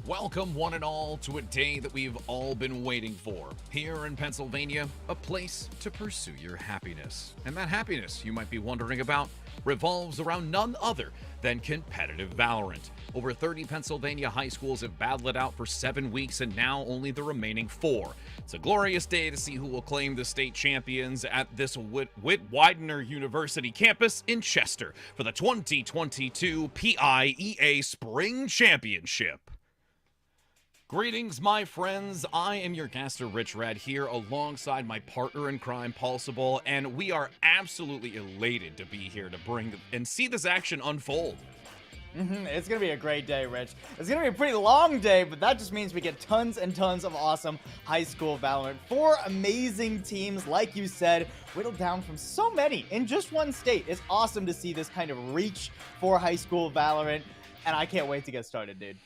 Welcome, one and all, to a day that we've all been waiting for. Here in Pennsylvania, a place to pursue your happiness. And that happiness, you might be wondering about, revolves around none other than competitive Valorant. Over 30 Pennsylvania high schools have battled it out for 7 weeks, and now only the remaining 4. It's a glorious day to see who will claim the state champions at this Widener University campus in Chester for the 2022 PIEA Spring Championship. Greetings, my friends. I am your caster, Rich Red, here alongside my partner in crime, Pulsable, and we are absolutely elated to be here to bring and see this action unfold. It's going to be a great day, Rich. It's going to be a pretty long day, but that just means we get tons and tons of awesome high school Valorant. 4 amazing teams, like you said, whittled down from so many in just one state. It's awesome to see this kind of reach for high school Valorant, and I can't wait to get started, dude.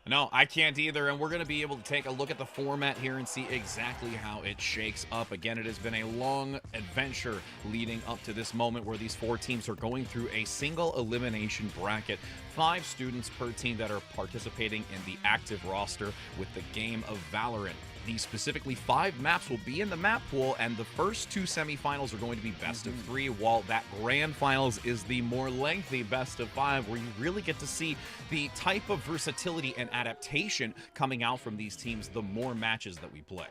No, I can't either, and we're going to be able to take a look at the format here and see exactly how it shakes up. Again, it has been a long adventure leading up to this moment where these 4 teams are going through a single elimination bracket. 5 students per team that are participating in the active roster with the game of Valorant. These specifically 5 maps will be in the map pool, and the first 2 semifinals are going to be best of 3, while that grand finals is the more lengthy best of 5, where you really get to see the type of versatility and adaptation coming out from these teams the more matches that we play.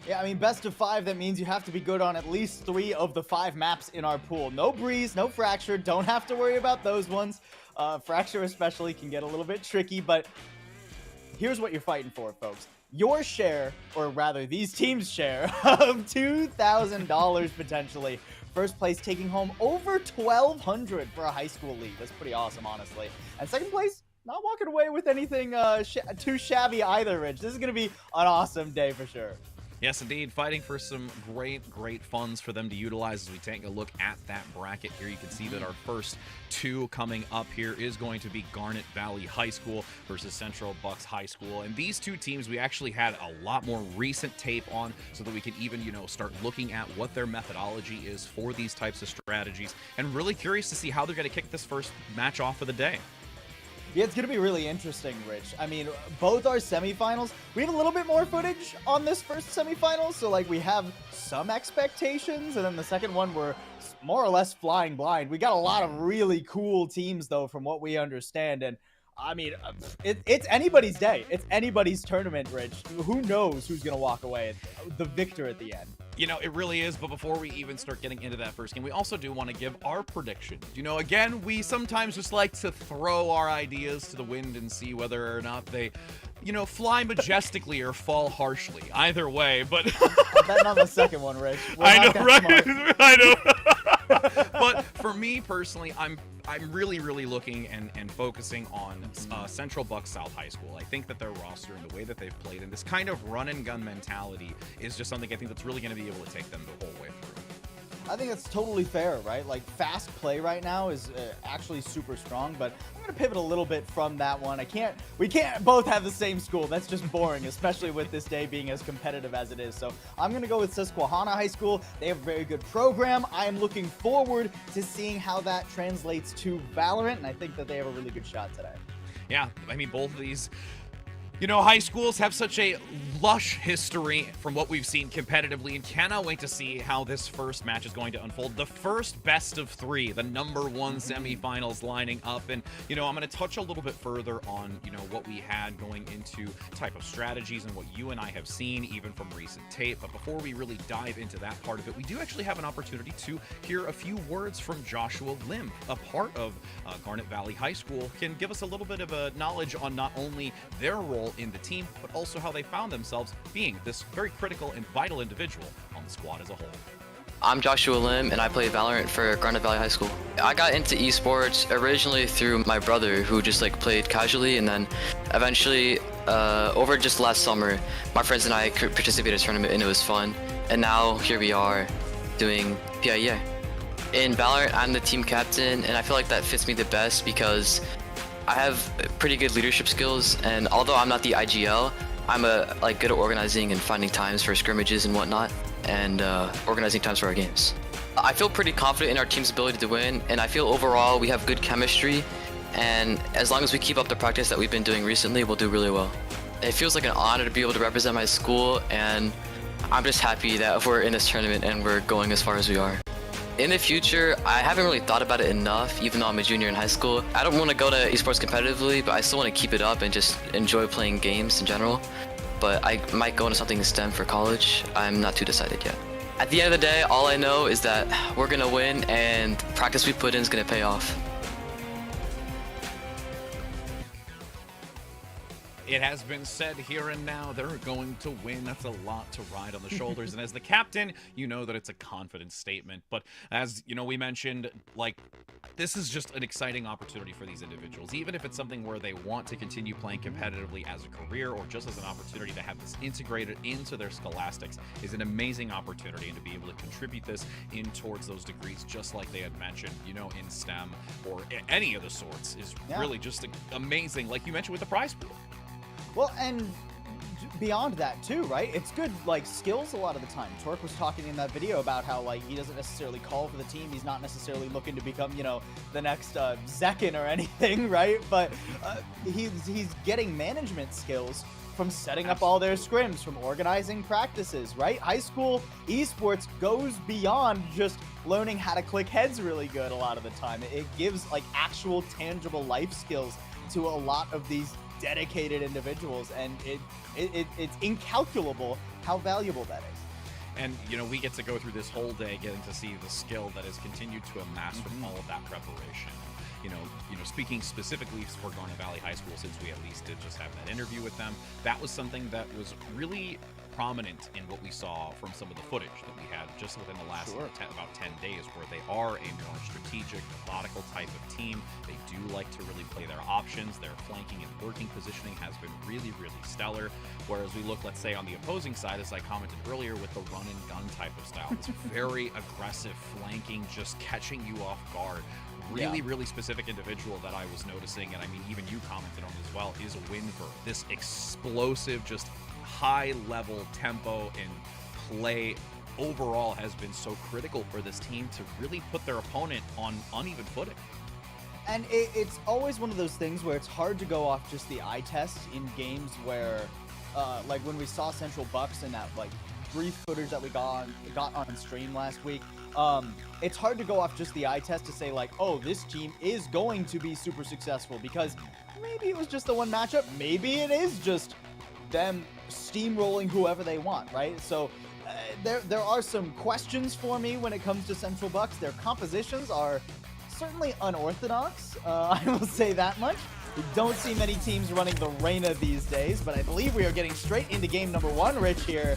Yeah, I mean, best of 5, that means you have to be good on at least 3 of the 5 maps in our pool. No Breeze, no Fracture, don't have to worry about those ones. Fracture especially can get a little bit tricky, but here's what you're fighting for, folks. Your share, or rather these teams' share, of $2,000 potentially. First place taking home over $1,200 for a high school league. That's pretty awesome, honestly. And second place, not walking away with anything too shabby either, Rich. This is going to be an awesome day for sure. Yes, indeed. Fighting for some great funds for them to utilize as we take a look at that bracket here. You can see that our first 2 coming up here is going to be Garnet Valley High School versus Central Bucks High School. And these 2 teams, we actually had a lot more recent tape on so that we can even, start looking at what their methodology is for these types of strategies. And really curious to see how they're going to kick this first match off of the day. Yeah, it's going to be really interesting, Rich. I mean, both our semifinals, we have a little bit more footage on this first semifinal, so, we have some expectations, and then the second one, we're more or less flying blind. We got a lot of really cool teams, though, from what we understand, and, I mean, it's anybody's day. It's anybody's tournament, Rich. Who knows who's going to walk away the victor at the end? It really is, but before we even start getting into that first game, we also do want to give our predictions. Again, we sometimes just like to throw our ideas to the wind and see whether or not they, fly majestically or fall harshly. Either way, but... I'm betting on the second one, Rich. I know, right? I know. But for me personally, I'm really looking and focusing on Central Bucks South High School. I think that their roster and the way that they've played and this kind of run and gun mentality is just something I think that's really going to be able to take them the whole way through. I think that's totally fair, right? Fast play right now is actually super strong, but I'm going to pivot a little bit from that one. We can't both have the same school. That's just boring, especially with this day being as competitive as it is. So I'm going to go with Susquehanna High School. They have a very good program. I am looking forward to seeing how that translates to Valorant, and I think that they have a really good shot today. Yeah, I mean, both of these... high schools have such a lush history from what we've seen competitively, and cannot wait to see how this first match is going to unfold. The first best of 3, the #1 semifinals lining up. And, I'm going to touch a little bit further on, what we had going into type of strategies and what you and I have seen even from recent tape. But before we really dive into that part of it, we do actually have an opportunity to hear a few words from Joshua Lim, a part of Garnet Valley High School, can give us a little bit of a knowledge on not only their role in the team, but also how they found themselves being this very critical and vital individual on the squad as a whole. I'm Joshua Lim, and I play Valorant for Garnet Valley High School. I got into esports originally through my brother, who just played casually, and then eventually, over just last summer, my friends and I participated in a tournament, and it was fun. And now here we are doing PIEA. In Valorant, I'm the team captain, and I feel like that fits me the best because I have pretty good leadership skills, and although I'm not the IGL, I'm good at organizing and finding times for scrimmages and whatnot, and organizing times for our games. I feel pretty confident in our team's ability to win, and I feel overall we have good chemistry, and as long as we keep up the practice that we've been doing recently, we'll do really well. It feels like an honor to be able to represent my school, and I'm just happy that we're in this tournament and we're going as far as we are. In the future, I haven't really thought about it enough, even though I'm a junior in high school. I don't want to go to esports competitively, but I still want to keep it up and just enjoy playing games in general. But I might go into something in STEM for college. I'm not too decided yet. At the end of the day, all I know is that we're going to win, and practice we put in is going to pay off. It has been said here and now, they're going to win. That's a lot to ride on the shoulders. And as the captain, you know that it's a confident statement. But as, you know, we mentioned, like, this is just an exciting opportunity for these individuals. Even if it's something where they want to continue playing competitively as a career or just as an opportunity to have this integrated into their scholastics is an amazing opportunity, and to be able to contribute this in towards those degrees, just like they had mentioned, you know, in STEM or any of the sorts, is really just amazing. Like you mentioned with the prize pool. Well, and beyond that too, right? It's good, like, skills a lot of the time. Torque was talking in that video about how, like, he doesn't necessarily call for the team. He's not necessarily looking to become, you know, the next Zekin or anything, right? But he's getting management skills from setting up all their scrims, from organizing practices, right? High school esports goes beyond just learning how to click heads really good a lot of the time. It gives, like, actual tangible life skills to a lot of these dedicated individuals, and it's incalculable how valuable that is. And, you know, we get to go through this whole day getting to see the skill that has continued to amass from all of that preparation. You know, speaking specifically for Garnet Valley High School, since we at least did just have that interview with them, that was something that was really prominent in what we saw from some of the footage that we had just within the last about 10 days, where they are a more strategic, methodical type of team. They do like to really play their options. Their flanking and working positioning has been really, really stellar. Whereas we look, let's say, on the opposing side, as I commented earlier, with the run and gun type of style, it's very aggressive flanking, just catching you off guard. Really specific individual that I was noticing, and I mean, even you commented on as well, is Winver. This explosive, just high level tempo and play overall has been so critical for this team to really put their opponent on uneven footing. And it's always one of those things where it's hard to go off just the eye test in games where, like when we saw Central Bucks in that, like, brief footage that we got on stream last week, it's hard to go off just the eye test to say, like, oh, this team is going to be super successful, because maybe it was just the one matchup, maybe it is just them steamrolling whoever they want, right? So there are some questions for me when it comes to Central Bucks. Their compositions are certainly unorthodox, I will say that much. We don't see many teams running the Reyna these days, but I believe we are getting straight into game number one, Rich, here.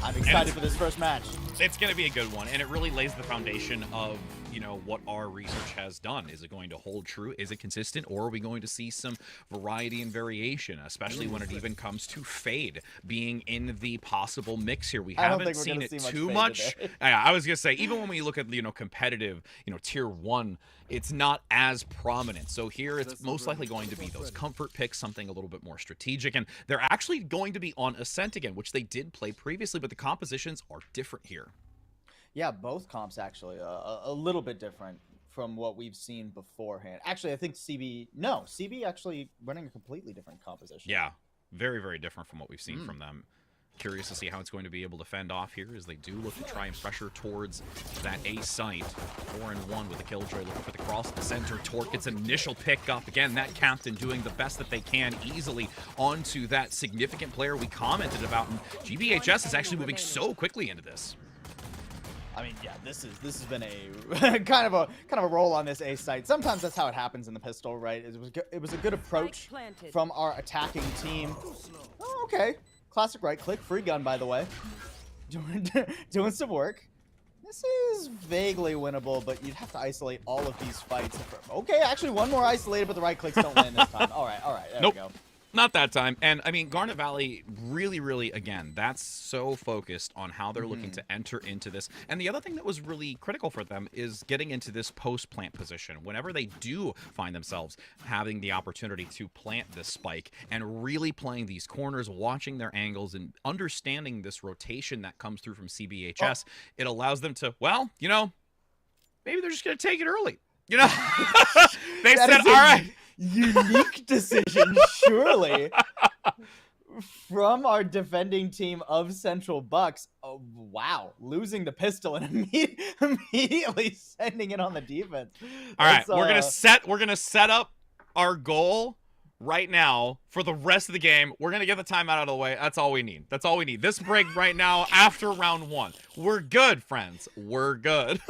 I'm excited for this first match. It's going to be a good one, and it really lays the foundation of, you know, what our research has done. Is it going to hold true? Is it consistent? Or are we going to see some variety and variation, especially when it even comes to Fade being in the possible mix here? We haven't seen it too much. I was going to say, even when we look at, you know, competitive, you know, tier 1, it's not as prominent. So here it's most likely going to be those comfort picks, something a little bit more strategic, and they're actually going to be on Ascent again, which they did play previously, but the compositions are different here. Yeah, both comps actually a little bit different from what we've seen beforehand. Actually, I think CB actually running a completely different composition. Yeah, very, very different from what we've seen from them. Curious to see how it's going to be able to fend off here, as they do look to try and pressure towards that A site. 4-1 with the Killjoy, looking for the cross to the center. Torque gets an initial pick up. Again, that captain doing the best that they can easily onto that significant player we commented about. And GBHS is actually moving so quickly into this. I mean, yeah, this has been a kind of a roll on this A site. Sometimes that's how it happens in the pistol, right? It was a good approach from our attacking team. Oh, okay. Classic right click, free gun, by the way. Doing some work. This is vaguely winnable, but you'd have to isolate all of these fights. Okay, actually one more isolated, but the right clicks don't land this time. All right, there we go. Not that time. And I mean, Garnet Valley really, again, that's so focused on how they're looking to enter into this. And the other thing that was really critical for them is getting into this post-plant position. Whenever they do find themselves having the opportunity to plant this spike and really playing these corners, watching their angles, and understanding this rotation that comes through from CBHS, it allows them to, well, you know, maybe they're just going to take it early. You know, they said, all right. Unique decision, surely. from our defending team of Central Bucks. Oh, wow, losing the pistol and immediately sending it on the defense. All right, we're gonna set up our goal right now for the rest of the game. We're gonna get the timeout out of the way. That's all we need. That's all we need. This break right now after round 1. We're good, friends. We're good.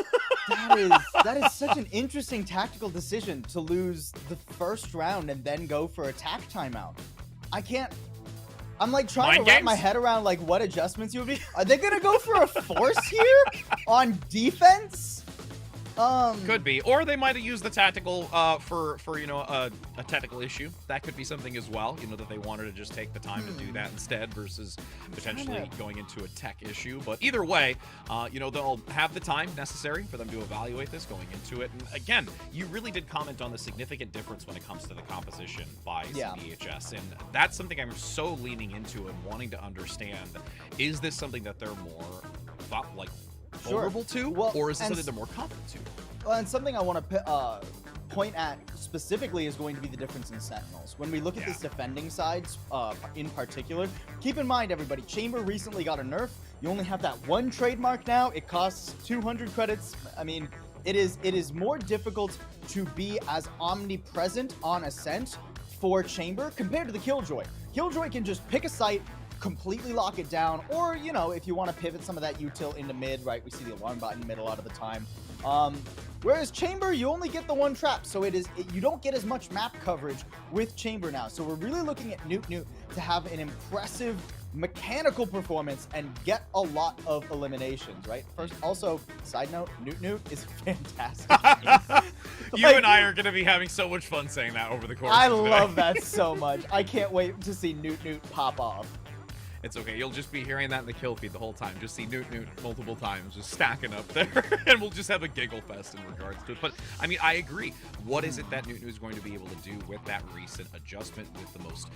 That is such an interesting tactical decision to lose the first round and then go for attack timeout. I'm like trying to wrap my head around like what adjustments you would be. Are they gonna go for a force here on defense? Could be, or they might have used the tactical for you know a technical issue. That could be something as well. You know, that they wanted to just take the time to do that instead versus potentially going into a tech issue. But either way, you know, they'll have the time necessary for them to evaluate this going into it. And again, you really did comment on the significant difference when it comes to the composition by CBHS, and that's something I'm so leaning into and wanting to understand. Is this something that they're more like vulnerable to, or is this something they're more confident to? Well, and something I want to point at specifically is going to be the difference in Sentinels. When we look at this defending sides in particular, keep in mind, everybody, Chamber recently got a nerf. You only have that one trademark now. It costs 200 credits. I mean, it is more difficult to be as omnipresent on Ascent for Chamber compared to the Killjoy. Killjoy can just pick a site, completely lock it down, or, you know, if you want to pivot some of that util into mid, right? We see the alarm bot in mid a lot of the time. Whereas Chamber, you only get the one trap, so you don't get as much map coverage with Chamber now. So we're really looking at Newt to have an impressive mechanical performance and get a lot of eliminations, right? First, also, side note, Newt is fantastic. You and I are going to be having so much fun saying that over the course I of today. love that so much. I can't wait to see Newt pop off. It's okay. You'll just be hearing that in the kill feed the whole time. Just see Newt multiple times, just stacking up there, and we'll just have a giggle fest in regards to it. But I mean, I agree. What is it that Newt is going to be able to do with that recent adjustment, with the most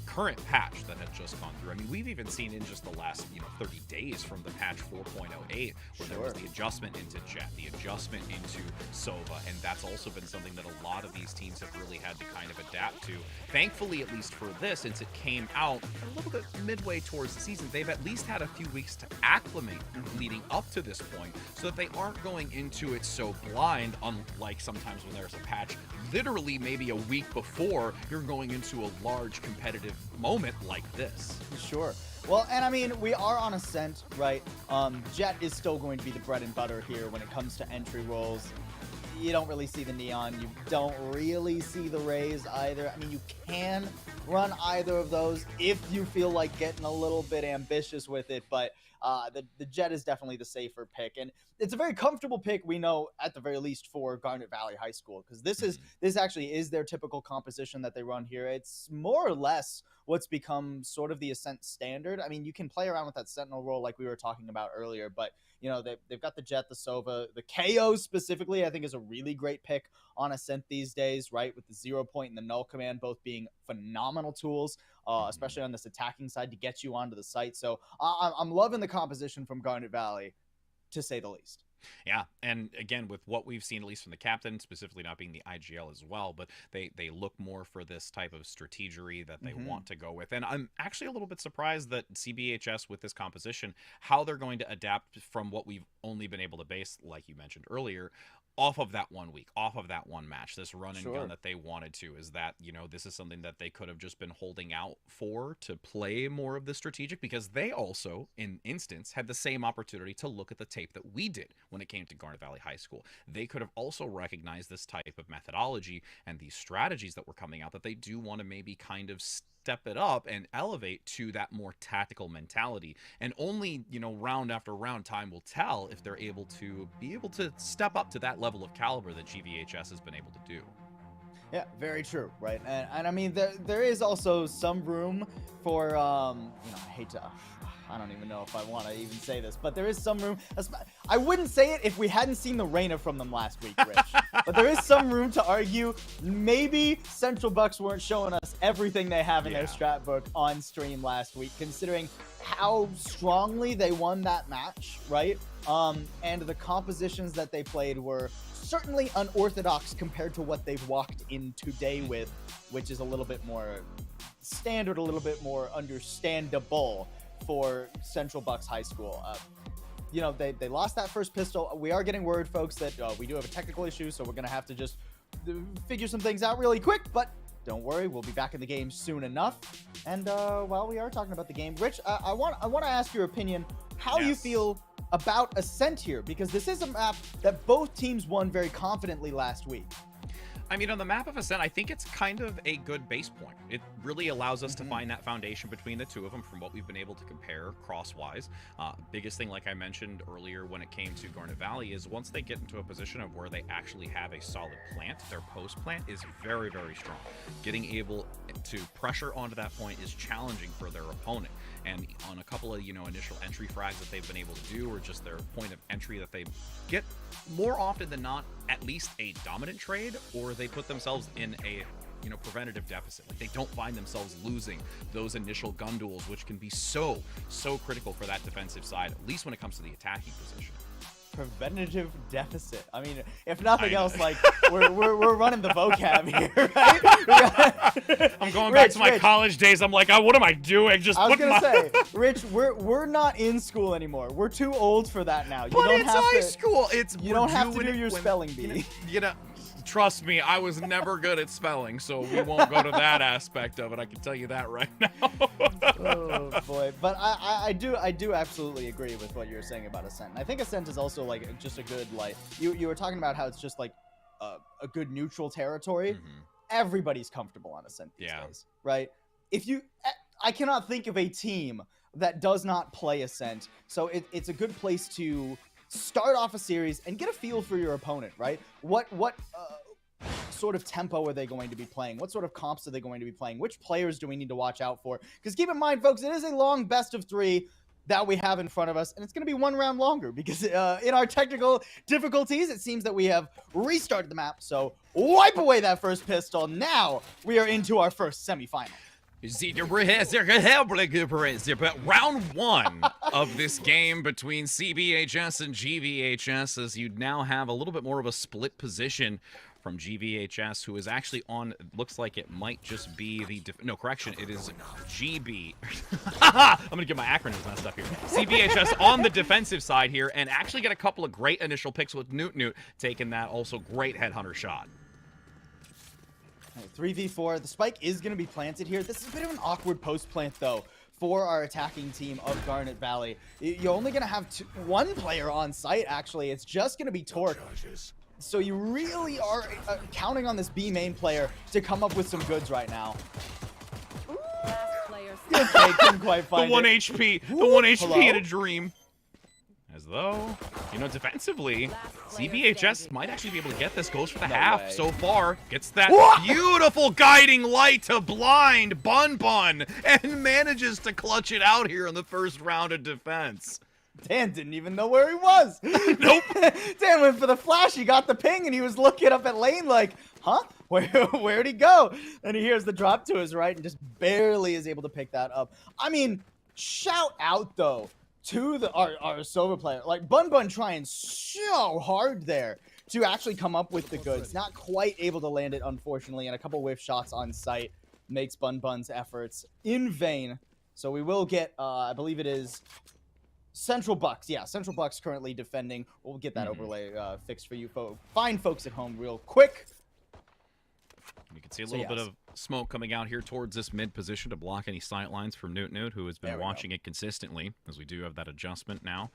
current patch that had just gone through? I mean, we've even seen in just the last 30 days from the patch 4.08, where there was the adjustment into Jet, the adjustment into Sova, and that's also been something that a lot of these teams have really had to kind of adapt to. Thankfully, at least for this, since it came out a little bit midway towards the season, they've at least had a few weeks to acclimate leading up to this point, so that they aren't going into it so blind, unlike sometimes when there's a patch literally maybe a week before you're going into a large competitive moment like this. Sure. Well, and I mean, we are on Ascent, right? Jet is still going to be the bread and butter here when it comes to entry roles. You don't really see the Neon. You don't really see the Rays either. I mean, you can run either of those if you feel like getting a little bit ambitious with it, but the Jet is definitely the safer pick, and it's a very comfortable pick, we know, at the very least, for Garnet Valley High School, because this actually is their typical composition that they run here. It's more or less what's become sort of the Ascent standard. I mean, you can play around with that Sentinel role like we were talking about earlier, but they've got the Jet, the Sova, the KO specifically, I think is a really great pick on Ascent these days, right? With the 0 point and the null command both being phenomenal tools, especially on this attacking side to get you onto the site. So I'm loving the composition from Garnet Valley, to say the least. Yeah, and again, with what we've seen, at least from the captain, specifically not being the IGL as well, but they look more for this type of strategery that they want to go with. And I'm actually a little bit surprised that CBHS, with this composition, how they're going to adapt from what we've only been able to base, like you mentioned earlier, off of that 1 week, off of that one match, this run and gun that they wanted to. Is that, this is something that they could have just been holding out for, to play more of the strategic, because they also, in instance, had the same opportunity to look at the tape that we did when it came to Garnet Valley High School. They could have also recognized this type of methodology and these strategies that were coming out, that they do want to maybe kind of step it up and elevate to that more tactical mentality. And only, round after round, time will tell if they're able to step up to that level of caliber that GVHS has been able to do. Yeah, very true, right? And I mean, there is also some room for, I don't even know if I want to even say this, but there is some room. I wouldn't say it if we hadn't seen the Reyna from them last week, Rich. But there is some room to argue maybe Central Bucks weren't showing us everything they have in their strat book on stream last week, considering how strongly they won that match, right? And the compositions that they played were certainly unorthodox compared to what they've walked in today with, which is a little bit more standard, a little bit more understandable for Central Bucks High School. You know, they lost that first pistol. We are getting word, folks, that we do have a technical issue, so we're going to have to just figure some things out really quick, but don't worry, we'll be back in the game soon enough. And while we are talking about the game, Rich, I want to ask your opinion, how you feel about Ascent here, because this is a map that both teams won very confidently last week. I mean, on the map of Ascent, I think it's kind of a good base point. It really allows us to find that foundation between the two of them from what we've been able to compare cross-wise. Biggest thing, like I mentioned earlier when it came to Garnet Valley, is once they get into a position of where they actually have a solid plant, their post plant is very, very strong. Getting able to pressure onto that point is challenging for their opponent. And on a couple of, initial entry frags that they've been able to do, or just their point of entry that they get, more often than not, at least a dominant trade, or they put themselves in a, preventative deficit. Like, they don't find themselves losing those initial gun duels, which can be so critical for that defensive side, at least when it comes to the attacking position. Preventative deficit. I mean, if nothing else, like we're running the vocab here, right? I'm going back to my college days. I'm like, what am I doing? I was gonna say, Rich, we're not in school anymore. We're too old for that now. But it's high school. You don't have to do your spelling bee. Trust me, I was never good at spelling, so we won't go to that aspect of it. I can tell you that right now. Oh boy, but I do absolutely agree with what you're saying about Ascent. And I think Ascent is also like just a good, like you were talking about how it's just like a good neutral territory. Everybody's comfortable on Ascent these days, right? I cannot think of a team that does not play Ascent, so it's a good place to start off a series and get a feel for your opponent, right? What sort of tempo are they going to be playing? What sort of comps are they going to be playing? Which players do we need to watch out for? Because keep in mind, folks, it is a long best of 3 that we have in front of us, and it's going to be 1 round longer because in our technical difficulties, it seems that we have restarted the map. So wipe away that first pistol. Now we are into our first semifinal. Round 1 of this game between CBHS and GVHS, as you now have a little bit more of a split position from GVHS, who is actually on, looks like it might just be the, no, correction, it is GB. I'm going to get my acronyms messed up here. CBHS on the defensive side here, and actually get a couple of great initial picks with Newt taking that also great headhunter shot. 3v4. The spike is going to be planted here. This is a bit of an awkward post plant, though, for our attacking team of Garnet Valley. You're only going to have 1 player on site, actually. It's just going to be Torque. So you really are counting on this B main player to come up with some goods right now. Okay, couldn't quite find the 1 it. HP. The 1 HP in a dream. As though, defensively, CBHS might actually be able to get this. Goes for the half so far. Gets that beautiful guiding light to blind Bun Bun and manages to clutch it out here in the first round of defense. Dan didn't even know where he was. Nope. Dan went for the flash. He got the ping, and he was looking up at lane like, huh? Where'd he go? And he hears the drop to his right and just barely is able to pick that up. I mean, shout out, though, to our Silver player. Like, Bun Bun trying so hard there to actually come up with the goods. Not quite able to land it, unfortunately, and a couple whiff shots on sight makes Bun Bun's efforts in vain. So we will get, I believe it is Central Bucks. Yeah, Central Bucks currently defending. We'll get that overlay fixed for you fine folks at home real quick. You can see a little bit of smoke coming out here towards this mid position to block any sight lines from Newt, who has been watching it consistently, as we do have that adjustment now.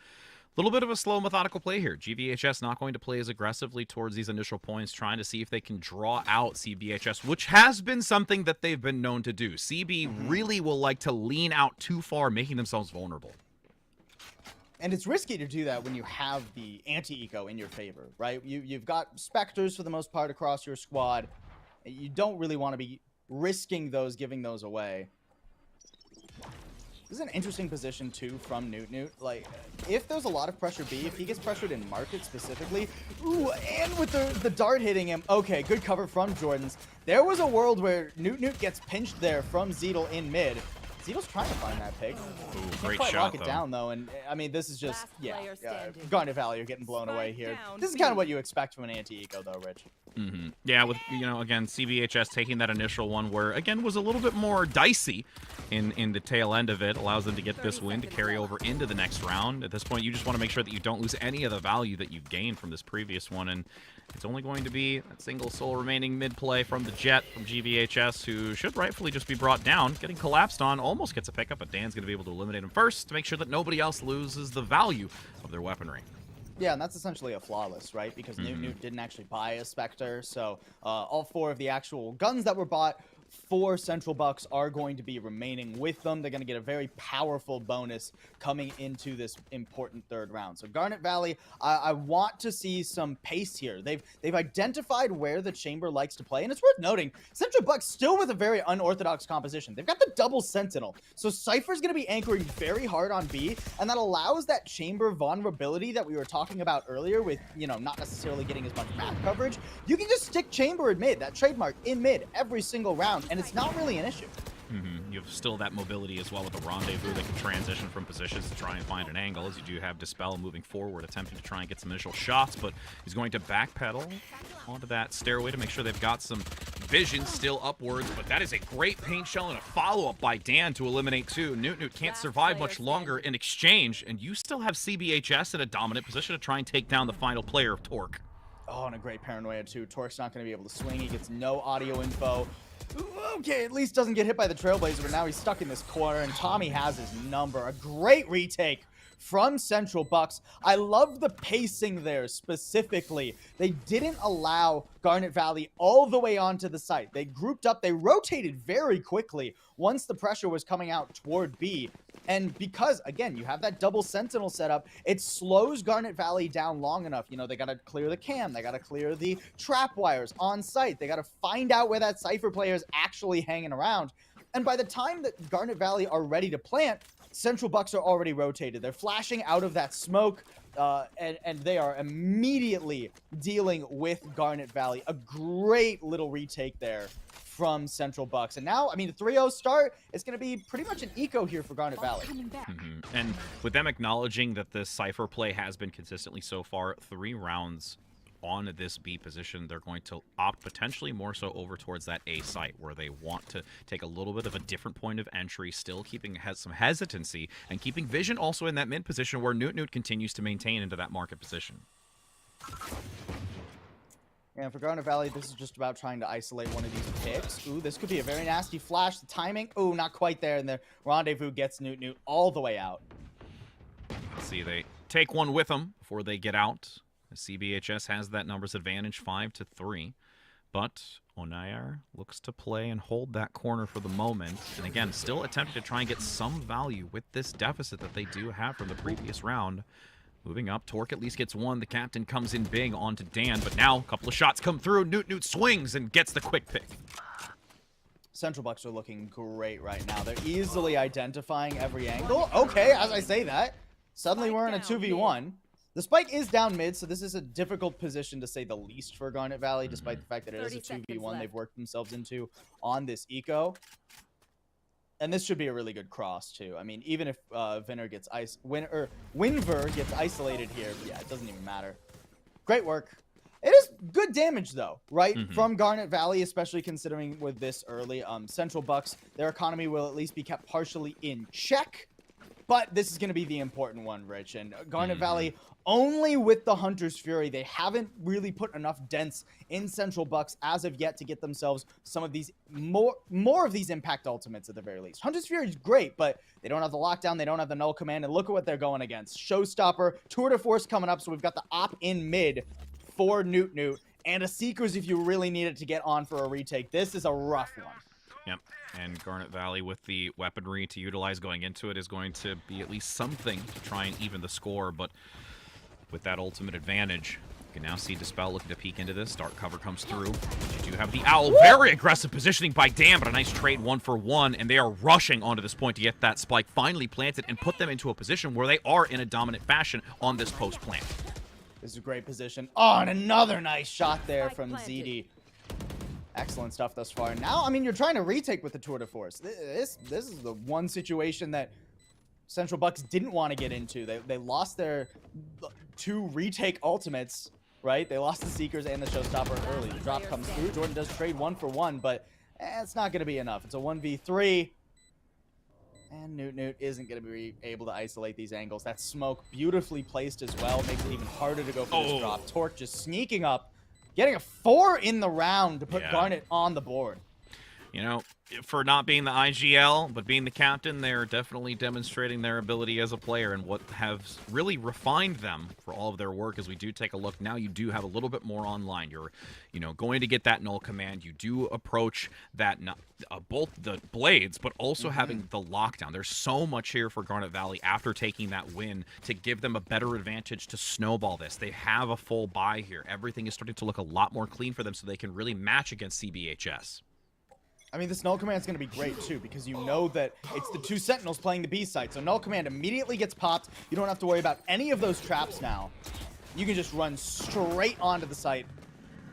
A little bit of a slow, methodical play here. GVHS not going to play as aggressively towards these initial points, trying to see if they can draw out CBHS, which has been something that they've been known to do. CB really will like to lean out too far, making themselves vulnerable. And it's risky to do that when you have the anti-eco in your favor, right? You've got Spectres for the most part across your squad. You don't really want to be risking those, giving those away. This is an interesting position, too, from Newt. Like, if there's a lot of pressure B, if he gets pressured in market specifically, ooh, and with the dart hitting him, okay, good cover from Jordan's. There was a world where Newt gets pinched there from Zeedle in mid. Zito's trying to find that pick. Can't great quite shot, lock it though. down, though. And, I mean, this is just, Last yeah. player standing. Garnet Valley are getting blown away here. This is kind of what you expect from an anti-eco, though, Rich. Yeah, with, again, CBHS taking that initial one where, again, was a little bit more dicey in the tail end of it, allows them to get this win to carry over into the next round. At this point, you just want to make sure that you don't lose any of the value that you've gained from this previous one, and it's only going to be that single soul remaining mid-play from the Jet from GVHS, who should rightfully just be brought down. Getting collapsed on, almost gets a pickup, but Dan's going to be able to eliminate him first to make sure that nobody else loses the value of their weaponry. Yeah, and that's essentially a flawless, right? Because Newt didn't actually buy a Spectre, so all 4 of the actual guns that were bought for Central Bucks are going to be remaining with them. They're going to get a very powerful bonus coming into this important third round. So Garnet Valley, I want to see some pace here. They've identified where the Chamber likes to play, and it's worth noting, Central Bucks still with a very unorthodox composition. They've got the double Sentinel, so Cypher's going to be anchoring very hard on B, and that allows that Chamber vulnerability that we were talking about earlier with, not necessarily getting as much map coverage. You can just stick Chamber in mid, that trademark in mid every single round, and it's not really an issue. You have still that mobility as well with the rendezvous that can transition from positions to try and find an angle, as you do have Dispel moving forward, attempting to try and get some initial shots, but he's going to backpedal onto that stairway to make sure they've got some vision still upwards. But that is a great paint shell and a follow-up by Dan to eliminate 2. Newt can't survive much longer in exchange, and you still have CBHS in a dominant position to try and take down the final player of Torque. Oh, and a great paranoia too. Torque's not going to be able to swing. He gets no audio info. Okay, at least doesn't get hit by the Trailblazer, but now he's stuck in this corner, and Tommy has his number. A great retake from Central Bucks. I love the pacing there specifically. They didn't allow Garnet Valley all the way onto the site. They grouped up. They rotated very quickly once the pressure was coming out toward B. And because, again, you have that double Sentinel setup, it slows Garnet Valley down long enough. They got to clear the cam. They got to clear the trap wires on site. They got to find out where that Cypher player is actually hanging around. And by the time that Garnet Valley are ready to plant, Central Bucks are already rotated. They're flashing out of that smoke, and they are immediately dealing with Garnet Valley. A great little retake there from Central Bucks. And now, the 3-0 start is going to be pretty much an eco here for Garnet Valley. And with them acknowledging that the Cypher play has been consistently so far 3 rounds on this B position, they're going to opt potentially more so over towards that A site, where they want to take a little bit of a different point of entry, still keeping some hesitancy, and keeping vision also in that mid position where Newt continues to maintain into that market position. And for Garnet Valley, this is just about trying to isolate one of these picks. Ooh, this could be a very nasty flash. The timing, ooh, not quite there, and the rendezvous gets Newt all the way out. Let's see, they take one with them before they get out. CBHS has that numbers advantage 5-3, but Onayar looks to play and hold that corner for the moment, and again, still attempting to try and get some value with this deficit that they do have from the previous round. Moving up, Torque at least gets one. The captain comes in big onto Dan, but now a couple of shots come through. Newt swings and gets the quick pick. Central Bucks are looking great right now. They're easily identifying every angle. Okay, as I say that, suddenly we're in a 2v1. The spike is down mid, so this is a difficult position to say the least for Garnet Valley, despite the fact that it is a 2v1 they've worked themselves into on this eco. And this should be a really good cross, too. Even if Winver gets isolated here, yeah, it doesn't even matter. Great work. It is good damage, though, right? From Garnet Valley, especially considering with this early. Central Bucks, their economy will at least be kept partially in check. But this is going to be the important one, Rich. And Garnet Valley, only with the Hunter's Fury, they haven't really put enough dents in Central Bucks as of yet to get themselves some of these, more of these impact ultimates at the very least. Hunter's Fury is great, but they don't have the lockdown, they don't have the null command, and look at what they're going against. Showstopper, Tour de Force coming up, so we've got the op in mid for Newt, and a Seekers if you really need it to get on for a retake. This is a rough one. Yep, and Garnet Valley with the weaponry to utilize going into it is going to be at least something to try and even the score, but with that ultimate advantage, you can now see Dispel looking to peek into this. Dark cover comes through. You do have the Owl. Very aggressive positioning by Dan, but a nice trade 1-for-1, and they are rushing onto this point to get that spike finally planted and put them into a position where they are in a dominant fashion on this post plant. This is a great position. Oh, and another nice shot there from ZD. Excellent stuff thus far. Now, I mean, you're trying to retake with the Tour de Force. This is the one situation that Central Bucks didn't want to get into. They lost their 2 retake ultimates, right? They lost the Seekers and the Showstopper early. The drop comes through. Jordan does trade 1 for 1, but it's not going to be enough. It's a 1v3. And Newt isn't going to be able to isolate these angles. That smoke beautifully placed as well. Makes it even harder to go for this drop. Torque just sneaking up. Getting a 4 in the round to put Garnet on the board. You know, for not being the IGL, but being the captain, they're definitely demonstrating their ability as a player and what has really refined them for all of their work. As we do take a look, now you do have a little bit more online. You're, you know, going to get that null command. You do approach that, both the blades, but also having the lockdown. There's so much here for Garnet Valley after taking that win to give them a better advantage to snowball this. They have a full buy here. Everything is starting to look a lot more clean for them so they can really match against CBHS. I mean, this null command is going to be great, too, because you know that it's the 2 Sentinels playing the B site. So null command immediately gets popped. You don't have to worry about any of those traps now. You can just run straight onto the site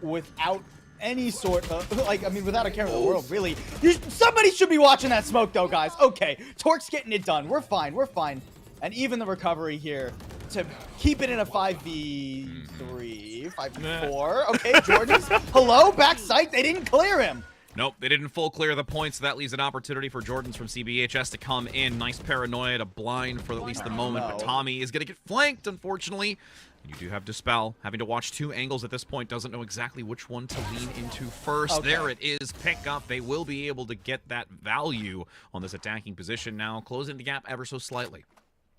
without any sort of, like, I mean, without a care in the world, really. Somebody should be watching that smoke, though, guys. Okay, Torque's getting it done. We're fine. We're fine. And even the recovery here to keep it in a 5v3, 5v4. Okay, Jordan's, hello, back site. They didn't clear him. Nope, they didn't full clear the points, so that leaves an opportunity for Jordans from CBHS to come in. Nice paranoia to blind for at least the moment, but Tommy is going to get flanked, unfortunately. You do have Dispel. Having to watch 2 angles at this point, doesn't know exactly which one to lean into first. Okay. There it is, pick up. They will be able to get that value on this attacking position now, closing the gap ever so slightly.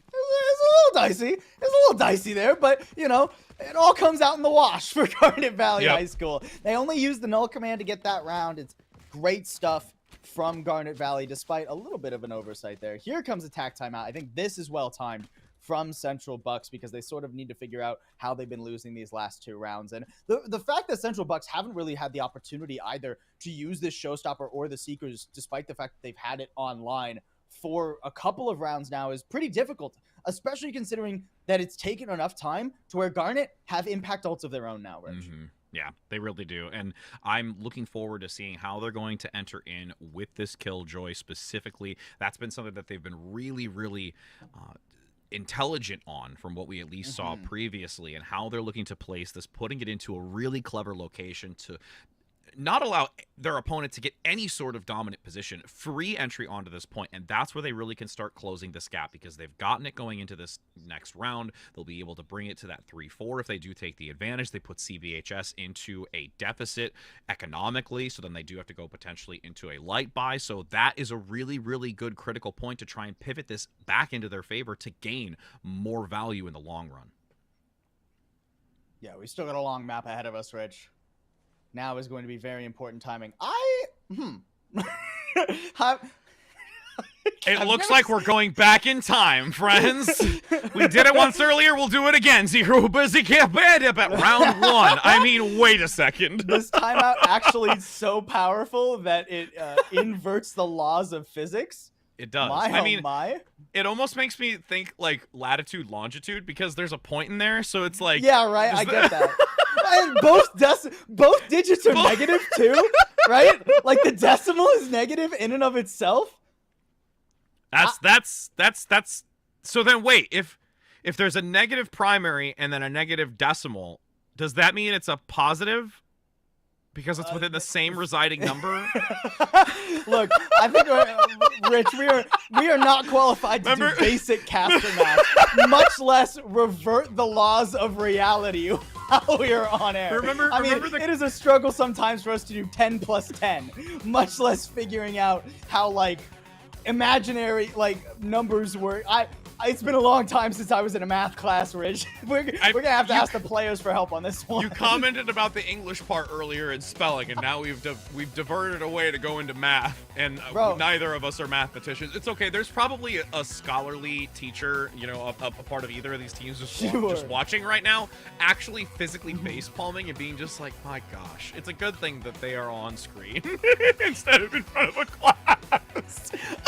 It's a little dicey. It's a little dicey there, but, you know, it all comes out in the wash for Garnet Valley High School. They only used the null command to get that round. It's great stuff from Garnet Valley, despite a little bit of an oversight there. Here comes attack timeout. I think this is well-timed from Central Bucks because they sort of need to figure out how they've been losing these last 2 rounds. And the fact that Central Bucks haven't really had the opportunity either to use this Showstopper or the Seekers, despite the fact that they've had it online for a couple of rounds now, is pretty difficult, especially considering that it's taken enough time to where Garnet have impact ults of their own now, Rich. Yeah, they really do. And I'm looking forward to seeing how they're going to enter in with this Killjoy specifically. That's been something that they've been really, really intelligent on from what we at least saw previously, and how they're looking to place this, putting it into a really clever location to not allow their opponent to get any sort of dominant position, free entry onto this point, and that's where they really can start closing this gap because they've gotten it going into this next round. They'll be able to bring it to that 3-4 if they do take the advantage. They put CBHS into a deficit economically, so then they do have to go potentially into a light buy, so that is a really, really good critical point to try and pivot this back into their favor to gain more value in the long run. Yeah, we still got a long map ahead of us, Rich. Now is going to be very important timing. It looks like we're going back in time, friends. We did it once earlier. We'll do it again. Zero busy can't bad up at round 1. I mean, wait a second. This timeout actually is so powerful that it inverts the laws of physics. It does. I mean, it almost makes me think like latitude, longitude, because there's a point in there. So it's like, yeah, right. I get that. And both digits are negative too, right? Like the decimal is negative in and of itself. That's so then wait, if there's a negative primary and then a negative decimal, does that mean it's a positive? Because it's within the same residing number? Look, I think, Rich, we are not qualified to do basic caster math, much less revert the laws of reality while we are on air. I mean, it is a struggle sometimes for us to do 10 plus 10, much less figuring out how, like, imaginary, like, numbers work. It's been a long time since I was in a math class, Rich. We're gonna have to ask the players for help on this one. You commented about the English part earlier in spelling, and now we've diverted away to go into math, and neither of us are mathematicians. It's okay. There's probably a scholarly teacher, you know, a part of either of these teams just watching right now, actually physically face palming and being just like, my gosh, it's a good thing that they are on screen instead of in front of a class.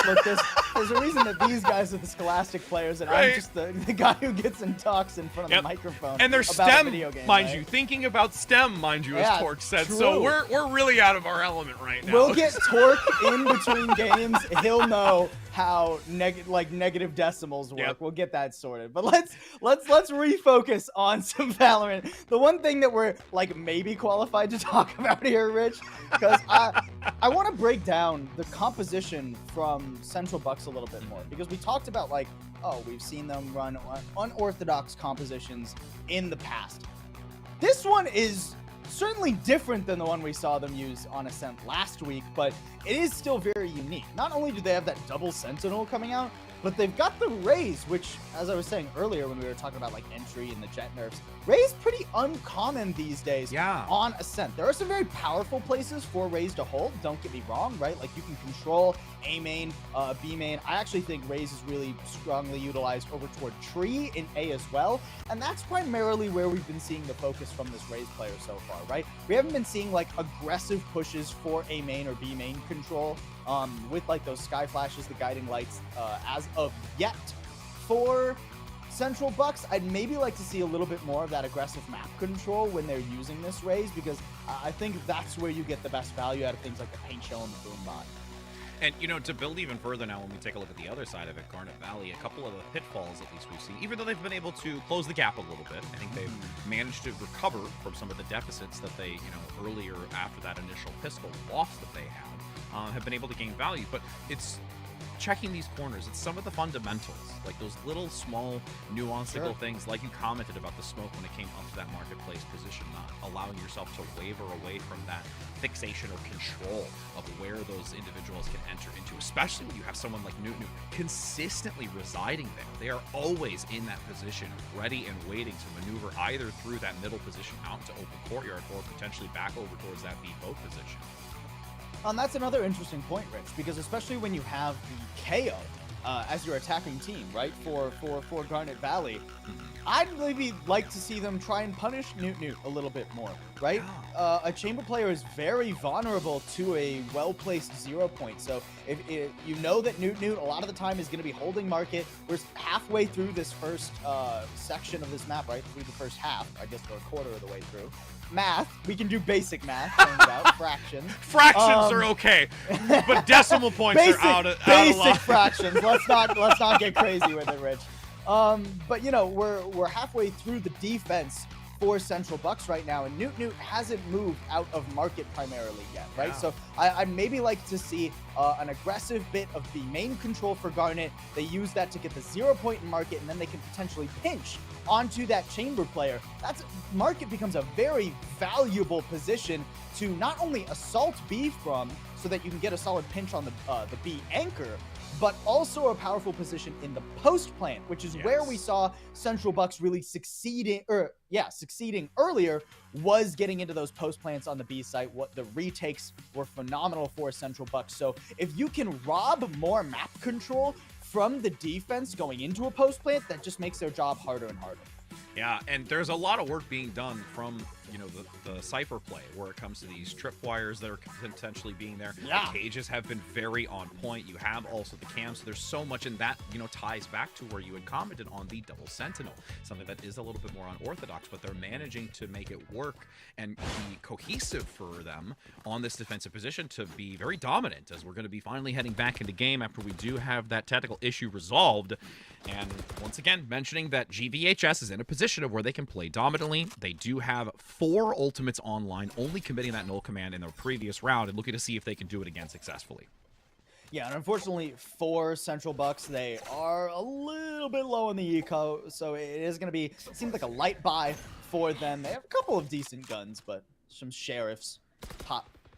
Look, there's a reason that these guys are the Scholastic players, and I'm just the guy who gets and talks in front of the microphone. And they're about STEM, a video game, mind right? you, thinking about STEM, mind you, Yeah, as Torque said. true. So we're really out of our element right now. We'll get Torque in between games. He'll know how negative decimals work. Yep. We'll get that sorted. But let's refocus on some Valorant. The one thing that we're like maybe qualified to talk about here, Rich, because I want to break down the composition from Central Bucks a little bit more, because we talked about like, oh, we've seen them run unorthodox compositions in the past. This one is certainly different than the one we saw them use on Ascent last week, but it is still very unique. Not only do they have that double Sentinel coming out, but they've got the Raze, which, as I was saying earlier when we were talking about like entry and the jet nerfs, Raze pretty uncommon these days on Ascent. There are some very powerful places for Raze to hold, don't get me wrong, right? Like you can control A main, B main. I actually think Raze is really strongly utilized over toward Tree in A as well, and that's primarily where we've been seeing the focus from this Raze player so far, right? We haven't been seeing like aggressive pushes for A main or B main control with like those sky flashes, the guiding lights as of yet. For Central Bucks, I'd maybe like to see a little bit more of that aggressive map control when they're using this Raze, because I think that's where you get the best value out of things like the paint shell and the boom bot. And, you know, to build even further now, when we take a look at the other side of it, Garnet Valley, a couple of the pitfalls, at least we've seen, even though they've been able to close the gap a little bit, I think they've managed to recover from some of the deficits that they, you know, earlier after that initial pistol loss that they had, have been able to gain value. But it's checking these corners. It's some of the fundamentals, like those little small nuanced little things, like you commented about the smoke when it came up to that marketplace position, not allowing yourself to waver away from that fixation or control of where those individuals can enter into, especially when you have someone like Newt consistently residing there. They are always in that position, ready and waiting to maneuver either through that middle position out to open courtyard or potentially back over towards that B-boat position. That's another interesting point, Rich, because especially when you have the KO as your attacking team, right, for Garnet Valley, I'd maybe like to see them try and punish Newt a little bit more, right? A chamber player is very vulnerable to a well-placed 0 point, so if you know that Newt a lot of the time is going to be holding market. We're halfway through this first section of this map, right, through the first half, I guess we're a quarter of the way through. Math, we can do basic math, turns out, fractions. Fractions are okay, but decimal points are out of basic line. fractions. Let's not get crazy with it, Rich. But you know, we're halfway through the defense for Central Bucks right now, and Newt hasn't moved out of market primarily yet, right? So I'd maybe like to see an aggressive bit of the main control for Garnet. They use that to get the 0 point in market, and then they can potentially pinch onto that chamber player. That's market becomes a very valuable position to not only assault B from, so that you can get a solid pinch on the B anchor, but also a powerful position in the post plant, which is where we saw Central Bucks really succeeding earlier, was getting into those post plants on the B site. What the retakes were phenomenal for Central Bucks. So if you can rob more map control from the defense going into a post plant, that just makes their job harder and harder. Yeah, and there's a lot of work being done from, you know, the Cypher play where it comes to these tripwires that are potentially being there. Yeah. The cages have been very on point. You have also the cams. So there's so much, and that, you know, ties back to where you had commented on the double sentinel, something that is a little bit more unorthodox, but they're managing to make it work and be cohesive for them on this defensive position to be very dominant, as we're going to be finally heading back into game after we do have that technical issue resolved. And once again, mentioning that GVHS is in a position of where they can play dominantly. They do have 4 ultimates online, only committing that null command in their previous round, and looking to see if they can do it again successfully. Yeah, and unfortunately for Central Bucks, they are a little bit low on the eco, so it is going to be, seems like a light buy for them. They have a couple of decent guns, but some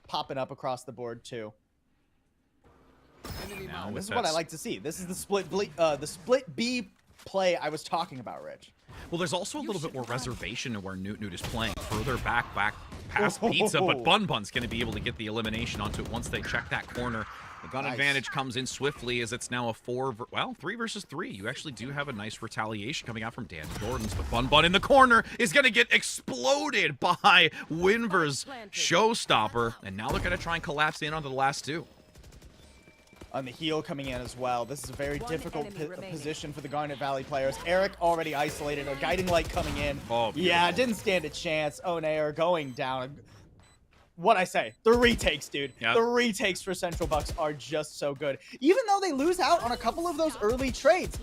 popping up across the board too. Now, this is what I like to see. This is the split B play I was talking about, Rich. Well, there's also a little bit more reservation in where Newt is playing further back past Pizza, but Bun's going to be able to get the elimination onto it once they check that corner. The gun advantage comes in swiftly, as it's now a 3 versus 3. You actually do have a nice retaliation coming out from Dan Jordan's, but Bun in the corner is going to get exploded by Winver's showstopper, and now they're going to try and collapse in onto the last 2. on the heel coming in as well. This is a very difficult position for the Garnet Valley players. Eric already isolated, a guiding light coming in. Oh, yeah, didn't stand a chance. Onair going down. What I say, the retakes, dude. Yep. The retakes for Central Bucks are just so good. Even though they lose out on a couple of those early trades,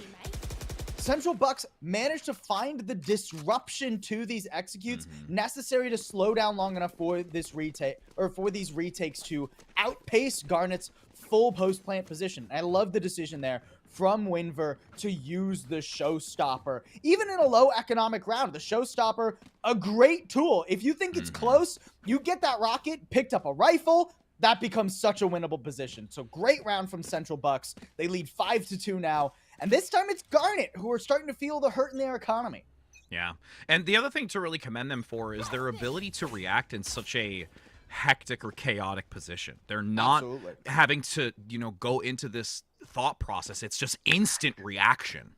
Central Bucks managed to find the disruption to these executes necessary to slow down long enough for this retake, or for these retakes to outpace Garnet's full post plant position. I love the decision there from Winver to use the showstopper. Even in a low economic round, the showstopper, a great tool. If you think it's close, you get that rocket, picked up a rifle, that becomes such a winnable position. So great round from Central Bucks. They lead 5-2 now. And this time it's Garnet who are starting to feel the hurt in their economy. Yeah. And the other thing to really commend them for is their ability to react in such a hectic or chaotic position. They're not having to, you know, go into this thought process. It's just instant reaction.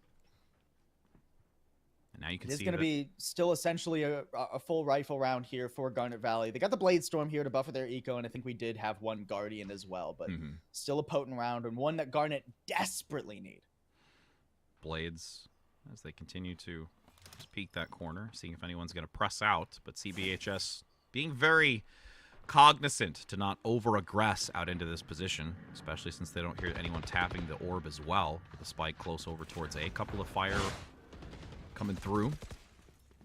And now you can see it's going to be still essentially a full rifle round here for Garnet Valley. They got the Blade Storm here to buffer their eco, and I think we did have one Guardian as well, but still a potent round and one that Garnet desperately need. Blades as they continue to just peek that corner, seeing if anyone's going to press out, but CBHS being very cognizant to not over-aggress out into this position, especially since they don't hear anyone tapping the orb as well. The spike close over towards A. Couple of fire coming through.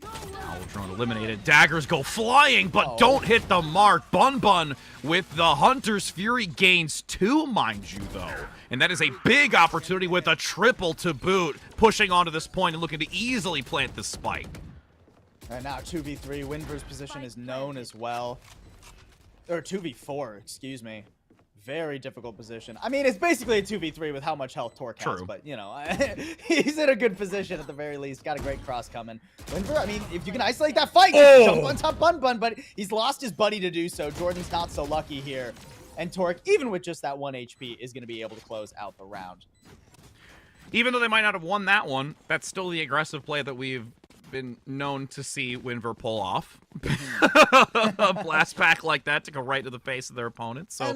Owl drone eliminated. Daggers go flying, but don't hit the mark. Bun Bun with the Hunter's Fury gains 2, mind you, though. And that is a big opportunity with a triple to boot, pushing onto this point and looking to easily plant the spike. Right now, 2v3. Winver's position is known as well. Or 2v4, excuse me. Very difficult position. I mean, it's basically a 2v3 with how much health Torque has, but, you know, he's in a good position at the very least. Got a great cross coming. Winver, I mean, if you can isolate that fight, jump on top Bun Bun, but he's lost his buddy to do so. Jordan's not so lucky here. And Torque, even with just that 1 HP, is going to be able to close out the round. Even though they might not have won that one, that's still the aggressive play that we've been known to see Winver pull off. A blast pack like that to go right to the face of their opponent. So...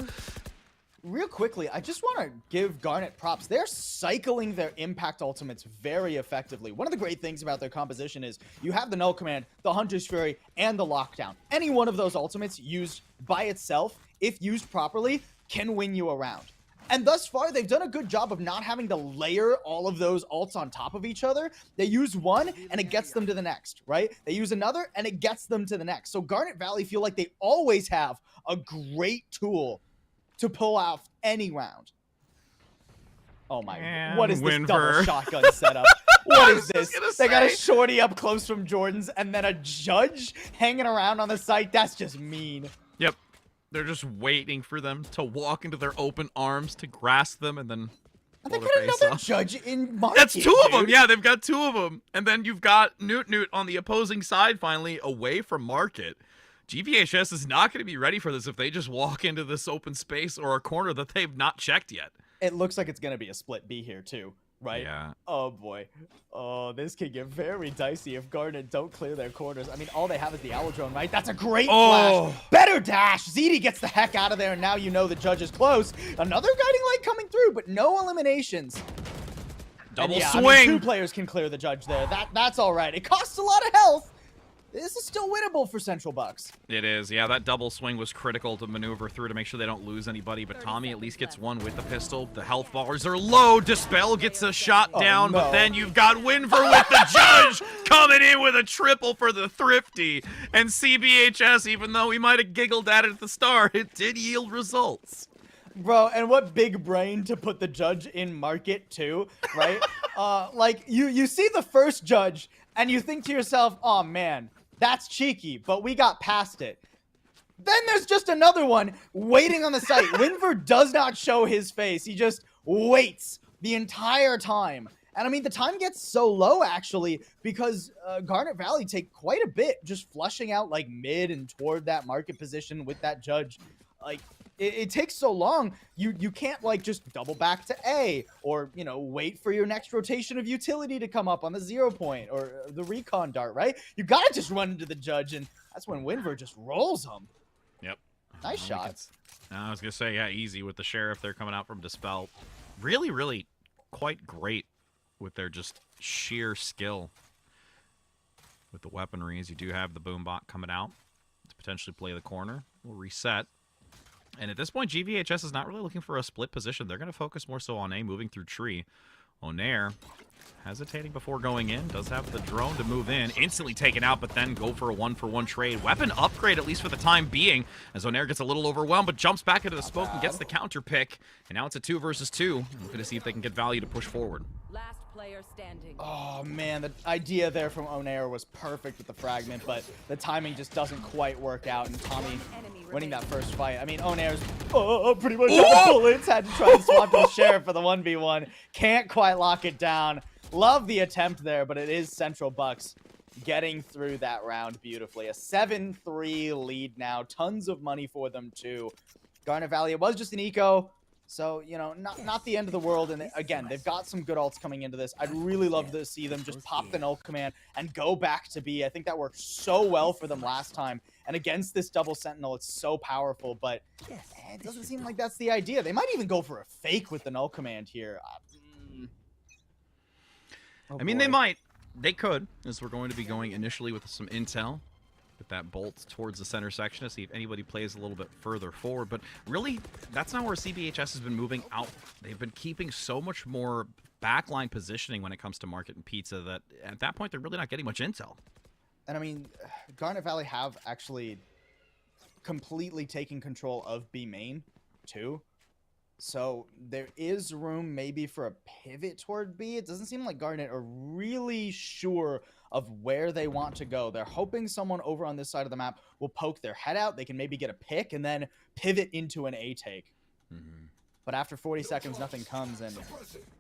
real quickly, I just want to give Garnet props. They're cycling their impact ultimates very effectively. One of the great things about their composition is you have the Null Command, the Hunter's Fury, and the Lockdown. Any one of those ultimates used by itself, if used properly, can win you a round. And thus far, they've done a good job of not having to layer all of those ults on top of each other. They use one, and it gets them to the next, right? They use another, and it gets them to the next. So Garnet Valley feel like they always have a great tool to pull off any round. Oh my, and what is this Winver. double shotgun setup? What is this? They say. got a shorty up close from Jordan's and then a judge hanging around on the site. That's just mean. Yep. They're just waiting for them to walk into their open arms to grasp them and then And they blow got their face another off. judge in Market. That's 2 of them. dude. Yeah, they've got 2 of them. And then you've got Newt on the opposing side finally away from Market. GVHS is not going to be ready for this if they just walk into this open space or a corner that they've not checked yet. It looks like it's going to be a split B here too, right? Yeah. Oh boy. Oh, this could get very dicey if Garnet don't clear their corners. I mean, all they have is the Owl Drone, right? That's a great flash. Better dash. ZD gets the heck out of there, and now you know the judge is close. Another guiding light coming through, but no eliminations. Double yeah, swing. I mean, 2 players can clear the judge there. That's all right. It costs a lot of health. This is still winnable for Central Bucks. It is. Yeah, that double swing was critical to maneuver through to make sure they don't lose anybody, but Tommy at least gets one with the pistol. The health bars are low. Dispel gets a shot down, no. but then you've got Winver with the judge coming in with a triple for the Thrifty. And CBHS, even though we might have giggled at it at the start, it did yield results. Bro, and what big brain to put the judge in Market too, right? Like, you see the first judge, and you think to yourself, oh man, that's cheeky, but we got past it. Then there's just another one waiting on the site. Winver does not show his face. He just waits the entire time. And I mean, the time gets so low, actually, because Garnet Valley take quite a bit just flushing out, like, mid and toward that Market position with that judge. Like, it takes so long, you can't, like, just double back to A or, you know, wait for your next rotation of utility to come up on the 0 point or the recon dart, right? You gotta just run into the judge, and that's when Winver just rolls them. Yep. Nice shot. I was going to say, yeah, easy with the Sheriff. They're coming out from Dispel. Really, really quite great with their just sheer skill with the weaponry, as you do have the Boombot coming out to potentially play the corner. We'll reset. And at this point, GVHS is not really looking for a split position. They're going to focus more so on A, moving through tree. Onair hesitating before going in. Does have the drone to move in. Instantly taken out, but then go for a one-for-one trade. Weapon upgrade, at least for the time being, as Onair gets a little overwhelmed, but jumps back into the smoke and gets the counter pick. And now it's a 2 versus 2. Looking to see if they can get value to push forward. Last player standing. Oh, man, the idea there from Onair was perfect with the fragment, but the timing just doesn't quite work out, and Tommy winning that first fight. I mean, Onair's pretty much out of bullets. Had to try to swap to the Sheriff for the 1v1. Can't quite lock it down. Love the attempt there, but it is Central Bucks getting through that round beautifully. A 7-3 lead now. Tons of money for them, too. Garnet Valley, it was just an eco. So, you know, not the end of the world. And again, they've got some good ults coming into this. I'd really love to see them just pop the null command and go back to B. I think that worked so well for them last time. And against this double sentinel, it's so powerful. But it doesn't seem like that's the idea. They might even go for a fake with the null command here. I mean, they might. They could, as we're going to be going initially with some intel. With that bolt towards the center section to see if anybody plays a little bit further forward. But really, that's not where CBHS has been moving out. They've been keeping so much more backline positioning when it comes to market and pizza that at that point, they're really not getting much intel. And I mean, Garnet Valley have actually completely taken control of B main, too. So there is room maybe for a pivot toward B. It doesn't seem like Garnet are really sure of where they want to go. They're hoping someone over on this side of the map will poke their head out. They can maybe get a pick and then pivot into an A take. But after 40 seconds, nothing comes. And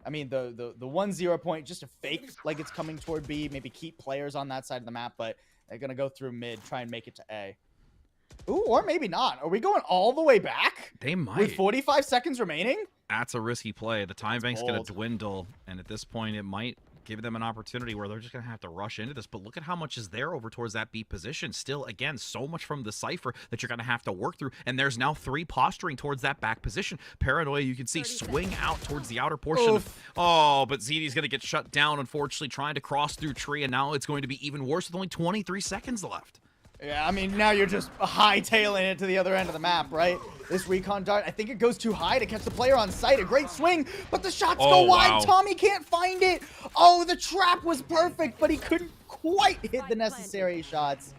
I mean, the 1-0 point, just a fake like it's coming toward B, maybe keep players on that side of the map, but they're going to go through mid, try and make it to A. Ooh, or maybe not. Are we going all the way back? They might. With 45 seconds remaining? That's a risky play. The time bank's going to dwindle, and at this point, it might give them an opportunity where they're just going to have to rush into this. But look at how much is there over towards that B position. Still, again, so much from the Cypher that you're going to have to work through, and there's now 3 posturing towards that back position. Paranoia, you can see, swing out towards the outer portion. Oh, but ZD's going to get shut down, unfortunately, trying to cross through tree, and now it's going to be even worse with only 23 seconds left. Yeah, I mean, now you're just hightailing it to the other end of the map, right? This recon dart, I think it goes too high to catch the player on sight. A great swing, but the shots go wide. Wow. Tommy can't find it. Oh, the trap was perfect, but he couldn't quite hit the necessary shots.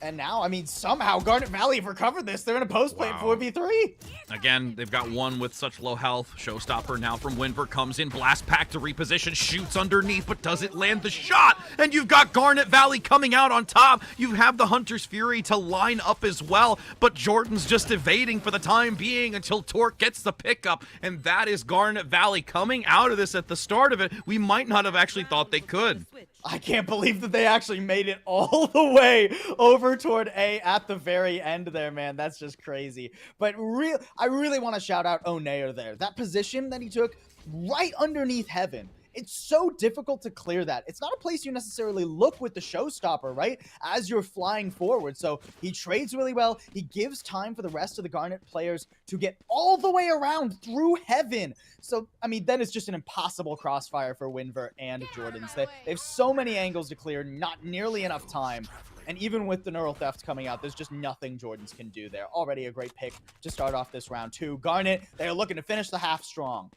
And now, I mean, somehow Garnet Valley have recovered this. They're in a post-play 4v3. Again, they've got one with such low health. Showstopper now from Winver comes in. Blast pack to reposition. Shoots underneath, but doesn't land the shot. And you've got Garnet Valley coming out on top. You have the Hunter's Fury to line up as well. But Jordan's just evading for the time being until Torque gets the pickup. And that is Garnet Valley coming out of this at the start of it. We might not have actually thought they could. I can't believe that they actually made it all the way over toward A at the very end there, man. That's just crazy. But I really want to shout out Onair there. That position that he took right underneath Heaven. It's so difficult to clear that. It's not a place you necessarily look with the Showstopper, right? As you're flying forward. So he trades really well. He gives time for the rest of the Garnet players to get all the way around through Heaven. So, I mean, then it's just an impossible crossfire for Winver and Jordans. They have so many angles to clear, not nearly enough time. And even with the Neural Theft coming out, there's just nothing Jordans can do there. Already a great pick to start off this round 2. Garnet, they're looking to finish the half strong.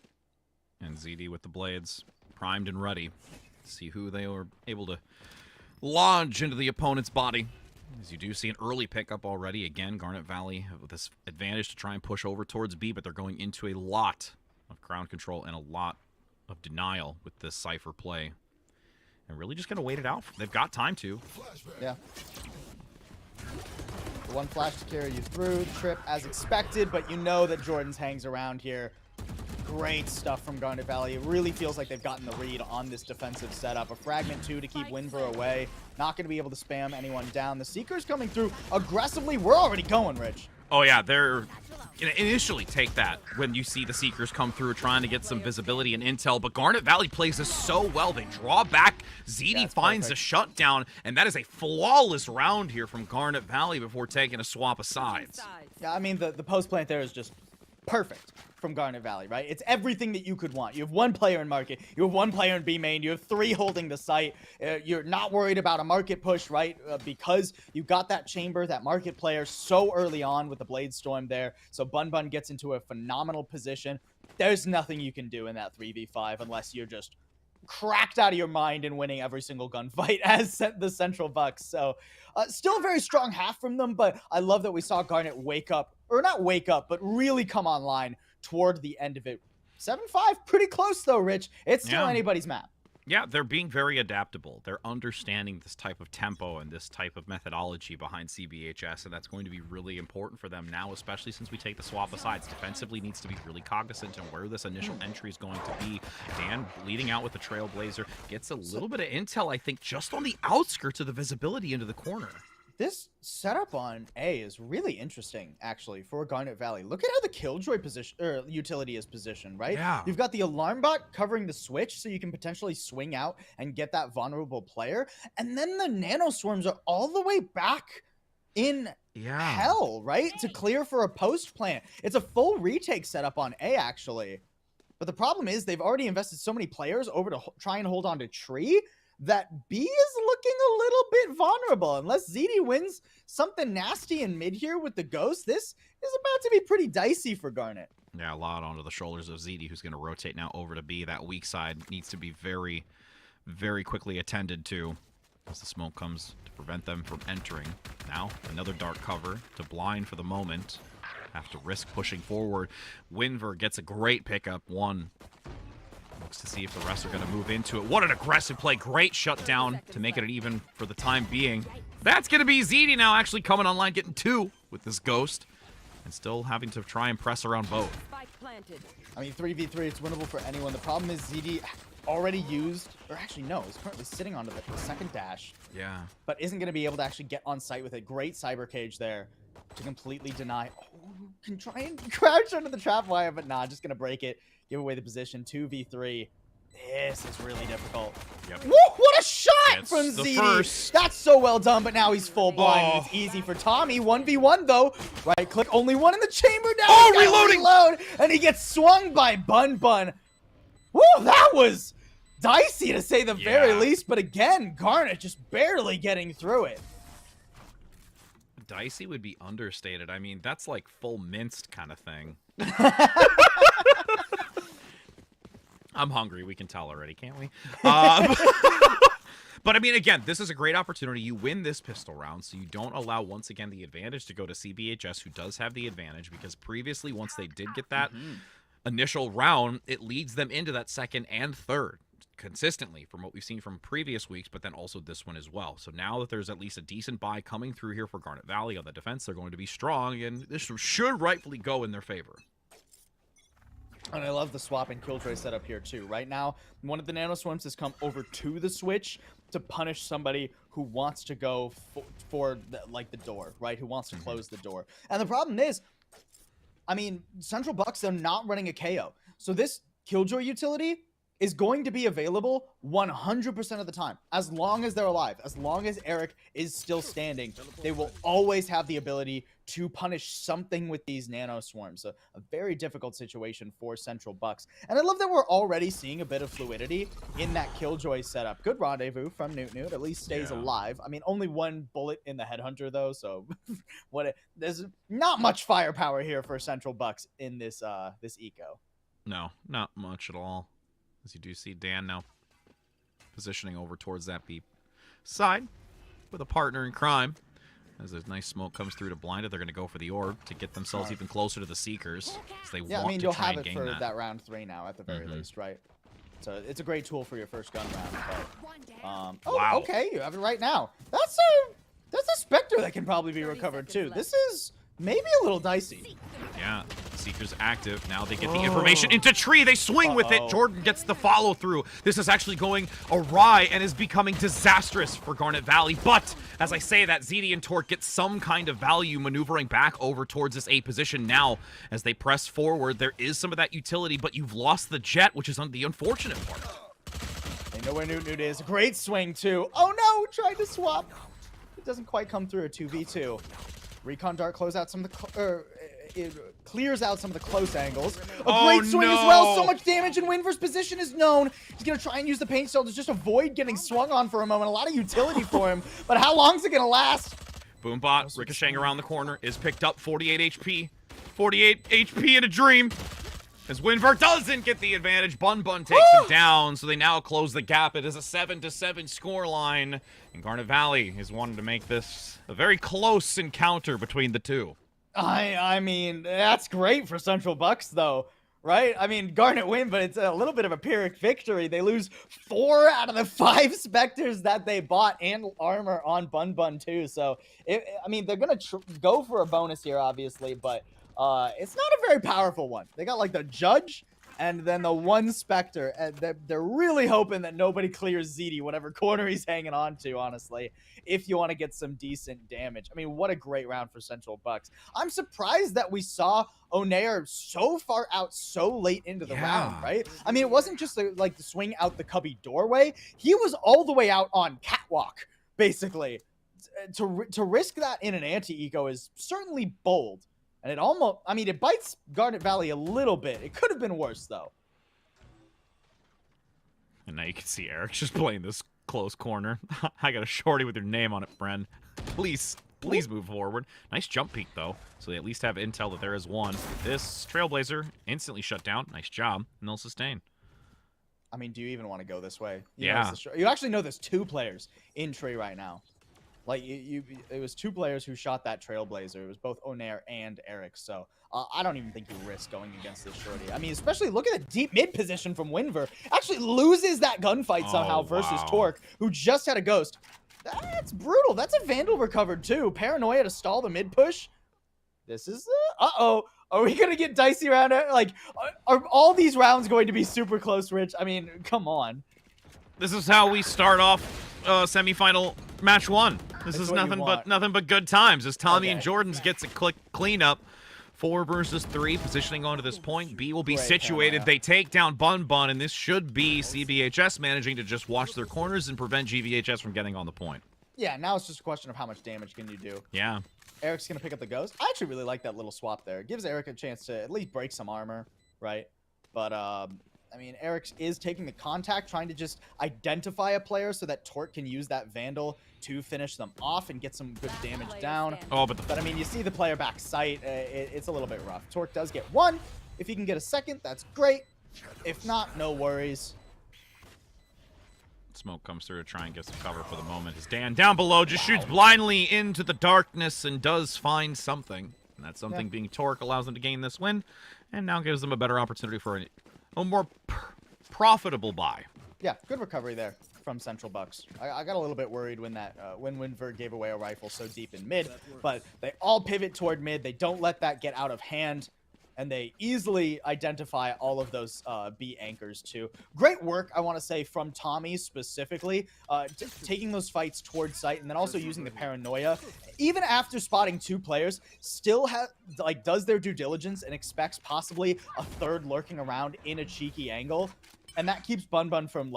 And ZD with the blades primed and ready. See who they were able to lodge into the opponent's body. As you do see an early pickup already. Again, Garnet Valley with this advantage to try and push over towards B, but they're going into a lot of ground control and a lot of denial with this Cypher play. And really just going to wait it out. They've got time to. Yeah. The one flash to carry you through the trip as expected, but you know that Jordan's hangs around here. Great stuff from Garnet Valley. It really feels like they've gotten the read on this defensive setup. A fragment 2 to keep Winver away. Not going to be able to spam anyone down. The Seeker's coming through aggressively. We're already going, Rich. Oh yeah, they're initially take that when you see the Seekers come through trying to get some visibility and intel, but Garnet Valley plays this so well. They draw back, ZD finds a shutdown, and that is a flawless round here from Garnet Valley before taking a swap of sides. Yeah, I mean, the post plant there is just perfect from Garnet Valley, right? It's everything that you could want. You have one player in market, you have one player in B main, you have 3 holding the site. You're not worried about a market push, right? Because you got that chamber, that market player so early on with the Blade Storm there. So Bun Bun gets into a phenomenal position. There's nothing you can do in that 3v5 unless you're just cracked out of your mind and winning every single gunfight as the Central Bucks. So still a very strong half from them, but I love that we saw Garnet wake up, or not wake up, but really come online toward the end of it. 7-5, pretty close though, Rich. It's still anybody's map. Yeah, they're being very adaptable. They're understanding this type of tempo and this type of methodology behind CBHS, and that's going to be really important for them now, especially since we take the swap of sides. Defensively needs to be really cognizant of where this initial entry is going to be. Dan leading out with the Trailblazer gets a little bit of intel, I think, just on the outskirts of the visibility into the corner. This setup on A is really interesting, actually, for Garnet Valley. Look at how the Killjoy position utility is positioned, right? Yeah. You've got the alarm bot covering the switch, so you can potentially swing out and get that vulnerable player. And then the nano swarms are all the way back in hell, right? To clear for a post plant. It's a full retake setup on A, actually. But the problem is they've already invested so many players over to try and hold on to Tree that B is looking a little bit vulnerable. Unless ZD wins something nasty in mid here with the Ghost, this is about to be pretty dicey for Garnet. Yeah, a lot onto the shoulders of ZD, who's going to rotate now over to B. That weak side needs to be very, very quickly attended to as the smoke comes to prevent them from entering. Now, another dark cover to blind for the moment. Have to risk pushing forward. Winver gets a great pickup. One. Looks to see if the rest are going to move into it. What an aggressive play. Great shutdown to make it an even for the time being. That's going to be ZD now actually coming online, getting 2 with this Ghost. And still having to try and press around both. I mean, 3v3, it's winnable for anyone. The problem is ZD already used, or actually no, is currently sitting onto the second dash. Yeah. But isn't going to be able to actually get on site with a great cyber cage there to completely deny. Oh, can try and crouch under the trap wire, but nah, just going to break it. Give away the position. 2v3. This is really difficult. Yep. Woo, what a shot from ZD. First. That's so well done, but now he's full blind. And it's easy for Tommy. 1v1 though. Right click, only one in the chamber now. Oh, reloading! Reload, and he gets swung by Bun Bun. Woo, that was dicey to say the very least. But again, Garnet just barely getting through it. Dicey would be understated. I mean, that's like full minced kind of thing. I'm hungry. We can tell already, can't we? But I mean, again, this is a great opportunity. You win this pistol round, so you don't allow, once again, the advantage to go to CBHS, who does have the advantage, because previously, once they did get that initial round, it leads them into that second and third consistently from what we've seen from previous weeks, but then also this one as well. So now that there's at least a decent buy coming through here for Garnet Valley on the defense, they're going to be strong, and this should rightfully go in their favor. And I love the swap and Killjoy setup here too. Right now, one of the nano swarms has come over to the switch to punish somebody who wants to go for the door, right? Who wants to close the door. And the problem is, I mean, Central Bucks, they're not running a KO. So this Killjoy utility is going to be available 100% of the time. As long as they're alive, as long as Eric is still standing, they will always have the ability to punish something with these nano swarms. A very difficult situation for Central Bucks. And I love that we're already seeing a bit of fluidity in that Killjoy setup. Good rendezvous from Newt. At least stays alive. I mean, only one bullet in the Headhunter though, so there's not much firepower here for Central Bucks in this this eco. No, not much at all. As you do see Dan now positioning over towards that B side with a partner in crime. As a nice smoke comes through to blind it, they're going to go for the orb to get themselves even closer to the Seekers. As they want to you'll try have and it gain for that round 3 now at the very least, right? So it's a great tool for your first gun round. But, wow. Okay, you have it right now. That's a Spectre that can probably be recovered too. This is maybe a little dicey. Yeah, Seeker's active. Now they get the information into tree. They swing with it. Jordan gets the follow through. This is actually going awry and is becoming disastrous for Garnet Valley. But as I say that, ZD and Torque get some kind of value maneuvering back over towards this A position now. As they press forward, there is some of that utility, but you've lost the jet, which is the unfortunate part. They know where Newt is. Great swing, too. Oh, no, trying to swap. It doesn't quite come through. 2v2. Recon Dart close out some of the... it clears out some of the close angles. A great swing as well. So much damage, and Winver's position is known. He's going to try and use the paint shell to just avoid getting swung on for a moment. A lot of utility for him, but how long is it going to last? Boombot ricocheting around the corner is picked up. 48 HP. 48 HP in a dream. As Winver doesn't get the advantage, Bun takes him down, so they now close the gap. It is a 7-7 scoreline, and Garnet Valley is wanting to make this a very close encounter between the two. I mean, that's great for Central Bucks, though, right? I mean, Garnet win, but it's a little bit of a Pyrrhic victory. They lose 4 out of the 5 Spectres that they bought and armor on Bun too. So, I mean, they're going to go for a bonus here, obviously, but it's not a very powerful one. They got, like, the Judge and then the 1 Spectre, and they're really hoping that nobody clears ZD, whatever corner he's hanging on to, honestly, if you want to get some decent damage. I mean, what a great round for Central Bucks. I'm surprised that we saw Onair so far out so late into the round, right? I mean, it wasn't just like the swing out the cubby doorway. He was all the way out on catwalk, basically. To risk that in an anti-eco is certainly bold. And it almost, I mean, it bites Garnet Valley a little bit. It could have been worse, though. And now you can see Eric just playing this close corner. I got a shorty with your name on it, friend. Please move forward. Nice jump peek, though. So they at least have intel that there is one. This Trailblazer instantly shut down. Nice job. And they'll sustain. I mean, do you even want to go this way? You actually know there's 2 players in tree right now. Like, it was 2 players who shot that Trailblazer. It was both Onair and Eric. So, I don't even think you risk going against this shorty. I mean, especially look at the deep mid position from Winver. Actually loses that gunfight somehow versus Torque, who just had a ghost. That's brutal. That's a Vandal recovered, too. Paranoia to stall the mid push. This is... uh-oh. Are we going to get dicey around it? Like, are all these rounds going to be super close, Rich? I mean, come on. This is how we start off semifinal match 1. This is nothing but good times as Tommy and Jordan's gets a cleanup. 4 versus 3, positioning onto this point. B will be situated. They take down Bun, and this should be CBHS managing to just watch their corners and prevent GVHS from getting on the point. Yeah, now it's just a question of how much damage can you do. Yeah. Eric's going to pick up the ghost. I actually really like that little swap there. It gives Eric a chance to at least break some armor, right? But, I mean, Eric is taking the contact, trying to just identify a player so that Torque can use that Vandal to finish them off and get some good damage down. Oh, but I mean, you see the player back sight. It's a little bit rough. Torque does get 1. If he can get a 2nd, that's great. If not, no worries. Smoke comes through to try and get some cover for the moment. As Dan down below just shoots blindly into the darkness and does find something. And that something being Torque allows them to gain this win and now gives them a better opportunity for a more profitable buy. Yeah, good recovery there from Central Bucks. I got a little bit worried when that when Winver gave away a rifle so deep in mid, but they all pivot toward mid. They don't let that get out of hand, and they easily identify all of those B anchors too. Great work, I want to say, from Tommy specifically, taking those fights towards sight and then also using the paranoia. Even after spotting 2 players, still does their due diligence and expects possibly a 3rd lurking around in a cheeky angle. And that keeps Bun from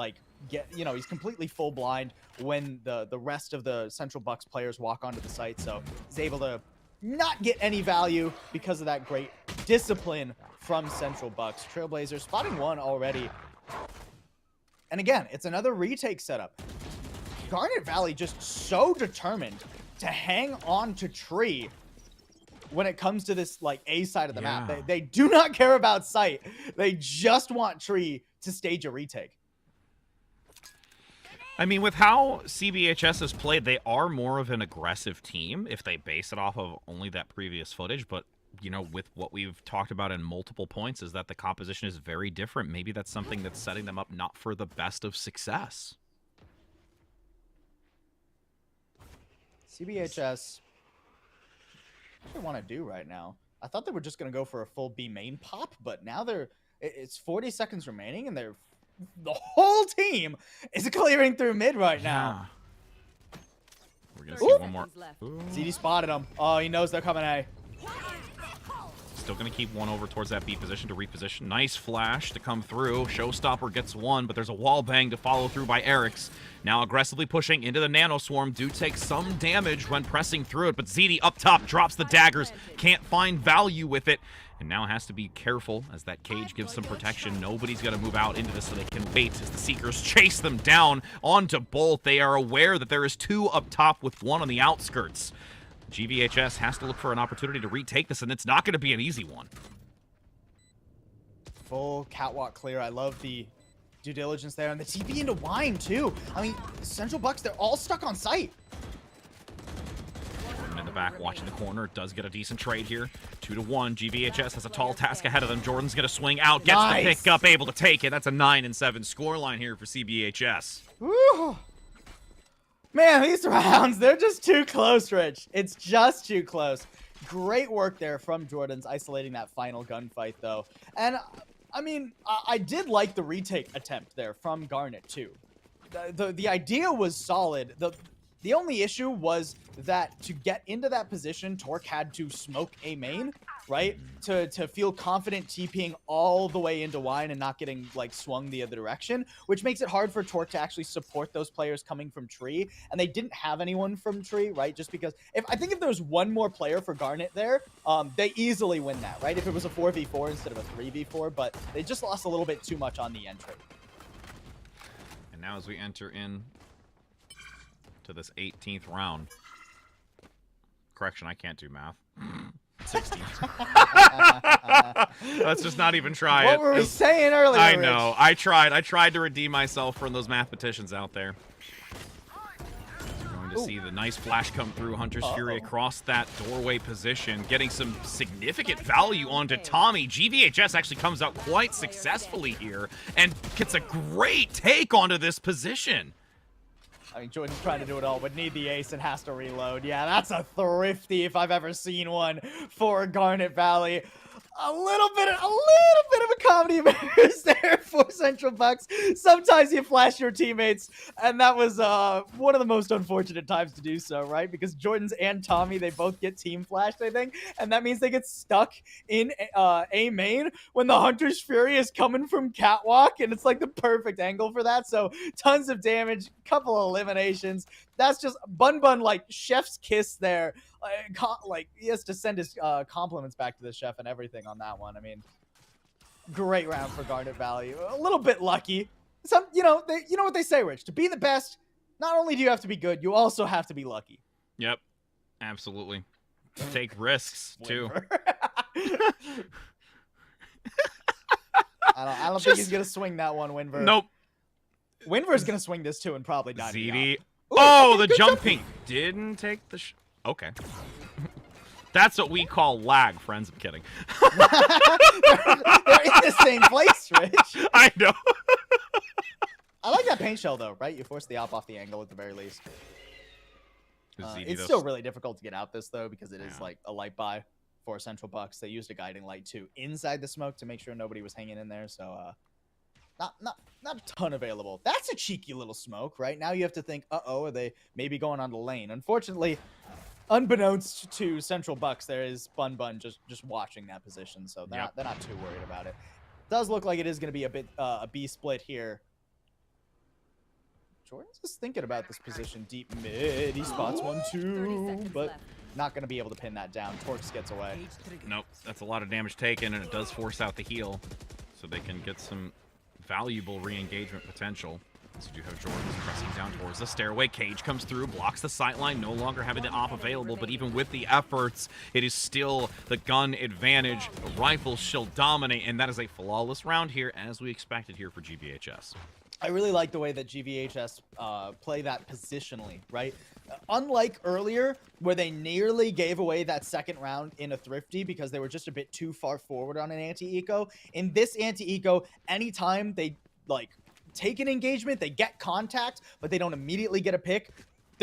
he's completely full blind when the rest of the Central Bucks players walk onto the site. So he's able to not get any value because of that great discipline from Central Bucks. Trailblazer spotting 1 already. And again, it's another retake setup. Garnet Valley just so determined to hang on to tree when it comes to this like A side of the map. They do not care about sight. They just want tree to stage a retake. I mean, with how CBHS has played, they are more of an aggressive team if they base it off of only that previous footage. But, you know, with what we've talked about in multiple points is that the composition is very different. Maybe that's something that's setting them up not for the best of success. CBHS What they want to do right now? I thought they were just going to go for a full B main pop, but now it's 40 seconds remaining, and the whole team is clearing through mid right now. We're gonna see one more. ZD spotted him. Oh, he knows they're coming A. Still going to keep one over towards that B position to reposition. Nice flash to come through. Showstopper gets one, but there's a wall bang to follow through by Eric's. Now aggressively pushing into the Nano Swarm. Do take some damage when pressing through it, but ZD up top drops the daggers. Can't find value with it. And now has to be careful as that cage gives some protection. Nobody's going to move out into this so they can wait as the Seekers chase them down onto both. They are aware that there is two up top with one on the outskirts. GVHS has to look for an opportunity to retake this, and it's not going to be an easy one. Full catwalk clear. I love the due diligence there. And the TP into Wine, too. I mean, Central Bucks, they're all stuck on site. Jordan in the back, watching the corner. Does get a decent trade here. 2-1. GVHS has a tall task ahead of them. Jordan's going to swing out. Gets the pick up, able to take it. That's a 9-7 scoreline here for CBHS. Woo! Man, these rounds, they're just too close, Rich. It's just too close. Great work there from Jordan's isolating that final gunfight, though. And, I mean, I did like the retake attempt there from Garnet, too. The idea was solid. The only issue was that to get into that position, Torque had to smoke a main, right? To feel confident TPing all the way into Wine and not getting, like, swung the other direction, which makes it hard for Torque to actually support those players coming from Tree. And they didn't have anyone from Tree, right? Just because I think if there was one more player for Garnet there, they easily win that, right? If it was a 4v4 instead of a 3v4, but they just lost a little bit too much on the entry. And now as we enter in to this 18th round. Correction, I can't do math. 16th. Let's just not even try What were we saying earlier, I know. Rich? I tried to redeem myself from those mathematicians out there. We're going to see the nice flash come through. Hunter's Fury across that doorway position, getting some significant value onto Tommy. GVHS actually comes out quite successfully here and gets a great take onto this position. I mean, Jordan's trying to do it all, but need the ace and has to reload. Yeah, that's a thrifty if I've ever seen one for Garnet Valley. A little bit of a comedy of errors there for Central Bucks. Sometimes you flash your teammates, and that was one of the most unfortunate times to do so, right? Because Jordan's and Tommy, they both get team flashed, I think, and that means they get stuck in A main when the Hunter's Fury is coming from Catwalk, and it's like the perfect angle for that. So tons of damage, couple of eliminations. That's just Bun like chef's kiss there. Like he has to send his compliments back to the chef and everything on that one. I mean, great round for Garnet Valley. A little bit lucky. You know what they say, Rich. To be the best, not only do you have to be good, you also have to be lucky. Yep, absolutely. Take risks too. I don't think he's gonna swing that one, Winver. Nope. Winver's gonna swing this too and probably die. ZD. Oh, the jumping didn't take the. Okay. That's what we call lag, friends. I'm kidding. They're in the same place, Rich. I know. I like that paint shell, though, right? You force the op off the angle at the very least. It's still really difficult to get out this, though, because it is like a light buy for Central Bucks. They used a guiding light, too, inside the smoke to make sure nobody was hanging in there. So, not a ton available. That's a cheeky little smoke, right? Now you have to think, are they maybe going on the lane? Unfortunately, unbeknownst to Central Bucks, there is Bun just watching that position, so they're not too worried about it. Does look like it is going to be a bit a B split here. Jordan's just thinking about this position deep mid. He spots 1-2, but not going to be able to pin that down. Torx gets away. Nope, that's a lot of damage taken, and it does force out the heal, so they can get some valuable re-engagement potential. So you have Jordan pressing down towards the stairway. Cage comes through, blocks the sightline, no longer having the op available, but even with the efforts, it is still the gun advantage. The rifles shall dominate, and that is a flawless round here, as we expected here for GVHS. I really like the way that GVHS play that positionally, right? Unlike earlier, where they nearly gave away that second round in a thrifty because they were just a bit too far forward on an anti-eco. In this anti-eco, anytime they, like, take an engagement, they get contact, but they don't immediately get a pick,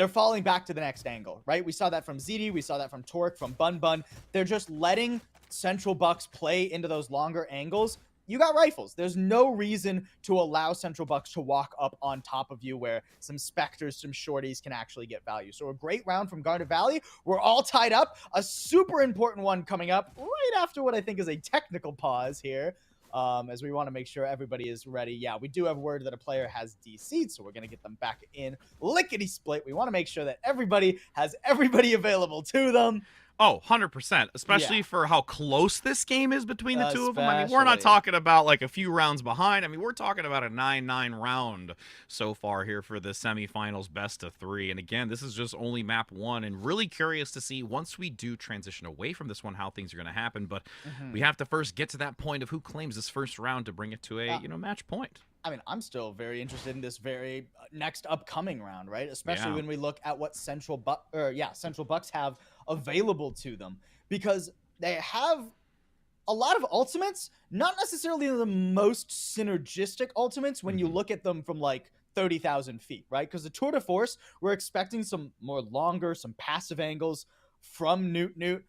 they're falling back to the next angle, right? We saw that from ZD, we saw that from Torque, from Bun Bun. They're just letting Central Bucks play into those longer angles. You got rifles. There's no reason to allow Central Bucks to walk up on top of you where some Spectres, some Shorties can actually get value. So a great round from Garnet Valley. We're all tied up. A super important one coming up right after what I think is a technical pause here. As we want to make sure everybody is ready. Yeah, we do have word that a player has DC'd, so we're going to get them back in lickety-split. We want to make sure that everybody has everybody available to them. Oh, 100%, especially for how close this game is between the two of them. I mean, we're not Especially. talking about like a few rounds behind. I mean, we're talking about a 9-9 round so far here for the semifinals best of 3. And again, this is just only map 1, and really curious to see once we do transition away from this one how things are going to happen. But we have to first get to that point of who claims this first round to bring it to a match point. I mean, I'm still very interested in this very next upcoming round, right? Especially when we look at what Central Bucks have available to them, because they have a lot of ultimates, not necessarily the most synergistic ultimates when you look at them from like 30,000 feet, right? Because the Tour de Force, we're expecting some more longer, some passive angles from Newt.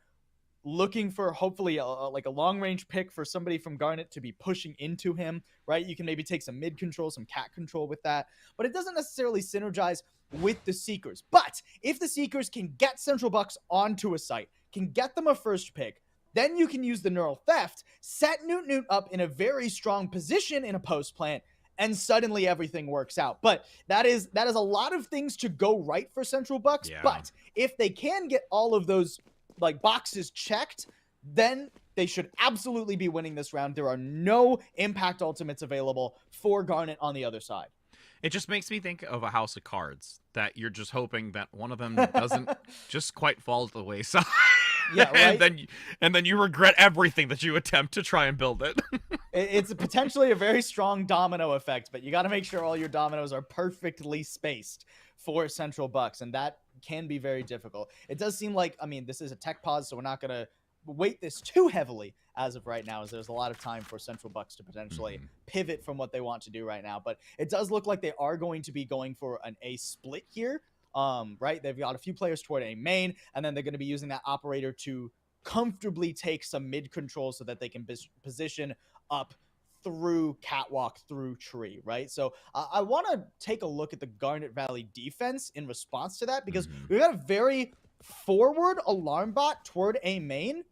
Looking for hopefully like a long-range pick for somebody from Garnet to be pushing into him, right? You can maybe take some mid control, some cat control with that, but it doesn't necessarily synergize with the Seekers. But if the Seekers can get Central Bucks onto a site, can get them a first pick, then you can use the Neural Theft, set Newt up in a very strong position in a post plant, and suddenly everything works out. But that is a lot of things to go right for Central Bucks. Yeah. But if they can get all of those like boxes checked, then they should absolutely be winning this round. There are no impact ultimates available for Garnet on the other side. It just makes me think of a house of cards that you're just hoping that one of them doesn't just quite fall to the wayside. Yeah, right? and then you regret everything that you attempt to try and build it. It's potentially a very strong domino effect, but you got to make sure all your dominoes are perfectly spaced for Central Bucks, and that can be very difficult. It does seem like, I mean, this is a tech pause, so we're not going to weight this too heavily as of right now, as there's a lot of time for Central Bucks to potentially pivot from what they want to do right now. But it does look like they are going to be going for an A split here, right? They've got a few players toward A main, and then they're going to be using that operator to comfortably take some mid control so that they can position up through catwalk, through tree, right? So I want to take a look at the Garnet Valley defense in response to that, because we've got a very forward alarm bot toward A main,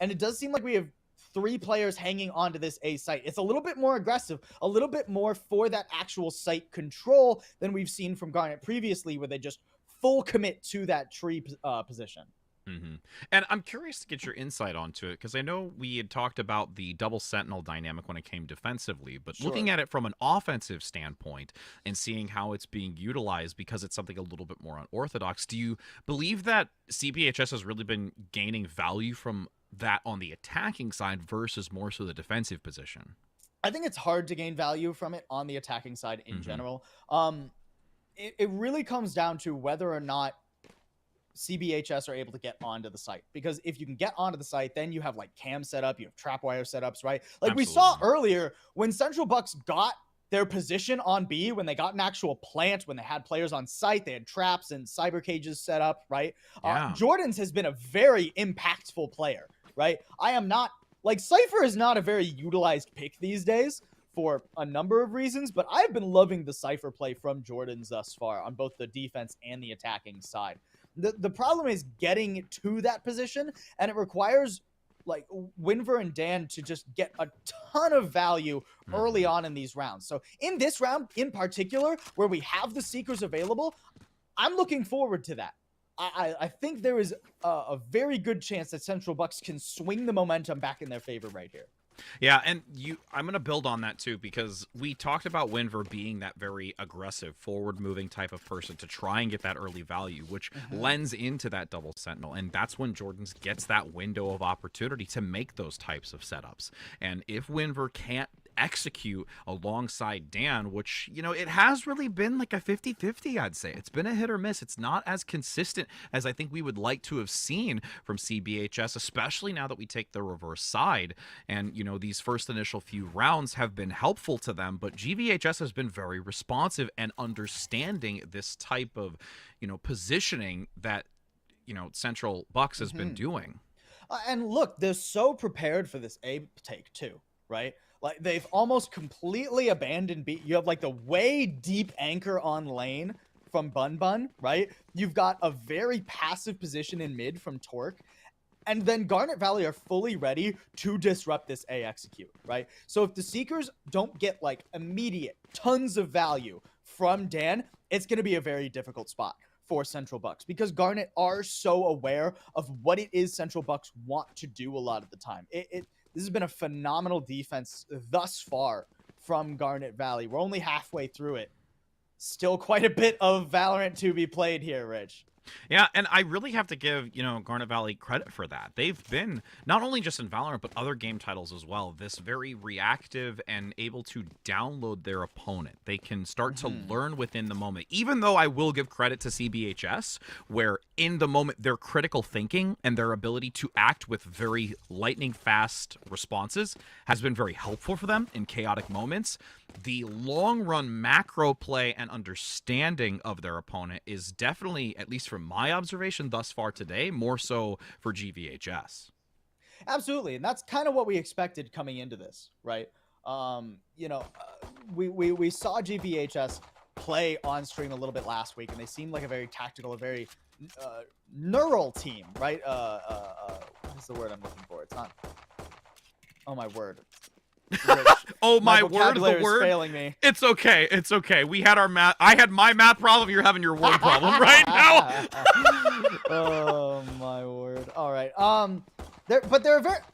and it does seem like we have 3 players hanging onto this A site. It's a little bit more aggressive, a little bit more for that actual site control than we've seen from Garnet previously, where they just full commit to that tree position. And I'm curious to get your insight onto it, because I know we had talked about the double sentinel dynamic when it came defensively, but looking at it from an offensive standpoint and seeing how it's being utilized, because it's something a little bit more unorthodox, do you believe that CBHS has really been gaining value from that on the attacking side versus more so the defensive position? I think it's hard to gain value from it on the attacking side in general. It really comes down to whether or not CBHS are able to get onto the site, because if you can get onto the site, then you have like cam setup, you have trapwire setups, right? Like we saw earlier when Central Bucks got their position on B, when they got an actual plant, when they had players on site, they had traps and cyber cages set up, right? Jordan's has been a very impactful player, right? I am not like Cypher is not a very utilized pick these days for a number of reasons, but I've been loving the Cypher play from Jordan's thus far on both the defense and the attacking side. The problem is getting to that position, and it requires like Winver and Dan to just get a ton of value early on in these rounds. So in this round in particular, where we have the Seekers available, I'm looking forward to that. I think there is a very good chance that Central Bucks can swing the momentum back in their favor right here. Yeah, and I'm going to build on that too, because we talked about Winver being that very aggressive, forward-moving type of person to try and get that early value, which lends into that double sentinel, and that's when Jordan's gets that window of opportunity to make those types of setups. And if Winver can't execute alongside Dan, which, you know, it has really been like a 50-50, I'd say. It's been a hit or miss. It's not as consistent as I think we would like to have seen from CBHS, especially now that we take the reverse side. And, you know, these first initial few rounds have been helpful to them, but GVHS has been very responsive and understanding this type of, you know, positioning that, you know, Central Bucks has been doing. And look, they're so prepared for this A take too, right? Like they've almost completely abandoned B. You have like the way deep anchor on lane from Bun Bun, right? You've got a very passive position in mid from Torque. And then Garnet Valley are fully ready to disrupt this A execute, right? So if the Seekers don't get like immediate tons of value from Dan, it's going to be a very difficult spot for Central Bucks, because Garnet are so aware of what it is Central Bucks want to do a lot of the time. This has been a phenomenal defense thus far from Garnet Valley. We're only halfway through it. Still quite a bit of Valorant to be played here, Rich. Yeah, and I really have to give, you know, Garnet Valley credit for that. They've been, not only just in Valorant, but other game titles as well, this very reactive and able to download their opponent. They can start to learn within the moment, even though I will give credit to CBHS, where in the moment their critical thinking and their ability to act with very lightning fast responses has been very helpful for them in chaotic moments. The long run macro play and understanding of their opponent is definitely, at least from my observation thus far today, more so for GVHS. Absolutely, and that's kind of what we expected coming into this, right? You know, we saw GVHS play on stream a little bit last week, and they seemed like a very tactical, a very neural team, right? What is the word I'm looking for? It's not. Oh my word. Oh my word, the word. Failing me. It's okay. It's okay. We had our math. I had my math problem. You're having your word problem right now. Oh my word. All right. They're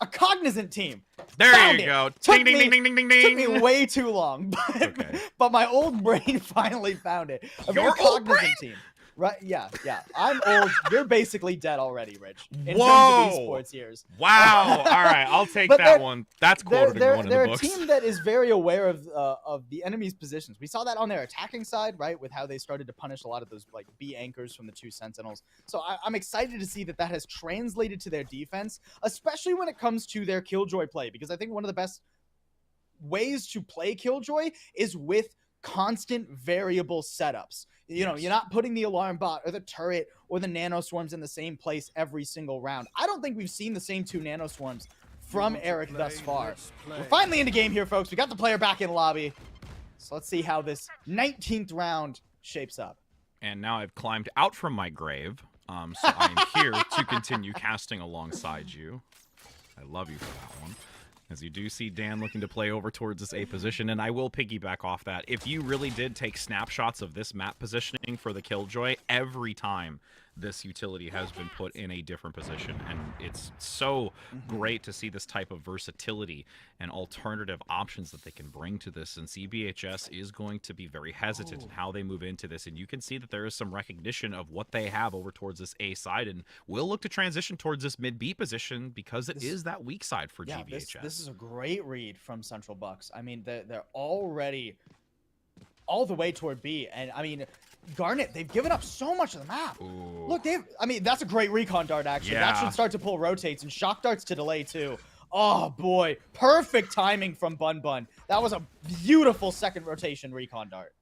a cognizant team. There you go. Ding, ding, ding, ding, ding, ding, Took ding. me way too long, but, Okay. but my old brain finally found it. A very Your old cognizant brain? team. Right? Yeah, yeah. I'm old. You're basically dead already, Rich. In Whoa. terms of esports years. Wow. All right. I'll take But that one. That's quoted in one of the they're a books. team that is very aware of the enemy's positions. We saw that on their attacking side, right, with how they started to punish a lot of those like B anchors from the two Sentinels. So I'm excited to see that has translated to their defense, especially when it comes to their Killjoy play, because I think one of the best ways to play Killjoy is with constant variable setups. You know, you're not putting the alarm bot or the turret or the nano swarms in the same place every single round. I don't think we've seen the same two nano swarms from Eric thus far. We're finally in the game here, folks. We got the player back in lobby. So let's see how this 19th round shapes up. And now I've climbed out from my grave, so I'm here to continue casting alongside you. I love you for that one. As you do see Dan looking to play over towards this A position, and I will piggyback off that. If you really did take snapshots of this map positioning for the Killjoy, every time this utility has been put in a different position, and it's so great to see this type of versatility and alternative options that they can bring to this. And CBHS is going to be very hesitant in how they move into this, and you can see that there is some recognition of what they have over towards this A side, and will look to transition towards this mid B position because it is that weak side for GVHS. This is a great read from Central Bucks. I mean, they're already all the way toward B, and I mean, Garnet, they've given up so much of the map. Ooh. Look, I mean, that's a great recon dart, actually. Yeah. That should start to pull rotates and shock darts to delay, too. Oh, boy. Perfect timing from Bun Bun. That was a beautiful second rotation recon dart.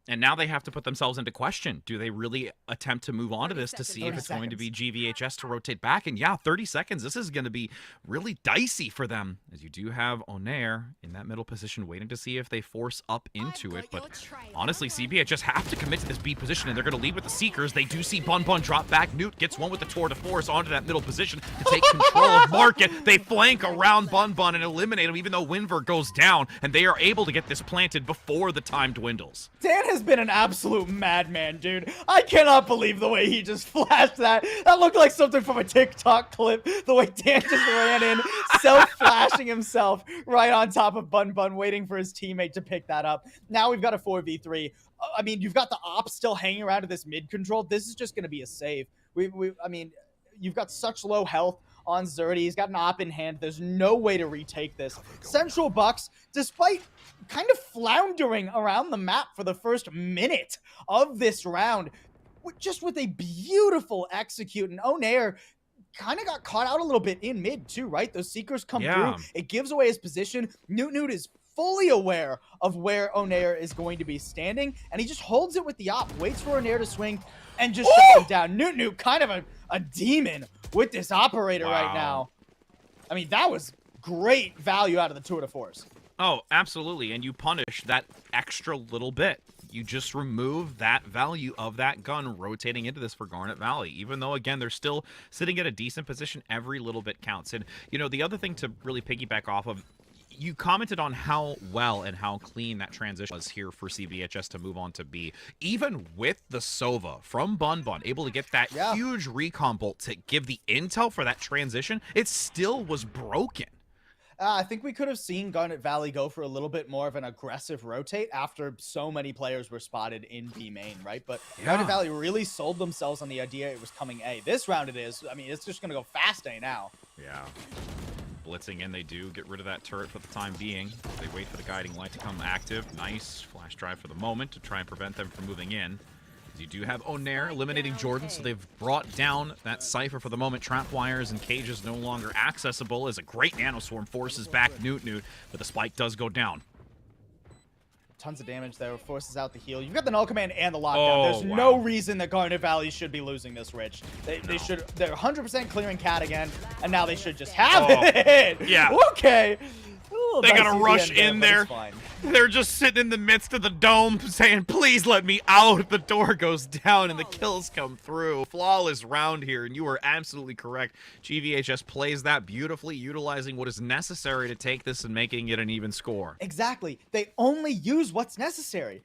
And now they have to put themselves into question. Do they really attempt to move on to this to see if it's going to be GVHS to rotate back? And yeah, 30 seconds. This is going to be really dicey for them, as you do have Onair in that middle position waiting to see if they force up into it. But honestly, CBHS have to commit to this B position, and they're going to lead with the Seekers. They do see Bun Bun drop back. Newt gets one with the Tour de Force onto that middle position to take control of Market. They flank around Bun Bun and eliminate him, even though Winver goes down, and they are able to get this planted before the time dwindles. Dan has been an absolute madman, dude. I cannot believe the way he just flashed that. That looked like something from a TikTok clip. The way Dan just ran in, self-flashing himself right on top of Bun Bun, waiting for his teammate to pick that up. Now we've got a 4v3. I mean, you've got the ops still hanging around to this mid control. This is just going to be a save. I mean, you've got such low health on Zerdy. He's got an op in hand. There's no way to retake this. Central Bucks, despite kind of floundering around the map for the first minute of this round, just with a beautiful execute, and Onair kind of got caught out a little bit in mid too, right? Those Seekers come through. It gives away his position. Newt is fully aware of where Onair is going to be standing, and he just holds it with the op, waits for Onair to swing, and just shuts him down. Newt, kind of a demon with this operator right now. I mean, that was great value out of the tour de force. Oh, absolutely, and you punish that extra little bit. You just remove that value of that gun rotating into this for Garnet Valley, even though, again, they're still sitting at a decent position. Every little bit counts. And, you know, the other thing to really piggyback off of, you commented on how well and how clean that transition was here for CVHS to move on to B. Even with the Sova from Bun Bun, able to get that huge recon bolt to give the intel for that transition, it still was broken. I think we could have seen Garnet Valley go for a little bit more of an aggressive rotate after so many players were spotted in B main, right? But Garnet Valley really sold themselves on the idea it was coming A. This round it is. I mean, it's just going to go fast A now. Yeah. Blitzing in, they do get rid of that turret for the time being. They wait for the guiding light to come active. Nice flash drive for the moment to try and prevent them from moving in. You do have Onair eliminating Jordan, so they've brought down that Cypher for the moment. Trap wires and cages no longer accessible as a great nanoswarm forces back Newt, but the spike does go down. Tons of damage there, forces out the heal. You've got the null command and the lockdown. There's no reason that Garnet Valley should be losing this, Rich. They're 100% clearing Cat again, and now they should just have it. Yeah. Okay. They gotta rush in there. They're just sitting in the midst of the dome saying, please let me out. The door goes down and the kills come through. Flawless round here, and you are absolutely correct. GVHS plays that beautifully, utilizing what is necessary to take this and making it an even score. Exactly. They only use what's necessary.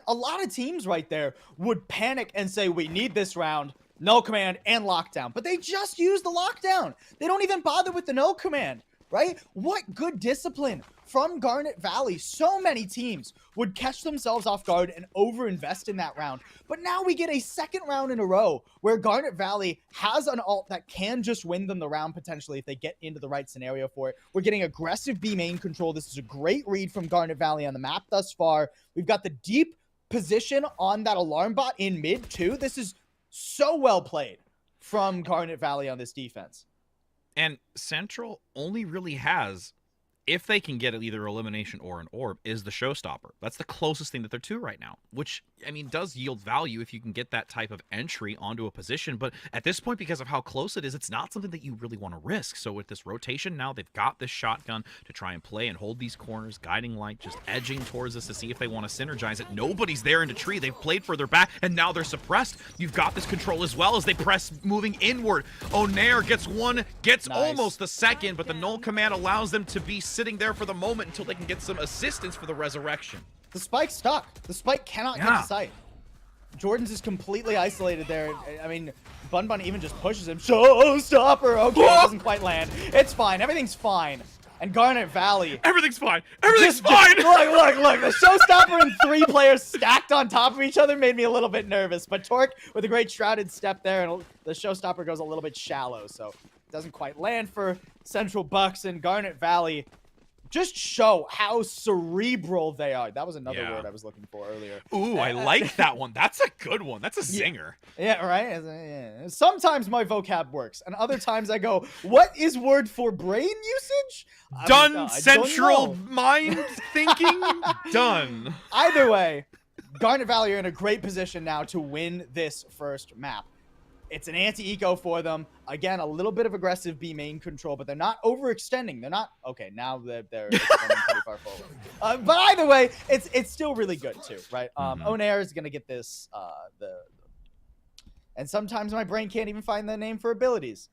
A lot of teams right there would panic and say, we need this round. Null command and lockdown. But they just use the lockdown. They don't even bother with the null command. Right? What good discipline from Garnet Valley. So many teams would catch themselves off guard and overinvest in that round. But now we get a second round in a row where Garnet Valley has an ult that can just win them the round potentially if they get into the right scenario for it. We're getting aggressive B main control. This is a great read from Garnet Valley on the map thus far. We've got the deep position on that alarm bot in mid too. This is so well played from Garnet Valley on this defense. And Central only really has, if they can get either elimination or an orb, is the showstopper. That's the closest thing that they're to right now, which, I mean, does yield value if you can get that type of entry onto a position. But at this point, because of how close it is, it's not something that you really want to risk. So with this rotation now, they've got this shotgun to try and play and hold these corners, guiding light, just edging towards us to see if they want to synergize it. Nobody's there in the tree. They've played further back, and now they're suppressed. You've got this control as well as they press moving inward. Onair gets one, gets almost the second, but the null command allows them to be sitting there for the moment until they can get some assistance for the resurrection. The spike's stuck. The spike cannot get to sight. Jordan's is completely isolated there. I mean, Bun Bun even just pushes him. Showstopper! Okay, it doesn't quite land. It's fine. Everything's fine. And Garnet Valley. Everything's fine. Everything's fine. Look. The showstopper and 3 players stacked on top of each other made me a little bit nervous. But Torque with a great shrouded step there, and the showstopper goes a little bit shallow. So it doesn't quite land for Central Bucks, and Garnet Valley just show how cerebral they are. That was another word I was looking for earlier. Ooh, I like that one. That's a good one. That's a zinger. Yeah, right? Yeah. Sometimes my vocab works, and other times I go, what is word for brain usage? Done. Central mind thinking. Done. Either way, Garnet Valley are in a great position now to win this first map. It's an anti-eco for them. Again, a little bit of aggressive B main control, but they're not overextending. They're not... Okay, now they're extending pretty far forward. But either way, it's still really good, too, right? Onair is going to get this... And sometimes my brain can't even find the name for abilities.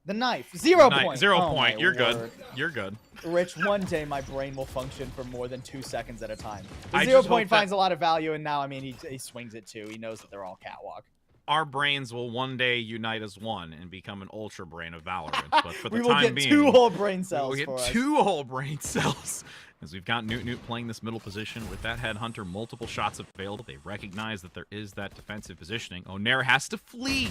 The knife. 0 point. 0 point. You're good. You're good. Rich, one day my brain will function for more than 2 seconds at a time. The 0 point finds a lot of value, and now, I mean, he swings it, too. He knows that they're all catwalk. Our brains will one day unite as one and become an ultra brain of Valorant. But for the time being, we will get 2 whole brain cells. We'll get 2 whole brain cells. As we've got Newt playing this middle position with that headhunter, multiple shots available. They recognize that there is that defensive positioning. Onair has to flee.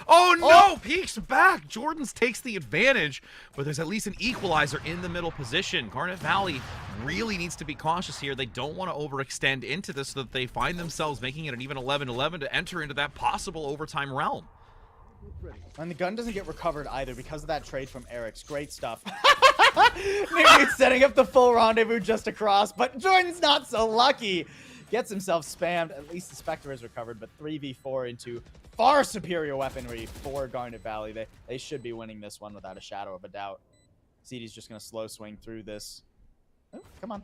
Oh no! Peeks back. Jordans takes the advantage, but there's at least an equalizer in the middle position. Garnet Valley really needs to be cautious here. They don't want to overextend into this so that they find themselves making it an even 11-11 to enter into that possible overtime realm. And the gun doesn't get recovered either because of that trade from Eric's. Great stuff. Newt's setting up the full rendezvous just across, but Jordan's not so lucky. Gets himself spammed. At least the Spectre is recovered, but 3v4 into far superior weaponry for Garnet Valley. They should be winning this one without a shadow of a doubt. ZD's just going to slow swing through this. Oh, come on.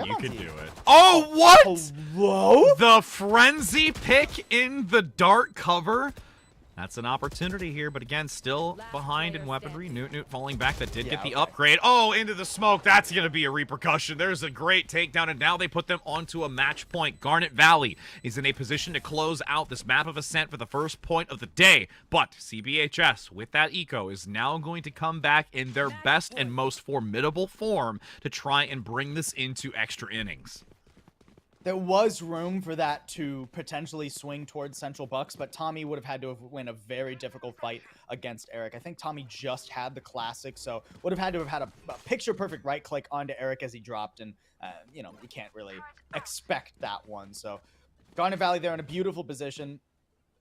You can do it. Oh, what? Hello? The frenzy pick in the dark cover. That's an opportunity here, but again, still behind in weaponry. Newt falling back. That did get the upgrade. Oh, into the smoke. That's going to be a repercussion. There's a great takedown, and now they put them onto a match point. Garnet Valley is in a position to close out this map of ascent for the first point of the day, but CBHS, with that eco, is now going to come back in their best and most formidable form to try and bring this into extra innings. There was room for that to potentially swing towards Central Bucks, but Tommy would have had to win a very difficult fight against Eric. I think Tommy just had the classic, so would have had to have had a picture-perfect right-click onto Eric as he dropped, and, you know, you can't really expect that one. So Garnet Valley, they're in a beautiful position.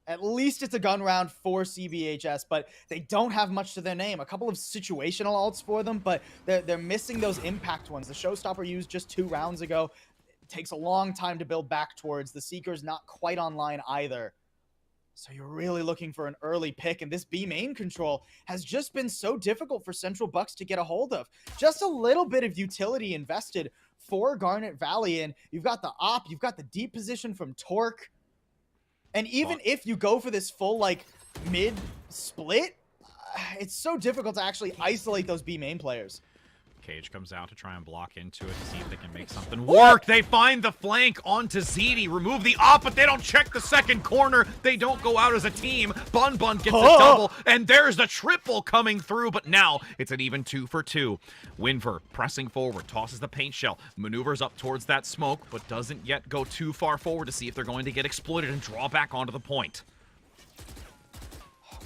At least it's a gun round for CBHS, but they don't have much to their name. A couple of situational ults for them, but they're missing those impact ones. The Showstopper used just 2 rounds ago. Takes a long time to build back towards. The Seeker's not quite online either. So you're really looking for an early pick, and this B main control has just been so difficult for Central Bucks to get a hold of. Just a little bit of utility invested for Garnet Valley, and you've got the op, you've got the deep position from Torque. And even if you go for this full, like, mid split, it's so difficult to actually isolate those B main players. Cage comes out to try and block into it to see if they can make something work. They find the flank onto ZD, remove the op, but they don't check the second corner. They don't go out as a team. Bun gets a double, and there's the triple coming through, but now it's an even 2 for 2. Winver pressing forward, tosses the paint shell, maneuvers up towards that smoke, but doesn't yet go too far forward to see if they're going to get exploited and draw back onto the point.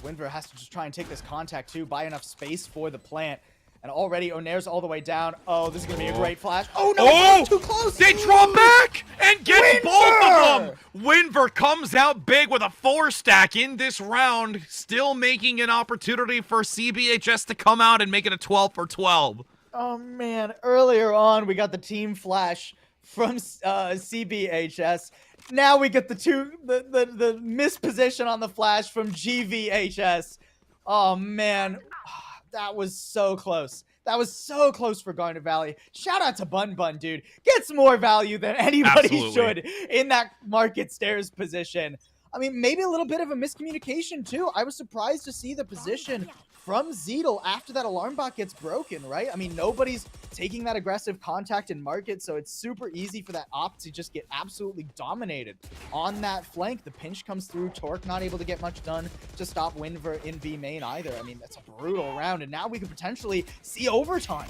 Winver has to just try and take this contact too, buy enough space for the plant. And already Onair's all the way down. Oh, this is going to be a great flash. Oh, no, too close. They draw back and get both of them. Winver comes out big with a 4-stack in this round, still making an opportunity for CBHS to come out and make it a 12 for 12. Oh, man. Earlier on, we got the team flash from CBHS. Now we get the misposition on the flash from GVHS. Oh, man. That was so close. That was so close for Garnet Valley. Shout out to Bun, dude. Gets more value than anybody should in that market stairs position. I mean, maybe a little bit of a miscommunication, too. I was surprised to see the position from Zeidel after that alarm bot gets broken, right? I mean, nobody's taking that aggressive contact in market, so it's super easy for that op to just get absolutely dominated on that flank. The pinch comes through. Torque not able to get much done to stop Winver in B main either. I mean, that's a brutal round, and now we could potentially see overtime.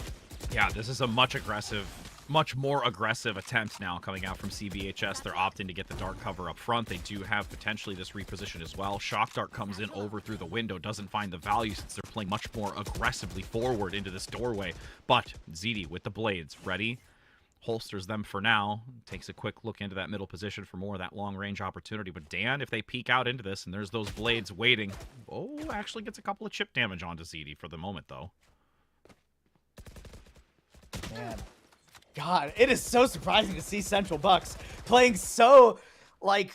Yeah, this is a much more aggressive attempt now coming out from CBHS. They're opting to get the dark cover up front. They do have potentially this reposition as well. Shock Dart comes in over through the window, doesn't find the value since they're playing much more aggressively forward into this doorway. But ZD with the blades ready, holsters them for now, takes a quick look into that middle position for more of that long range opportunity. But Dan, if they peek out into this and there's those blades waiting, actually gets a couple of chip damage onto ZD for the moment though. Man. God, it is so surprising to see Central Bucks playing so, like,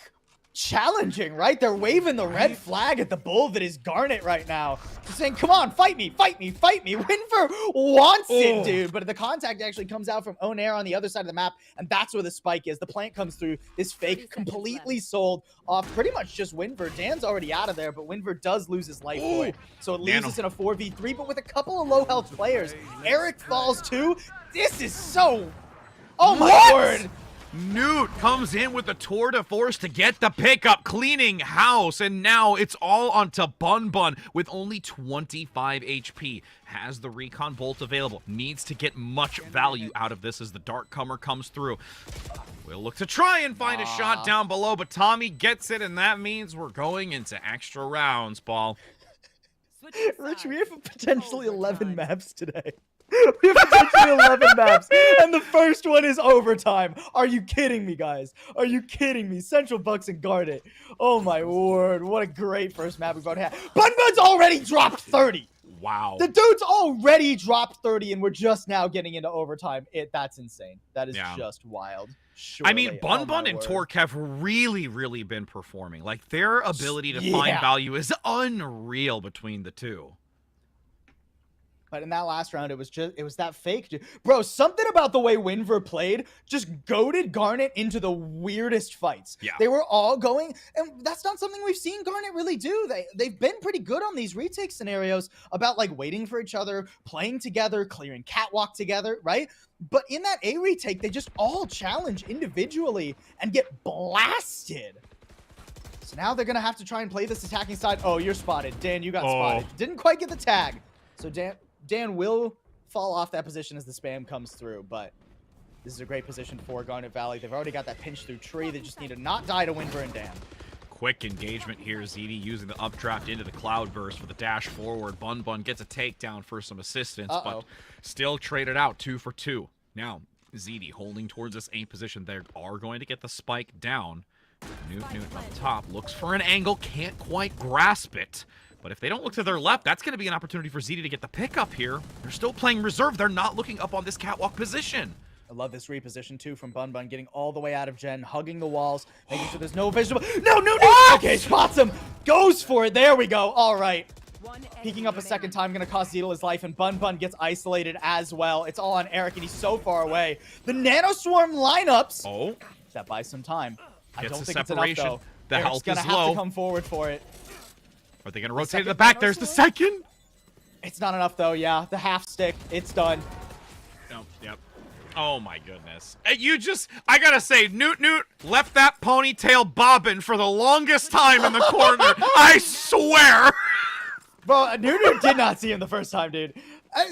challenging, right? They're waving the red flag at the bull that is Garnet right now. Just saying, come on, fight me, fight me, fight me. Winver wants it, dude. But the contact actually comes out from Onair on the other side of the map, and that's where the spike is. The plant comes through. This fake completely sold off pretty much just Winver. Dan's already out of there, but Winver does lose his life boy. So it leaves us in a 4v3, but with a couple of low health players. Eric falls too. This is so... Oh my word! Newt comes in with the tour de force to get the pickup, cleaning house, and now it's all onto Bun Bun with only 25 HP. Has the recon bolt available, needs to get much value out of this as the Dark Comer comes through. We'll look to try and find a shot down below, but Tommy gets it, and that means we're going into extra rounds, Paul. Rich, we have potentially 11 maps today. We have potentially 11 maps, and the first one is overtime. Are you kidding me, guys? Are you kidding me? Central Bucks and Garnet. Oh my word, what a great first map we've already had. Bun Bun's already dropped 30. Wow. The dude's already dropped 30, and we're just now getting into overtime. That's insane. That is just wild. Surely. I mean, Bun Bun and Torque have really, really been performing. Like, their ability to find value is unreal between the two. But in that last round, it was that fake, dude. Bro, something about the way Winver played just goaded Garnet into the weirdest fights. Yeah. They were all going, and that's not something we've seen Garnet really do. They've been pretty good on these retake scenarios about like waiting for each other, playing together, clearing catwalk together, right? But in that A retake, they just all challenge individually and get blasted. So now they're going to have to try and play this attacking side. Oh, you're spotted. Dan, you got spotted. Didn't quite get the tag. So Dan will fall off that position as the spam comes through, but this is a great position for Garnet Valley. They've already got that pinch through tree. They just need to not die to Winver and Dan. Quick engagement here. ZD using the updraft into the cloudburst for the dash forward. Bun Bun gets a takedown for some assistance, but still traded out 2 for 2. Now, ZD holding towards this A position. They are going to get the spike down. Newt up top. Looks for an angle. Can't quite grasp it. But if they don't look to their left, that's going to be an opportunity for ZD to get the pickup here. They're still playing reserve. They're not looking up on this catwalk position. I love this reposition, too, from Bun Bun, getting all the way out of Gen, hugging the walls, making sure there's no visible... No! Okay, spots him! Goes for it! There we go! All right. Peeking up a second time, going to cost Zeedle his life, and Bun Bun gets isolated as well. It's all on Eric, and he's so far away. The Nano Swarm lineups... Oh. That buys some time. I don't think separation. it's enough, though. The Eric's health gonna is have low. to come forward for it. Are they going to rotate to the back? There's the second. It's not enough, though. Yeah, the half stick. It's done. Oh, yep. Oh, my goodness. I got to say, Newt left that ponytail bobbing for the longest time in the corner. I swear. Bro, Newt did not see him the first time, dude. I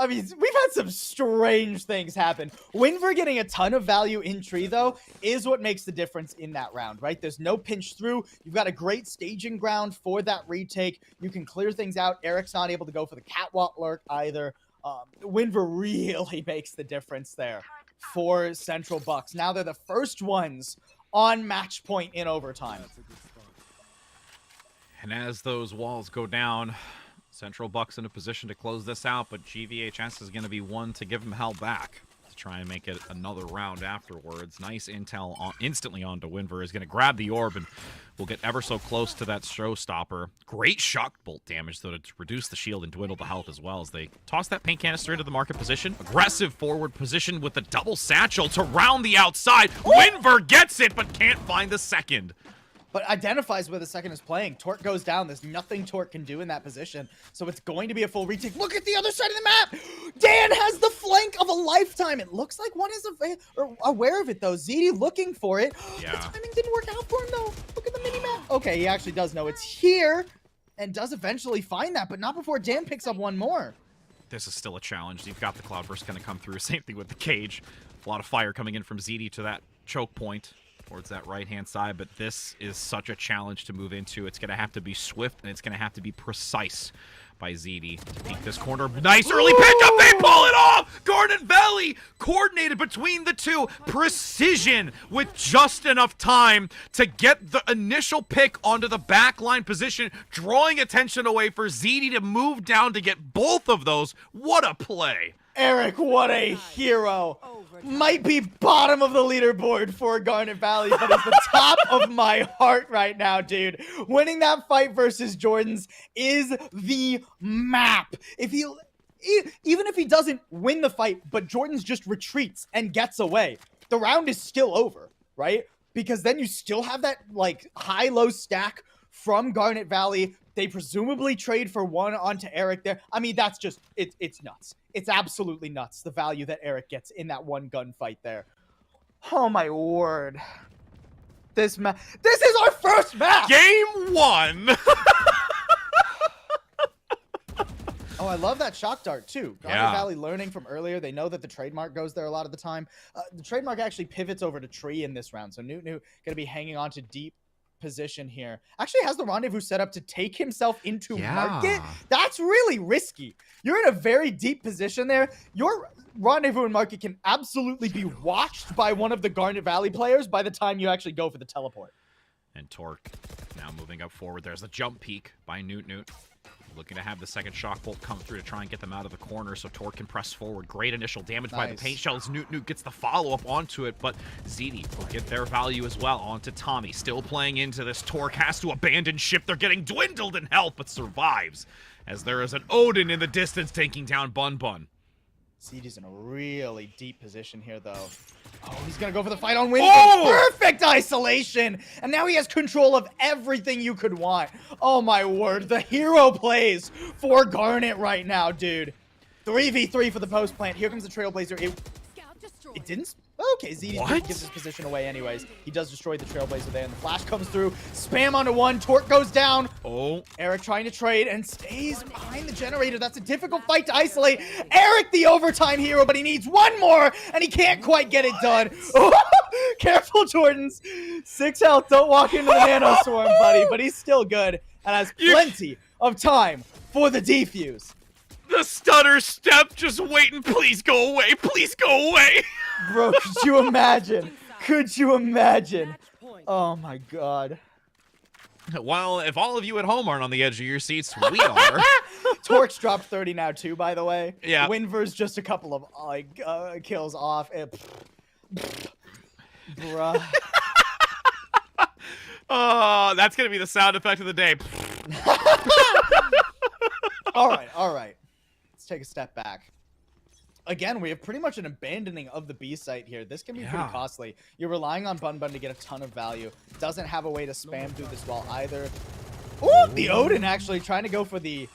mean, we've had some strange things happen. Winver getting a ton of value in tree, though, is what makes the difference in that round, right? There's no pinch through. You've got a great staging ground for that retake. You can clear things out. Eric's not able to go for the catwalk lurk either. Winver really makes the difference there for Central Bucks. Now they're the first ones on match point in overtime. And as those walls go down, Central Bucks in a position to close this out, but GVHS is going to be one to give them hell back to try and make it another round afterwards. Nice intel instantly onto Winver. Is going to grab the orb and will get ever so close to that showstopper. Great shock bolt damage, though, to reduce the shield and dwindle the health as well as they toss that paint canister into the market position. Aggressive forward position with the double satchel to round the outside. Winver gets it, but can't find the second. But identifies where the second is playing. Torque goes down. There's nothing Torque can do in that position. So it's going to be a full retake. Look at the other side of the map. Dan has the flank of a lifetime. It looks like one is aware of it, though. ZD looking for it. Yeah. The timing didn't work out for him, though. Look at the mini-map. Okay, he actually does know it's here and does eventually find that, but not before Dan picks up one more. This is still a challenge. You've got the Cloudburst going to come through. Same thing with the cage. A lot of fire coming in from ZD to that choke point towards that right-hand side, but this is such a challenge to move into. It's going to have to be swift, and it's going to have to be precise by ZD to peek this corner. Nice early pickup. They pull it off. Garnet Valley coordinated between the two. Precision with just enough time to get the initial pick onto the backline position, drawing attention away for ZD to move down to get both of those. What a play. Eric, what a hero. Might be bottom of the leaderboard for Garnet Valley, but it's the top of my heart right now, dude. Winning that fight versus Jordan's is the map. Even if he doesn't win the fight, but Jordan's just retreats and gets away, the round is still over, right? Because then you still have that like high-low stack from Garnet Valley. They presumably trade for one onto Eric there. I mean, that's just, it's nuts. It's absolutely nuts, the value that Eric gets in that one gunfight there. Oh my word. This is our first match! Game 1! Oh, I love that shock dart, too. Garnet Yeah. Valley learning from earlier. They know that the trademark goes there a lot of the time. The trademark actually pivots over to tree in this round. So Newt going to be hanging on to deep position here. Actually has the rendezvous set up to take himself into market. That's really risky. You're in a very deep position there. Your rendezvous in market can absolutely be watched by one of the Garnet Valley players by the time you actually go for the teleport. And Torque now moving up forward. There's a jump peek by Newt. Looking to have the second shock bolt come through to try and get them out of the corner so Torque can press forward. Great initial damage by the paint shells. Newt gets the follow-up onto it, but ZD will get their value as well onto Tommy. Still playing into this. Torque has to abandon ship. They're getting dwindled in health, but survives as there is an Odin in the distance taking down Bun. ZD's in a really deep position here, though. Oh, he's going to go for the fight on win. Oh! Perfect isolation. And now he has control of everything you could want. Oh, my word. The hero plays for Garnet right now, dude. 3v3 for the post plant. Here comes the Trailblazer. It didn't... Okay, ZD gives his position away anyways. He does destroy the Trailblazer there, and the flash comes through. Spam onto one. Torque goes down. Oh. Eric trying to trade and stays behind the generator. That's a difficult fight to isolate. Eric, the overtime hero, but he needs one more, and he can't quite get it done. Careful, Jordans. 6 health. Don't walk into the Nano Swarm, buddy, but he's still good and has plenty of time for the defuse. The stutter step just waiting. Please go away. Please go away. Bro, could you imagine? Could you imagine? Oh my god. Well, if all of you at home aren't on the edge of your seats, we are. Torque's dropped 30 now too, by the way. Yeah. Winver's just a couple of kills off. Bruh. Oh, that's gonna be the sound effect of the day. All right. Let's take a step back. Again, we have pretty much an abandoning of the B site here. This can be pretty costly. You're relying on Bun to get a ton of value. Doesn't have a way to spam through this wall either. Ooh, the Odin actually trying to go for the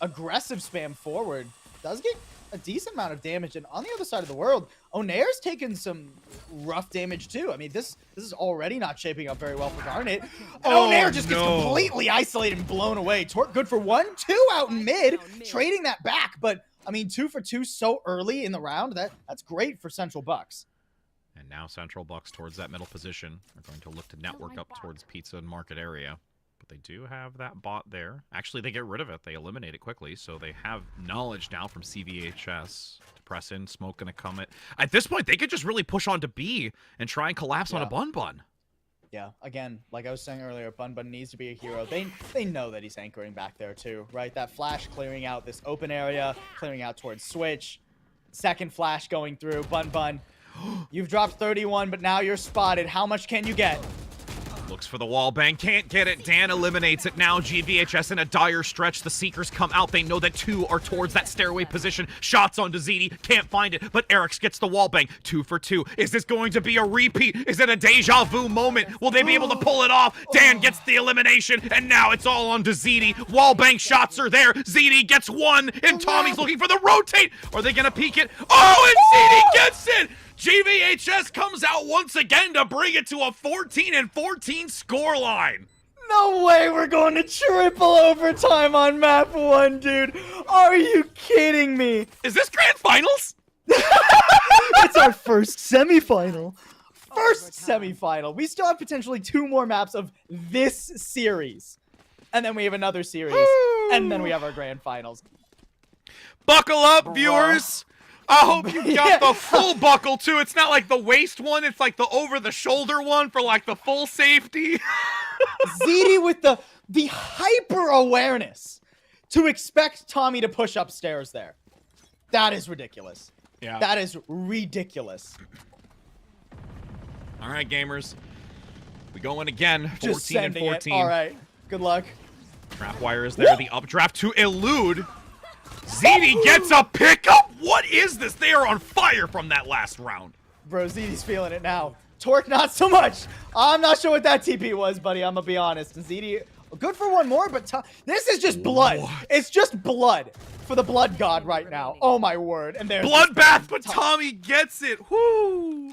aggressive spam forward. Does get a decent amount of damage. And on the other side of the world, Onair's taken some rough damage too. I mean, this is already not shaping up very well for Garnet. Onair just gets completely isolated and blown away. Torque good for 1, 2 out in mid, trading that back. But I mean, 2 for 2 so early in the round, that's great for Central Bucks. And now Central Bucks towards that middle position. They're going to look to network up towards Pizza and Market area. But they do have that bot there. Actually, they get rid of it. They eliminate it quickly. So they have knowledge now from CVHS to press in. Smoke going to come at this point, they could just really push on to B and try and collapse on a Bun. Yeah, again, like I was saying earlier, Bun needs to be a hero. They know that he's anchoring back there too, right? That flash clearing out this open area, clearing out towards Switch. Second flash going through. Bun. You've dropped 31, but now you're spotted. How much can you get? Looks for the wall bang, can't get it. Dan eliminates it now. GVHS in a dire stretch. The Seekers come out. They know that 2 are towards that stairway position. Shots onto ZD, can't find it, but Eric's gets the wall bang. 2 for 2. Is this going to be a repeat? Is it a deja vu moment? Will they be able to pull it off? Dan gets the elimination, and now it's all on to ZD. Wall bang shots are there. ZD gets 1, and Tommy's looking for the rotate. Are they gonna peek it? Oh, and ZD gets it! GVHS comes out once again to bring it to a 14-14 scoreline. No way we're going to triple overtime on map 1, dude. Are you kidding me? Is this grand finals? It's our first semifinal. First semifinal. We still have potentially 2 more maps of this series. And then we have another series. And then we have our grand finals. Buckle up, viewers. I hope you got the full buckle, too. It's not like the waist one. It's like the over-the-shoulder one for, like, the full safety. ZD with the hyper-awareness to expect Tommy to push upstairs there. That is ridiculous. Yeah. That is ridiculous. All right, gamers. We go in again. Just 14-14. All right. Good luck. Trapwire is there. The updraft to elude. ZD gets a pickup. What is this? They are on fire from that last round. Bro, ZD's feeling it now. Torque, not so much. I'm not sure what that TP was, buddy. I'm gonna be honest. And ZD, good for 1 more, but this is just blood. What? It's just blood for the blood god right now. Oh my word. And there's bloodbath, but Tommy gets it. Whoo.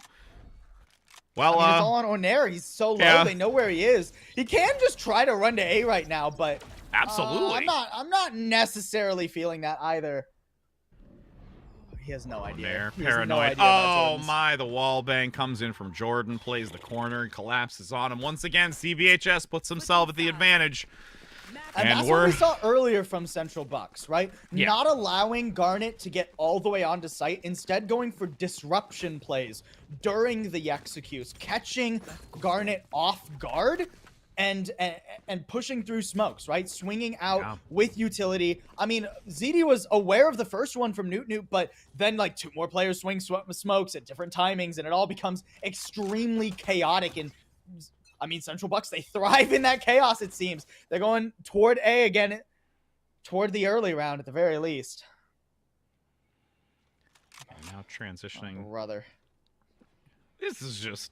Well, I mean, it's all on Onair. He's so low. Yeah. They know where he is. He can just try to run to A right now, but absolutely. I'm not necessarily feeling that either. He has no idea. There, He has no paranoid. idea about Oh Jordan's. my, the wall bang comes in from Jordan, plays the corner, collapses on him. Once again, CBHS puts himself at the advantage. And that's what we saw earlier from Central Bucks, right? Yeah. Not allowing Garnet to get all the way onto site, instead going for disruption plays during the executes, catching Garnet off guard and pushing through smokes, right? Swinging out with utility. I mean, ZD was aware of the first one from Newt, but then like 2 more players swing smokes at different timings, and it all becomes extremely chaotic. And I mean, Central Bucks, they thrive in that chaos, it seems. They're going toward A again, toward the early round at the very least. Now transitioning. Oh, brother. This is just,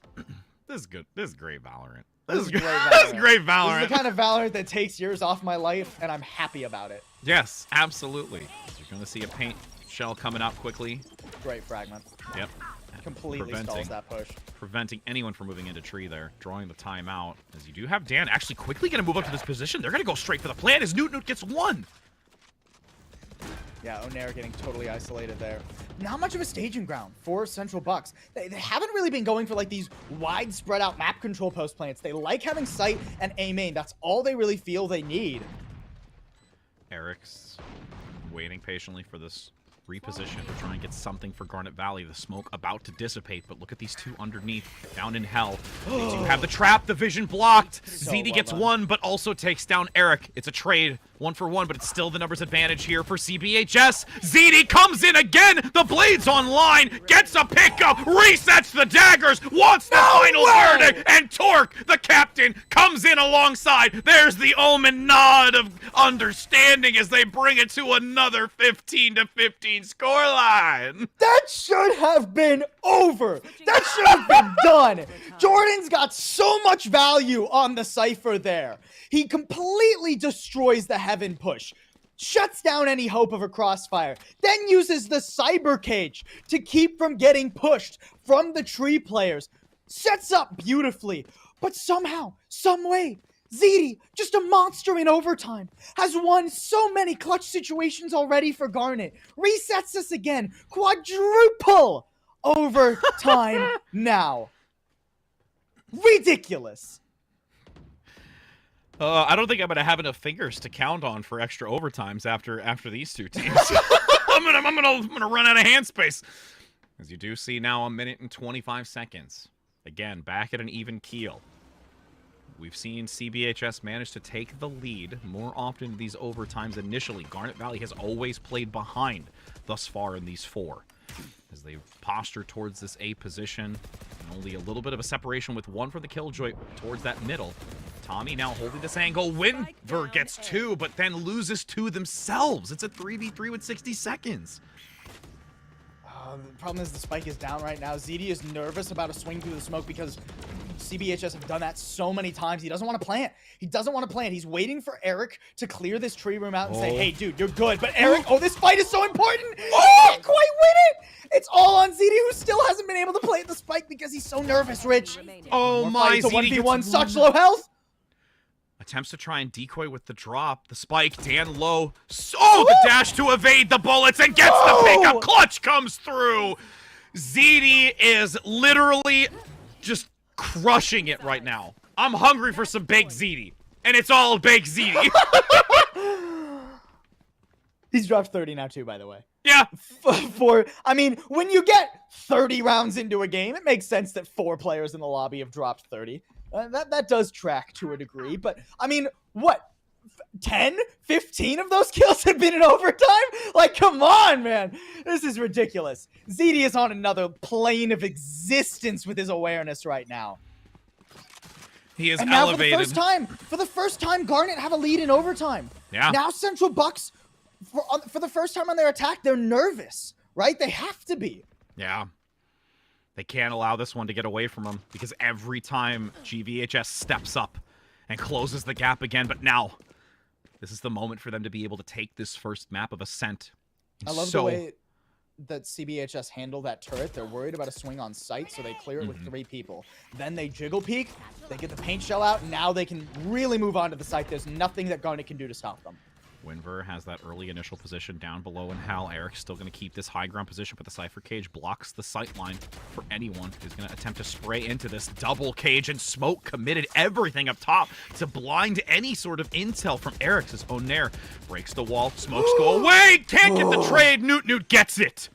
this is good. This is great Valorant. This is great This is great Valorant. This is the kind of Valorant that takes years off my life, and I'm happy about it. Yes, absolutely. You're going to see a paint shell coming out quickly. Great fragment. Yep. Completely stalls that push. Preventing anyone from moving into tree there. Drawing the timeout. As you do have Dan actually quickly going to move up to this position. They're going to go straight for the plan as Newt gets 1. Yeah, Onair getting totally isolated there. Not much of a staging ground for Central Bucks. They haven't really been going for like these wide spread out map control post plants. They like having sight and A main. That's all they really feel they need. Eric's waiting patiently for this reposition to try and get something for Garnet Valley. The smoke about to dissipate, but look at these 2 underneath, down in hell. They do have the trap, the vision blocked. So ZD well gets done. 1, but also takes down Eric. It's a trade, 1 for 1, but it's still the numbers advantage here for CBHS. ZD comes in again, the blades online, gets a pickup, resets the daggers, wants the final verdict, and Torque, the captain, comes in alongside. There's the Omen nod of understanding as they bring it to another 15-15 scoreline. That should have been over. That should have been done. Jordan's got so much value on the Cypher there. He completely destroys the Heaven push, shuts down any hope of a crossfire, then uses the Cyber Cage to keep from getting pushed from the tree players. Sets up beautifully, but somehow, some way, ZD, just a monster in overtime, has won so many clutch situations already for Garnet. Resets us again. Quadruple overtime now. Ridiculous. I don't think I'm gonna have enough fingers to count on for extra overtimes after these 2 teams. I'm gonna run out of hand space. As you do see now, 1 minute and 25 seconds. Again, back at an even keel. We've seen CBHS manage to take the lead more often in these overtimes initially. Garnet Valley has always played behind thus far in these 4. As they posture towards this A position, and only a little bit of a separation with 1 for the Killjoy towards that middle. Tommy now holding this angle. Winver gets 2, but then loses 2 themselves. It's a 3v3 with 60 seconds. The problem is the spike is down right now. ZD is nervous about a swing through the smoke because CBHS have done that so many times. He doesn't want to plant. He doesn't want to plant. He's waiting for Eric to clear this tree room out and say, hey, dude, you're good. But Eric, this fight is so important. He can't quite win it. It's all on ZD, who still hasn't been able to plant the spike because he's so nervous, Rich. Oh my, It's a ZD 1v1, gets such low health. Attempts to try and decoy with the drop. The spike, Dan low. The dash to evade the bullets and gets the pickup. Clutch comes through. ZD is literally just crushing it right now. I'm hungry for some baked ZD. And it's all baked ZD. He's dropped 30 now too, by the way. Yeah. I mean, when you get 30 rounds into a game, it makes sense that 4 players in the lobby have dropped 30. That does track to a degree, but I mean, what? 10, 15 of those kills have been in overtime? Like, come on, man. This is ridiculous. ZD is on another plane of existence with his awareness right now. He is and now elevated. For the first time, Garnet have a lead in overtime. Yeah. Now Central Bucks, for the first time on their attack, they're nervous, right? They have to be. Yeah. They can't allow this one to get away from them because every time GVHS steps up and closes the gap again, but now this is the moment for them to be able to take this first map of Ascent. I love the way that CBHS handle that turret. They're worried about a swing on site, so they clear it with 3 people. Then they jiggle peek, they get the paint shell out, and now they can really move on to the site. There's nothing that Garnet can do to stop them. Winver has that early initial position down below, and Hal Eric's still going to keep this high ground position, but the Cypher Cage blocks the sight line for anyone who's going to attempt to spray into this double cage, and Smoke committed everything up top to blind any sort of intel from Eric's. His own Nair breaks the wall, Smokes go away, can't get the trade, Newt gets it!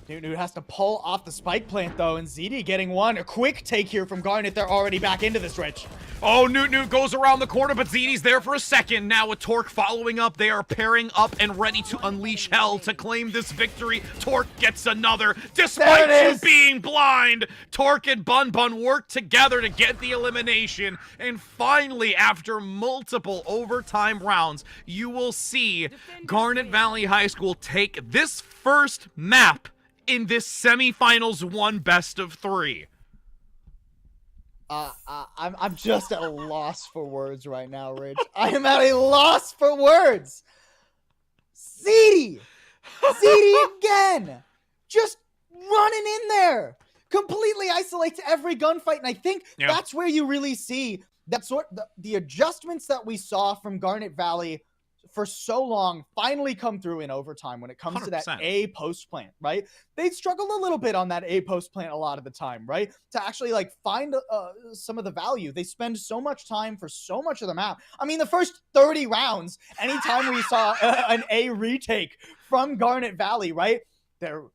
Newt has to pull off the spike plant, though, and ZD getting one. A quick take here from Garnet. They're already back into this, Rich. Oh, Newt goes around the corner, but ZD's there for a second. Now with Torque following up, they are pairing up and ready to unleash hell to claim this victory. Torque gets another, despite you being blind. Torque and Bun work together to get the elimination. And finally, after multiple overtime rounds, you will see Garnet Valley High School take this first map in this semifinals 1 best of 3. I'm just at a loss for words right now, Rich. I am at a loss for words. ZD again, just running in there, completely isolates every gunfight, and I think that's where you really see that the adjustments that we saw from Garnet Valley for so long finally come through in overtime when it comes 100%. To that A post plant, right? They struggled a little bit on that A post plant a lot of the time, right? To actually like find some of the value. They spend so much time for so much of the map. I mean, the first 30 rounds, anytime we saw an A retake from Garnet Valley, right? They're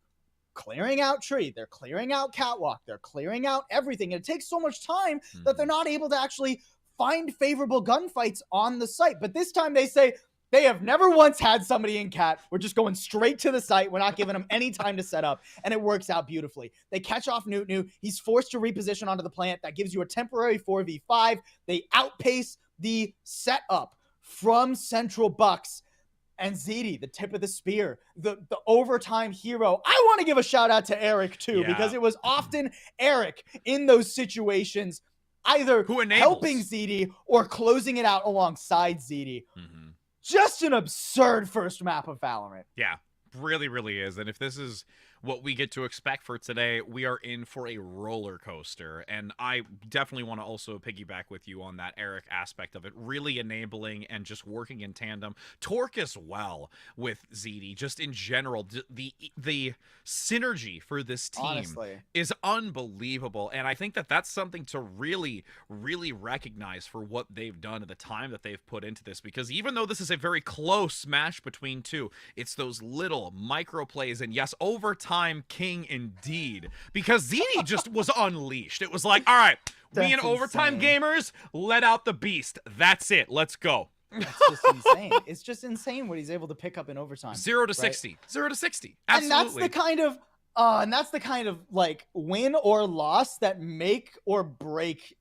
clearing out tree, they're clearing out catwalk, they're clearing out everything. It takes so much time that they're not able to actually find favorable gunfights on the site. But this time they say, they have never once had somebody in cat. We're just going straight to the site. We're not giving them any time to set up, and it works out beautifully. They catch off Newt. He's forced to reposition onto the plant. That gives you a temporary 4v5. They outpace the setup from Central Bucks. And ZD, the tip of the spear, the overtime hero. I want to give a shout out to Eric, too, because it was often Eric in those situations, either helping ZD or closing it out alongside ZD. Just an absurd first map of Valorant. Yeah, really is. And if this is what we get to expect for today, we are in for a roller coaster. And I definitely want to also piggyback with you on that Eric aspect of it, really enabling and just working in tandem. Torque as well with ZD, just in general, the synergy for this team is unbelievable. And I think that that's something to really recognize for what they've done and the time that they've put into this, because even though this is a very close match between two, it's those little micro plays, and yes, overtime king indeed, because ZD just was unleashed. It was like, all right, we in overtime gamers, let out the beast. That's it. Let's go. That's just insane. It's just insane what he's able to pick up in overtime. 0 to 60. 0 to 60. Absolutely. And that's the kind of like win or loss that makes or breaks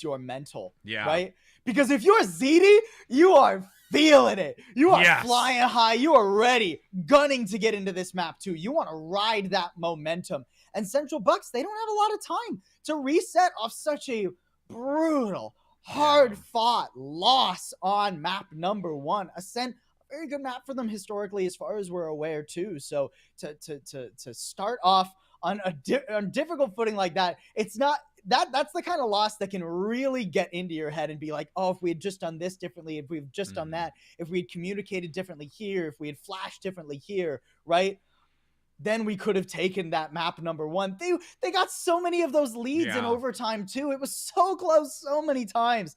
your mental. Yeah. Right? Because if you're ZD, you are feeling it. You are flying high. You are ready, gunning to get into this map too. You want to ride that momentum. And Central Bucks, they don't have a lot of time to reset off such a brutal, hard-fought loss on map number 1. Ascent, a very good map for them historically, as far as we're aware too. So to start off on a difficult footing like that, it's not. That's the kind of loss that can really get into your head and be like, oh, if we had just done this differently, if we've just done that, if we had communicated differently here, if we had flashed differently here, right? Then we could have taken that map number 1. They got so many of those leads in overtime too. It was so close so many times.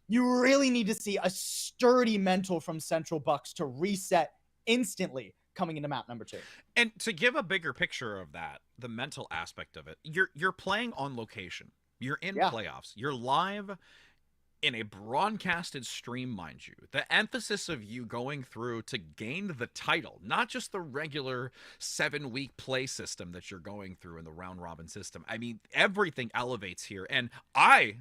You really need to see a sturdy mental from Central Bucks to reset instantly coming into map number 2. And to give a bigger picture of that, the mental aspect of it, you're playing on location. You're in playoffs. You're live in a broadcasted stream, mind you. The emphasis of you going through to gain the title, not just the regular 7-week play system that you're going through in the round robin system. I mean, everything elevates here. And I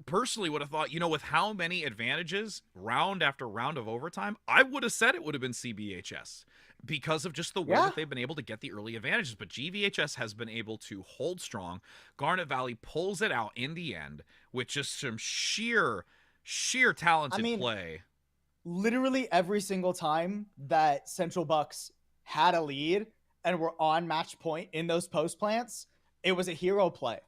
personally would have thought, with how many advantages round after round of overtime, I would have said it would have been CBHS, because of just the way that they've been able to get the early advantages. But GVHS has been able to hold strong. Garnet Valley pulls it out in the end with just some sheer talented play. Literally every single time that Central Bucks had a lead and were on match point in those post plants, it was a hero play,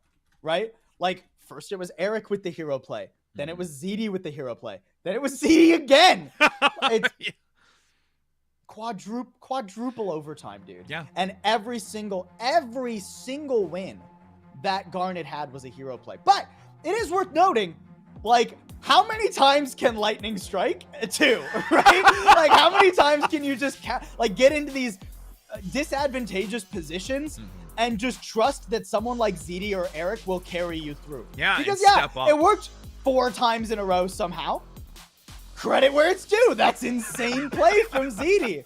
right? Like, first it was Eric with the hero play. Then it was ZD with the hero play. Then it was ZD again. It's quadruple overtime, dude. Yeah. And every single win that Garnet had was a hero play. But it is worth noting, like, how many times can lightning strike? 2, right? Like, how many times can you just get into these disadvantageous positions and just trust that someone like ZD or Eric will carry you through? Yeah, because step up. It worked 4 times in a row somehow. Credit where it's due. That's insane play from ZD.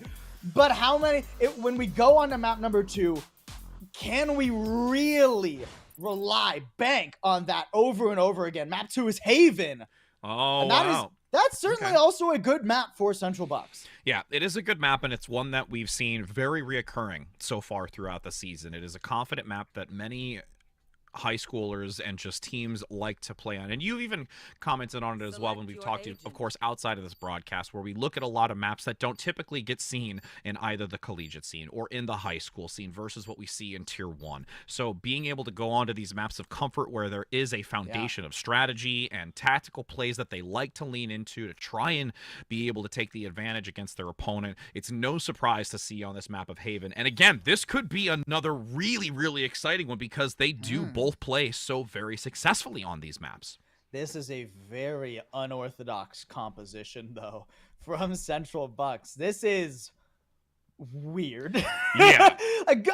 But how many? When we go on to map number 2, can we really bank on that over and over again? Map 2 is Haven. Oh, and that's certainly also a good map for Central Bucks. Yeah, it is a good map, and it's one that we've seen very reoccurring so far throughout the season. It is a confident map that many high schoolers and just teams like to play on. And you even commented on it as well when we've talked to, of course, outside of this broadcast, where we look at a lot of maps that don't typically get seen in either the collegiate scene or in the high school scene versus what we see in Tier 1. So being able to go onto these maps of comfort where there is a foundation of strategy and tactical plays that they like to lean into to try and be able to take the advantage against their opponent, it's no surprise to see on this map of Haven. And again, this could be another really, really exciting one because they do both play so very successfully on these maps. This is a very unorthodox composition, though, from Central Bucks. This is weird. Yeah.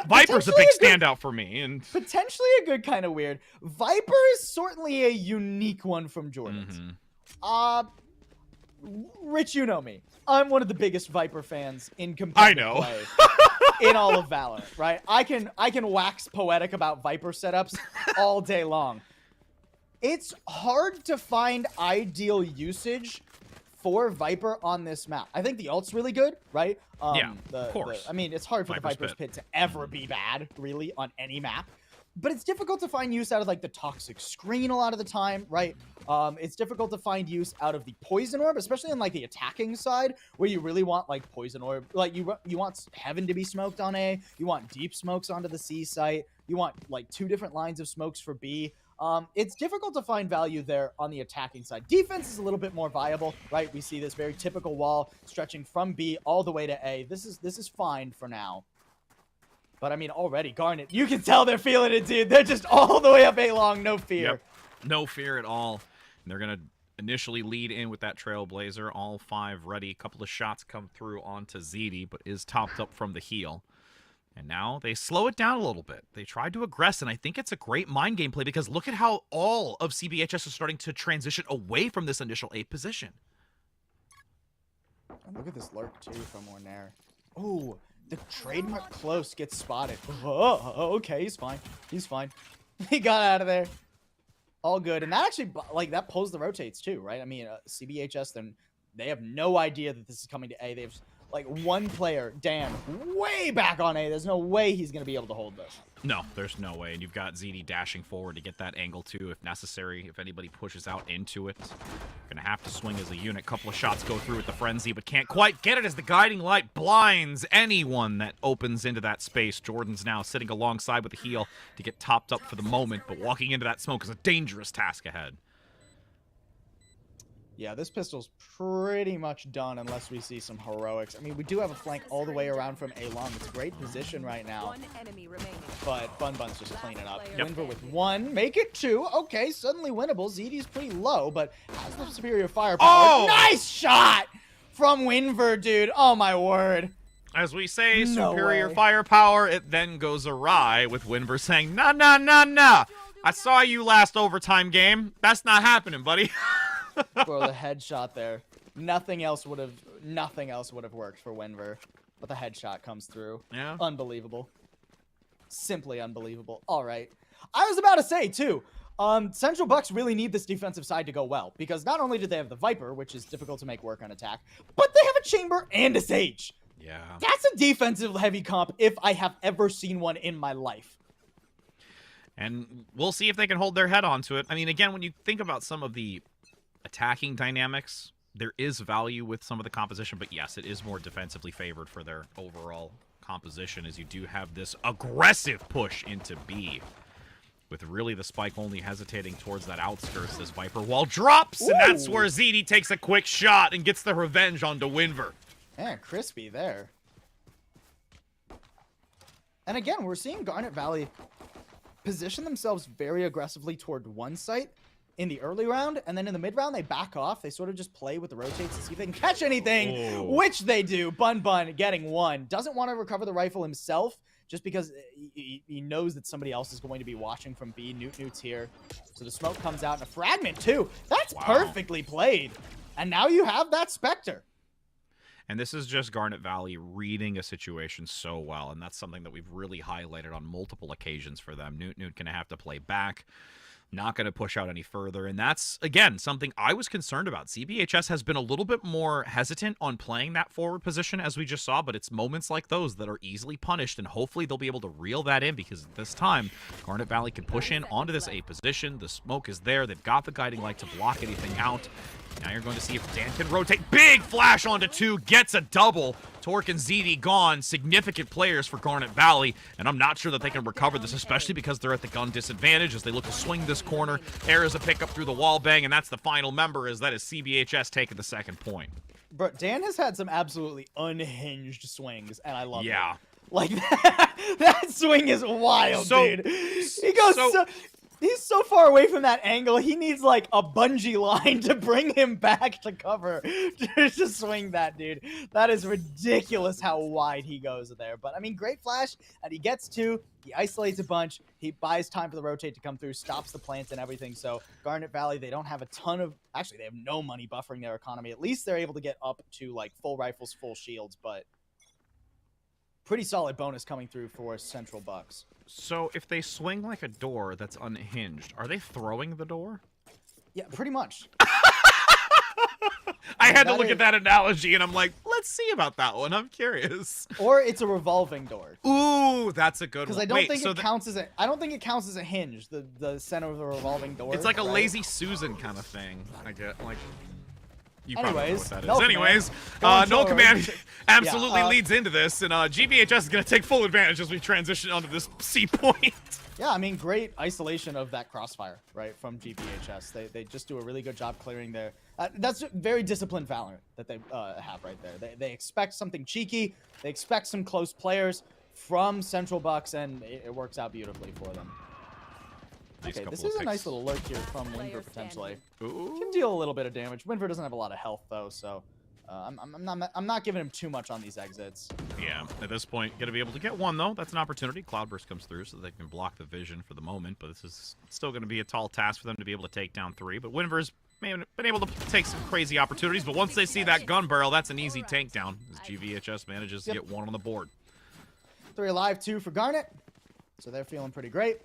Viper's a big standout for me. And potentially a good kind of weird. Viper is certainly a unique one from Jordan's. Rich, you know me. I'm one of the biggest Viper fans in competitive play. In all of Valorant, right? I can wax poetic about Viper setups all day long. It's hard to find ideal usage for Viper on this map. I think the ult's really good, right? Of course. I mean, it's hard for the Viper's Pit to ever be bad, really, on any map. But it's difficult to find use out of, like, the toxic screen a lot of the time, right? It's difficult to find use out of the poison orb, especially on, like, the attacking side, where you really want, like, poison orb. Like, you want heaven to be smoked on A. You want deep smokes onto the C site. You want, like, 2 different lines of smokes for B. It's difficult to find value there on the attacking side. Defense is a little bit more viable, right? We see this very typical wall stretching from B all the way to A. This is fine for now. But, I mean, already, Garnet, you can tell they're feeling it, dude. They're just all the way up A long, no fear. Yep. No fear at all. And they're going to initially lead in with that Trailblazer. All 5 ready. A couple of shots come through onto ZD, but is topped up from the heel. And now they slow it down a little bit. They tried to aggress, and I think it's a great mind game play because look at how all of CBHS is starting to transition away from this initial A position. And look at this lurk, too, from Warner. Oh, the trademark close gets spotted. Oh, okay, he's fine. He's fine. He got out of there. All good. And that actually, like, that pulls the rotates, too, right? I mean, CBHS, then they have no idea that this is coming to A. They have, like, one player, Dan, way back on A. There's no way he's going to be able to hold this. No, there's no way. And you've got ZD dashing forward to get that angle, too, if necessary. If anybody pushes out into it, going to have to swing as a unit. Couple of shots go through with the Frenzy, but can't quite get it as the guiding light blinds anyone that opens into that space. Jordan's now sitting alongside with the heel to get topped up for the moment, but walking into that smoke is a dangerous task ahead. Yeah, this pistol's pretty much done unless we see some heroics. I mean, we do have a flank all the way around from A long. It's a great position right now. But Bun Bun's just cleaning up. Winver with 1, make it 2. Okay, suddenly winnable. ZD's pretty low, but has the superior firepower. Oh! Nice shot from Winver, dude. Oh, my word. As we say, superior firepower, it then goes awry with Winver saying, nah, nah, nah, nah. I saw you last overtime game. That's not happening, buddy. Bro, the headshot there. Nothing else would have worked for Winver, but the headshot comes through. Yeah. Unbelievable. Simply unbelievable. All right. I was about to say, too, Central Bucks really need this defensive side to go well, because not only do they have the Viper, which is difficult to make work on attack, but they have a Chamber and a Sage. Yeah. That's a defensive heavy comp if I have ever seen one in my life. And we'll see if they can hold their head onto it. I mean, again, when you think about some of the attacking dynamics, there is value with some of the composition, but yes, it is more defensively favored for their overall composition, as you do have this aggressive push into B. With really the spike only hesitating towards that outskirts, this Viper wall drops, and that's where ZD takes a quick shot and gets the revenge onto Winver. Man, crispy there. And again, we're seeing Garnet Valley position themselves very aggressively toward one site in the early round, and then in the mid round, they back off. They sort of just play with the rotates to see if they can catch anything, which they do. Bun getting one. Doesn't want to recover the rifle himself, just because he knows that somebody else is going to be watching from B. Newt's here. So the smoke comes out, and a fragment too. That's perfectly played. And now you have that Spectre. And this is just Garnet Valley reading a situation so well, and that's something that we've really highlighted on multiple occasions for them. Newt going to have to play back, not going to push out any further, and that's, again, something I was concerned about. CBHS has been a little bit more hesitant on playing that forward position, as we just saw, but it's moments like those that are easily punished, and hopefully they'll be able to reel that in, because this time, Garnet Valley can push in onto this A position. The smoke is there. They've got the guiding light to block anything out. Now you're going to see if Dan can rotate. Big flash onto 2, gets a double. Torque and ZD gone. Significant players for Garnet Valley, and I'm not sure that they can recover this, especially because they're at the gun disadvantage as they look to swing this corner. There is a pickup through the wall bang, and that's the final member, as that is CBHS taking the second point. Bro, Dan has had some absolutely unhinged swings, and I love it. Yeah. Like, that swing is wild, dude. He goes he's so far away from that angle, he needs, like, a bungee line to bring him back to cover to swing that, dude. That is ridiculous how wide he goes there. But, I mean, great flash, and he gets 2. He isolates a bunch. He buys time for the rotate to come through, stops the plant and everything. So, Garnet Valley, they don't have a ton of... Actually, they have no money buffering their economy. At least they're able to get up to, like, full rifles, full shields, but... Pretty solid bonus coming through for Central Bucks. So if they swing like a door that's unhinged, are they throwing the door? Yeah, pretty much. I had to look at that analogy, and I'm like, let's see about that one. I'm curious. Or it's a revolving door. Ooh, that's a good one. Because I don't think it counts as a. I don't think it counts as a hinge. The center of the revolving door. It's like a Lazy Susan kind of thing. I get like. You probably know what that is. No Anyways, command. no command absolutely leads into this, and GBHS is going to take full advantage as we transition onto this C point. Yeah, I mean, great isolation of that crossfire, right, from GBHS. They just do a really good job clearing their... that's very disciplined Valorant that they have right there. They expect something cheeky. They expect some close players from Central Bucks, and it works out beautifully for them. Nice. Okay, this is a nice little lurk here from Winver, potentially. Can deal a little bit of damage. Winver doesn't have a lot of health, though, so I'm not giving him too much on these exits. Yeah, at this point, going to be able to get one, though. That's an opportunity. Cloudburst comes through so they can block the vision for the moment, but this is still going to be a tall task for them to be able to take down 3. But Winver's been able to take some crazy opportunities, but once they see that gun barrel, that's an easy takedown as GVHS manages to get 1 on the board. 3 alive, 2 for Garnet, so they're feeling pretty great.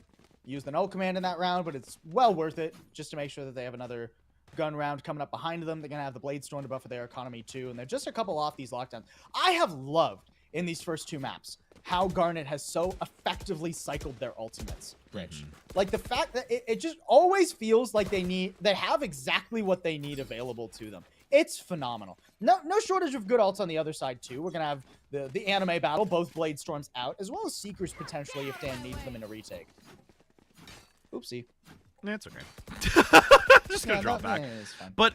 Used the null command in that round, but it's well worth it just to make sure that they have another gun round coming up behind them. They're going to have the Blade Storm to buffer their economy too, and they're just a couple off these lockdowns. I have loved in these first 2 maps how Garnet has so effectively cycled their ultimates, Rich. Like the fact that it just always feels like they have exactly what they need available to them. It's phenomenal. No shortage of good ults on the other side too. We're going to have the anime battle, both Blade Storms out, as well as Seekers potentially if Dan needs them in a retake. Oopsie. That's okay. Just gonna drop back. But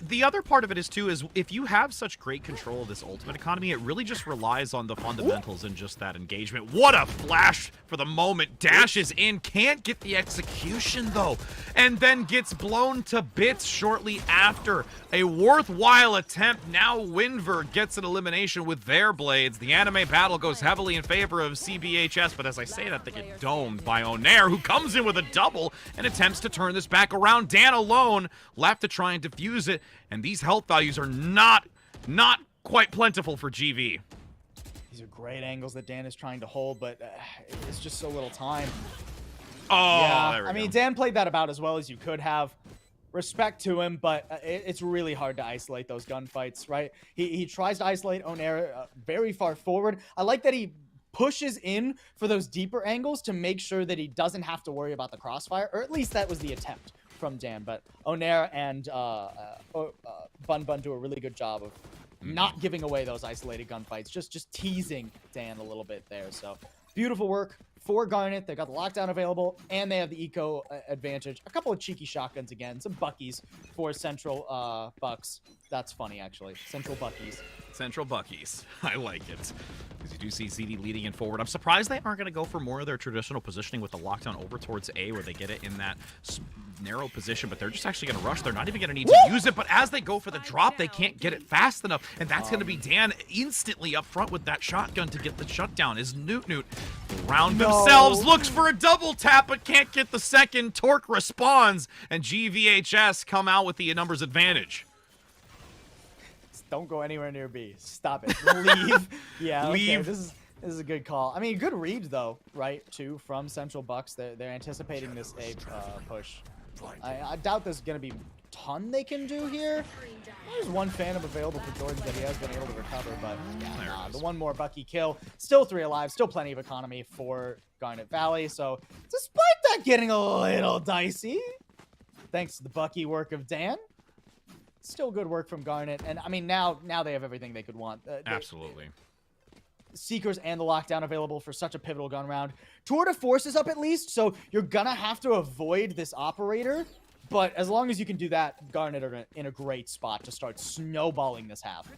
the other part of it is too is if you have such great control of this ultimate economy, it really just relies on the fundamentals and just that engagement. What a flash for the moment. Dashes in, can't get the execution though, and then gets blown to bits shortly after. A worthwhile attempt. Now Winver gets an elimination with their blades. The anime battle goes heavily in favor of CBHS, but as I say that, they get domed by Onair, who comes in with a double and attempts to turn this back around. Dan alone left to try and defuse it, and these health values are not quite plentiful for GV. These are great angles that Dan is trying to hold, but it's just so little time. Oh, yeah. there we I mean, go. Dan played that about as well as you could have. Respect to him, but it's really hard to isolate those gunfights, right? He tries to isolate Onair very far forward. I like that he pushes in for those deeper angles to make sure that he doesn't have to worry about the crossfire, or at least that was the attempt from Dan. But Onair and Bun do a really good job of not giving away those isolated gunfights, just teasing Dan a little bit there. So beautiful work for Garnet. They got the lockdown available, and they have the eco advantage. A couple of cheeky shotguns again, some Buckies for Central Bucks. That's funny, actually. Central Buckies. Central Buckies. I like it. Because you do see ZD leading in forward. I'm surprised they aren't going to go for more of their traditional positioning with the lockdown over towards A, where they get it in that narrow position, but they're just actually going to rush. They're not even going to need to use it, but as they go for the drop, they can't get it fast enough, and that's going to be Dan instantly up front with that shotgun to get the shutdown. Is Newt round themselves, looks for a double tap, but can't get the second. Torque responds, and GVHS come out with the numbers advantage. Don't go anywhere near B. Stop it. Leave. Yeah, Leave. Okay. This is a good call. I mean, good read though, right? Too from Central Bucks. They're anticipating this A push. I doubt there's gonna be a ton they can do here. There's one Phantom available for Jordan that he has been able to recover, but yeah, the one more Bucky kill. Still 3 alive. Still plenty of economy for Garnet Valley. So despite that getting a little dicey, thanks to the Bucky work of Dan. Still good work from Garnet, and I mean now they have everything they could want. Absolutely. Seekers and the lockdown available for such a pivotal gun round. Tour de Force is up at least, so you're gonna have to avoid this operator. But as long as you can do that, Garnet are in a great spot to start snowballing this half.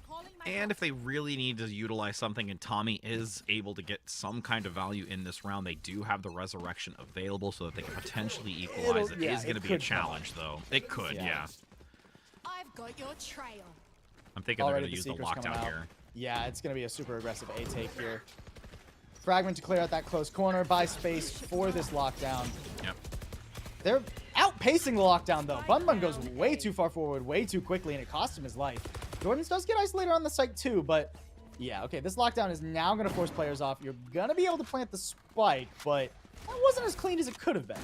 And if they really need to utilize something, and Tommy is able to get some kind of value in this round, they do have the Resurrection available so that they can potentially equalize. It is going to be a challenge, though. It could, yeah. I've got your trail. I'm thinking they're going to use the lockdown here. Yeah, it's going to be a super aggressive A take here. Fragment to clear out that close corner, buy space for this lockdown. Yep. They're outpacing the lockdown, though. Bun Bun goes way too far forward, way too quickly, and it cost him his life. Jordans does get isolated on the site, too, but yeah, okay, this lockdown is now going to force players off. You're going to be able to plant the spike, but that wasn't as clean as it could have been.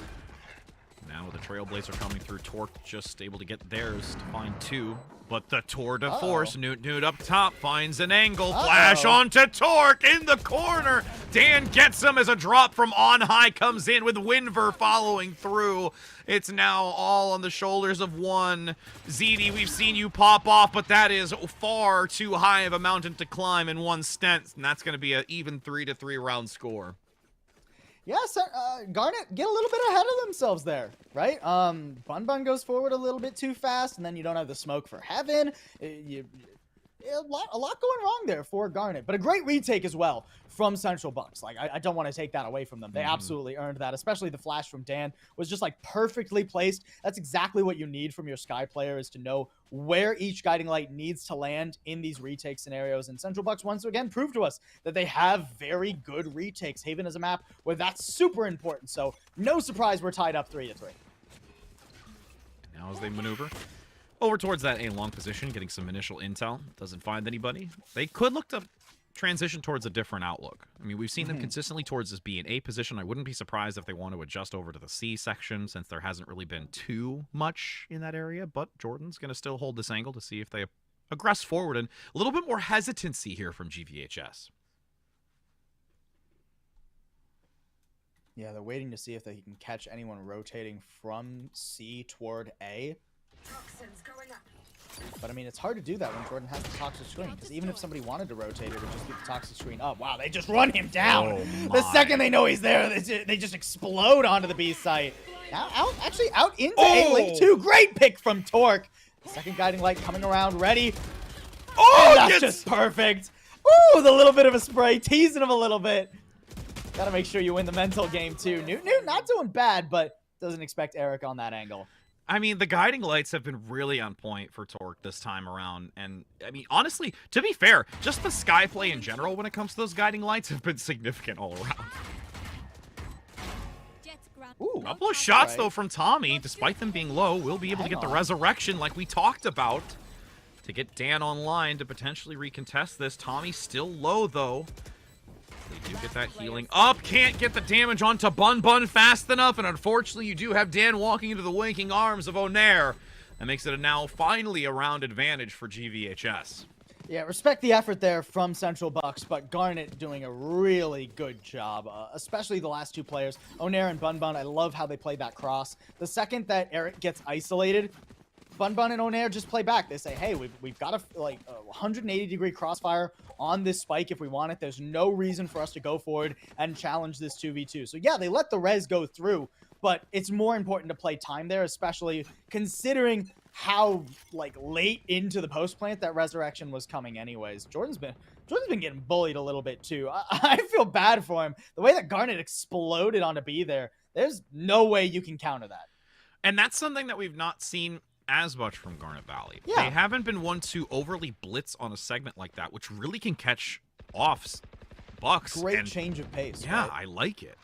Now with the Trailblazer coming through, Torque just able to get theirs to find 2. But the Tour de Force, Newt up top, finds an angle, flash onto Torque in the corner. Dan gets him as a drop from on high comes in with Winver following through. It's now all on the shoulders of one. ZD, we've seen you pop off, but that is far too high of a mountain to climb in one stent, and that's going to be an even 3-3 round score. Yeah, so, Garnet get a little bit ahead of themselves there, right? Bun Bun goes forward a little bit too fast, and then you don't have the smoke for Heaven. A lot going wrong there for Garnet, but a great retake as well from Central Bucks. Like, I don't want to take that away from them. They absolutely earned that, especially the flash from Dan was just like perfectly placed. That's exactly what you need from your Sky player, is to know where each guiding light needs to land in these retake scenarios. And Central Bucks once again proved to us that they have very good retakes. Haven is a map where that's super important. So no surprise we're tied up 3-3. Now as they maneuver over towards that A long position, getting some initial intel. Doesn't find anybody. They could look to transition towards a different outlook. I mean, we've seen them consistently towards this B and A position. I wouldn't be surprised if they want to adjust over to the C section, since there hasn't really been too much in that area. But Jordan's going to still hold this angle to see if they aggress forward, and a little bit more hesitancy here from GVHS. Yeah, they're waiting to see if they can catch anyone rotating from C toward A. But I mean, it's hard to do that when Jordan has the toxic screen, because even if somebody wanted to rotate, it would just keep the toxic screen up. Wow, they just run him down. The second they know he's there, they just explode onto the B site. Now out into A-Link too. Great pick from Torque. Second guiding light coming around, ready. Oh, that's just perfect. Ooh, the little bit of a spray, teasing him a little bit. Gotta make sure you win the mental game too. Newt not doing bad, but doesn't expect Eric on that angle. I mean, the guiding lights have been really on point for Torque this time around. And, I mean, honestly, to be fair, just the Sky play in general when it comes to those guiding lights have been significant all around. Ooh, a couple of shots, though, from Tommy. Despite them being low, we'll be able to get the resurrection like we talked about to get Dan online to potentially recontest this. Tommy's still low, though. They do get that healing up. Can't get the damage onto Bun Bun fast enough. And unfortunately, you do have Dan walking into the winking arms of Onair. That makes it now finally a round advantage for GVHS. Yeah, respect the effort there from Central Bucks, but Garnet doing a really good job, especially the last 2 players. Onair and Bun Bun, I love how they played that cross. The second that Eric gets isolated, Bun and Onair just play back. They say, hey, we've got a 180-degree crossfire on this spike if we want it. There's no reason for us to go forward and challenge this 2v2. So yeah, they let the res go through, but it's more important to play time there, especially considering how late into the post plant that resurrection was coming anyways. Jordan's been getting bullied a little bit too. I feel bad for him. The way that Garnet exploded onto B there's no way you can counter that. And that's something that we've not seen as much from Garnet Valley. Yeah. They haven't been one to overly blitz on a segment like that, which really can catch off Bucks. Great change of pace. Yeah, right? I like it.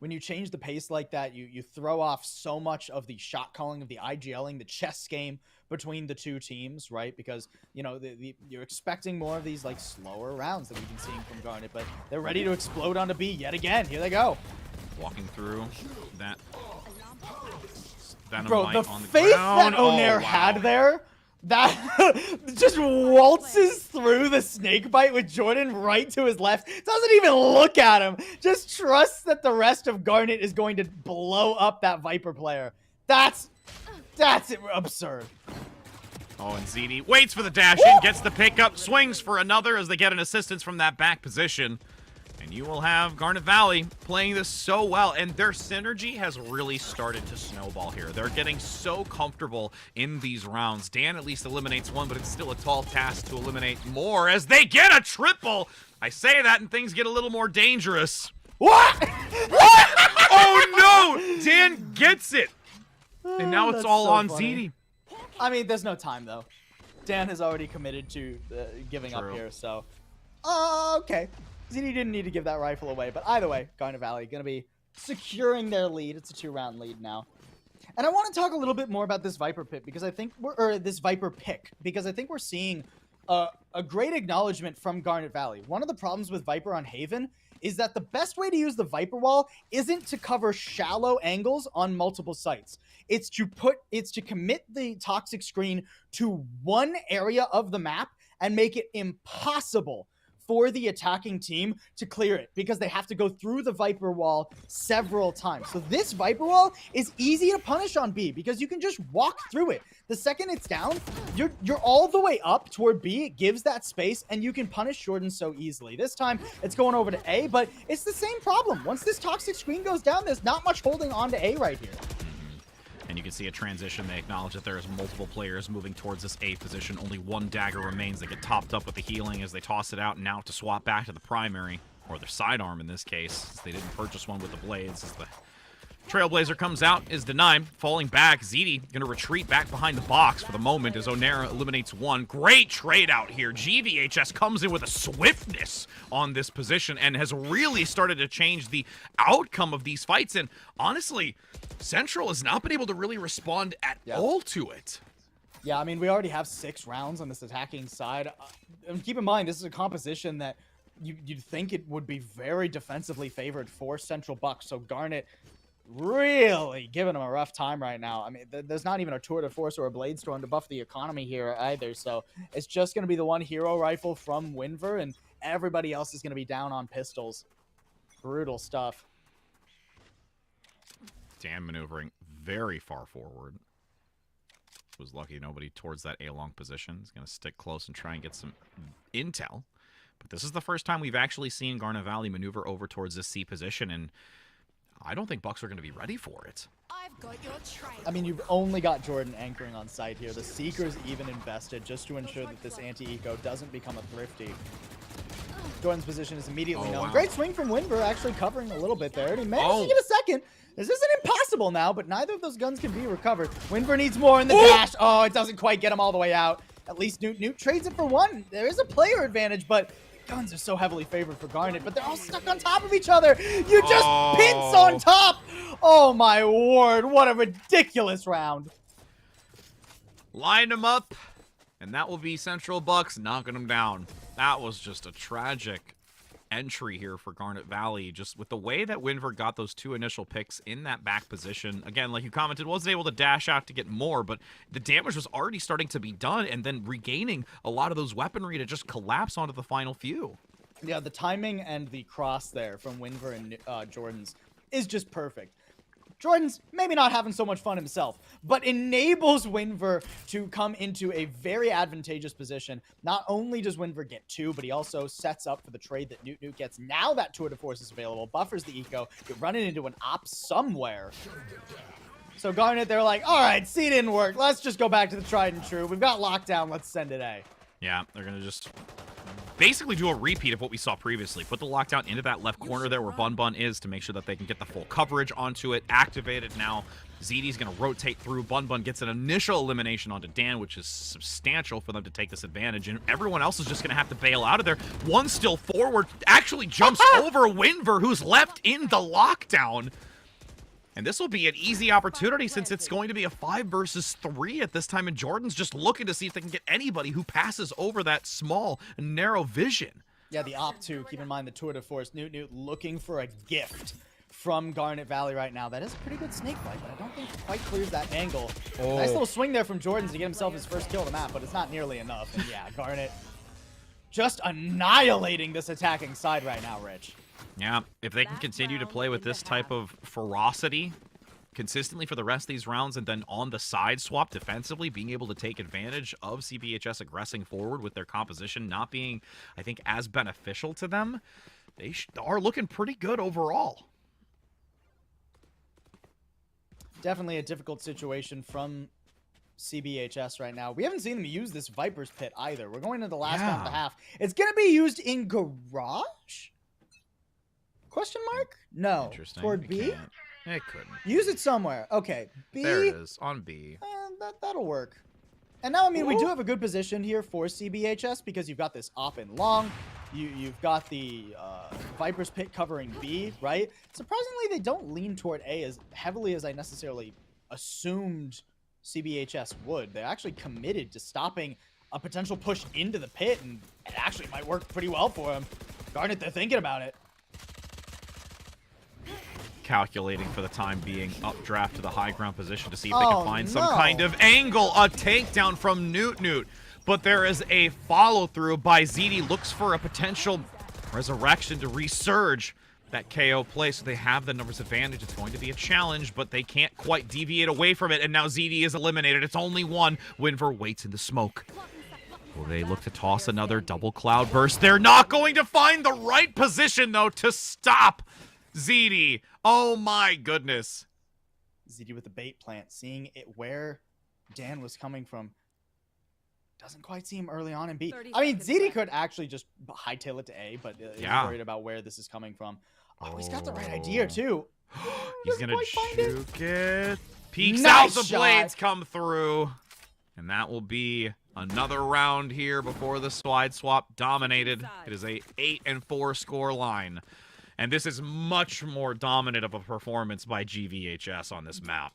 When you change the pace like that, you throw off so much of the shot calling, of the IGLing, the chess game between the two teams, right? Because, you know, you're expecting more of these slower rounds that we've been seeing from Garnet, but they're ready to explode onto B yet again. Here they go. Walking through that. Bro, the on the faith ground. that Onair had there, that just waltzes through the snake bite with Jordan right to his left. Doesn't even look at him. Just trusts that the rest of Garnet is going to blow up that Viper player. That's absurd. Oh, and ZD waits for the dash in, gets the pickup, swings for another as they get an assistance from that back position. And you will have Garnet Valley playing this so well, and their synergy has really started to snowball here. They're getting so comfortable in these rounds. Dan at least eliminates one, but it's still a tall task to eliminate more as they get a triple. I say that and things get a little more dangerous. What? Oh no! Dan gets it! And now it's That's all so on funny. ZD. I mean, there's no time, though. Dan has already committed to giving up True. here, so... okay. ZD didn't need to give that rifle away, but either way, Garnet Valley going to be securing their lead. It's a 2-round lead now. And I want to talk a little bit more about this Viper pick, because I think this Viper pick, because I think we're seeing a great acknowledgement from Garnet Valley. One of the problems with Viper on Haven is that the best way to use the Viper wall isn't to cover shallow angles on multiple sites. It's to commit the toxic screen to one area of the map and make it impossible for the attacking team to clear it, because they have to go through the Viper wall several times. So this Viper wall is easy to punish on B because you can just walk through it. The second it's down, you're all the way up toward B. It gives that space, and you can punish Jordan so easily. This time, it's going over to A, but it's the same problem. Once this toxic screen goes down, there's not much holding on to A right here. And you can see a transition. They acknowledge that there is multiple players moving towards this A position. Only one dagger remains. They get topped up with the healing as they toss it out, and now to swap back to the primary, or their sidearm in this case, since they didn't purchase one with the blades. As the Trailblazer comes out, is denied, falling back. ZD going to retreat back behind the box for the moment as Onair eliminates one. Great trade out here. GVHS comes in with a swiftness on this position and has really started to change the outcome of these fights. And honestly, Central has not been able to really respond at all to it. Yeah, I mean, we already have 6 rounds on this attacking side. And keep in mind, this is a composition that you'd think it would be very defensively favored for Central Bucks. So Garnet really giving them a rough time right now. I mean, there's not even a Tour de Force or a Blade Storm to buff the economy here either. So it's just going to be the one hero rifle from Winver, and everybody else is going to be down on pistols. Brutal stuff. Dan maneuvering very far forward. Was lucky nobody towards that A-long position. He's going to stick close and try and get some intel. But this is the first time we've actually seen Garnet Valley maneuver over towards this C position, and I don't think Bucks are going to be ready for it. I've got your trail. I mean, you've only got Jordan anchoring on site here. The Seeker's even invested just to ensure that this anti-eco doesn't become a thrifty. Jordan's position is immediately known. Wow. Great swing from Winver, actually covering a little bit there. And he managed to get a second. This isn't impossible now, but neither of those guns can be recovered. Winver needs more in the dash. Oh, it doesn't quite get him all the way out. At least Newt trades it for one. There is a player advantage, but guns are so heavily favored for Garnet, but they're all stuck on top of each other. You just pinch on top. Oh, my word. What a ridiculous round. Line them up, and that will be Central Bucks knocking them down. That was just a tragic entry here for Garnet Valley, just with the way that Winver got those 2 initial picks in that back position. Again, like you commented, wasn't able to dash out to get more, but the damage was already starting to be done, and then regaining a lot of those weaponry to just collapse onto the final few. Yeah, the timing and the cross there from Winver and Jordan's is just perfect. Jordan's maybe not having so much fun himself, but enables Winver to come into a very advantageous position. Not only does Winver get 2, but he also sets up for the trade that Newt gets. Now that Tour de Force is available, buffers the eco, you're running into an op somewhere. So Garnet, they're like, all right, C didn't work. Let's just go back to the tried and true. We've got lockdown. Let's send it A. Yeah, they're going to just basically do a repeat of what we saw previously. Put the lockdown into that left corner there where Bun Bun is to make sure that they can get the full coverage onto it. Activate it now. ZD's going to rotate through. Bun Bun gets an initial elimination onto Dan, which is substantial for them to take this advantage. And everyone else is just going to have to bail out of there. One still forward, actually jumps over Winver, who's left in the lockdown. And this will be an easy opportunity since it's going to be a 5 versus 3 at this time. And Jordan's just looking to see if they can get anybody who passes over that small, narrow vision. Yeah, the op 2, keep in mind the Tour de Force. Newt looking for a gift from Garnet Valley right now. That is a pretty good snake fight, but I don't think it quite clears that angle. Oh. Nice little swing there from Jordan's to get himself his first kill on the map, but it's not nearly enough. And yeah, Garnet just annihilating this attacking side right now, Rich. Yeah, if they can continue to play with this type of ferocity consistently for the rest of these rounds, and then on the side swap defensively, being able to take advantage of CBHS aggressing forward with their composition not being, I think, as beneficial to them, they are looking pretty good overall. Definitely a difficult situation from CBHS right now. We haven't seen them use this Viper's Pit either. We're going into the last half of the half. It's going to be used in Garage? Question mark? No. Interesting. Toward B? It couldn't. Use it somewhere. Okay. B. There it is, on B. That'll work. And now, I mean, we do have a good position here for CBHS because you've got this op in long. You've got the Viper's Pit covering B, right? Surprisingly, they don't lean toward A as heavily as I necessarily assumed CBHS would. They're actually committed to stopping a potential push into the pit, and it actually might work pretty well for them. Garnet, they're thinking about it. Calculating for the time being, updraft to the high ground position to see if they can find some kind of angle. A takedown from Newt. But there is a follow-through by ZD. Looks for a potential resurrection to resurge that KO play, so they have the numbers advantage. It's going to be a challenge, but they can't quite deviate away from it, and now ZD is eliminated. It's only one. Winver waits in the smoke. Will they look to toss another double cloud burst? They're not going to find the right position, though, to stop ZD. Oh my goodness. ZD with the bait plant, seeing it where Dan was coming from. Doesn't quite seem early on in B. I mean, ZD could actually just hightail it to A, but he's worried about where this is coming from. Oh, he's got the right idea, too. He's going to juke it. Peeks Nice out, the shot. blades come through. And that will be another round here before the slide swap dominated. It is a 8-4 score line. And this is much more dominant of a performance by GVHS on this map.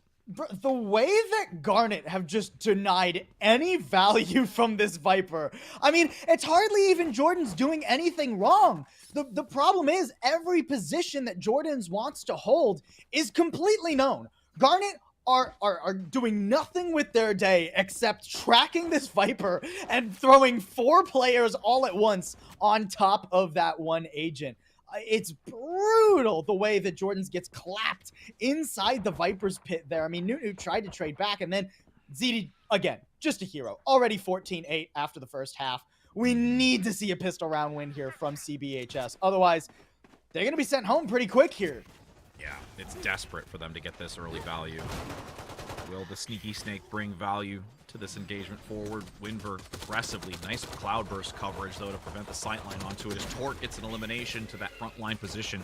The way that Garnet have just denied any value from this Viper. I mean, it's hardly even Jordan's doing anything wrong. The problem is every position that Jordan's wants to hold is completely known. Garnet are doing nothing with their day except tracking this Viper and throwing 4 players all at once on top of that one agent. It's brutal the way that Jordan's gets clapped inside the Viper's Pit there. I mean, Newt tried to trade back, and then ZD, again, just a hero. Already 14-8 after the first half. We need to see a pistol round win here from CBHS. Otherwise, they're going to be sent home pretty quick here. Yeah, it's desperate for them to get this early value. Will the Sneaky Snake bring value to this engagement forward? Winver aggressively. Nice cloudburst coverage, though, to prevent the sightline onto it as Torque gets an elimination to that front line position.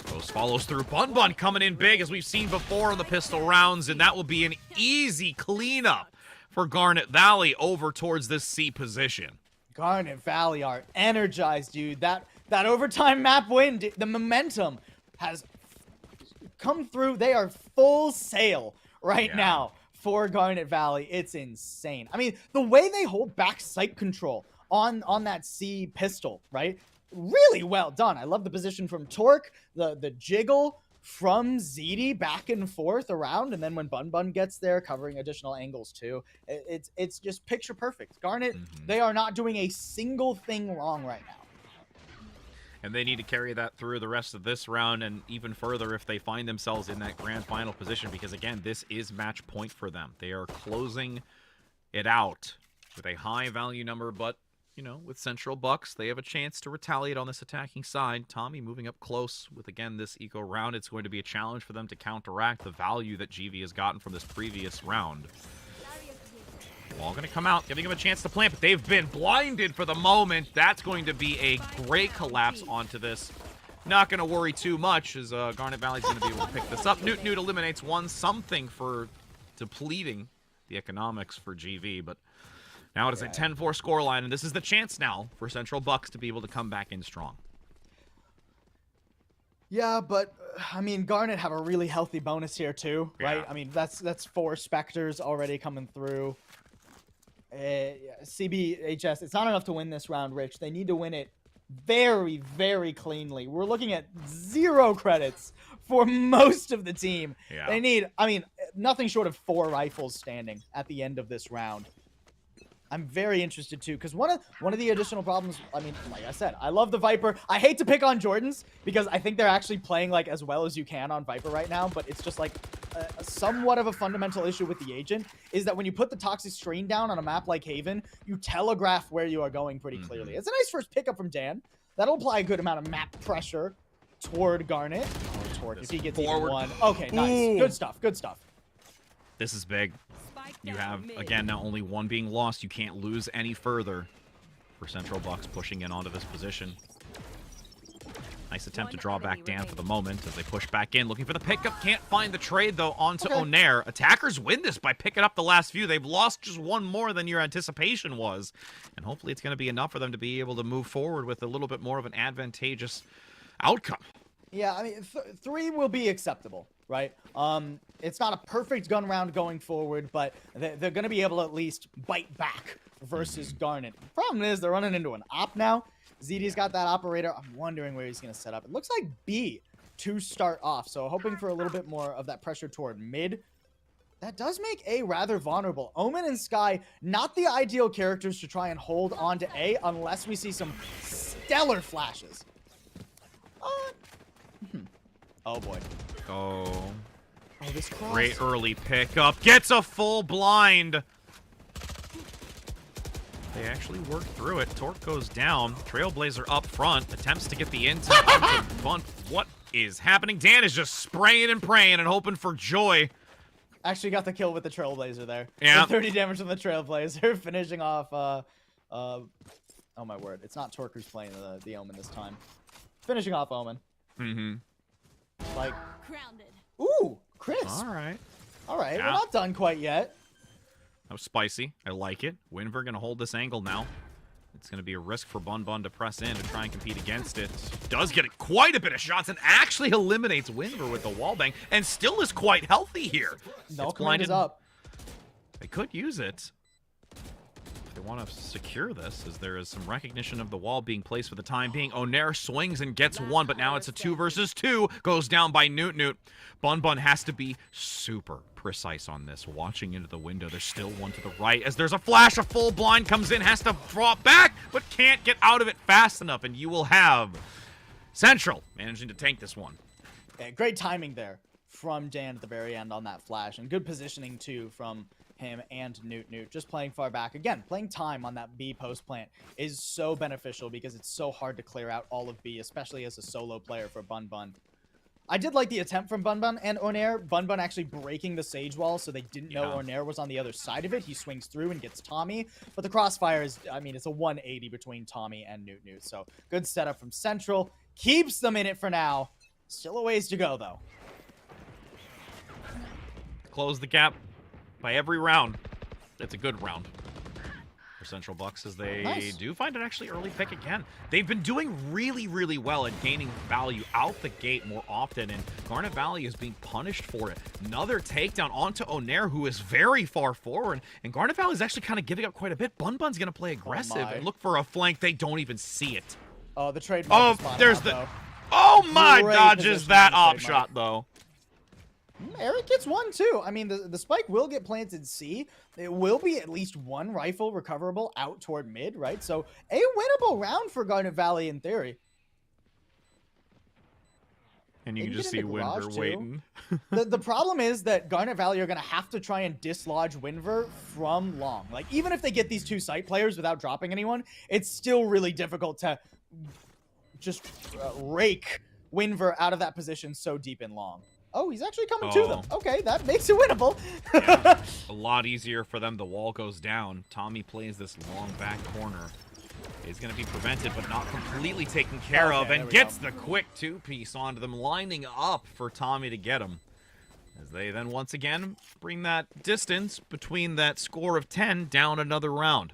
Ghost follows through. Bun Bun coming in big, as we've seen before in the pistol rounds, and that will be an easy cleanup for Garnet Valley over towards this C position. Garnet Valley are energized, dude. That overtime map win, the momentum has come through. They are full sail right now for Garnet Valley. It's insane. I mean, the way they hold back sight control on that C pistol, right? Really well done. I love the position from Torque, the jiggle from ZD back and forth around, and then when Bun Bun gets there, covering additional angles too. It's just picture perfect. Garnet, they are not doing a single thing wrong right now. And they need to carry that through the rest of this round and even further if they find themselves in that grand final position, because again, this is match point for them. They are closing it out with a high value number, but you know, with Central Bucks, they have a chance to retaliate on this attacking side. Tommy moving up close with, again, this eco round. It's going to be a challenge for them to counteract the value that GV has gotten from this previous round. Wall going to come out, giving him a chance to plant, but they've been blinded for the moment. That's going to be a great collapse onto this. Not going to worry too much, as Garnet Valley's going to be able to pick this up. Newt eliminates one, something for depleting the economics for GV, but now it is a 10-4 scoreline, and this is the chance now for Central Bucks to be able to come back in strong. Yeah, but I mean, Garnet have a really healthy bonus here too, right? Yeah. I mean, that's 4 Spectres already coming through. CBHS, it's not enough to win this round, Rich. They need to win it very, very cleanly. We're looking at 0 credits for most of the team. Yeah. They need, I mean, nothing short of 4 rifles standing at the end of this round. I'm very interested too, because one of the additional problems, I mean, like I said, I love the Viper. I hate to pick on Jordans because I think they're actually playing like as well as you can on Viper right now, but it's just like somewhat of a fundamental issue with the agent is that when you put the toxic screen down on a map like Haven, you telegraph where you are going pretty clearly. It's a nice first pickup from Dan. That'll apply a good amount of map pressure toward Garnet. Or Torque if he gets even one. Okay, nice. Ooh. Good stuff. Good stuff. This is big. You have, again, now only one being lost. You can't lose any further for Central Bucks pushing in onto this position. Nice attempt to draw back Dan for the moment as they push back in. Looking for the pickup. Can't find the trade, though, onto Onair. Attackers win this by picking up the last few. They've lost just one more than your anticipation was. And hopefully it's going to be enough for them to be able to move forward with a little bit more of an advantageous outcome. Yeah, I mean, 3 will be acceptable, right? It's not a perfect gun round going forward, but they're going to be able to at least bite back versus Garnet. The problem is they're running into an op now. ZD's got that operator. I'm wondering where he's going to set up. It looks like B to start off, so hoping for a little bit more of that pressure toward mid. That does make A rather vulnerable. Omen and Sky, not the ideal characters to try and hold on to A unless we see some stellar flashes. Oh, boy. Oh, this cross. great early pickup. Gets a full blind. They actually work through it. Torque goes down. Trailblazer up front. Attempts to get the intel into bunt. What is happening? Dan is just spraying and praying and hoping for joy. Actually got the kill with the Trailblazer there. Yeah. 30 damage from the Trailblazer, finishing off, oh my word. It's not Torque who's playing the Omen this time. Finishing off Omen. Mm-hmm. Like, Grounded. ooh, crisp. All right. All right, Yeah. we're not done quite yet. That was spicy. I like it. Winver going to hold this angle now. It's going to be a risk for Bun Bun to press in and try and compete against it. Does get quite a bit of shots and actually eliminates Winver with the wallbang and still is quite healthy here. No, It's command is up. They could use it if they want to secure this, as there is some recognition of the wall being placed for the time being. Onair swings and gets one, but now it's a 2 versus 2. Goes down by Newt. Bun Bun has to be super precise on this. Watching into the window, there's still one to the right. As there's a flash, a full blind comes in, has to drop back, but can't get out of it fast enough, and you will have Central managing to tank this one. Yeah, great timing there from Dan at the very end on that flash, and good positioning too from him and Newt. Just playing far back. Again, playing time on that B post plant is so beneficial because it's so hard to clear out all of B, especially as a solo player for Bun Bun. I did like the attempt from Bun Bun and Onair. Bun Bun actually breaking the Sage Wall so they didn't know Onair was on the other side of it. He swings through and gets Tommy. But the crossfire is, I mean, it's a 180 between Tommy and Newt. So good setup from Central. Keeps them in it for now. Still a ways to go, though. Close the gap by every round. It's a good round for Central Bucks as they do find an actually early pick again. They've been doing really, really well at gaining value out the gate more often, and Garnet Valley is being punished for it. Another takedown onto Onair, who is very far forward, and Garnet Valley is actually kind of giving up quite a bit. Bun Bun's going to play aggressive and look for a flank. They don't even see it. Oh, the trade. Oh, there's the... Oh my, dodges that op shot, though. Eric gets one, too. I mean, the spike will get planted C. It will be at least one rifle recoverable out toward mid, right? So, a winnable round for Garnet Valley in theory. And you They can can just get see into garage, Winver too. waiting. The problem is that Garnet Valley are going to have to try and dislodge Winver from long. Like, even if they get these 2 site players without dropping anyone, it's still really difficult to just rake Winver out of that position so deep in long. Oh, he's actually coming to them. Okay, that makes it winnable. Yeah, a lot easier for them. The wall goes down. Tommy plays this long back corner. Is going to be prevented, but not completely taken care of, and gets the quick 2-piece onto them, lining up for Tommy to get him. As they then once again bring that distance between that score of 10 down another round.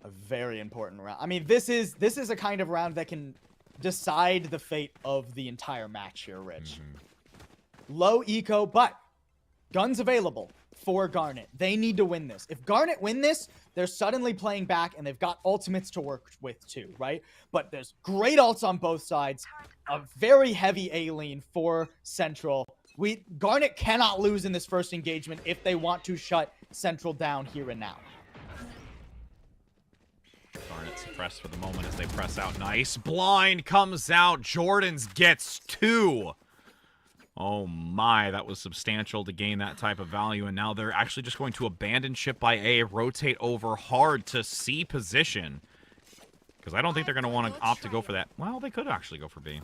A very important round. I mean, this is a kind of round that can decide the fate of the entire match here, Rich. Low eco, but guns available for Garnet. They need to win this. If Garnet win this, they're suddenly playing back, and they've got ultimates to work with too, right? But there's great ults on both sides. A very heavy A lean for Central. Garnet cannot lose in this first engagement if they want to shut Central down here and now. Garnet suppressed for the moment as they press out. Nice. Blind comes out. Jordan's gets 2. Oh my, that was substantial to gain that type of value, and now they're actually just going to abandon ship by A, rotate over hard to C position. Because I don't think they're going to want to opt to go for that. Well, they could actually go for B.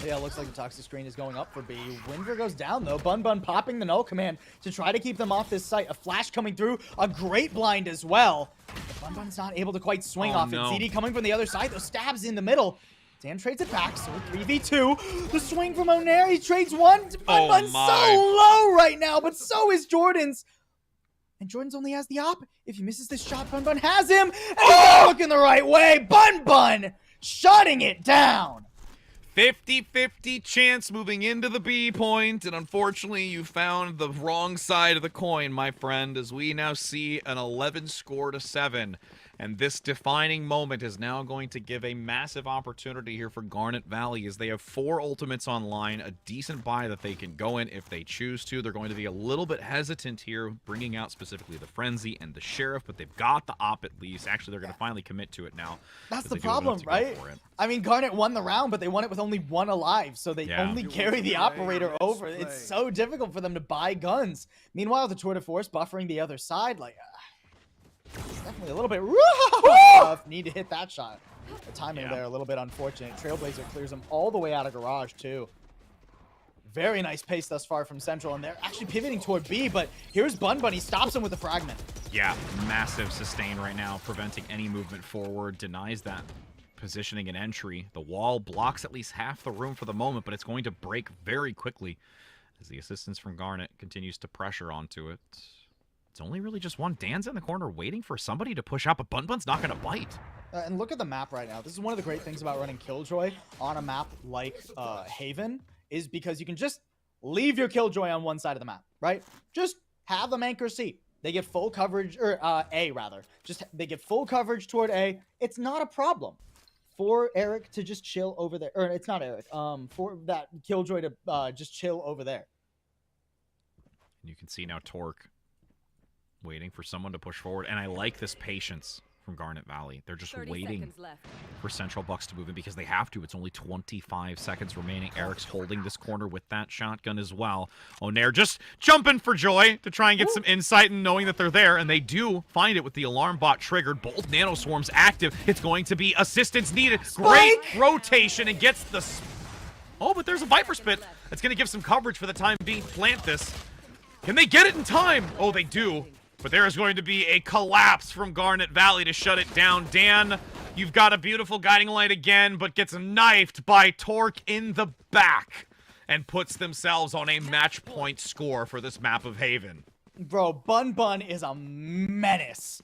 Yeah, it looks like the toxic screen is going up for B. Winver goes down, though. Bun popping the null command to try to keep them off this site. A flash coming through. A great blind as well. But Bun's not able to quite swing off it. ZD coming from the other side. Those stabs in the middle. Dan trades it back, so 3v2. The swing from Onair, he trades one. Bun's so low right now, but so is Jordan's. And Jordan's only has the op. If he misses this shot, Bun has him. And he's not looking the right way. Bun shutting it down. 50-50 chance moving into the B point, and unfortunately you found the wrong side of the coin, my friend, as we now see an 11 score to 7. And this defining moment is now going to give a massive opportunity here for Garnet Valley, as they have 4 ultimates online, a decent buy that they can go in if they choose to. They're going to be a little bit hesitant here, bringing out specifically the Frenzy and the Sheriff, but they've got the op at least. Actually, they're going to finally commit to it now. That's the problem, right? I mean, Garnet won the round, but they won it with only 1 alive, so they only carry the operator over. It's so difficult for them to buy guns. Meanwhile, the Tour de Force buffering the other side, like... it's definitely a little bit rough. Need to hit that shot. The timing there a little bit unfortunate. Trailblazer clears him all the way out of garage too. Very nice pace thus far from Central, and they're actually pivoting toward B, but here's Bun. He stops him with a fragment. Yeah, massive sustain right now, preventing any movement forward, denies that positioning and entry. The wall blocks at least half the room for the moment, but it's going to break very quickly as the assistance from Garnet continues to pressure onto it. It's only really just one. Dan's in the corner waiting for somebody to push out, but Bun's not going to bite. And look at the map right now. This is one of the great things about running Killjoy on a map like Haven, is because you can just leave your Killjoy on one side of the map, right? Just have them anchor C. They get full coverage, or A rather. They get full coverage toward A. It's not a problem for Eric to just chill over there. Or it's not Eric. For that Killjoy to just chill over there. You can see now Torque waiting for someone to push forward, and I like this patience from Garnet Valley. They're just waiting for Central Bucks to move in because they have to. It's only 25 seconds remaining. Eric's holding this corner with that shotgun as well. Onair just jumping for joy to try and get some insight and knowing that they're there, and they do find it with the alarm bot triggered. Both nano swarms active. It's going to be assistance needed. Great rotation, and gets the... oh, but there's a Viper Spit. That's going to give some coverage for the time being. Plant this. Can they get it in time? Oh, they do. But there is going to be a collapse from Garnet Valley to shut it down. Dan, you've got a beautiful guiding light again, but gets knifed by Torque in the back and puts themselves on a match point score for this map of Haven. Bro, Bun is a menace.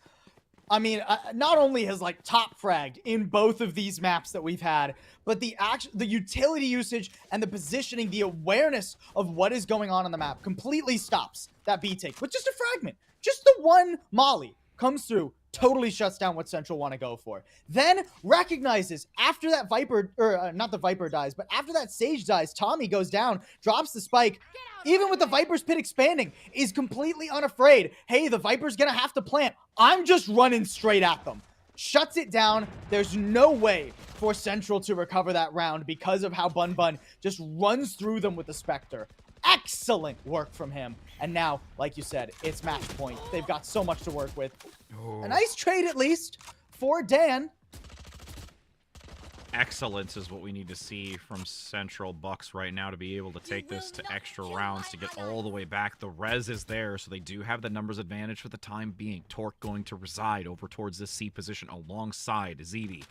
I mean, not only has like top fragged in both of these maps that we've had, but the utility usage and the positioning, the awareness of what is going on the map completely stops that B take with just a fragment. Just the one molly comes through, totally shuts down what Central want to go for. Then recognizes after that Viper, or not the Viper dies, but after that Sage dies, Tommy goes down, drops the spike, even with the Viper's pit expanding, is completely unafraid. Hey, the Viper's gonna have to plant. I'm just running straight at them. Shuts it down. There's no way for Central to recover that round because of how Bun Bun just runs through them with the Spectre. Excellent work from him. And now, like you said, it's match point. They've got so much to work with. Oh. A nice trade, at least, for Dan. Excellence is what we need to see from Central Bucks right now to be able to take this to extra rounds to get all the way back. The res is there, so they do have the numbers advantage for the time being. Torque going to reside over towards this C position alongside ZD.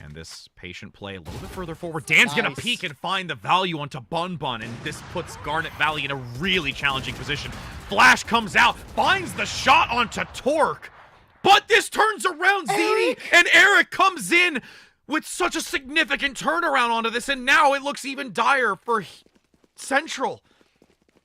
And this patient play a little bit further forward. Dan's going to peek and find the value onto Bun Bun, and this puts Garnet Valley in a really challenging position. Flash comes out, finds the shot onto Torque, but this turns around ZD, and Eric comes in with such a significant turnaround onto this, and now it looks even dire for Central.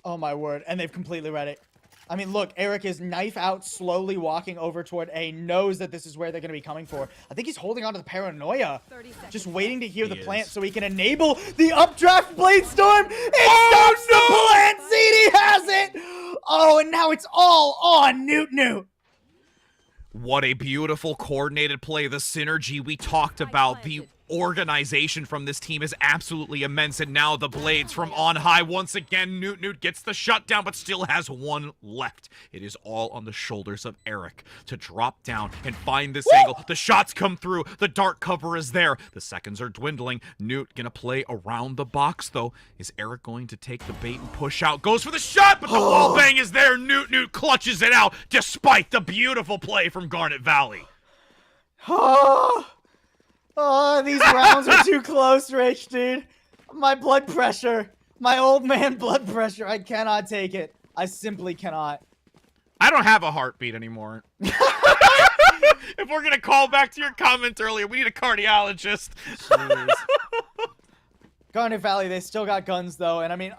Oh my word, and they've completely read it. I mean, look, Eric is knife out, slowly walking over toward A, knows that this is where they're going to be coming for. I think he's holding on to the paranoia, just waiting to hear the plant so he can enable the updraft Blade Storm. It stops the plant! ZD has it! Oh, and now it's all on Newt Newt. What a beautiful coordinated play. The synergy we talked about, the organization from this team is absolutely immense, and now the Blades from on high once again. Newt gets the shutdown, but still has one left. It is all on the shoulders of Eric to drop down and find this angle. The shots come through. The dark cover is there. The seconds are dwindling. Newt gonna play around the box, though. Is Eric going to take the bait and push out? Goes for the shot, but the wall bang is there. Newt clutches it out despite the beautiful play from Garnet Valley. Oh, these rounds are too close, Rich, dude. My blood pressure. My old man blood pressure. I cannot take it. I simply cannot. I don't have a heartbeat anymore. If we're going to call back to your comment earlier, we need a cardiologist. Jeez. Garnet Valley, they still got guns, though. And, I mean,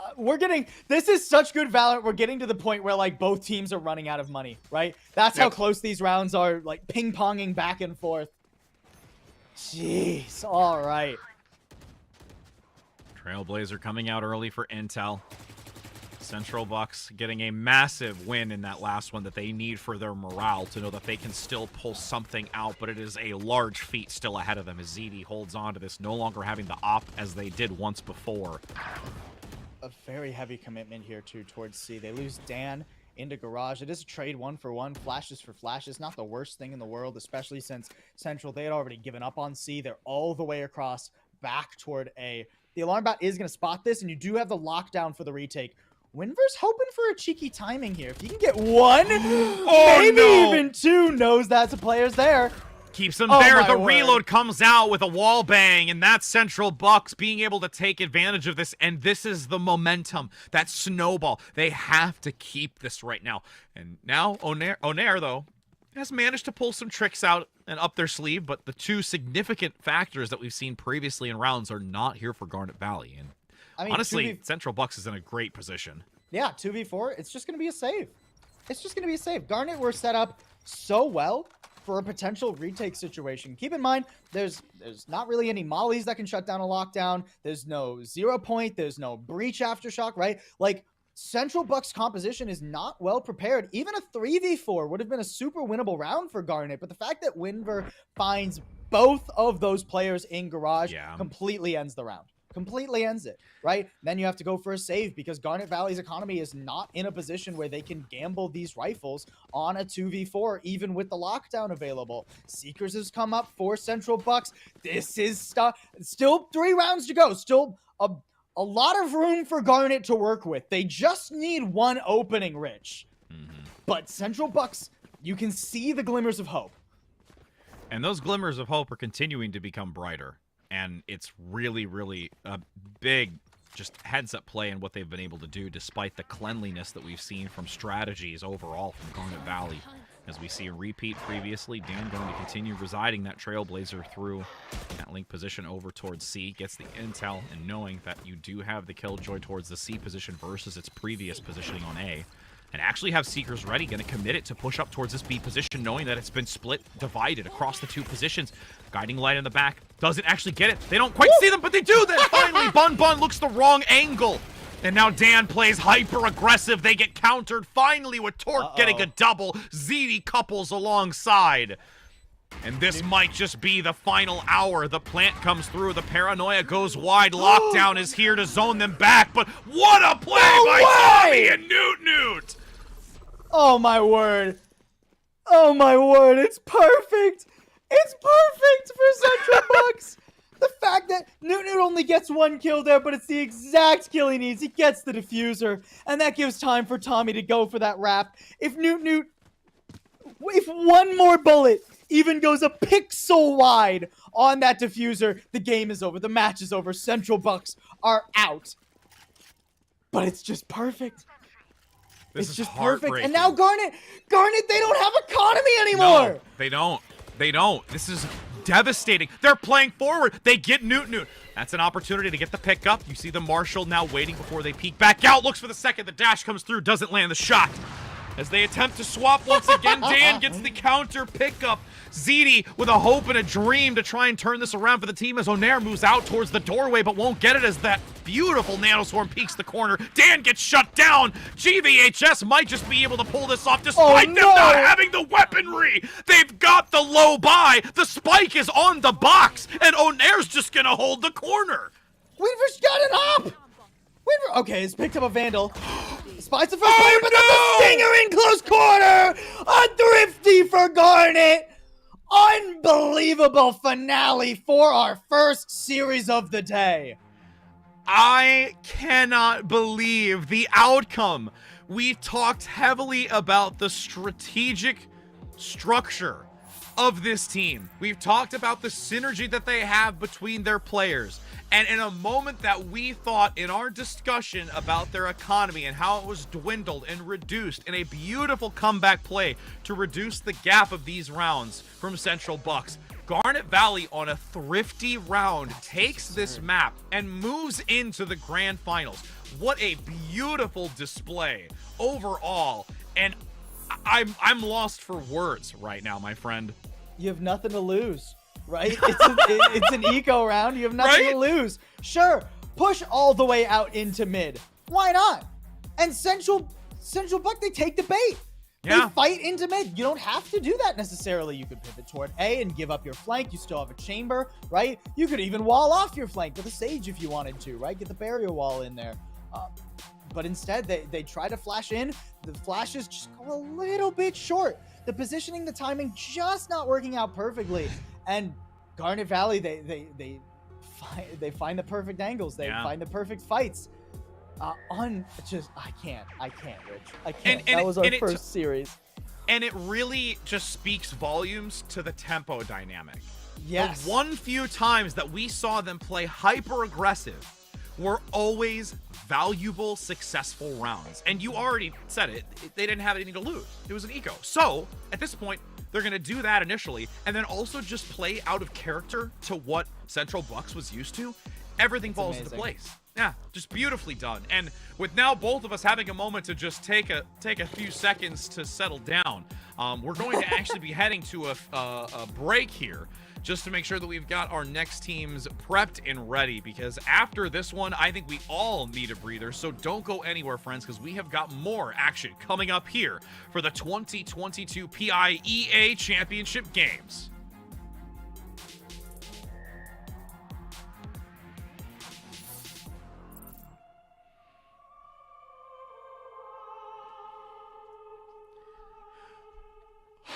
this is such good Valorant. We're getting to the point where, like, both teams are running out of money, right? That's how close these rounds are, like, ping-ponging back and forth. Jeez, all right. Trailblazer coming out early for Intel. Central Bucks getting a massive win in that last one that they need for their morale to know that they can still pull something out, but it is a large feat still ahead of them as ZD holds on to this, no longer having the op as they did once before. A very heavy commitment here, too, towards C. They lose Dan into Garage. It is a trade 1-for-1, flashes for flashes. Not the worst thing in the world, especially since Central, they had already given up on C. They're all the way across back toward A. The alarm bot is going to spot this, and you do have the lockdown for the retake. Winver's hoping for a cheeky timing here. If you can get one, maybe even two, knows that the player's there. Keeps him there. The reload comes out with a wall bang, and that's Central Bucks being able to take advantage of this, and this is the momentum, that snowball. They have to keep this right now. And now Onair, though, has managed to pull some tricks out and up their sleeve, but the two significant factors that we've seen previously in rounds are not here for Garnet Valley. And I mean, honestly, Central Bucks is in a great position. Yeah, 2v4, it's just going to be a save. It's just going to be a save. Garnet were set up so well for a potential retake situation. Keep in mind, there's not really any mollies that can shut down a lockdown. There's no 0 point. There's no breach aftershock, right? Like, Central Bucks composition is not well prepared. Even a 3v4 would have been a super winnable round for Garnet, but the fact that Winver finds both of those players in Garage completely ends the round. Completely ends it, right? Then you have to go for a save because Garnet Valley's economy is not in a position where they can gamble these rifles on a 2v4, even with the lockdown available. Seekers has come up for Central Bucks. This is still 3 rounds to go. Still a lot of room for Garnet to work with. They just need one opening, Rich. But Central Bucks, you can see the glimmers of hope. And those glimmers of hope are continuing to become brighter. And it's really, really a big just heads-up play in what they've been able to do, despite the cleanliness that we've seen from strategies overall from Garnet Valley. As we see a repeat previously, Dan going to continue residing that Trailblazer through that link position over towards C, gets the intel, and knowing that you do have the Killjoy towards the C position versus its previous positioning on A. And actually have Seekers ready, going to commit it to push up towards this B position, knowing that it's been split, divided across the two positions. Guiding light in the back, doesn't actually get it. They don't quite see them, but they do then. Finally, Bun looks the wrong angle. And now Dan plays hyper-aggressive. They get countered finally with Torque getting a double. ZD couples alongside. And this might just be the final hour. The plant comes through. The paranoia goes wide. Lockdown is here to zone them back. But what a play by Tommy and Newt! Oh, my word. Oh, my word. It's perfect. It's perfect for Central Bucks. The fact that Newt only gets 1 kill there, but it's the exact kill he needs. He gets the diffuser, and that gives time for Tommy to go for that wrap. If if one more bullet even goes a pixel wide on that diffuser, the game is over. The match is over. Central Bucks are out. But it's just perfect. It's just perfect. And heartbreaking. now Garnet, they don't have economy anymore. No, they don't. This is devastating. They're playing forward. They get Newt. That's an opportunity to get the pick up. You see the Marshall now waiting before they peek back out. Looks for the second. The dash comes through. Doesn't land the shot. As they attempt to swap once again, Dan gets the counter pickup. Ziti with a hope and a dream to try and turn this around for the team as Onair moves out towards the doorway but won't get it as that beautiful nanoswarm peeks the corner. Dan gets shut down. GVHS might just be able to pull this off despite them not having the weaponry. They've got the low buy. The spike is on the box and Onair's just gonna hold the corner. Weaver's got it up. Weaver, okay, he's picked up a Vandal. Spies the first player, but that's a stinger in close corner. A thrifty for Garnet. Unbelievable finale for our first series of the day. I cannot believe the outcome. We've talked heavily about the strategic structure of this team. We've talked about the synergy that they have between their players. And in a moment that we thought in our discussion about their economy and how it was dwindled and reduced in a beautiful comeback play to reduce the gap of these rounds from Central Bucks, Garnet Valley on a thrifty round takes this map and moves into the grand finals. What a beautiful display overall. And I'm lost for words right now, my friend. You have nothing to lose. Right? It's an eco round. You have nothing to lose. Sure, push all the way out into mid. Why not? And Central Buck, they take the bait. Yeah. They fight into mid. You don't have to do that necessarily. You could pivot toward A and give up your flank. You still have a chamber, right? You could even wall off your flank with a Sage if you wanted to, right? Get the barrier wall in there. But instead, they try to flash in. The flashes just go a little bit short. The positioning, the timing, just not working out perfectly. And Garnet Valley, they find the perfect angles. They find the perfect fights. I can't, Rich. I can't. That was our first series. And it really just speaks volumes to the tempo dynamic. Yes. The one few times that we saw them play hyper aggressive were always valuable, successful rounds. And you already said it. They didn't have anything to lose. It was an eco. So at this point, they're going to do that initially and then also just play out of character to what Central Bucks was used to. Everything falls into place. Yeah, just beautifully done. And with now both of us having a moment to just take a few seconds to settle down, we're going to actually be heading to a break here just to make sure that we've got our next teams prepped and ready, because after this one, I think we all need a breather. So don't go anywhere, friends, because we have got more action coming up here for the 2022 PIEA Championship Games.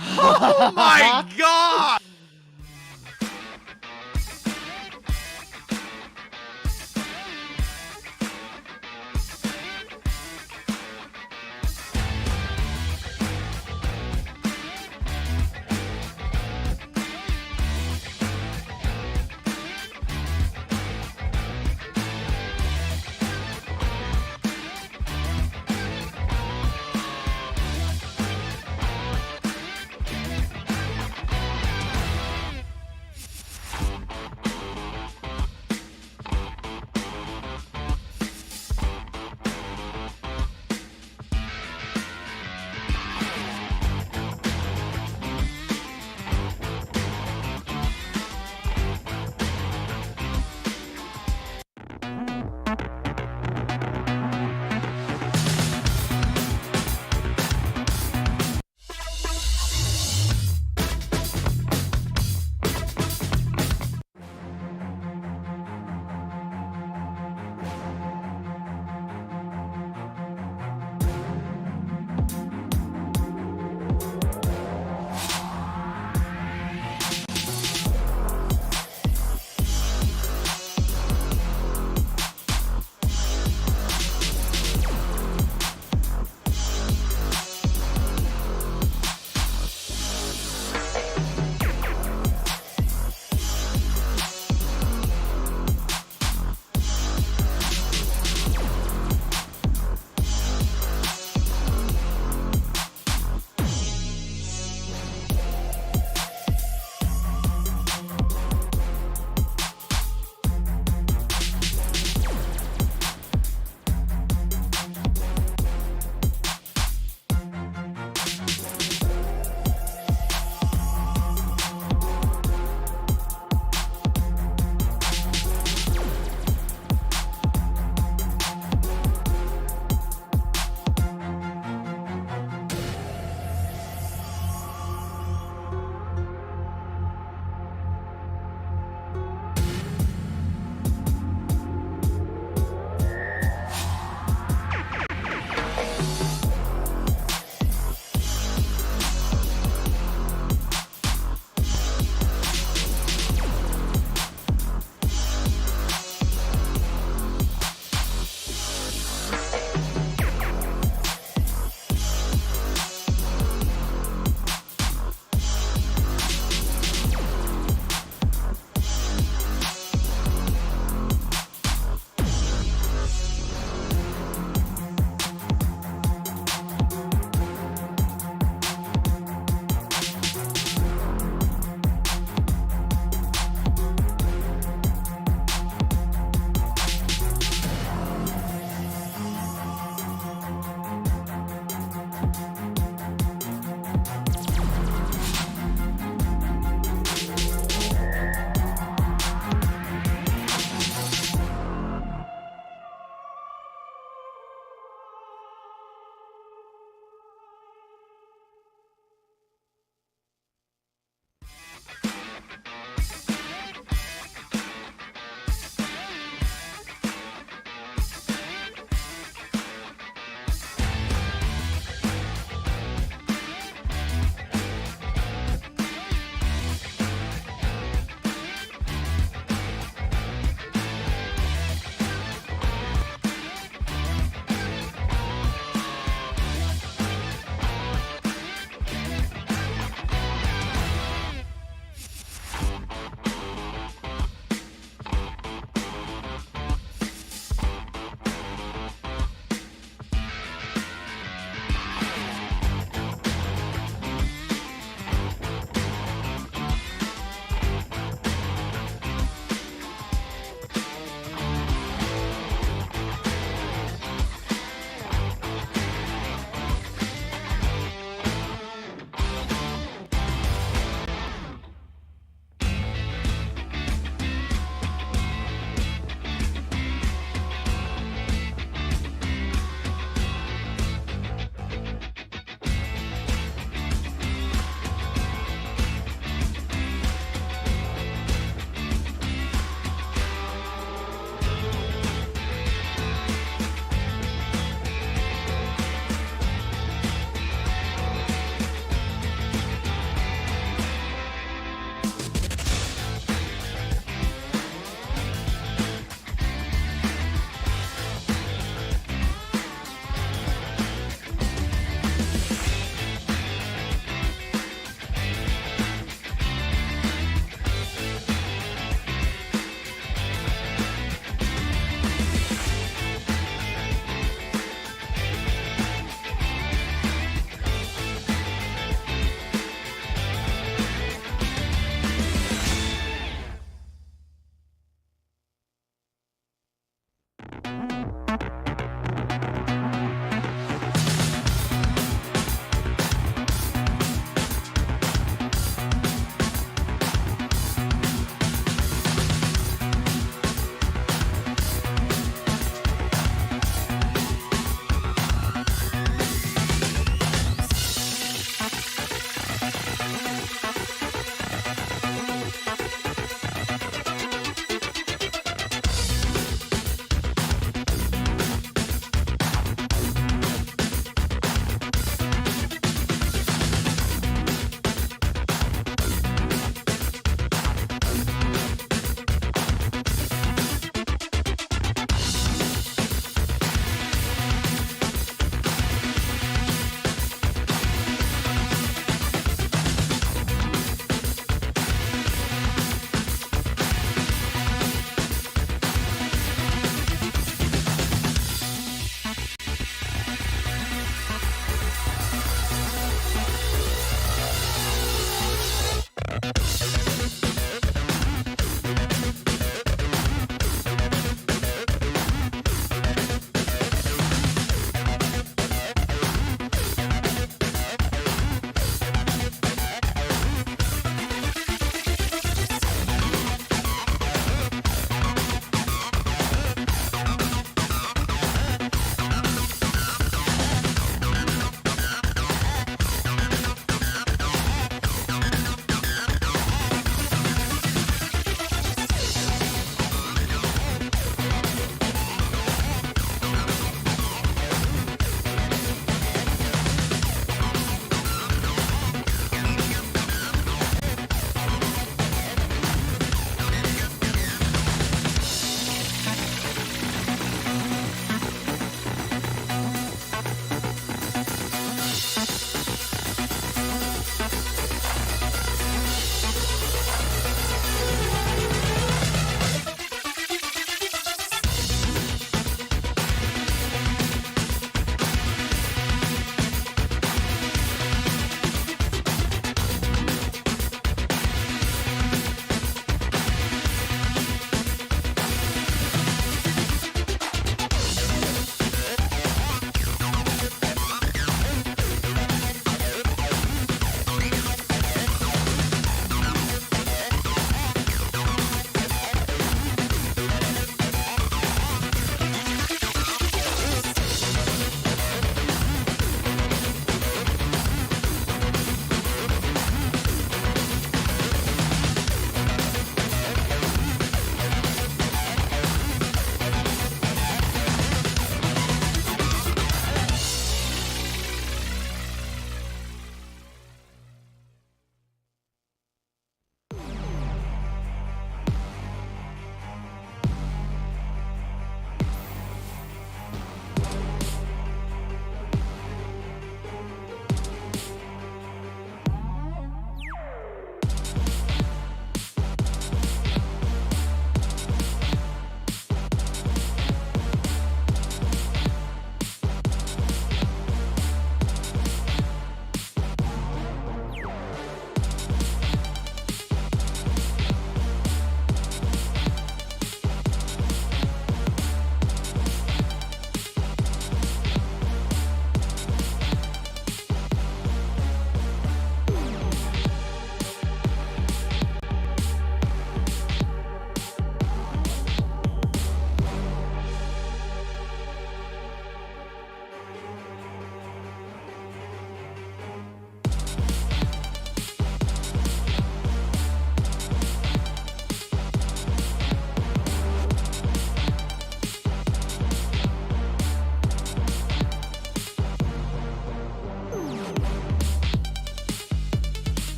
Oh my God!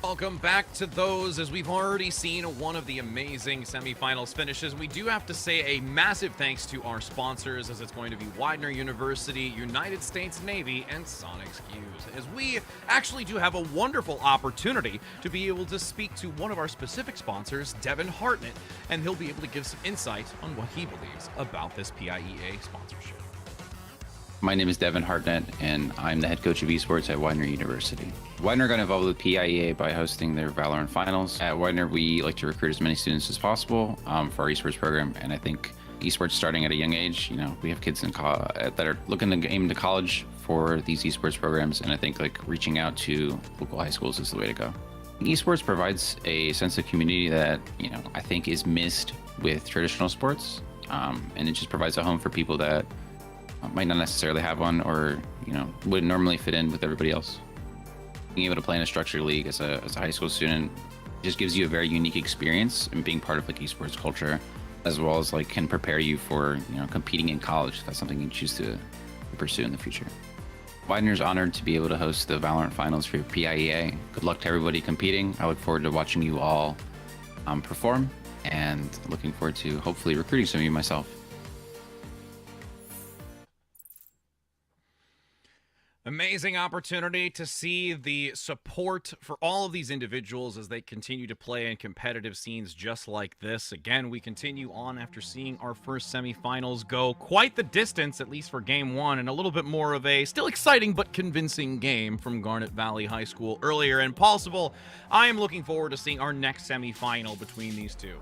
Welcome back to those, as we've already seen one of the amazing semifinals finishes. We do have to say a massive thanks to our sponsors, as it's going to be Widener University, United States Navy, and Sonics Hughes, as we actually do have a wonderful opportunity to be able to speak to one of our specific sponsors, Devin Hartnett, and he'll be able to give some insight on what he believes about this PIEA sponsorship. My name is Devin Hartnett, and I'm the head coach of esports at Widener University. Widener got involved with PIEA by hosting their VALORANT finals. At Widener, we like to recruit as many students as possible for our esports program, and I think esports starting at a young age, we have kids that are looking to aim to college for these esports programs, and I think reaching out to local high schools is the way to go. Esports provides a sense of community that, I think is missed with traditional sports, and it just provides a home for people that might not necessarily have one, or wouldn't normally fit in with everybody else. Being able to play in a structured league as a high school student just gives you a very unique experience, and being part of esports culture, as well as can prepare you for competing in college. If that's something you choose to pursue in the future. Widener's honored to be able to host the VALORANT finals for PIEA. Good luck to everybody competing. I look forward to watching you all perform, and looking forward to hopefully recruiting some of you myself. Amazing opportunity to see the support for all of these individuals as they continue to play in competitive scenes just like this. Again, we continue on after seeing our first semifinals go quite the distance, at least for game one, and a little bit more of a still exciting but convincing game from Garnet Valley High School earlier. And possible, I am looking forward to seeing our next semifinal between these two.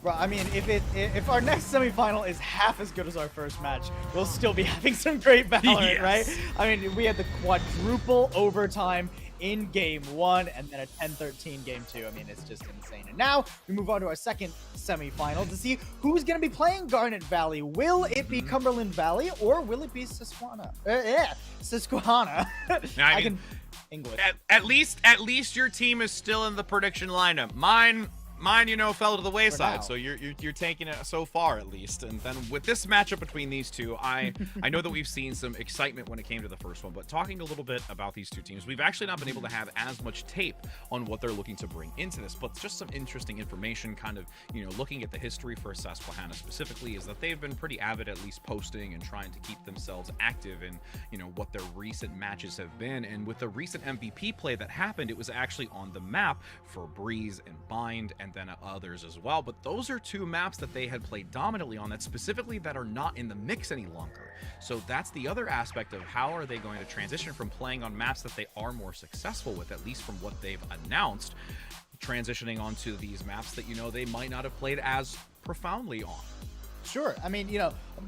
Bro, I mean, if our next semifinal is half as good as our first match, we'll still be having some great Valorant, right? I mean, we had the quadruple overtime in game one, and then a 10-13 game two. I mean, it's just insane. And now we move on to our second semifinal to see who's going to be playing Garnet Valley. Will it be Cumberland Valley, or will it be Susquehanna? Susquehanna. I can English. At least your team is still in the prediction lineup. Mine, fell to the wayside, so you're taking it so far at least. And then with this matchup between these two, I know that we've seen some excitement when it came to the first one, but talking a little bit about these two teams, we've actually not been able to have as much tape on what they're looking to bring into this, but just some interesting information, kind of, looking at the history for Susquehanna specifically, is that they've been pretty avid, at least posting and trying to keep themselves active in, what their recent matches have been. And with the recent MVP play that happened, it was actually on the map for Breeze and Bind, and then others as well. But those are two maps that they had played dominantly on, that are not in the mix any longer. So that's the other aspect of how are they going to transition from playing on maps that they are more successful with, at least from what they've announced, transitioning onto these maps that they might not have played as profoundly on. Sure. I mean,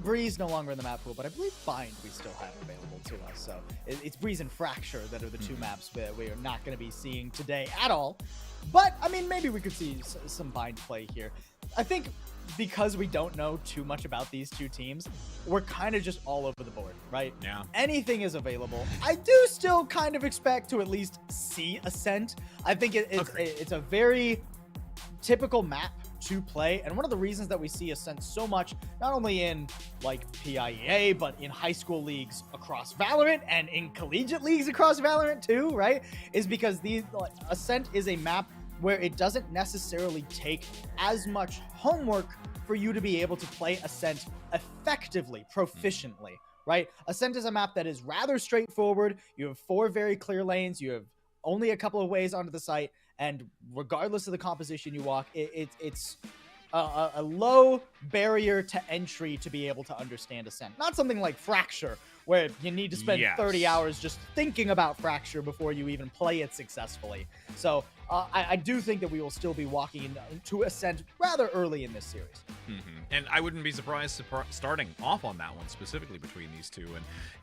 Breeze no longer in the map pool, but I believe Bind we still have available to us. So it's Breeze and Fracture that are the two maps that we are not going to be seeing today at all. But, I mean, maybe we could see some Bind play here. I think because we don't know too much about these two teams, we're kind of just all over the board, right? Yeah. Anything is available. I do still kind of expect to at least see Ascent. I think it's a very typical map to play, and one of the reasons that we see Ascent so much, not only in PIEA, but in high school leagues across Valorant and in collegiate leagues across Valorant too, right, is because Ascent is a map where it doesn't necessarily take as much homework for you to be able to play Ascent effectively, proficiently, right? Ascent is a map that is rather straightforward. You have 4 very clear lanes. You have only a couple of ways onto the site, and regardless of the composition you walk, it's a low barrier to entry to be able to understand Ascent. Not something like Fracture, where you need to spend 30 hours just thinking about Fracture before you even play it successfully. So I do think that we will still be walking into Ascent rather early in this series. And I wouldn't be surprised starting off on that one specifically between these two.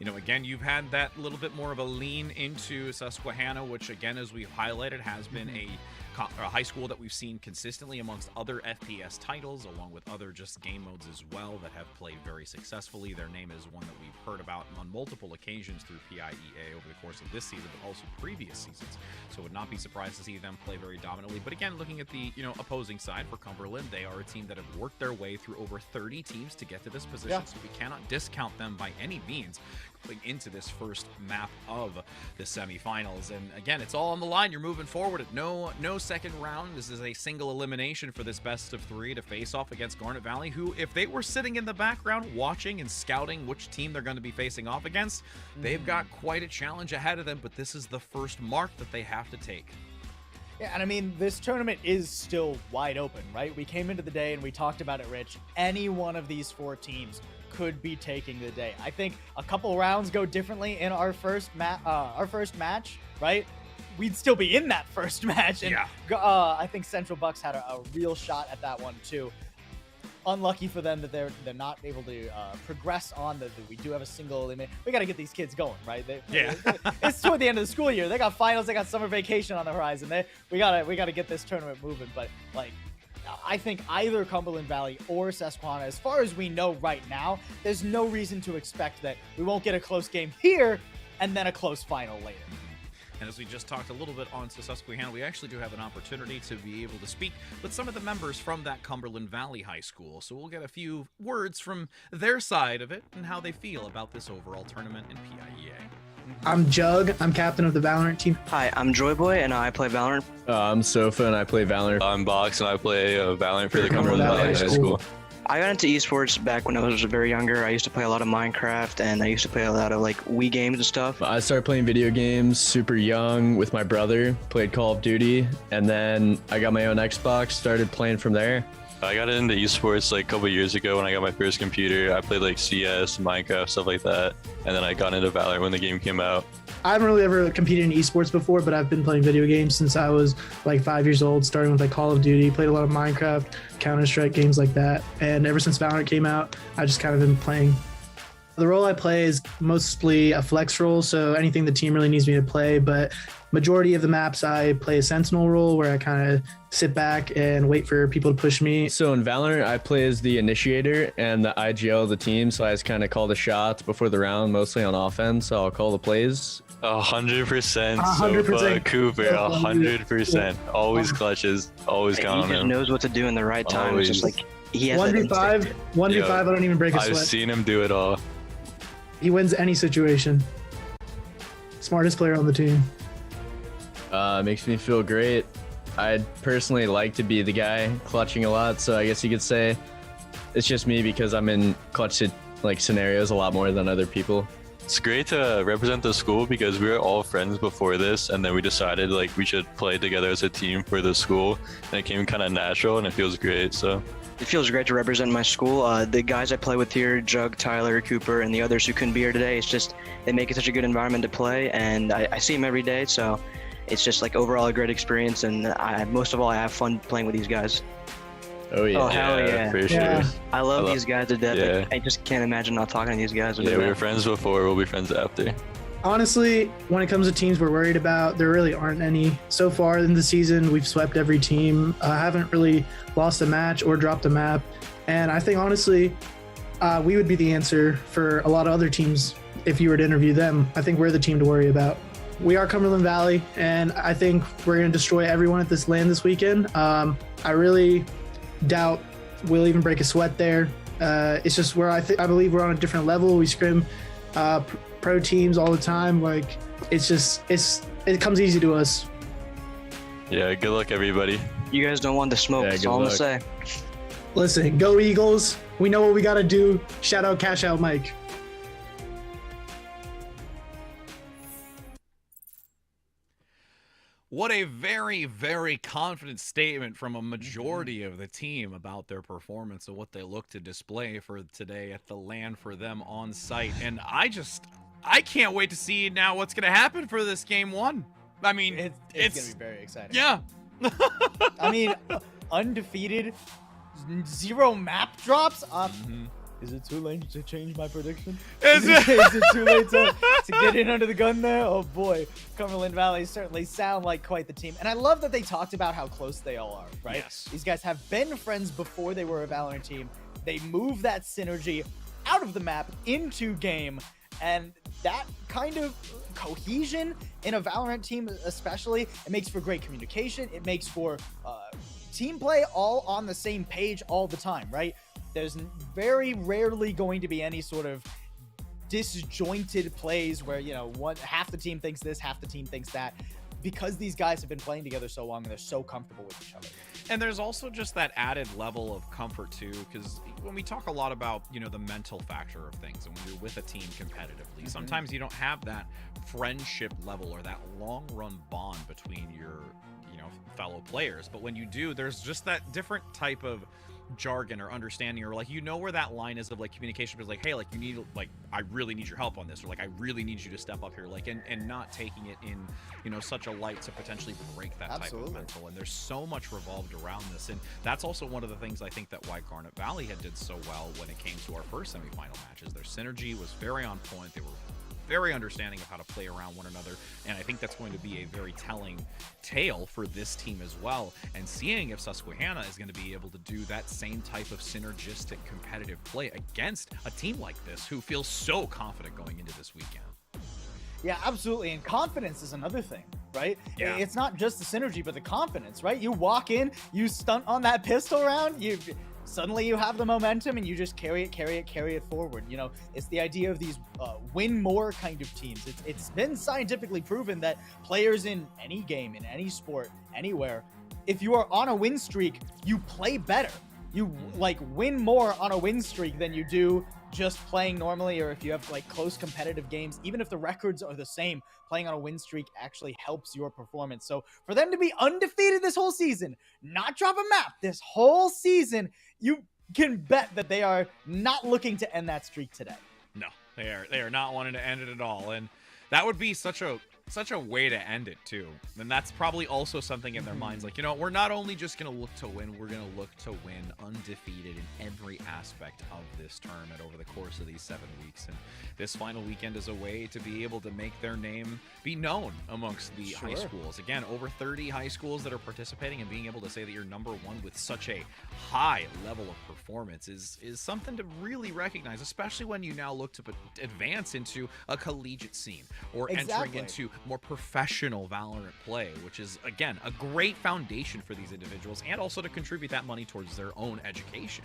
And, again, you've had that little bit more of a lean into Susquehanna, which, again, as we've highlighted, has been a high school that we've seen consistently amongst other FPS titles, along with other just game modes as well, that have played very successfully. Their name is one that we've heard about on multiple occasions through PIEA over the course of this season, but also previous seasons. So would not be surprised to see them them play very dominantly. But again, looking at the opposing side for Cumberland, they are a team that have worked their way through over 30 teams to get to this position. So we cannot discount them by any means going into this first map of the semifinals. And again, it's all on the line. You're moving forward at no second round. This is a single elimination for this best of 3 to face off against Garnet Valley, who, if they were sitting in the background watching and scouting which team they're going to be facing off against, they've got quite a challenge ahead of them. But this is the first mark that they have to take. Yeah, and I mean, this tournament is still wide open, right? We came into the day and we talked about it, Rich. Any one of these 4 teams could be taking the day. I think a couple rounds go differently in our first match, right? We'd still be in that first match. And I think Central Bucks had a real shot at that one too. Unlucky for them that they're not able to progress on. We do have a single limit. We got to get these kids going, right? It's toward the end of the school year. They got finals. They got summer vacation on the horizon. We gotta get this tournament moving. But like, I think either Cumberland Valley or Susquehanna, as far as we know right now, there's no reason to expect that we won't get a close game here and then a close final later. And as we just talked a little bit on to Susquehanna, we actually do have an opportunity to be able to speak with some of the members from that Cumberland Valley High School. So we'll get a few words from their side of it and how they feel about this overall tournament in PIEA. I'm Jug. I'm captain of the Valorant team. Hi, I'm Joyboy, and I play Valorant. I'm Sofa, and I play Valorant. I'm Box, and I play Valorant for the Cumberland Valley High School. I got into esports back when I was very younger. I used to play a lot of Minecraft, and I used to play a lot of like Wii games and stuff. I started playing video games super young with my brother, played Call of Duty, and then I got my own Xbox, started playing from there. I got into esports like a couple years ago when I got my first computer. I played like CS, Minecraft, stuff like that, and then I got into Valorant when the game came out. I haven't really ever competed in esports before, but I've been playing video games since I was like 5 years old, starting with like Call of Duty, played a lot of Minecraft, Counter-Strike, games like that. And ever since Valorant came out, I just kind of been playing. The role I play is mostly a flex role, so anything the team really needs me to play, but majority of the maps I play a sentinel role where I kind of sit back and wait for people to push me. So in Valorant, I play as the initiator and the IGL of the team, so I just kind of call the shots before the round, mostly on offense, so I'll call the plays. 100%, 100% Cooper, 100%. Always clutches, always count on him. He just knows what to do in the right time. It's just like he has 1v5, 1v5, I don't even break a sweat. I've seen him do it all. He wins any situation. Smartest player on the team. Makes me feel great. I'd personally like to be the guy clutching a lot, so I guess you could say it's just me because I'm in clutch like scenarios a lot more than other people. It's great to represent the school because we were all friends before this, and then we decided like we should play together as a team for the school, and it came kind of natural, and it feels great. So it feels great to represent my school. The guys I play with here, Jug, Tyler, Cooper, and the others who couldn't be here today, it's just they make it such a good environment to play, and I see them every day, so it's just like overall a great experience, and most of all I have fun playing with these guys. Oh yeah. Oh hell yeah. For sure. I love these guys to death. Yeah. Like, I just can't imagine not talking to these guys. Yeah, we were friends before, we'll be friends after. Honestly, when it comes to teams we're worried about, there really aren't any. So far in the season, we've swept every team. Haven't really lost a match or dropped a map. And I think, honestly, we would be the answer for a lot of other teams if you were to interview them. I think we're the team to worry about. We are Cumberland Valley, and I think we're going to destroy everyone at this LAN this weekend. I really doubt we'll even break a sweat there. It's just where I believe we're on a different level. We scrim pro teams all the time. Like it comes easy to us. Yeah, good luck everybody. You guys don't want the smoke. That's all I'm gonna say. Listen, go Eagles. We know what we got to do. Shout out, cash out, Mike. What a very, very confident statement from a majority of the team about their performance and what they look to display for today at the LAN for them on site. And I can't wait to see now what's going to happen for this game one. I mean, It's going to be very exciting. Yeah. I mean, undefeated, 0 map drops. Is it too late to change my prediction? Is it too late to get in under the gun there? Oh boy, Cumberland Valley certainly sound like quite the team. And I love that they talked about how close they all are, right? Yes. These guys have been friends before they were a Valorant team. They move that synergy out of the map into game. And that kind of cohesion in a Valorant team especially, it makes for great communication. It makes for team play all on the same page all the time, right? There's very rarely going to be any sort of disjointed plays where, you know, half the team thinks this, half the team thinks that, because these guys have been playing together so long and they're so comfortable with each other. And there's also just that added level of comfort too, because when we talk a lot about, you know, the mental factor of things, and when you're with a team competitively, sometimes you don't have that friendship level or that long run bond between your, you know, fellow players. But when you do, there's just that different type of jargon or understanding, or like, you know, where that line is of like communication is like, hey, like, you need, like, I really need your help on this, or like, I really need you to step up here, like, and not taking it in, you know, such a light to potentially break that type of mental. And there's so much revolved around this, and that's also one of the things I think that why Garnet Valley had did so well when it came to our first semifinal matches. Their synergy was very on point. They were very understanding of how to play around one another, and I think that's going to be a very telling tale for this team as well, and seeing if Susquehanna is going to be able to do that same type of synergistic competitive play against a team like this who feels so confident going into this weekend. Yeah, absolutely. And confidence is another thing, right? Yeah. It's not just the synergy, but the confidence, right? You walk in, you stunt on that pistol round, suddenly you have the momentum and you just carry it forward. You know, it's the idea of these win more kind of teams. It's been scientifically proven that players in any game, in any sport, anywhere, if you are on a win streak, you play better. You like win more on a win streak than you do just playing normally, or if you have like close competitive games. Even if the records are the same, playing on a win streak actually helps your performance. So for them to be undefeated this whole season, not drop a map this whole season, you can bet that they are not looking to end that streak today. No, they are not wanting to end it at all, and that would be such a way to end it too. And that's probably also something in their minds, like, you know, we're not only just going to look to win, we're going to look to win undefeated in every aspect of this tournament over the course of these 7 weeks. And this final weekend is a way to be able to make their name be known amongst the high schools. Again, over 30 high schools that are participating, and being able to say that you're #1 with such a high level of performance is something to really recognize, especially when you now look to advance into a collegiate scene, or entering into more professional Valorant play, which is, again, a great foundation for these individuals, and also to contribute that money towards their own education.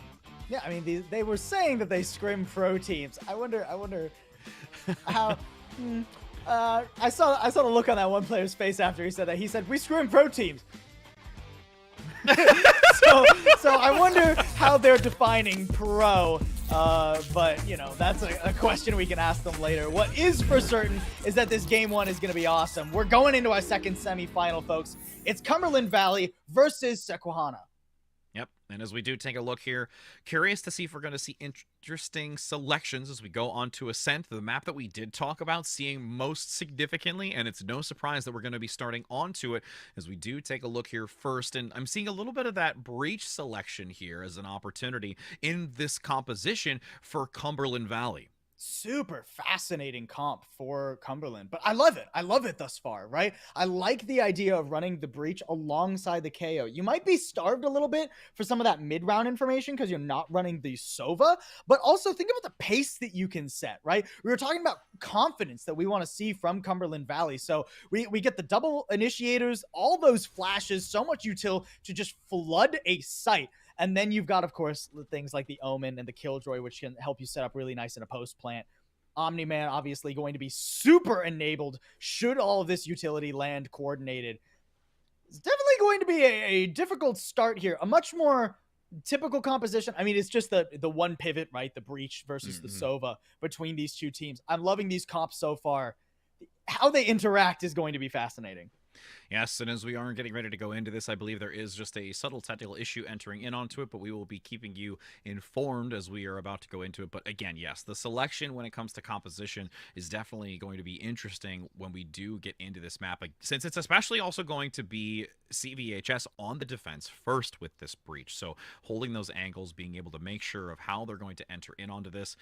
Yeah, I mean, they were saying that they scrim pro teams. I wonder how. I saw the look on that one player's face after he said that. He said, "We scrim pro teams." so I wonder how they're defining pro. But, you know, that's a question we can ask them later. What is for certain is that this game one is going to be awesome. We're going into our second semifinal, folks. It's Cumberland Valley versus Susquehanna. Yep, and as we do take a look here, curious to see if we're going to see interesting selections as we go on to Ascent, the map that we did talk about seeing most significantly, and it's no surprise that we're going to be starting onto it as we do take a look here first. And I'm seeing a little bit of that breach selection here as an opportunity in this composition for Cumberland Valley. Super fascinating comp for Cumberland, but I love it thus far, right? I like the idea of running the breach alongside the KO. You might be starved a little bit for some of that mid-round information because you're not running the Sova, but also think about the pace that you can set, right? We were talking about confidence that we want to see from Cumberland Valley, so we get the double initiators, all those flashes, so much util to just flood a site. And then you've got, of course, things like the Omen and the Killjoy, which can help you set up really nice in a post plant. Omni-Man obviously going to be super enabled should all of this utility land coordinated. It's definitely going to be a difficult start here. A much more typical composition. I mean, it's just the one pivot, right? The breach versus the Sova between these two teams. I'm loving these comps so far. How they interact is going to be fascinating. Yes, and as we are getting ready to go into this, I believe there is just a subtle technical issue entering in onto it, but we will be keeping you informed as we are about to go into it. But again, yes, the selection when it comes to composition is definitely going to be interesting when we do get into this map, since it's especially also going to be CVHS on the defense first with this breach. So holding those angles, being able to make sure of how they're going to enter in onto this.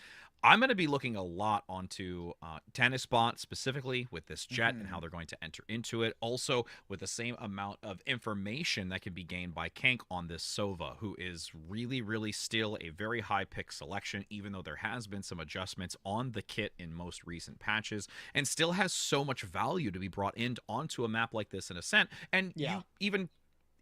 I'm going to be looking a lot onto Tennis Bot specifically with this Jet and how they're going to enter into it. Also, with the same amount of information that can be gained by Kank on this Sova, who is really, really still a very high pick selection, even though there has been some adjustments on the kit in most recent patches, and still has so much value to be brought in onto a map like this in Ascent. And you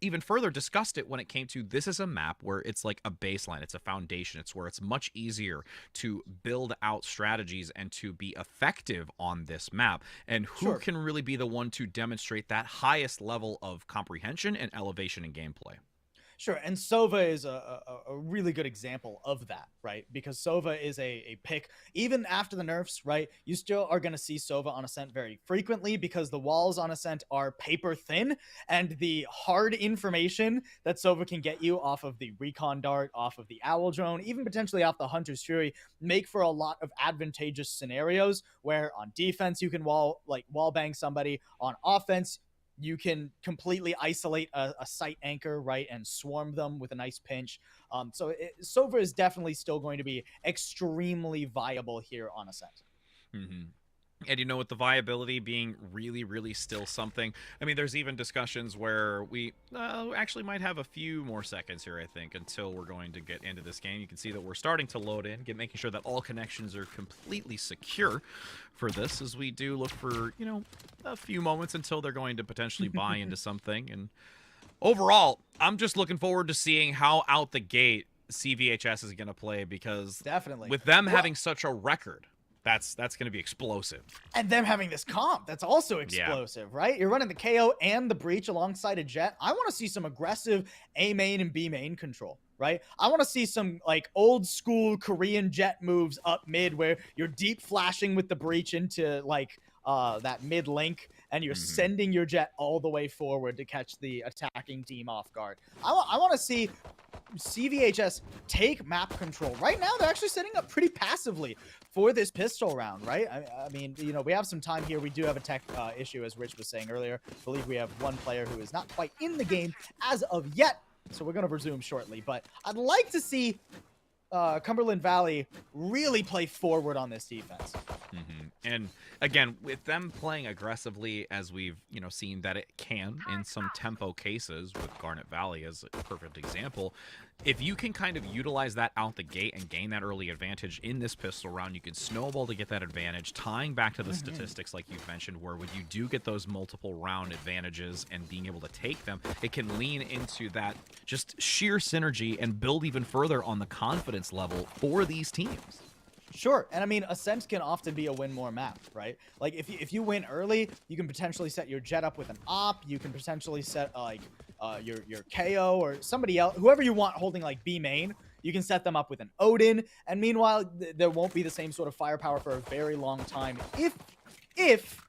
even further discussed it when it came to this is a map where it's like a baseline, it's a foundation, it's where it's much easier to build out strategies and to be effective on this map, and who can really be the one to demonstrate that highest level of comprehension and elevation in gameplay. Sure, and Sova is a really good example of that, right? Because Sova is a pick, even after the nerfs, right? You still are going to see Sova on Ascent very frequently because the walls on Ascent are paper thin, and the hard information that Sova can get you off of the Recon Dart, off of the Owl Drone, even potentially off the Hunter's Fury, make for a lot of advantageous scenarios where on defense you can wall bang somebody, on offense you can completely isolate a site anchor, right, and swarm them with a nice pinch. Sova is definitely still going to be extremely viable here on Ascent. And you know, with the viability being really, really still something, I mean, there's even discussions where we actually might have a few more seconds here, I think, until we're going to get into this game. You can see that we're starting to load in, making sure that all connections are completely secure for this, as we do look for, you know, a few moments until they're going to potentially buy into something. And overall, I'm just looking forward to seeing how out the gate CVHS is going to play, because definitely with them having such a record, that's going to be explosive. And them having this comp, that's also explosive, right? You're running the KO and the Breach alongside a Jet. I want to see some aggressive A main and B main control, right? I want to see some like old school Korean Jet moves up mid where you're deep flashing with the Breach into like that mid link, and you're sending your Jet all the way forward to catch the attacking team off guard. I want to see CVHS take map control. Right now, they're actually setting up pretty passively for this pistol round, right? I mean, you know, we have some time here. We do have a tech issue, as Rich was saying earlier. I believe we have one player who is not quite in the game as of yet, so we're going to resume shortly. But I'd like to see Cumberland Valley really play forward on this defense. And again, with them playing aggressively, as we've, you know, seen that it can in some tempo cases, with Garnet Valley as a perfect example, if you can kind of utilize that out the gate and gain that early advantage in this pistol round, you can snowball to get that advantage, tying back to the statistics like you've mentioned, where when you do get those multiple round advantages and being able to take them, it can lean into that just sheer synergy and build even further on the confidence level for these teams. Sure, and I mean, Ascent can often be a win more map, right? Like, if you win early, you can potentially set your Jet up with an op, you can potentially set, your KO or somebody else, whoever you want holding, like, B main, you can set them up with an Odin, and meanwhile, there won't be the same sort of firepower for a very long time if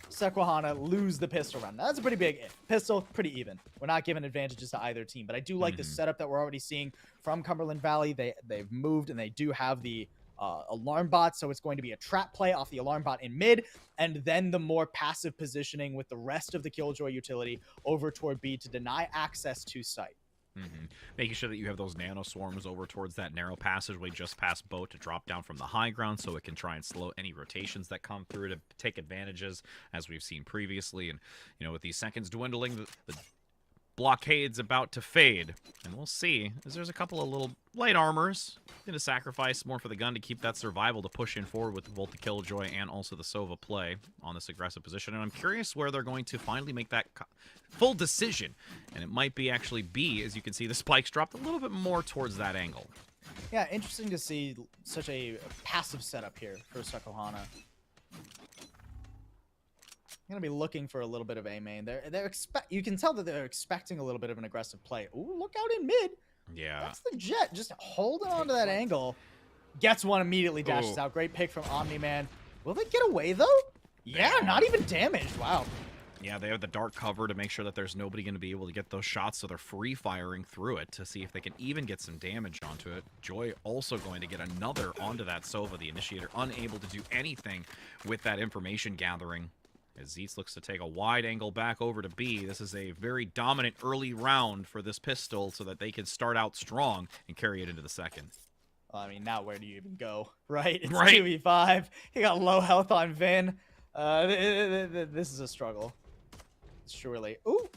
Susquehanna lose the pistol round. Now, that's a pretty big if. Pistol, pretty even. We're not giving advantages to either team, but I do like the setup that we're already seeing from Cumberland Valley. They've moved, and they do have the alarm bot, so it's going to be a trap play off the alarm bot in mid, and then the more passive positioning with the rest of the Killjoy utility over toward B to deny access to site. Making sure that you have those nano swarms over towards that narrow passageway just past boat to drop down from the high ground, so it can try and slow any rotations that come through to take advantages, as we've seen previously. And, you know, with these seconds dwindling, the blockade's about to fade, and we'll see, as there's a couple of little light armors going to sacrifice more for the gun to keep that survival to push in forward with both the Killjoy and also the Sova play on this aggressive position. And I'm curious where they're going to finally make that full decision, and it might be actually B, as you can see the spikes dropped a little bit more towards that angle. Yeah, interesting to see such a passive setup here for Susquehanna. Gonna be looking for a little bit of A main. You can tell that they're expecting a little bit of an aggressive play. Ooh, look out in mid. Yeah. That's the Jet, just holding on to that angle. Gets one, immediately dashes out. Great pick from Omni-Man. Will they get away though? Yeah, not even damaged. Wow. Yeah, they have the dark cover to make sure that there's nobody going to be able to get those shots, so they're free firing through it to see if they can even get some damage onto it. Joy also going to get another onto that Sova, the initiator, unable to do anything with that information gathering. As Zeitz looks to take a wide angle back over to B. This is a very dominant early round for this pistol so that they can start out strong and carry it into the second. Well, I mean, now where do you even go, right? It's right. 2v5. He got low health on Vin. This is a struggle. surely. Ooh,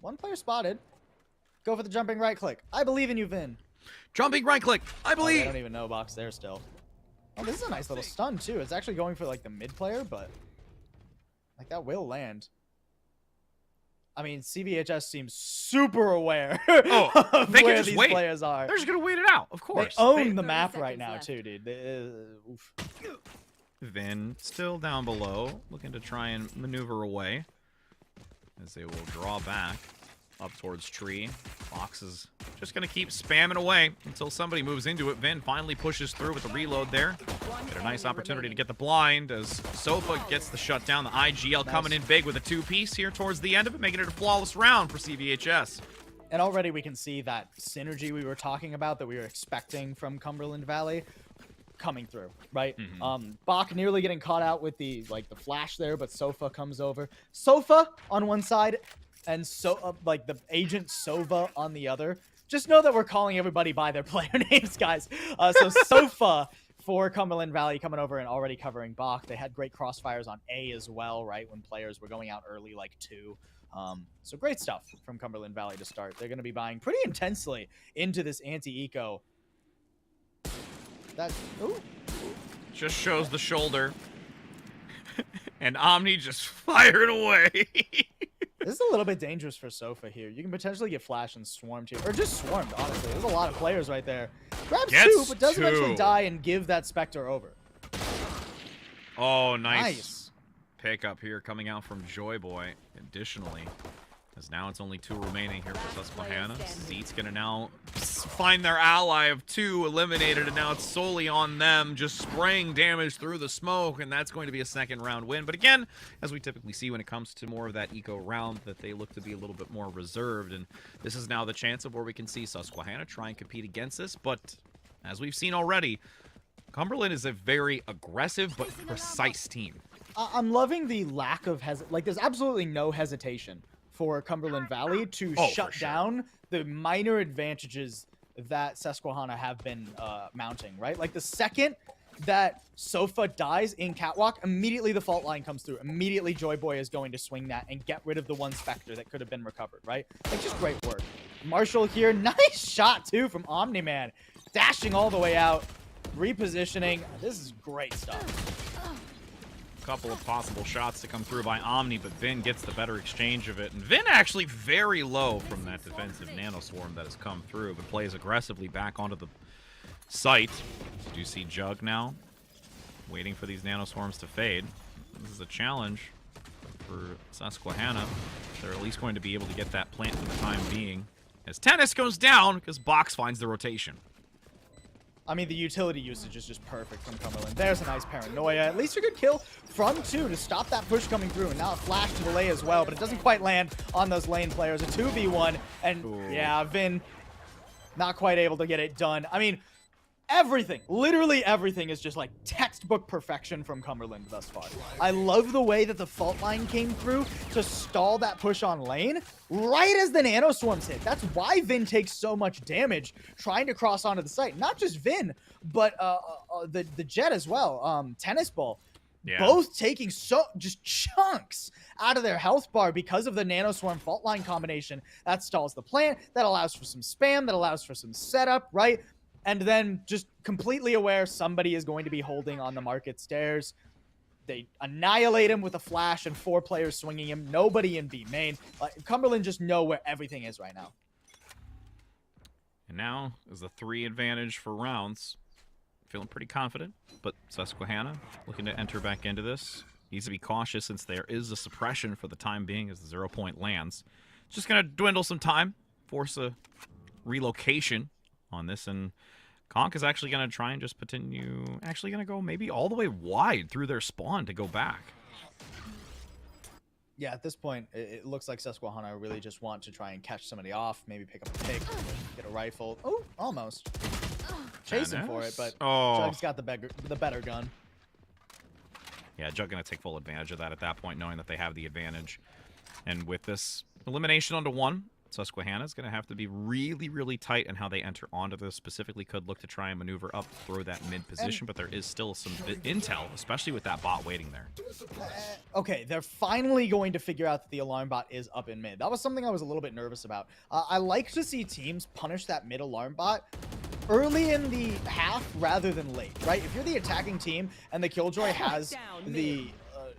one player spotted. Go for the jumping right click. I believe in you, Vin. Jumping right click. I believe. I don't even know box there still. Oh, this is a nice little stun too. It's actually going for like the mid player, but like that will land. I mean, CVHS seems super aware of they where can just these wait. players are. They're just gonna wait it out, of course. They own the map right now too, dude. Oof. Vin still down below, looking to try and maneuver away as they will draw back up towards tree. Fox is just going to keep spamming away until somebody moves into it. Vin finally pushes through with the reload there. Get a nice opportunity to get the blind as Sofa gets the shutdown. The IGL coming in big with a two-piece here towards the end of it, making it a flawless round for CVHS. And already we can see that synergy we were talking about that we were expecting from Cumberland Valley coming through, right? Bach nearly getting caught out with the flash there, but Sofa comes over. Sofa on one side and like the agent Sova on the other. Just know that we're calling everybody by their player names, guys. So Sofa for Cumberland Valley coming over and already covering Bach. They had great crossfires on A as well, right? When players were going out early like 2. So great stuff from Cumberland Valley to start. They're going to be buying pretty intensely into this anti-eco. That just shows the shoulder. And Omni just fired away. This is a little bit dangerous for Sofa here. You can potentially get flashed and swarmed here. Or just swarmed, honestly. There's a lot of players right there. Grabs 2, but does eventually die and give that Spectre over. Oh, nice pickup here coming out from Joy Boy. Additionally, as now it's only 2 remaining here for Susquehanna. Zeet's going to now find their ally of 2 eliminated, and now it's solely on them, just spraying damage through the smoke, and that's going to be a second round win. But again, as we typically see when it comes to more of that eco round, that they look to be a little bit more reserved, and this is now the chance of where we can see Susquehanna try and compete against this. But as we've seen already, Cumberland is a very aggressive but precise team. I'm loving the lack of there's absolutely no hesitation for Cumberland Valley to shut down the minor advantages that Susquehanna have been mounting, right? Like the second that Sofa dies in Catwalk, immediately the fault line comes through. Immediately Joy Boy is going to swing that and get rid of the one Spectre that could have been recovered, right? Like just great work. Marshall here, nice shot too from Omni-Man. Dashing all the way out, repositioning. This is great stuff. Couple of possible shots to come through by Omni, but Vin gets the better exchange of it. And Vin actually very low from that defensive nano swarm that has come through, but plays aggressively back onto the site. Do you see Jug now? Waiting for these nano swarms to fade. This is a challenge for Susquehanna. They're at least going to be able to get that plant for the time being. As Tennis goes down, because Box finds the rotation. I mean, the utility usage is just perfect from Cumberland. There's a nice paranoia. At least a good kill from 2 to stop that push coming through. And now a flash to delay as well, but it doesn't quite land on those lane players. A 2v1, and yeah, Vin not quite able to get it done. I mean, everything, literally everything is just like textbook perfection from Cumberland thus far. I love the way that the fault line came through to stall that push on lane right as the nano swarms hit. That's why Vin takes so much damage trying to cross onto the site. Not just Vin, but the Jet as well. Tennis Ball. Yeah. Both taking just chunks out of their health bar because of the nano swarm fault line combination. That stalls the plant, that allows for some spam, that allows for some setup, right? And then just completely aware somebody is going to be holding on the market stairs. They annihilate him with a flash and 4 players swinging him. Nobody in B main. Cumberland just know where everything is right now. And now is the 3 advantage for rounds. Feeling pretty confident, but Susquehanna looking to enter back into this. Needs to be cautious since there is a suppression for the time being as the 0 point lands. Just going to dwindle some time, force a relocation on this, and Conk is actually going to try and just continue, actually going to go maybe all the way wide through their spawn to go back. Yeah, at this point, it looks like Susquehanna really just want to try and catch somebody off, maybe pick up a pick, get a rifle. Oh, almost. Chasing for it, but Jug's got the better gun. Yeah, Jug going to take full advantage of that at that point, knowing that they have the advantage. And with this elimination onto 1, Susquehanna is going to have to be really, really tight in how they enter onto this. Specifically, could look to try and maneuver up, throw that mid position, but there is still some intel, especially with that bot waiting there. Okay, they're finally going to figure out that the alarm bot is up in mid. That was something I was a little bit nervous about. I like to see teams punish that mid alarm bot early in the half rather than late, right? If you're the attacking team and the Killjoy has the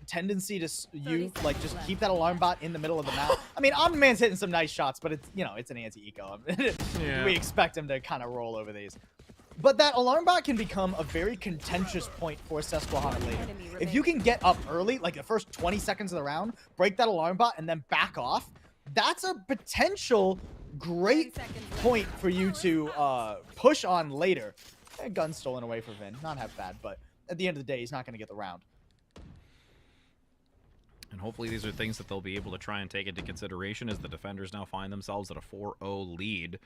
tendency to just keep that alarm bot in the middle of the map. I mean, Omni-Man's hitting some nice shots, but it's, it's an anti-eco. Yeah. We expect him to kind of roll over these. But that alarm bot can become a very contentious point for Susquehanna later. If you can get up early, like the first 20 seconds of the round, break that alarm bot and then back off, that's a potential great point for you to push on later. Gun stolen away for Vin. Not half bad, but at the end of the day, he's not going to get the round. And hopefully these are things that they'll be able to try and take into consideration as the defenders now find themselves at a 4-0 lead.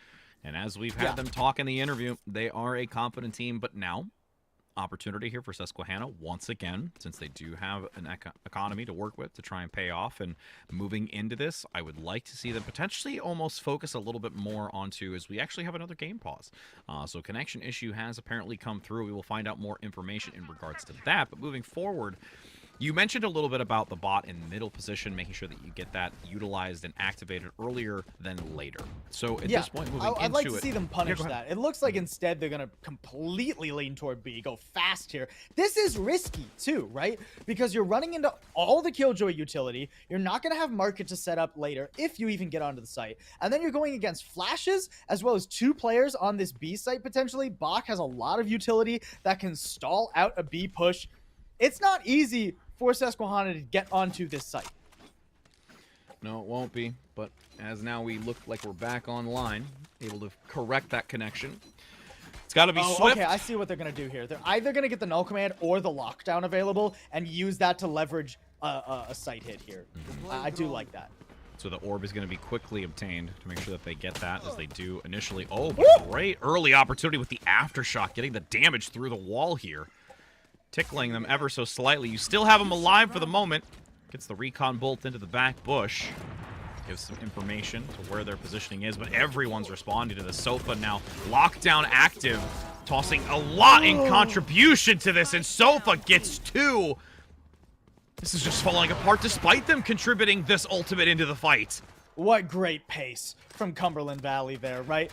And as we've had them talk in the interview, they are a confident team, but now opportunity here for Susquehanna once again, since they do have an economy to work with to try and pay off. And moving into this, I would like to see them potentially almost focus a little bit more onto, as we actually have another game pause. So connection issue has apparently come through. We will find out more information in regards to that. But moving forward, you mentioned a little bit about the bot in middle position, making sure that you get that utilized and activated earlier than later. So at this point, moving into it, I'd like to see them punish that. It looks like instead they're going to completely lean toward B, go fast here. This is risky too, right? Because you're running into all the Killjoy utility. You're not going to have market to set up later if you even get onto the site. And then you're going against flashes as well as 2 players on this B site potentially. Bach has a lot of utility that can stall out a B push. It's not easy for Susquehanna to get onto this site. No, it won't be. But as now we look like we're back online, able to correct that connection. It's got to be swift. Okay, I see what they're going to do here. They're either going to get the null command or the lockdown available and use that to leverage a site hit here. I do like that. So the orb is going to be quickly obtained to make sure that they get that, as they do initially. Oh, great early opportunity with the aftershock, getting the damage through the wall here. Tickling them ever so slightly. You still have them alive for the moment. Gets the recon bolt into the back bush. Gives some information to where their positioning is, but everyone's responding to the sofa now. Lockdown active. Tossing a lot in contribution to this, and Sofa gets 2. This is just falling apart despite them contributing this ultimate into the fight. What great pace from Cumberland Valley there, right?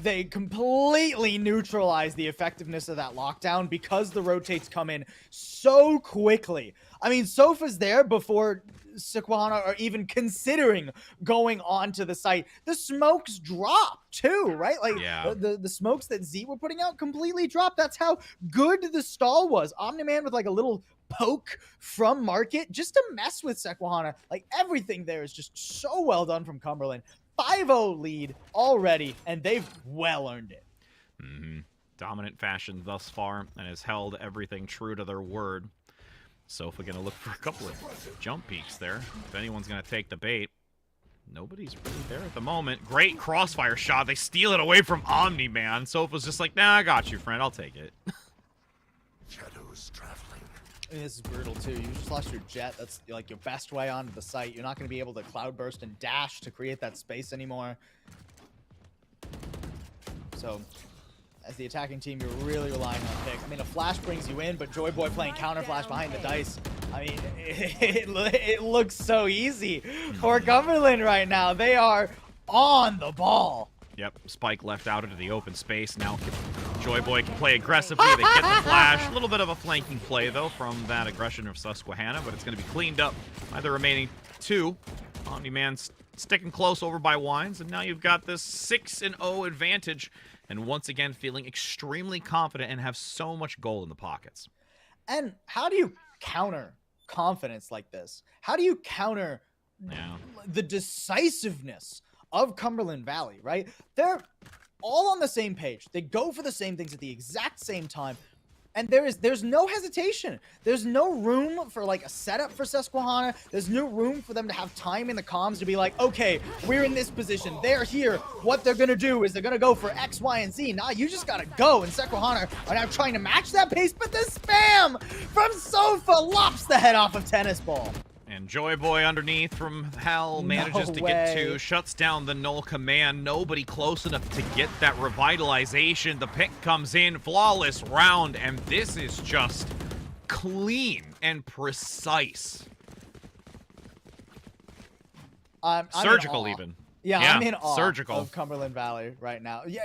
They completely neutralize the effectiveness of that lockdown because the rotates come in so quickly. I mean, Sofa's there before Susquehanna are even considering going onto the site. The smokes drop too, right? Like the smokes that Z were putting out completely dropped. That's how good the stall was. Omni-Man with like a little poke from market just to mess with Susquehanna. Like everything there is just so well done from Cumberland. 5-0 lead already, and they've well earned it. Dominant fashion thus far, and has held everything true to their word. Sofa gonna look for a couple of jump peeks there. If anyone's gonna take the bait, nobody's really there at the moment. Great crossfire shot. They steal it away from Omni-Man. Sofa's just like, nah, I got you, friend. I'll take it. Shadows traveling. This is brutal too. You just lost your jet. That's like your best way onto the site. You're not going to be able to cloudburst and dash to create that space anymore. So, as the attacking team, you're really relying on picks. I mean, a flash brings you in, but Joy Boy playing counter flash behind the dice. I mean, it looks so easy for Cumberland right now. They are on the ball. Yep, Spike left out into the open space. Now Joy Boy can play aggressively. They get the flash. A little bit of a flanking play, though, from that aggression of Susquehanna, but it's going to be cleaned up by the remaining 2. Omni-Man sticking close over by Wines, and now you've got this 6-0 advantage, and once again feeling extremely confident and have so much goal in the pockets. And how do you counter confidence like this? How do you counter the decisiveness of Cumberland Valley, right? They're all on the same page. They go for the same things at the exact same time. And there's no hesitation. There's no room for like a setup for Susquehanna. There's no room for them to have time in the comms to be like, okay, we're in this position. They're here. What they're going to do is they're going to go for X, Y, and Z. Nah, you just got to go. And Susquehanna are now trying to match that pace, but the spam from Sofa lops the head off of Tennis Ball. And Joy Boy underneath from Hell manages to get 2, shuts down the null command. Nobody close enough to get that revitalization. The pick comes in, flawless round, and this is just clean and precise. Surgical even. Yeah, I'm in awe surgical. of Cumberland Valley right now. Yeah,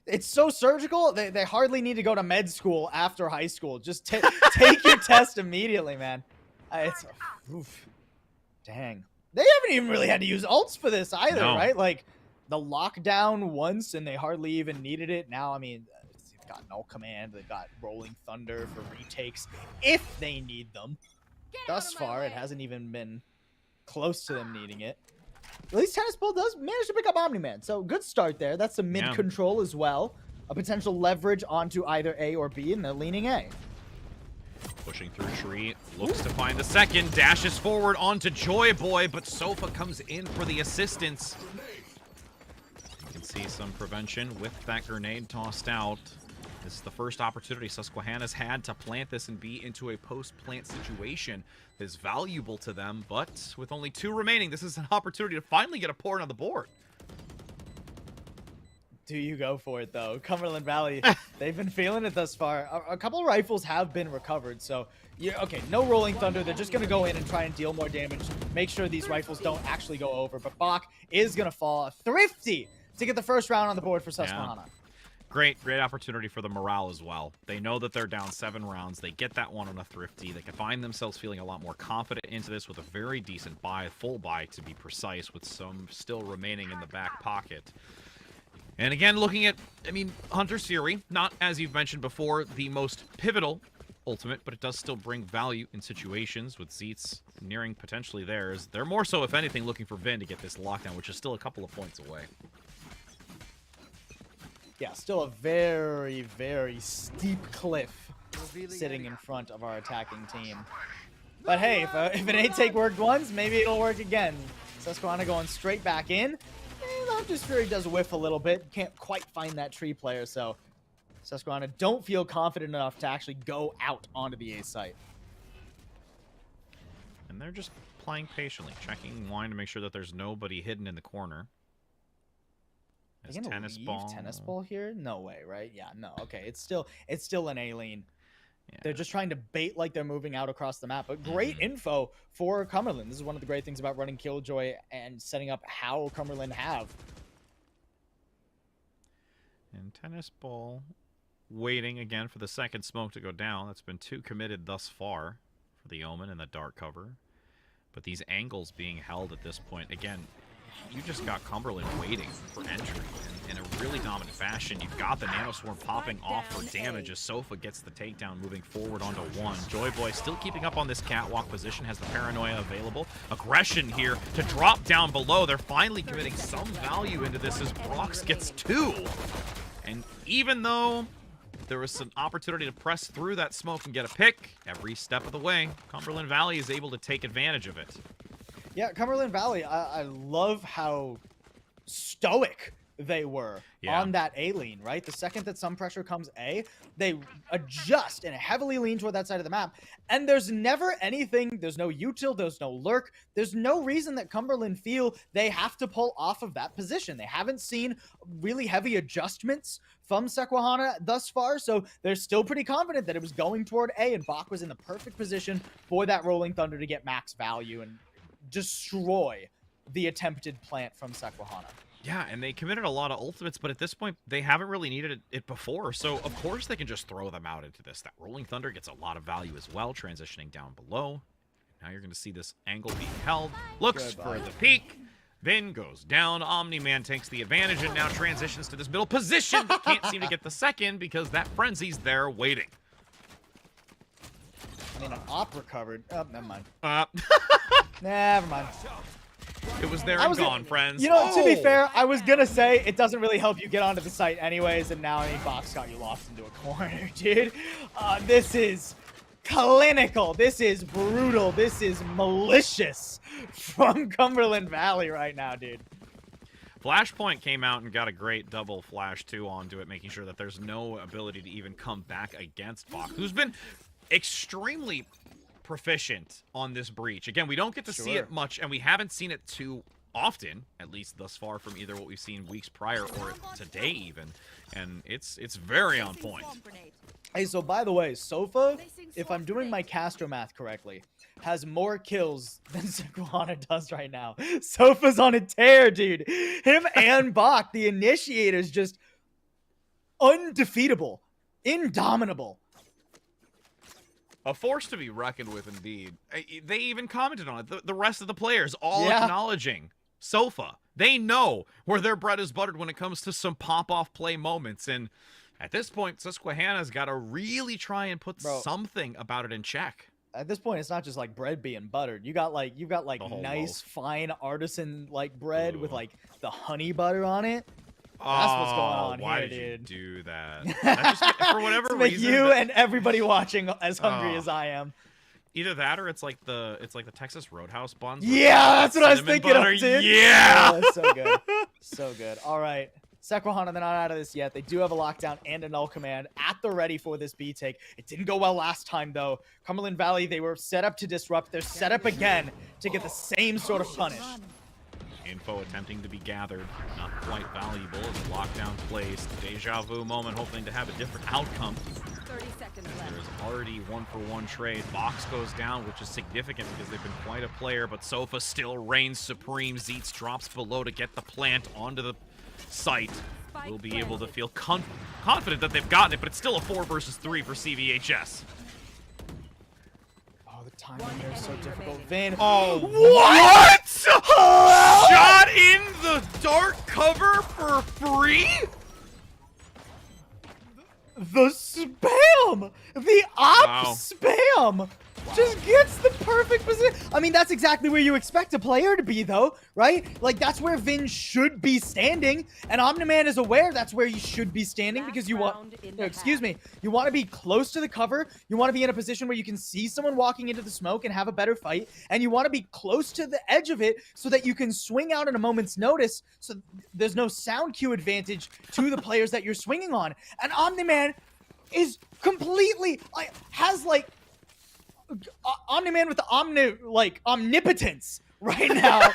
it's so surgical. They hardly need to go to med school after high school. Just take your test immediately, man. It's oof. Dang. They haven't even really had to use ults for this either, right? Like the lockdown once, and they hardly even needed it. Now, I mean, they've got null command. They've got rolling thunder for retakes if they need them. Thus far, it hasn't even been close to them needing it. At least Tennis Ball does manage to pick up Omni-Man, so good start there. That's some mid control as well. A potential leverage onto either A or B, and they're leaning A. Pushing through tree, looks to find the second, dashes forward onto Joy Boy, but Sofa comes in for the assistance. You can see some prevention with that grenade tossed out. This is the first opportunity Susquehanna's had to plant this and be into a post-plant situation that is valuable to them, but with only 2 remaining, this is an opportunity to finally get a point on the board. Do you go for it, though? Cumberland Valley, they've been feeling it thus far. A couple of rifles have been recovered, so, okay, no Rolling Thunder. They're just going to go in and try and deal more damage, make sure these rifles don't actually go over, but Bach is going to fall. Thrifty to get the first round on the board for Susquehanna. Yeah. Great opportunity for the morale as well. They know that they're down 7 rounds. They get that one on a Thrifty. They can find themselves feeling a lot more confident into this with a very decent buy, full buy to be precise, with some still remaining in the back pocket. And again, looking at, I mean, Hunter's Fury, not, as you've mentioned before, the most pivotal ultimate, but it does still bring value in situations with Zeets nearing potentially theirs. They're more so, if anything, looking for Vin to get this lockdown, which is still a couple of points away. Yeah, still a very, very steep cliff sitting in front of our attacking team. But hey, if an 8-take worked once, maybe it'll work again. Susquehanna going straight back in. The Hunter's Fury does whiff a little bit. Can't quite find that tree player, so Susquehanna don't feel confident enough to actually go out onto the A site. And they're just playing patiently, checking line to make sure that there's nobody hidden in the corner. Are they gonna leave Tennis Ball here? No way, right? Yeah, no. Okay, it's still an A lane. Yeah. They're just trying to bait like they're moving out across the map. But great info for Cumberland. This is one of the great things about running Killjoy and setting up how Cumberland have. And Tennis Ball waiting again for the second smoke to go down. That's been 2 committed thus far for the Omen and the dark cover. But these angles being held at this point, again, you just got Cumberland waiting for entry in a really dominant fashion. You've got the Nanoswarm popping off for damage as Sofa gets the takedown, moving forward onto 1. Joy Boy still keeping up on this catwalk position, has the Paranoia available. Aggression here to drop down below. They're finally committing some value into this as Brox gets 2. And even though there was some opportunity to press through that smoke and get a pick, every step of the way, Cumberland Valley is able to take advantage of it. Yeah, Cumberland Valley, I love how stoic they were on that A lane, right? The second that some pressure comes A, they adjust and heavily lean toward that side of the map. And there's never anything, there's no util, there's no lurk, there's no reason that Cumberland feel they have to pull off of that position. They haven't seen really heavy adjustments from Susquehanna thus far, so they're still pretty confident that it was going toward A, and Bach was in the perfect position for that Rolling Thunder to get max value and destroy the attempted plant from Susquehanna. Yeah, and they committed a lot of ultimates, but at this point, they haven't really needed it before, so of course they can just throw them out into this. That Rolling Thunder gets a lot of value as well, transitioning down below. Now you're going to see this angle being held. Looks for the peak. Vin goes down. Omni-Man takes the advantage and now transitions to this middle position. Can't seem to get the second because that Frenzy's there waiting. I mean, an op recovered. Oh, never mind. Never mind. It was there and gone, friends. You know, to be fair, I was gonna say it doesn't really help you get onto the site anyways, and now I mean, Box got you lost into a corner, dude. This is clinical. This is brutal. This is malicious from Cumberland Valley right now, dude. Flashpoint came out and got a great double flash 2 onto it, making sure that there's no ability to even come back against Bach, who's been extremely proficient on this breach. Again, we don't get to see it much, and we haven't seen it too often, at least thus far, from either what we've seen weeks prior or today even. And it's very on point. Hey, so by the way, Sofa, if I'm doing my Castro math correctly, has more kills than Sequana does right now. Sofa's on a tear, dude. Him and Bach, the initiators, just undefeatable, indomitable. A force to be reckoned with, indeed. They even commented on it. The rest of the players all acknowledging Sofa. They know where their bread is buttered when it comes to some pop-off play moments. And at this point, Susquehanna's got to really try and put something about it in check. At this point, it's not just like bread being buttered. You got like nice, fine artisan like bread with like the honey butter on it. That's what's going on why here, did dude. you do that? That just, for whatever to make reason, you and everybody watching as hungry as I am. Either that or it's like the Texas Roadhouse buns. Yeah, that's what I was thinking of, dude. Yeah. Oh, so good. So good. All right. Sequana, they're not out of this yet. They do have a lockdown and a null command at the ready for this B take. It didn't go well last time, though. Cumberland Valley, they were set up to disrupt. They're set up again to get the same sort of punish. Info attempting to be gathered. Not quite valuable as a lockdown placed. Deja vu moment, hoping to have a different outcome. 30 seconds left. There's already 1-for-1 trade. Box goes down, which is significant because they've been quite a player, but Sofa still reigns supreme. Zeets drops below to get the plant onto the site. We'll be able to feel confident that they've gotten it, but it's still a 4 versus 3 for CVHS. Oh, the timing here is so difficult. Vin. Oh, what? Shot in the dark cover for free? The spam! The op spam! Just gets the perfect position. I mean, that's exactly where you expect a player to be, though, right? Like, that's where Vin should be standing. And Omniman is aware that's where you should be standing because you want, you want to be close to the cover. You want to be in a position where you can see someone walking into the smoke and have a better fight. And you want to be close to the edge of it so that you can swing out at a moment's notice. So there's no sound cue advantage to the players that you're swinging on. And Omniman is completely, has like, Omni-Man with the omnipotence right now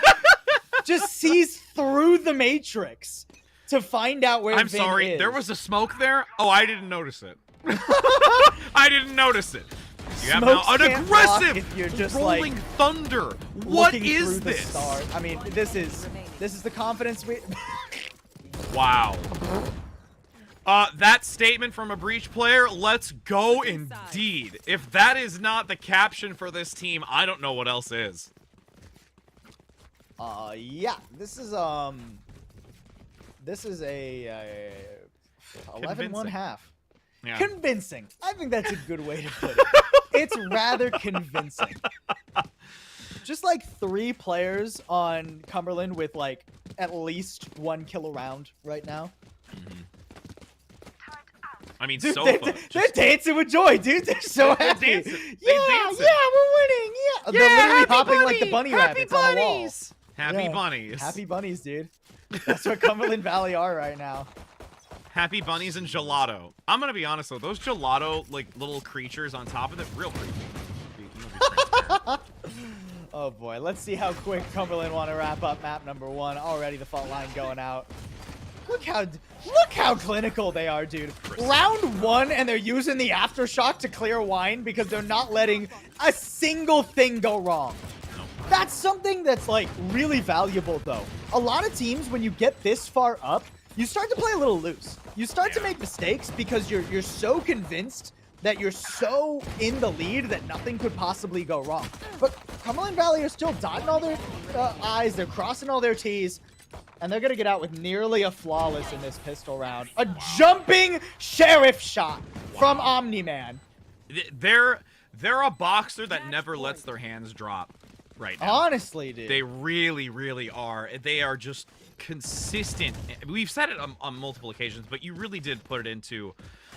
just sees through the Matrix to find out where I'm Vin sorry, is. there was a smoke there? Oh, I didn't notice it. I didn't notice it. You have now an aggressive you're just rolling thunder. What is through this? The stars. I mean, this is the confidence we Wow. That statement from a breach player, let's go indeed. If that is not the caption for this team, I don't know what else is. Yeah, this is a 11-1 half. Yeah. Convincing. I think that's a good way to put it. It's rather convincing. Just like 3 players on Cumberland with like at least 1 kill a round right now. Mm-hmm. I mean, dude, Sofa. They're dancing with joy, dude. They're so happy. They're dancing. Yeah, we're winning. Yeah, they're literally hopping like the bunny rabbits on the wall. Happy bunnies. Happy bunnies, dude. That's what Cumberland Valley are right now. Happy bunnies and gelato. I'm gonna be honest though, those gelato like little creatures on top of it, real creepy. Oh boy, let's see how quick Cumberland want to wrap up map number 1. Already the fault line going out. Look how clinical they are, dude. Round 1 and they're using the aftershock to clear wine because they're not letting a single thing go wrong. That's something that's like really valuable though. A lot of teams, when you get this far up, you start to play a little loose. You start to make mistakes because you're so convinced that you're so in the lead that nothing could possibly go wrong. But Cumberland Valley are still dotting all their I's, they're crossing all their T's. And they're going to get out with nearly a flawless in this pistol round. A jumping sheriff shot from Omni-Man. They're a boxer that never lets their hands drop right now. Honestly, dude. They really, really are. They are just consistent. We've said it on multiple occasions, but you really did put it into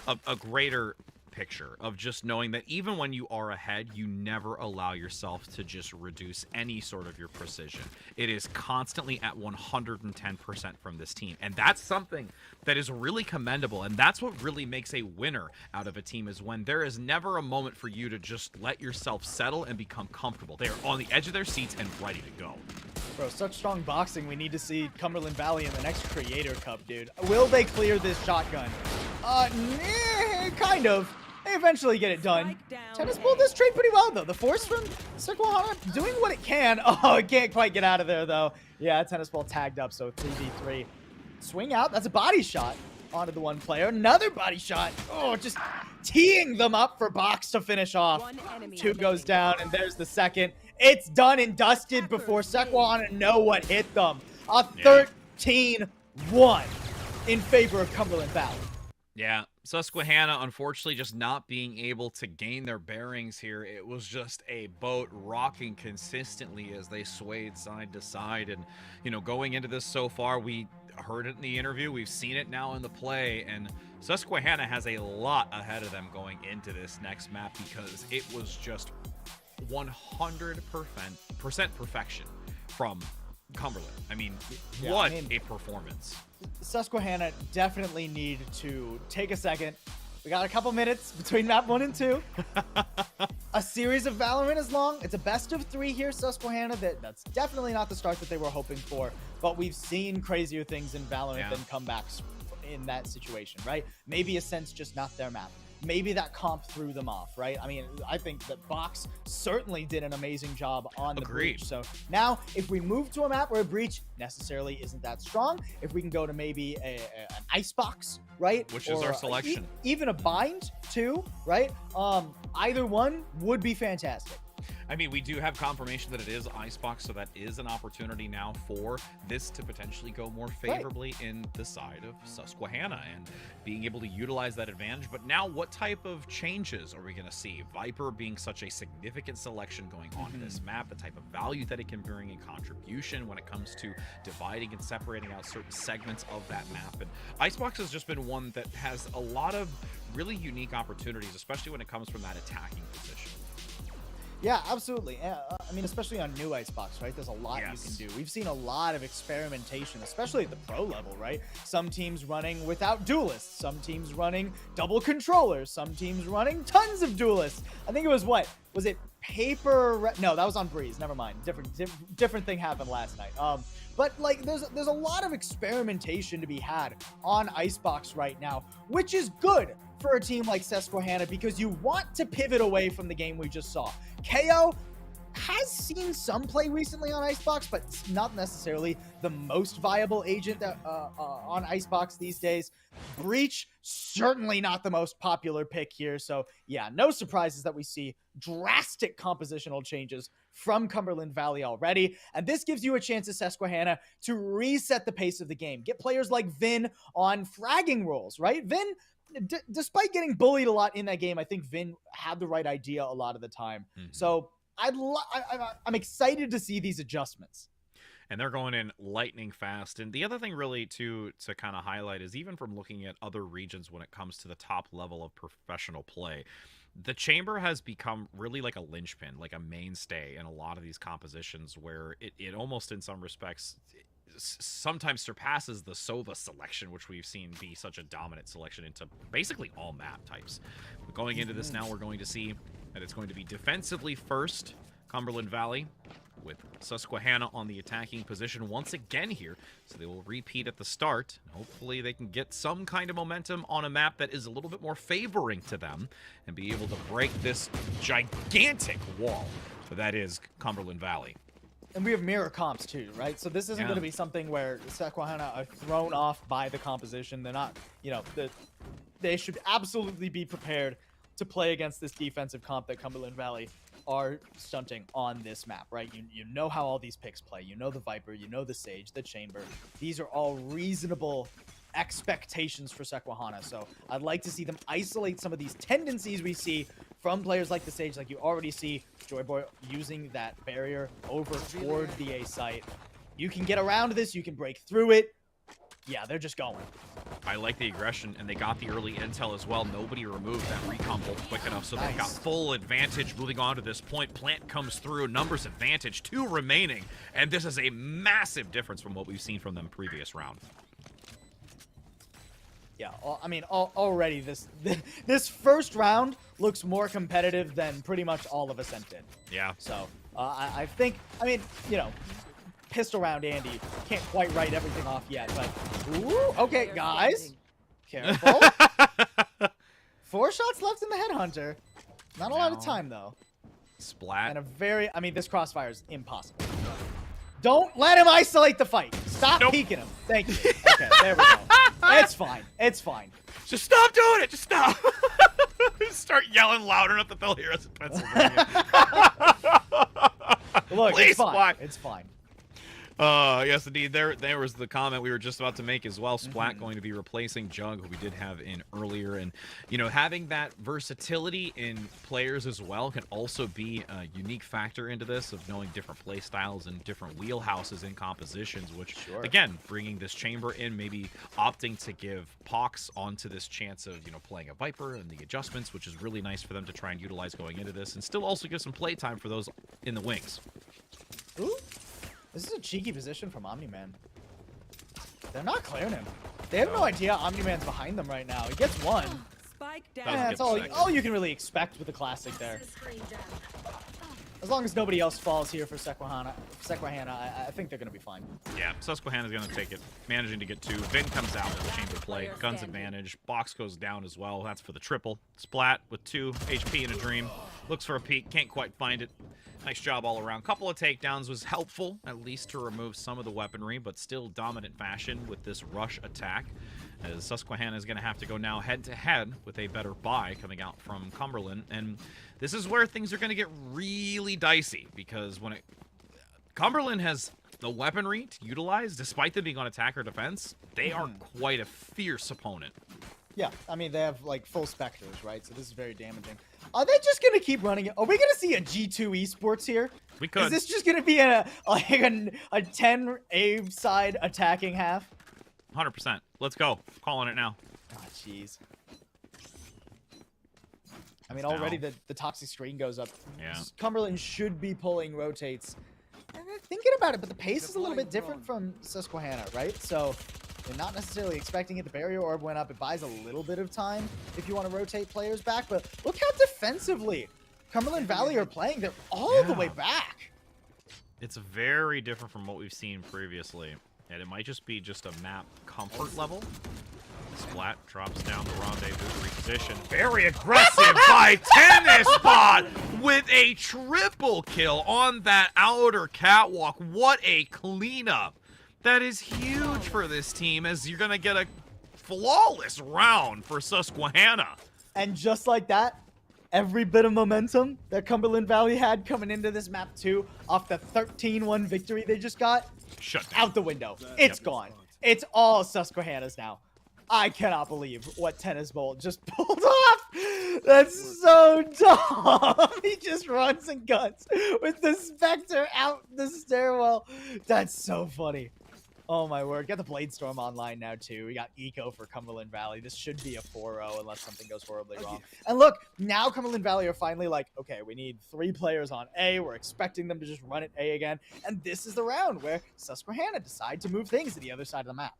a greater picture of just knowing that even when you are ahead, you never allow yourself to just reduce any sort of your precision. It is constantly at 110% from this team, and that's something that is really commendable, and that's what really makes a winner out of a team, is when there is never a moment for you to just let yourself settle and become comfortable. They are on the edge of their seats and ready to go. Bro, such strong boxing. We need to see Cumberland Valley in the next Creator Cup, dude. Will they clear this shotgun? Kind of. They eventually get it done. Tennis pulled this trade pretty well, though. The force from Susquehanna doing what it can. Oh, it can't quite get out of there, though. Yeah, Tennis Ball tagged up, so 3v3. Swing out. That's a body shot onto the one player. Another body shot. Oh, just teeing them up for Box to finish off. Two goes down, and there's the second. It's done and dusted before Susquehanna know what hit them. A 13-1 in favor of Cumberland Valley. Yeah, Susquehanna, unfortunately, just not being able to gain their bearings here. It was just a boat rocking consistently as they swayed side to side. And, you know, going into this so far, we heard it in the interview. We've seen it now in the play. And Susquehanna has a lot ahead of them going into this next map because it was just 100% perfection from Cumberland. I mean, what a performance. Susquehanna definitely need to take a second. We got a couple minutes between map 1 and 2. A series of Valorant is long. It's a best of 3 here, Susquehanna. That's definitely not the start that they were hoping for, but we've seen crazier things in Valorant than comebacks in that situation, right? Maybe a sense just not their map. Maybe that comp threw them off, right? I mean, I think that Box certainly did an amazing job on the breach. So now, if we move to a map where a breach necessarily isn't that strong, if we can go to maybe an icebox, right? Which is our selection. Even a bind, too, right? Either one would be fantastic. I mean, we do have confirmation that it is Icebox, so that is an opportunity now for this to potentially go more favorably in the side of Susquehanna and being able to utilize that advantage. But now, what type of changes are we going to see? Viper being such a significant selection going on in this map, the type of value that it can bring in contribution when it comes to dividing and separating out certain segments of that map. And Icebox has just been one that has a lot of really unique opportunities, especially when it comes from that attacking position. Yeah, absolutely. I mean, especially on new Icebox, right? There's a lot you can do. We've seen a lot of experimentation, especially at the pro level, right? Some teams running without duelists, some teams running double controllers, some teams running tons of duelists. I think it was what? Was it Paper? No, that was on Breeze. Never mind. Different thing happened last night. But like, there's a lot of experimentation to be had on Icebox right now, which is good for a team like Susquehanna because you want to pivot away from the game we just saw. KO has seen some play recently on Icebox, but it's not necessarily the most viable agent that, on Icebox these days. Breach, certainly not the most popular pick here. So yeah, no surprises that we see drastic compositional changes from Cumberland Valley already. And this gives you a chance at Susquehanna to reset the pace of the game. Get players like Vin on fragging roles, right? Vin, despite getting bullied a lot in that game, I think Vin had the right idea a lot of the time. So I'm excited to see these adjustments. And they're going in lightning fast. And the other thing really to kind of highlight is even from looking at other regions when it comes to the top level of professional play, the Chamber has become really like a linchpin, like a mainstay in a lot of these compositions where it almost in some respects sometimes surpasses the Sova selection, which we've seen be such a dominant selection into basically all map types. But going into this now, we're going to see that it's going to be defensively first, Cumberland Valley, with Susquehanna on the attacking position once again here. So they will repeat at the start. Hopefully they can get some kind of momentum on a map that is a little bit more favoring to them and be able to break this gigantic wall that is Cumberland Valley. And we have mirror comps too, right? So this isn't going to be something where Susquehanna are thrown off by the composition. They're not, you know, they should absolutely be prepared to play against this defensive comp that Cumberland Valley are stunting on this map, right? You know how all these picks play. You know the Viper, you know the Sage, the Chamber. These are all reasonable expectations for Susquehanna. So I'd like to see them isolate some of these tendencies we see from players like the Sage, like you already see Joyboy using that barrier over toward the A site. You can get around this, you can break through it. Yeah, they're just going. I like the aggression, and they got the early intel as well. Nobody removed that recon bolt quick enough, so they've got full advantage moving on to this point. Plant comes through, numbers advantage, 2 remaining, and this is a massive difference from what we've seen from them previous round. Yeah, I mean, already this first round looks more competitive than pretty much all of Ascent did. Yeah. So I think, I mean, you know, pistol round Andy can't quite write everything off yet, but ooh, okay, guys, careful. 4 shots left in the headhunter. Not a lot of time though. Splat. And a very, I mean, this crossfire is impossible. Don't let him isolate the fight. Stop peeking him. Thank you. Okay, there we go. It's fine. It's fine. Just stop doing it. Just stop. Start yelling loud enough that they'll hear us in Pennsylvania. Look, Please, it's fine. Splat. It's fine. Yes, indeed. There was the comment we were just about to make as well. Splat going to be replacing Jug, who we did have in earlier. And, you know, having that versatility in players as well can also be a unique factor into this of knowing different play styles and different wheelhouses in compositions, which, again, bringing this chamber in, maybe opting to give Pox onto this chance of, you know, playing a Viper and the adjustments, which is really nice for them to try and utilize going into this, and still also give some play time for those in the wings. Ooh. This is a cheeky position from Omni-Man. They're not clearing him. They have no idea Omni-Man's behind them right now. He gets 1. Spike down. Yeah, that's all you can really expect with the classic there. As long as nobody else falls here for Susquehanna, I think they're going to be fine. Yeah, Susquehanna's going to take it. Managing to get 2. Vin comes out with the chamber play. Guns advantage. Box goes down as well. That's for the triple. Splat with 2 HP in a dream. Looks for a peek. Can't quite find it. Nice job all around. Couple of takedowns was helpful, at least to remove some of the weaponry, but still dominant fashion with this rush attack, as Susquehanna is going to have to go now head-to-head with a better buy coming out from Cumberland. And this is where things are going to get really dicey, because when Cumberland has the weaponry to utilize, despite them being on attack or defense, they are quite a fierce opponent. Yeah, I mean, they have, like, full Spectres, right? So this is very damaging. Are they just going to keep running it? Are we going to see a G2 Esports here? We could. Is this just going to be a 10 A side attacking half? 100%. Let's go. Calling it now. Ah, jeez. I mean, already the toxic screen goes up. Yeah. Cumberland should be pulling rotates. And they're thinking about it, but the pace is a little bit different from Susquehanna, right? So they're not necessarily expecting it. The barrier orb went up. It buys a little bit of time if you want to rotate players back. But look how defensively Cumberland Valley are playing. They're all the way back. It's very different from what we've seen previously. And it might just be just a map comfort level. Splat drops down the rendezvous to reposition. Very aggressive by Tennis Spot with a triple kill on that outer catwalk. What a cleanup. That is huge for this team, as you're going to get a flawless round for Susquehanna. And just like that, every bit of momentum that Cumberland Valley had coming into this map too, off the 13-1 victory they just got, shut down. Out the window. It's gone. It's all Susquehanna's now. I cannot believe what Tennis Bolt just pulled off. That's so dumb. He just runs and guns with the Spectre out the stairwell. That's so funny. Oh my word. Got the Blade Storm online now too. We got Eco for Cumberland Valley. This should be a 4-0 unless something goes horribly wrong. And look, now Cumberland Valley are finally like, okay, we need 3 players on A. We're expecting them to just run it A again. And this is the round where Susquehanna decide to move things to the other side of the map.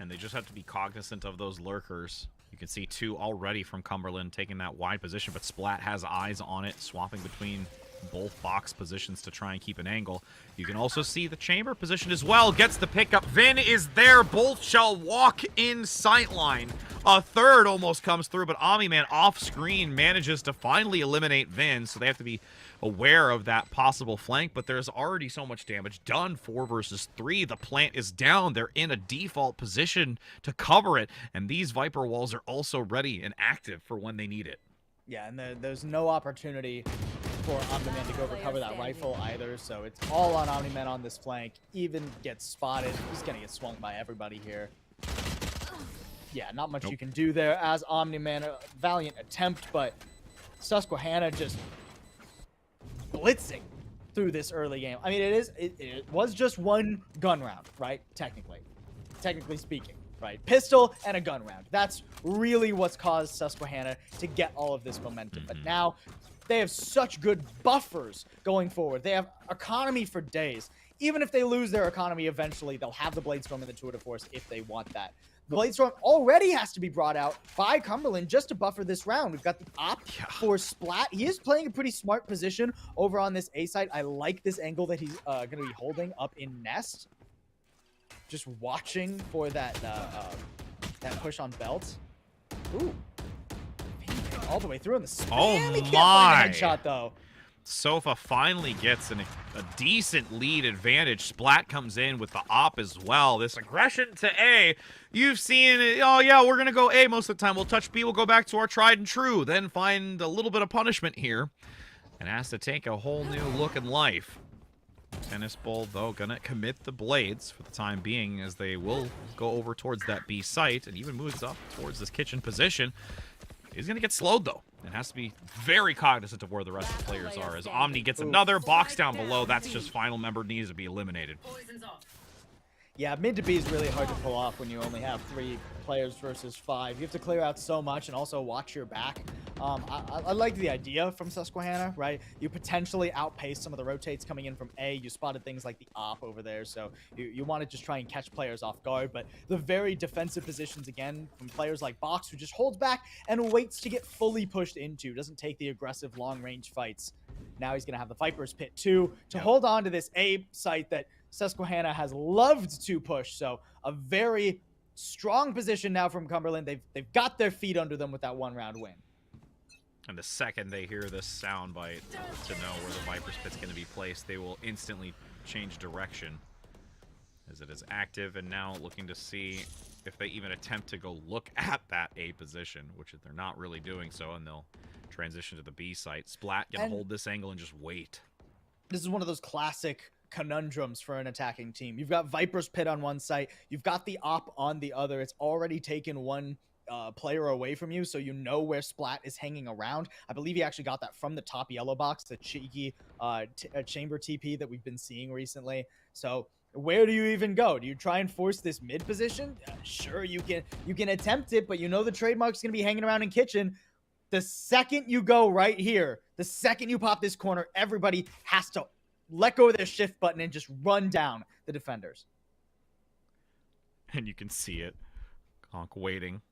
And they just have to be cognizant of those lurkers. You can see 2 already from Cumberland taking that wide position, but Splat has eyes on it, swapping between both box positions to try and keep an angle. You can also see the chamber position as well. Gets the pickup. Vin is there. Both shall walk in sightline. A third almost comes through, but Omni-Man off screen manages to finally eliminate Vin, so they have to be aware of that possible flank, but there's already so much damage done. 4 versus 3. The plant is down. They're in a default position to cover it, and these Viper walls are also ready and active for when they need it. Yeah, and there's no opportunity for Omni-Man to go recover that rifle either, so it's all on Omni-Man on this flank. Even gets spotted. He's gonna get swung by everybody here. Yeah, not much you can do there as Omni-Man. A valiant attempt, but Susquehanna just blitzing through this early game. I mean, it was just 1 gun round, right? Technically speaking. right? Pistol and a gun round. That's really what's caused Susquehanna to get all of this momentum. But now they have such good buffers going forward. They have economy for days. Even if they lose their economy eventually, they'll have the Bladestorm and the Tour de Force if they want that. The Bladestorm already has to be brought out by Cumberland just to buffer this round. We've got the op for Splat. He is playing a pretty smart position over on this A side. I like this angle that he's going to be holding up in Nest. Just watching for that that push on Belt. Ooh. All the way through in the spam. He can't find a headshot, though. Sofa finally gets a decent lead advantage. Splat comes in with the op as well. This aggression to A. You've seen it. Oh, yeah, we're going to go A most of the time. We'll touch B. We'll go back to our tried and true. Then find a little bit of punishment here. And has to take a whole new look in life. Tennis Bowl, though, going to commit the blades for the time being as they will go over towards that B site and even moves up towards this kitchen position. He's going to get slowed, though. It has to be very cognizant of where the rest of the players are. As Omni gets another box down below, that's just final member needs to be eliminated. Yeah, mid to B is really hard to pull off when you only have 3 players versus 5. You have to clear out so much and also watch your back. I like the idea from Susquehanna, right? You potentially outpace some of the rotates coming in from A. You spotted things like the op over there, so you want to just try and catch players off guard. But the very defensive positions, again, from players like Box, who just holds back and waits to get fully pushed into, doesn't take the aggressive long-range fights. Now he's going to have the Viper's Pit, too, to hold on to this A site that Susquehanna has loved to push. So a very strong position now from Cumberland. They've got their feet under them with that 1-round win. And the second they hear this soundbite to know where the Viper's Pit's going to be placed, they will instantly change direction as it is active and now looking to see if they even attempt to go look at that A position, which they're not really doing so, and they'll transition to the B site. Splat gonna hold this angle and just wait. This is one of those classic conundrums for an attacking team. You've got Viper's Pit on one site, you've got the op on the other. It's already taken one player away from you, so you know where Splat is hanging around. I believe he actually got that from the top yellow box, the cheeky chamber TP that we've been seeing recently. So where do you even go? Do you try and force this mid position? Sure, you can attempt it, but you know the trademark's going to be hanging around in kitchen. The second you go right here, the second you pop this corner, everybody has to let go of their shift button and just run down the defenders. And you can see it. Conk waiting.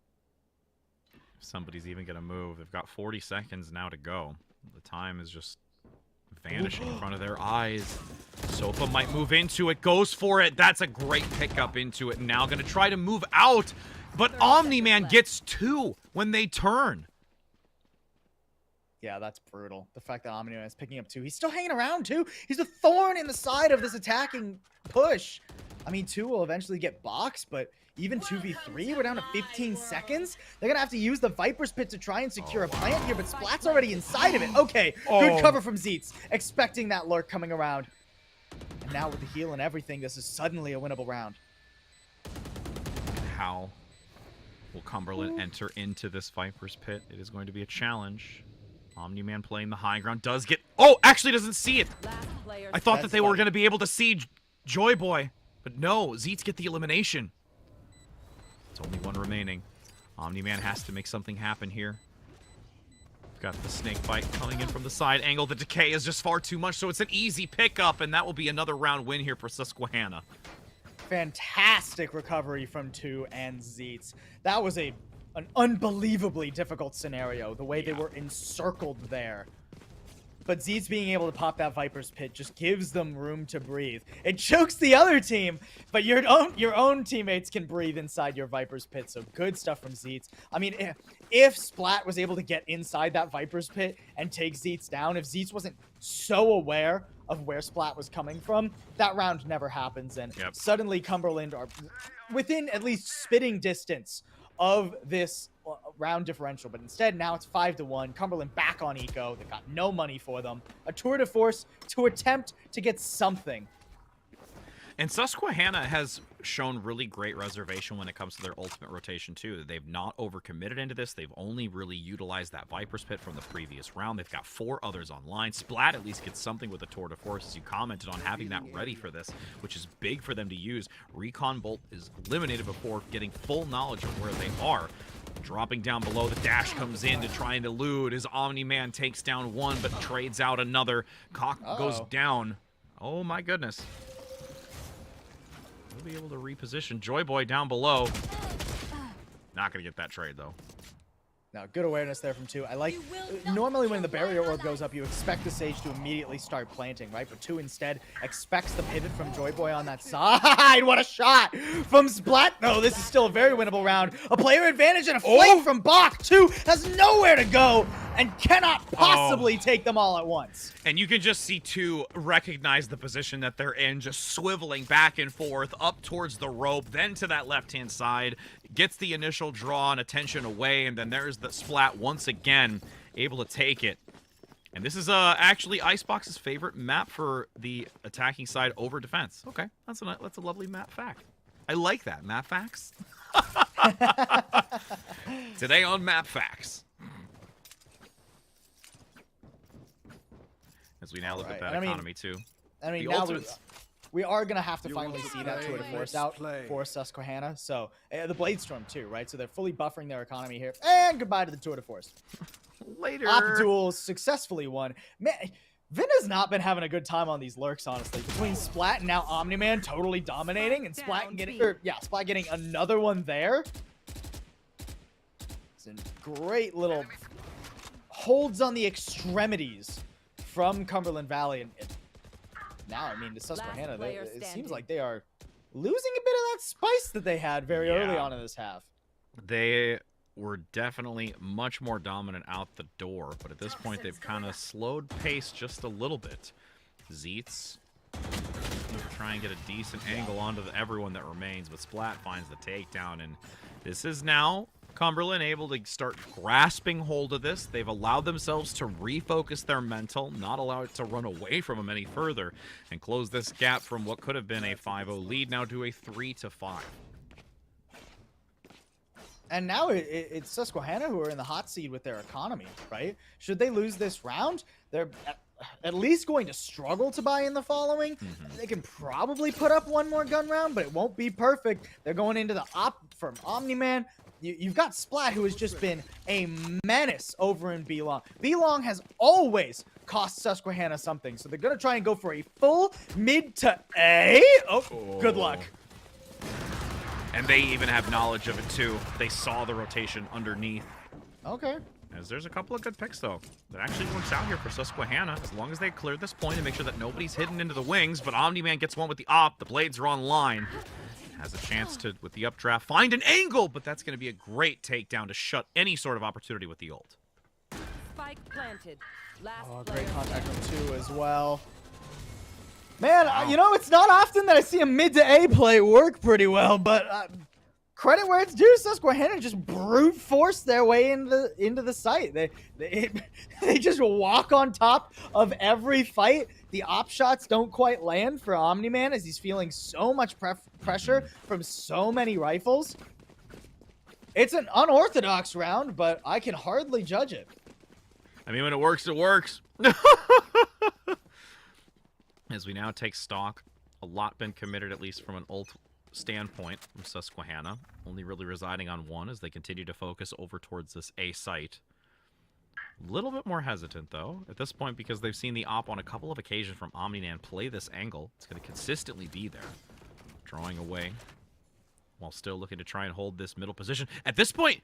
If somebody's even going to move. They've got 40 seconds now to go. The time is just vanishing in front of their eyes. Sofa might move into it. Goes for it. That's a great pickup into it. Now going to try to move out. But Omni-Man gets 2 when they turn. Yeah, that's brutal. The fact that Omni-Man is picking up 2. He's still hanging around, too. He's a thorn in the side of this attacking push. I mean, 2 will eventually get boxed, but even 2v3, we're down to 15 seconds. They're going to have to use the Viper's Pit to try and secure a plant here, but Splat's already inside of it. Okay, good cover from Zeets, expecting that lurk coming around. And now with the heal and everything, this is suddenly a winnable round. How will Cumberland enter into this Viper's Pit? It is going to be a challenge. Omni-Man playing the high ground does get... Oh, actually doesn't see it. I thought that they were going to be able to see Joy Boy. But no, Zeets get the elimination. It's only 1 remaining. Omni-Man has to make something happen here. We've got the snake bite coming in from the side angle. The decay is just far too much, so it's an easy pickup, and that will be another round win here for Susquehanna. Fantastic recovery from 2 and Zeets. That was an unbelievably difficult scenario, the way they were encircled there. But Zeets being able to pop that Viper's Pit just gives them room to breathe. It chokes the other team, but your own teammates can breathe inside your Viper's Pit, so good stuff from Zeets. I mean, if Splat was able to get inside that Viper's Pit and take Zeets down, if Zeets wasn't so aware of where Splat was coming from, that round never happens, and suddenly Cumberland are within at least spitting distance of this round differential, but instead now it's 5-1. Cumberland back on eco. They've got no money for them. A tour de force to attempt to get something. And Susquehanna has shown really great reservation when it comes to their ultimate rotation too. They've not overcommitted into this. They've only really utilized that Viper's Pit from the previous round. They've got 4 others online. Splat at least gets something with the Tour de Force, as you commented on having that ready for this, which is big for them to use. Recon Bolt is eliminated before getting full knowledge of where they are. Dropping down below, the dash comes in to try and elude. His Omni-Man takes down one, but trades out another. Cock goes down. Oh my goodness. We'll be able to reposition Joy Boy down below. Not gonna get that trade though. Now, good awareness there from 2. I like, normally when the barrier orb goes up, you expect the Sage to immediately start planting, right? But 2 instead expects the pivot from Joy Boy on that side. What a shot from Splat, though. This is still a very winnable round. A player advantage and a flame from Bach. 2 has nowhere to go and cannot possibly take them all at once. And you can just see 2 recognize the position that they're in, just swiveling back and forth up towards the rope, then to that left-hand side, gets the initial draw and attention away, and then there's the Splat once again, able to take it. And this is actually Icebox's favorite map for the attacking side over defense. Okay, that's a lovely map fact. I like that, map facts. Today on Map Facts. As we now look at that economy too. I mean, The now ultimates. we are going to have to finally see that Tour de Force out for Susquehanna. So, the Bladestorm too, right? So they're fully buffering their economy here. And goodbye to the Tour de Force. Later. Opduel successfully won. Man, Vin has not been having a good time on these lurks, honestly. Between Splat and now Omni-Man totally dominating, and Splat getting, Splat getting another one there. It's a great little holds on the extremities from Cumberland Valley, and now, I mean, to Susquehanna, it seems like they are losing a bit of that spice that they had very early on in this half. They were definitely much more dominant out the door, but at this point, they've kind of slowed pace just a little bit. Zeets try and get a decent angle onto everyone that remains, but Splat finds the takedown, and this is now Cumberland able to start grasping hold of this. They've allowed themselves to refocus their mental, not allow it to run away from them any further, and close this gap from what could have been a 5-0 lead now to a 3-5. And now it's Susquehanna who are in the hot seat with their economy, right? Should they lose this round, they're at least going to struggle to buy in the following. They can probably put up one more gun round, but it won't be perfect. They're going into the op from Omni-Man. You've got Splat, who has just been a menace over in B-Long. B-Long has always cost Susquehanna something, so they're going to try and go for a full mid to A. Oh, good luck. And they even have knowledge of it, too. They saw the rotation underneath. Okay. As there's a couple of good picks, though. That actually works out here for Susquehanna, as long as they clear this point and make sure that nobody's hidden into the wings. But Omni-Man gets one with the op. The blades are online. Has a chance to, with the updraft, find an angle, but that's going to be a great takedown to shut any sort of opportunity with the ult. Spike planted. Great contact from 2 as well. Man, you know, it's not often that I see a mid to A play work pretty well, but credit where it's due. Susquehanna just brute force their way into the site. They just walk on top of every fight. The op shots don't quite land for Omni-Man as he's feeling so much pressure from so many rifles. It's an unorthodox round, but I can hardly judge it. I mean, when it works, it works. As we now take stock, a lot been committed, at least from an ult standpoint, from Susquehanna. Only really residing on one as they continue to focus over towards this A site. A little bit more hesitant, though, at this point, because they've seen the op on a couple of occasions from Omni-Man play this angle. It's going to consistently be there. Drawing away while still looking to try and hold this middle position. At this point,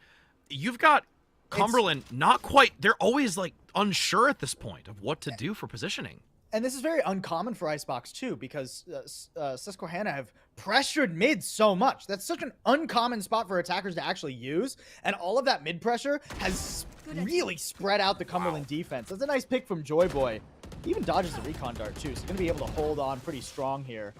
you've got Cumberland not quite... They're always, like, unsure at this point of what to do for positioning. And this is very uncommon for Icebox, too, because Susquehanna have pressured mid so much. That's such an uncommon spot for attackers to actually use. And all of that mid pressure has really spread out the Cumberland defense. That's a nice pick from Joy Boy. He even dodges the recon dart, too, so he's going to be able to hold on pretty strong here.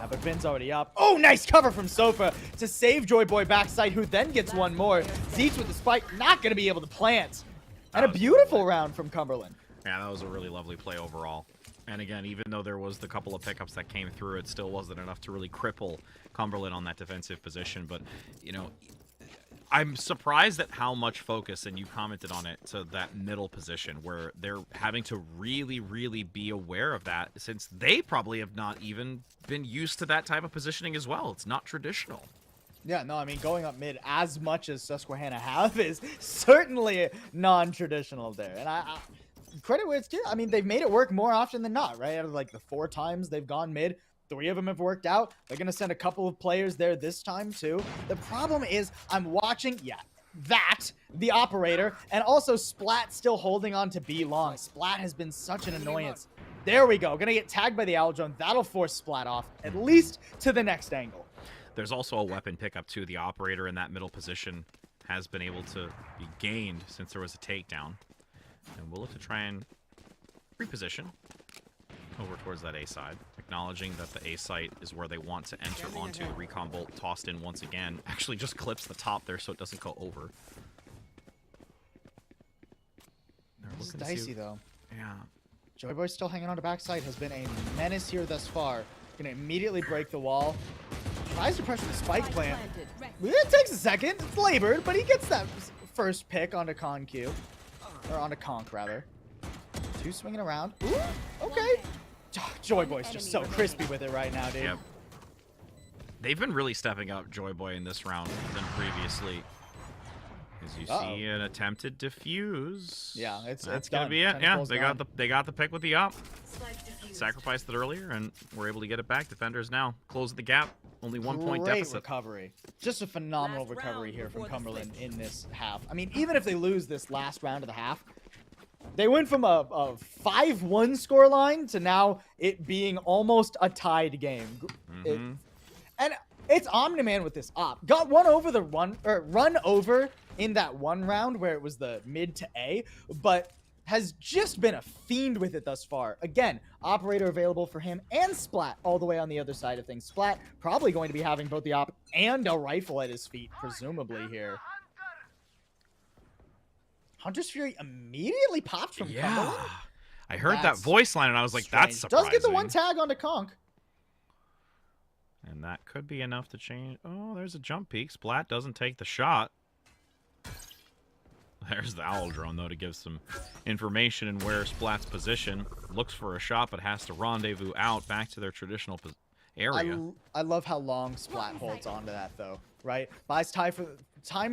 But Vin's already up. Oh, nice cover from Sofa to save Joy Boy backside, who then gets one more. Zeets with the spike, not going to be able to plant. And a beautiful round from Cumberland. Yeah, that was a really lovely play overall. And again, even though there was the couple of pickups that came through, it still wasn't enough to really cripple Cumberland on that defensive position. But, you know, I'm surprised at how much focus, and you commented on it, to that middle position, where they're having to really, really be aware of that, since they probably have not even been used to that type of positioning as well. It's not traditional. Yeah, no, I mean, going up mid as much as Susquehanna have is certainly non-traditional there. And I credit where it's due. I mean, they've made it work more often than not, right? Out of like the 4 times they've gone mid, 3 of them have worked out. They're going to send a couple of players there this time too. The problem is I'm watching, the operator, and also Splat still holding on to B long. Splat has been such an annoyance. There we go. Going to get tagged by the Owl Drone. That'll force Splat off, at least to the next angle. There's also a weapon pickup too. The operator in that middle position has been able to be gained since there was a takedown. And we'll look to try and reposition over towards that A side, acknowledging that the A site is where they want to enter onto. The recon bolt tossed in once again. Actually just clips the top there so it doesn't go over. This is dicey though. Yeah. Joyboy still hanging on to backside, has been a menace here thus far. Gonna immediately break the wall. Tries to pressure the spike plant. It takes a second. It's labored, but he gets that first pick onto Conq. Or onto Conk, rather. 2 swinging around. Ooh, okay. Joyboy's just so crispy with it right now, dude. Yep. They've been really stepping up Joyboy in this round than previously. As you see an attempted defuse. Yeah, that's gonna be it. Yeah, they got the pick with the op. Sacrificed it earlier, and we're able to get it back. Defenders now close the gap. Only 1 point deficit. Recovery. Just a phenomenal recovery here from Cumberland in this half. I mean, even if they lose this last round of the half, they went from a 5-1 scoreline to now it being almost a tied game. And it's Omni-Man with this op. Got one over the run over in that one round where it was the mid to A, but has just been a fiend with it thus far. Again, operator available for him and Splat all the way on the other side of things. Splat probably going to be having both the op and a rifle at his feet, presumably here. Hunter's Fury immediately popped from Cumberland. I heard that voice line and I was like, that's surprising. Does get the one tag onto Conk. And that could be enough to change. Oh, there's a jump peak. Splat doesn't take the shot. There's the Owl Drone, though, to give some information in where Splat's position. Looks for a shot, but has to rendezvous out back to their traditional area. I love how long Splat holds on to that, though, right? Buys time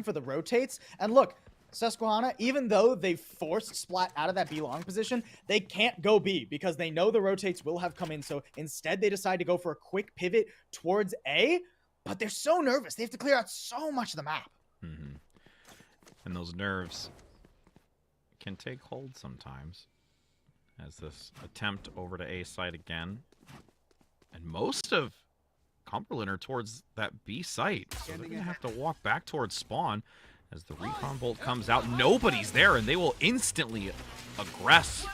for the rotates. And look, Susquehanna, even though they forced Splat out of that B long position, they can't go B because they know the rotates will have come in. So instead, they decide to go for a quick pivot towards A, but they're so nervous. They have to clear out so much of the map. And those nerves can take hold sometimes. As this attempt over to A site again. And most of Cumberland are towards that B site. So they're going to have to walk back towards spawn. As the recon bolt comes out, nobody's there, and they will instantly aggress.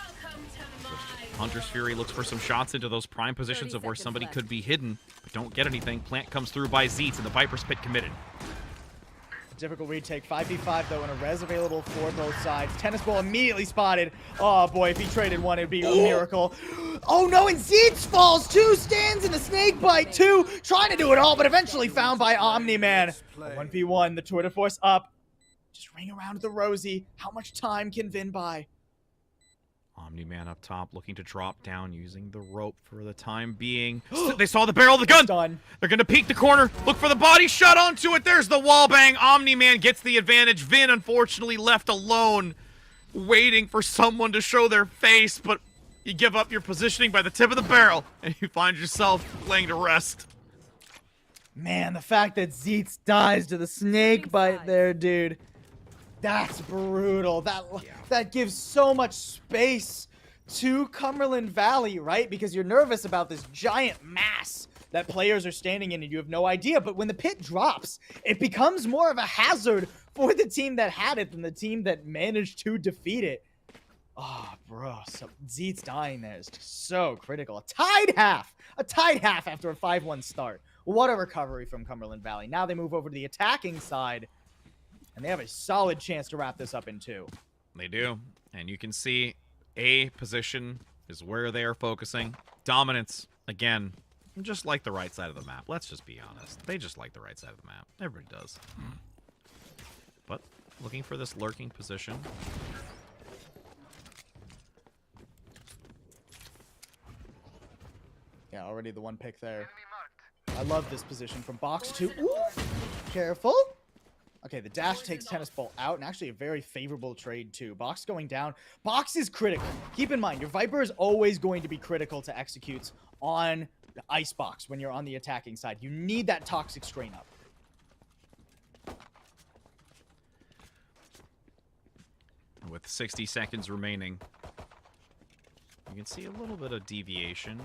Hunter's Fury looks for some shots into those prime positions of where somebody could be hidden, but don't get anything. Plant comes through by Zeets, and the Viper's Pit committed. Difficult retake. 5v5, though, and a res available for both sides. Tennis ball immediately spotted. Oh, boy, if he traded one, it'd be a miracle. Oh, no, and Zeets falls. 2 stands in the snake bite. 2 trying to do it all, but eventually found by Omni-Man. 1v1, the tour de force up. Just ring around the Rosie. How much time can Vin buy? Omni-Man up top looking to drop down using the rope for the time being. They saw the barrel of the gun. Done. They're going to peek the corner. Look for the body shot onto it. There's the wall bang. Omni-Man gets the advantage. Vin, unfortunately, left alone, waiting for someone to show their face, but you give up your positioning by the tip of the barrel, and you find yourself laying to rest. Man, the fact that Zeets dies to the snake bite there, dude. That's brutal. That gives so much space to Cumberland Valley, right? Because you're nervous about this giant mass that players are standing in and you have no idea. But when the pit drops, it becomes more of a hazard for the team that had it than the team that managed to defeat it. Oh, bro. So Zeets dying there is just so critical. A tied half after a 5-1 start. What a recovery from Cumberland Valley. Now they move over to the attacking side. And they have a solid chance to wrap this up in 2. They do. And you can see A position is where they are focusing. Dominance, again, just like the right side of the map. Let's just be honest. They just like the right side of the map. Everybody does. But looking for this lurking position. Yeah, already the one pick there. I love this position from box 2. Ooh, careful. Okay, the dash takes Tennis Ball out, and actually a very favorable trade, too. Box going down. Box is critical. Keep in mind, your Viper is always going to be critical to executes on the Icebox when you're on the attacking side. You need that toxic strain up. With 60 seconds remaining, you can see a little bit of deviation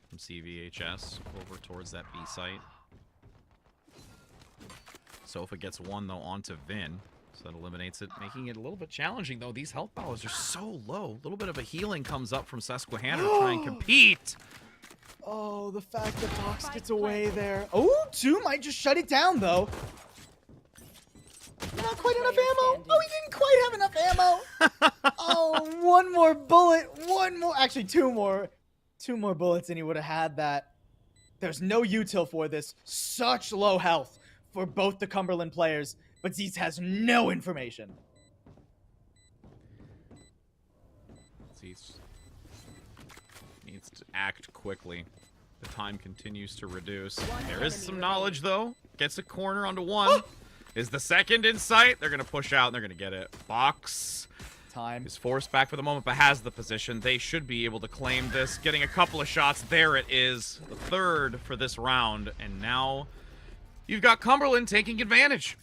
from CVHS over towards that B site. Sofa gets one, though, onto Vin. So that eliminates it, making it a little bit challenging, though. These health balls are so low. A little bit of a healing comes up from Susquehanna to try and compete. Oh, the fact that Box gets away there. Oh, 2 might just shut it down, though. Not quite enough ammo. Oh, he didn't quite have enough ammo. Oh, one more bullet. One more. Actually, 2 more. 2 more bullets, and he would have had that. There's no util for this. Such low health for both the Cumberland players, but Zeetz has no information. Zeetz needs to act quickly. The time continues to reduce. There is some knowledge, though. Gets a corner onto one. Is the second in sight? They're going to push out, and they're going to get it. Box time is forced back for the moment, but has the position. They should be able to claim this. Getting a couple of shots. There it is. The third for this round, and now you've got Cumberland taking advantage.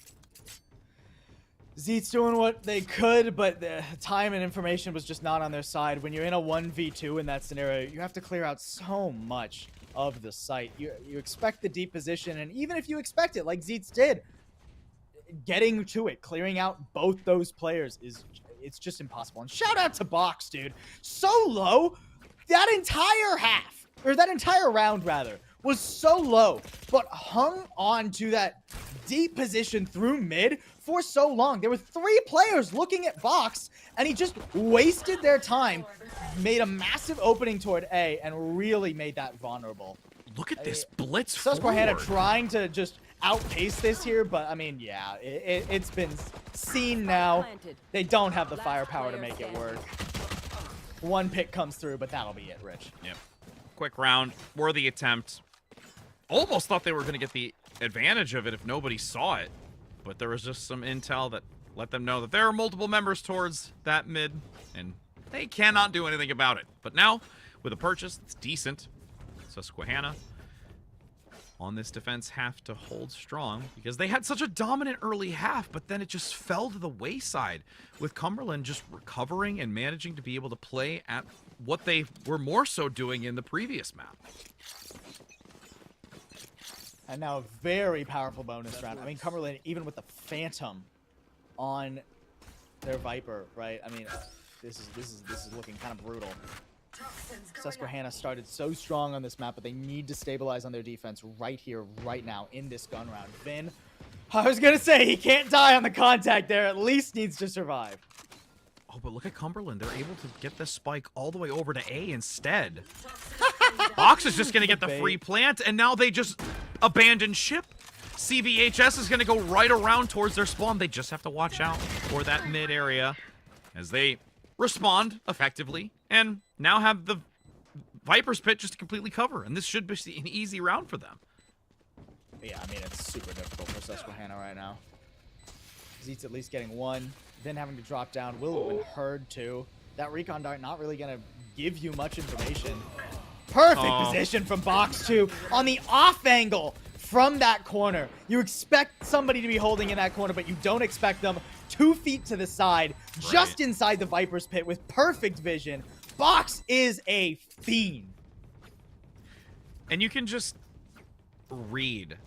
Zeetz doing what they could, but the time and information was just not on their side. When you're in a 1v2 in that scenario, you have to clear out so much of the site. You expect the deep position, and even if you expect it, like Zeetz did, getting to it, clearing out both those players it's just impossible. And shout out to Box, dude. So low. That entire half, or that entire round, rather, was so low, but hung on to that deep position through mid for so long. There were 3 players looking at Box, and he just wasted their time, made a massive opening toward A, and really made that vulnerable. Look at this blitz Susquehanna forward. trying to just outpace this here, but I mean, yeah, it's been seen now. They don't have the firepower to make it work. 1 pick comes through, but that'll be it, Rich. Yep. Quick round, worthy attempt. Almost thought they were going to get the advantage of it if nobody saw it, but there was just some intel that let them know that there are multiple members towards that mid, and they cannot do anything about it. But now, with a purchase that's decent, Susquehanna on this defense have to hold strong because they had such a dominant early half, but then it just fell to the wayside with Cumberland just recovering and managing to be able to play at what they were more so doing in the previous map. And now a very powerful bonus round. I mean, Cumberland, even with the Phantom on their Viper, right? I mean, this is looking kind of brutal. Susquehanna started so strong on this map, but they need to stabilize on their defense right here, right now, in this gun round. Vin, I was going to say, he can't die on the contact there. At least needs to survive. Oh, but look at Cumberland. They're able to get this spike all the way over to A instead. Box is just going to get the free plant, and now they just abandon ship. CVHS is going to go right around towards their spawn. They just have to watch out for that mid area as they respond effectively and now have the Viper's Pit just to completely cover. And this should be an easy round for them. Yeah, I mean, it's super difficult for Susquehanna right now. Zeetz at least getting 1, then having to drop down. Will have been heard too. That recon dart not really going to give you much information. Perfect position from Box 2 on the off angle from that corner. You expect somebody to be holding in that corner, but you don't expect them 2 feet to the side, just inside the Viper's Pit with perfect vision. Box is a fiend. And you can just read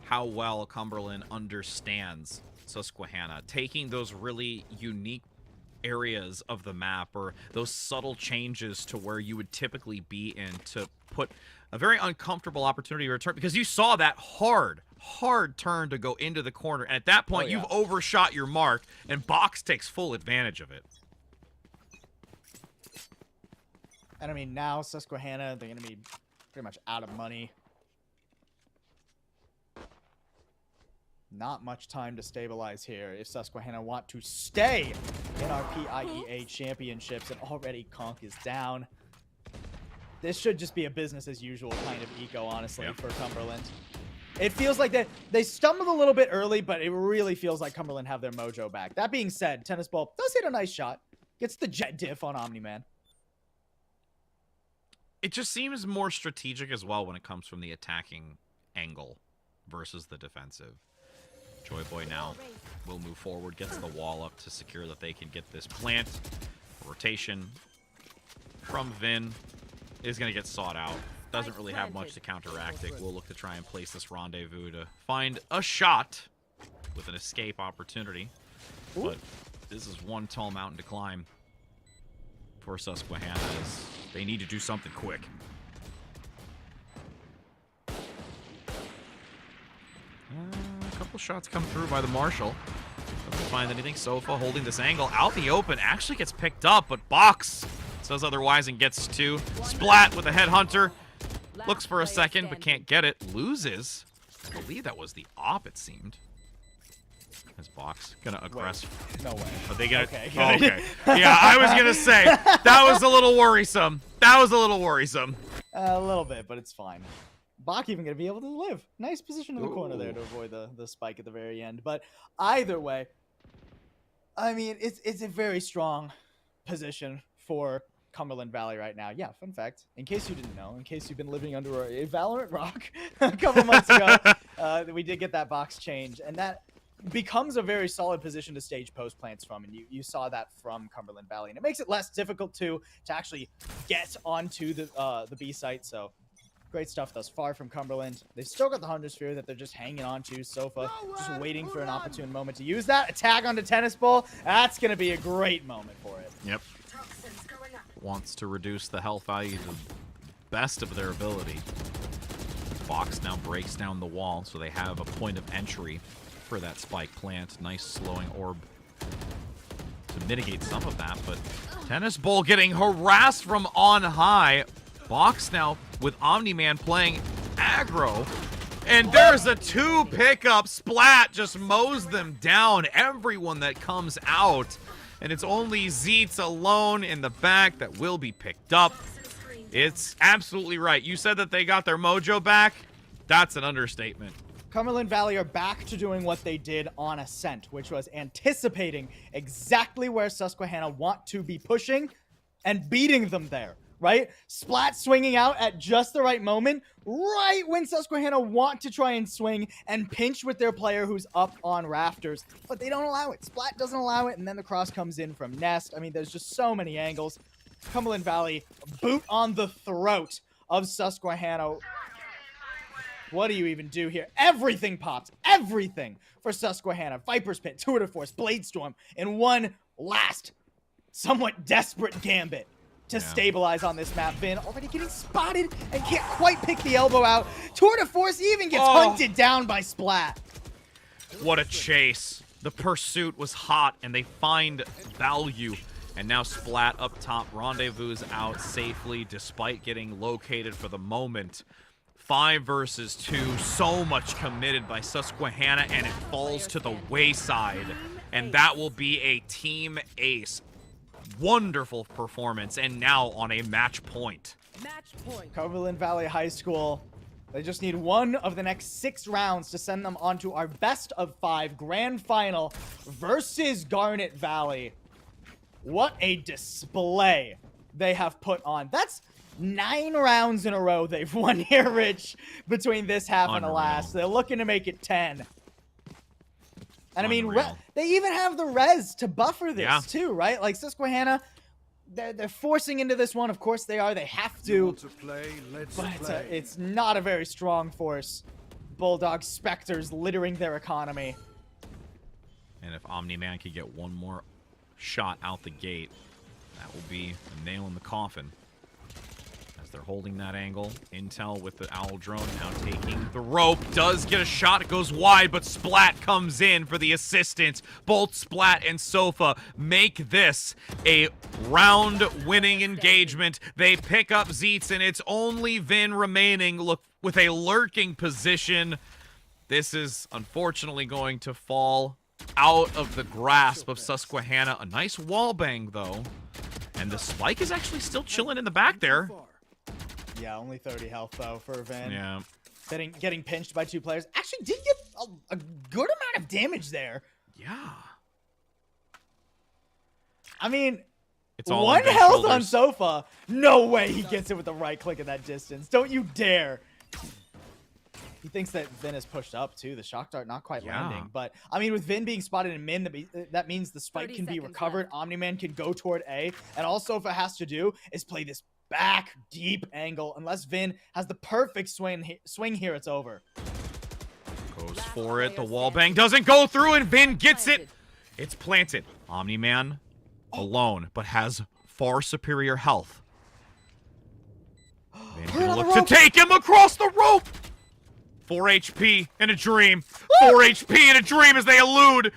how well Cumberland understands Susquehanna, taking those really unique areas of the map or those subtle changes to where you would typically be in to put a very uncomfortable opportunity to return, because you saw that hard turn to go into the corner, and at that point you've overshot your mark, and Box takes full advantage of it. And I mean, now Susquehanna, they're going to be pretty much out of money. Not much time to stabilize here if Susquehanna want to stay in our PIEA championships, and already Conk is down. This should just be a business as usual kind of eco, honestly, for Cumberland. It feels like they stumbled a little bit early, but it really feels like Cumberland have their mojo back. That being said, Tennis Ball does hit a nice shot. Gets the jet diff on Omni-Man. It just seems more strategic as well when it comes from the attacking angle versus the defensive. Joy Boy now will move forward, gets the wall up to secure that they can get this plant. Rotation from Vin is going to get sought out. Doesn't really have much to counteract it. We'll look to try and place this rendezvous to find a shot with an escape opportunity. But this is one tall mountain to climb for Susquehanna, as they need to do something quick. A couple shots come through by the Marshal. Doesn't find anything. Sofa holding this angle out in the open. Actually gets picked up, but Box says otherwise and gets two. Splat with a headhunter. Looks for a second, but can't get it. Loses. I believe that was the op, it seemed. Is Box gonna aggress? Wait, no way. Are they gonna? Okay. Oh, okay. Yeah, I was gonna say that was a little worrisome. That was a little worrisome. A little bit, but it's fine. Bach even gonna be able to live. Nice position in the corner there to avoid the spike at the very end. But either way, I mean, it's a very strong position for Cumberland Valley right now. Yeah, fun fact, in case you didn't know, in case you've been living under a Valorant rock a couple months ago, we did get that box change, and that becomes a very solid position to stage post plants from, and you saw that from Cumberland Valley, and it makes it less difficult to actually get onto the B site. So great stuff thus far from Cumberland. They've still got the Hunter Sphere that they're just hanging on to. Sofa just waiting for an opportune moment to use that. A tag onto Tennis Ball. That's going to be a great moment for it. Yep. Wants to reduce the health value to the best of their ability. Box now breaks down the wall, so they have a point of entry for that spike plant. Nice slowing orb to mitigate some of that, but Tennis Ball getting harassed from on high. Box now with Omni-Man playing aggro, and there's a 2 pickup. Splat just mows them down, everyone that comes out, and it's only Zeets alone in the back that will be picked up. It's absolutely right. You said that they got their mojo back. That's an understatement. Cumberland Valley are back to doing what they did on Ascent, which was anticipating exactly where Susquehanna want to be pushing and beating them there. Right? Splat swinging out at just the right moment, right when Susquehanna want to try and swing and pinch with their player who's up on rafters, but they don't allow it. Splat doesn't allow it, and then the cross comes in from Nest. I mean, there's just so many angles. Cumberland Valley, boot on the throat of Susquehanna. What do you even do here? Everything pops. Everything for Susquehanna. Viper's Pit, Tour de Force, Blade Storm, in one last, somewhat desperate gambit to stabilize on this map. Vin already getting spotted and can't quite pick the elbow out. Tour de Force even gets hunted down by Splat. What a chase. The pursuit was hot, and they find value. And now Splat up top, rendezvous out safely despite getting located for the moment. 5 versus 2, so much committed by Susquehanna, and it falls to the wayside. And that will be a team ace. Wonderful performance, and now on a match point. Match point. Cumberland Valley High School, they just need one of the next 6 rounds to send them onto our best of 5 grand final versus Garnet Valley. What a display they have put on. That's 9 rounds in a row they've won here, Rich, between this half and the last. They're looking to make it 10. And I mean, they even have the res to buffer this too, right? Like Susquehanna, they're forcing into this one. Of course they are. They have to. But it's not a very strong force. Bulldog Spectres littering their economy. And if Omni-Man could get one more shot out the gate, that will be a nail in the coffin. As They're holding that angle. Intel with the Owl drone now taking the rope. Does get a shot. It goes wide, but Splat comes in for the assistance. Both Splat and Sofa make this a round-winning engagement. They pick up Zeets, and it's only Vin remaining. Look, with a lurking position. This is unfortunately going to fall out of the grasp of Susquehanna. A nice wall bang, though. And the spike is actually still chilling in the back there. Yeah, only 30 health, though, for Vin. Yeah. Getting pinched by 2 players. Actually did get a good amount of damage there. Yeah. I mean, it's all 1 on Vin's health shoulders. on Sofa. No way he gets it with the right click at that distance. Don't you dare. He thinks that Vin is pushed up, too. The shock dart not quite landing. But, I mean, with Vin being spotted in min, that means the spike can be recovered. Omni-Man can go toward A. And all Sofa has to do is play this back deep angle. Unless Vin has the perfect swing here, it's over. Goes for it. The wall bang doesn't go through, and Vin gets it. It's planted. Omni-Man alone, but has far superior health. Vin gonna look to take him across the rope. 4 HP in a dream. 4 HP in a dream as they elude.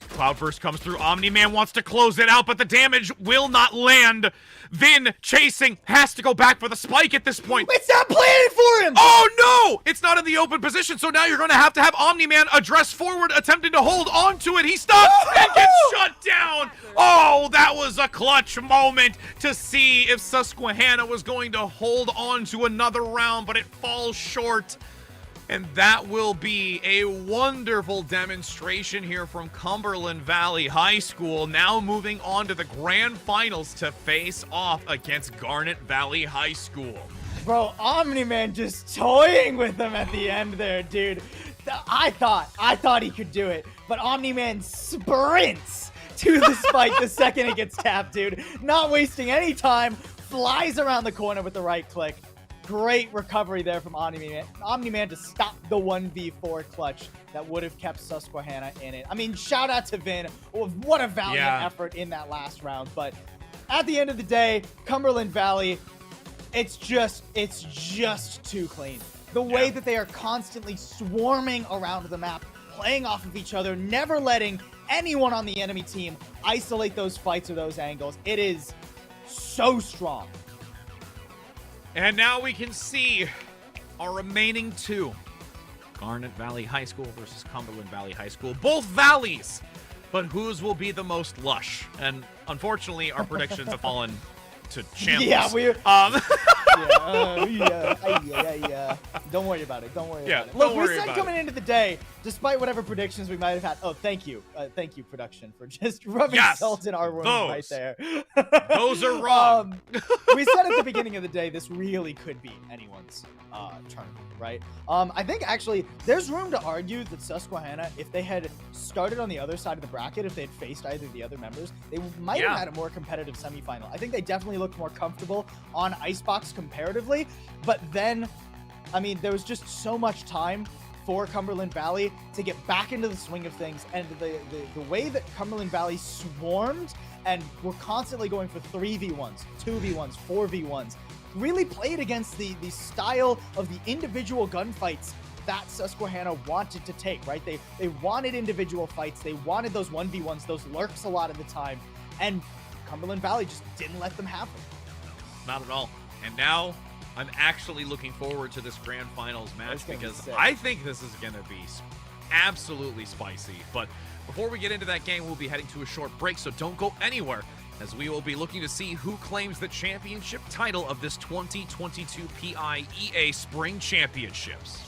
Cloudburst comes through. Omni-Man wants to close it out, but the damage will not land. Vin chasing, has to go back for the spike at this point. It's not planted for him! Oh no! It's not in the open position, so now you're going to have Omni-Man address forward, attempting to hold on to it. He stops and gets shut down. Oh, that was a clutch moment to see if Susquehanna was going to hold on to another round, but it falls short. And that will be a wonderful demonstration here from Cumberland Valley High School, now moving on to the grand finals to face off against Garnet Valley High School. Bro, Omni-Man just toying with them at the end there, dude. I thought he could do it, but Omni-Man sprints to the spike the second it gets tapped, dude. Not wasting any time, flies around the corner with the right click. Great recovery there from Omni-Man to stop the 1v4 clutch that would have kept Susquehanna in it. I mean, shout out to Vin. What a valiant effort in that last round. But at the end of the day, Cumberland Valley, it's just too clean. The way that they are constantly swarming around the map, playing off of each other, never letting anyone on the enemy team isolate those fights or those angles. It is so strong. And now we can see our remaining 2. Garnet Valley High School versus Cumberland Valley High School. Both valleys, but whose will be the most lush? And unfortunately, our predictions have fallen to shambles. Yeah, yeah. Don't worry about it. Don't worry about it. Look, we said coming into the day, despite whatever predictions we might have had. Oh, thank you, production, for just rubbing salt in our wound right there. Those are wrong. We said at the beginning of the day, this really could be anyone's tournament, right? I think actually there's room to argue that Susquehanna, if they had started on the other side of the bracket, if they had faced either of the other members, they might have had a more competitive semifinal. I think they definitely looked more comfortable on Icebox comparatively, but then, I mean, there was just so much time for Cumberland Valley to get back into the swing of things, and the way that Cumberland Valley swarmed and were constantly going for 3v1s, 2v1s, 4v1s, really played against the style of the individual gunfights that Susquehanna wanted to take, right? They wanted individual fights. They wanted those 1v1s, those lurks a lot of the time, and Cumberland Valley just didn't let them have them. Not at all. And now I'm actually looking forward to this grand finals match because I think this is going to be absolutely spicy. But before we get into that game, we'll be heading to a short break, so don't go anywhere, as we will be looking to see who claims the championship title of this 2022 PIEA Spring Championships.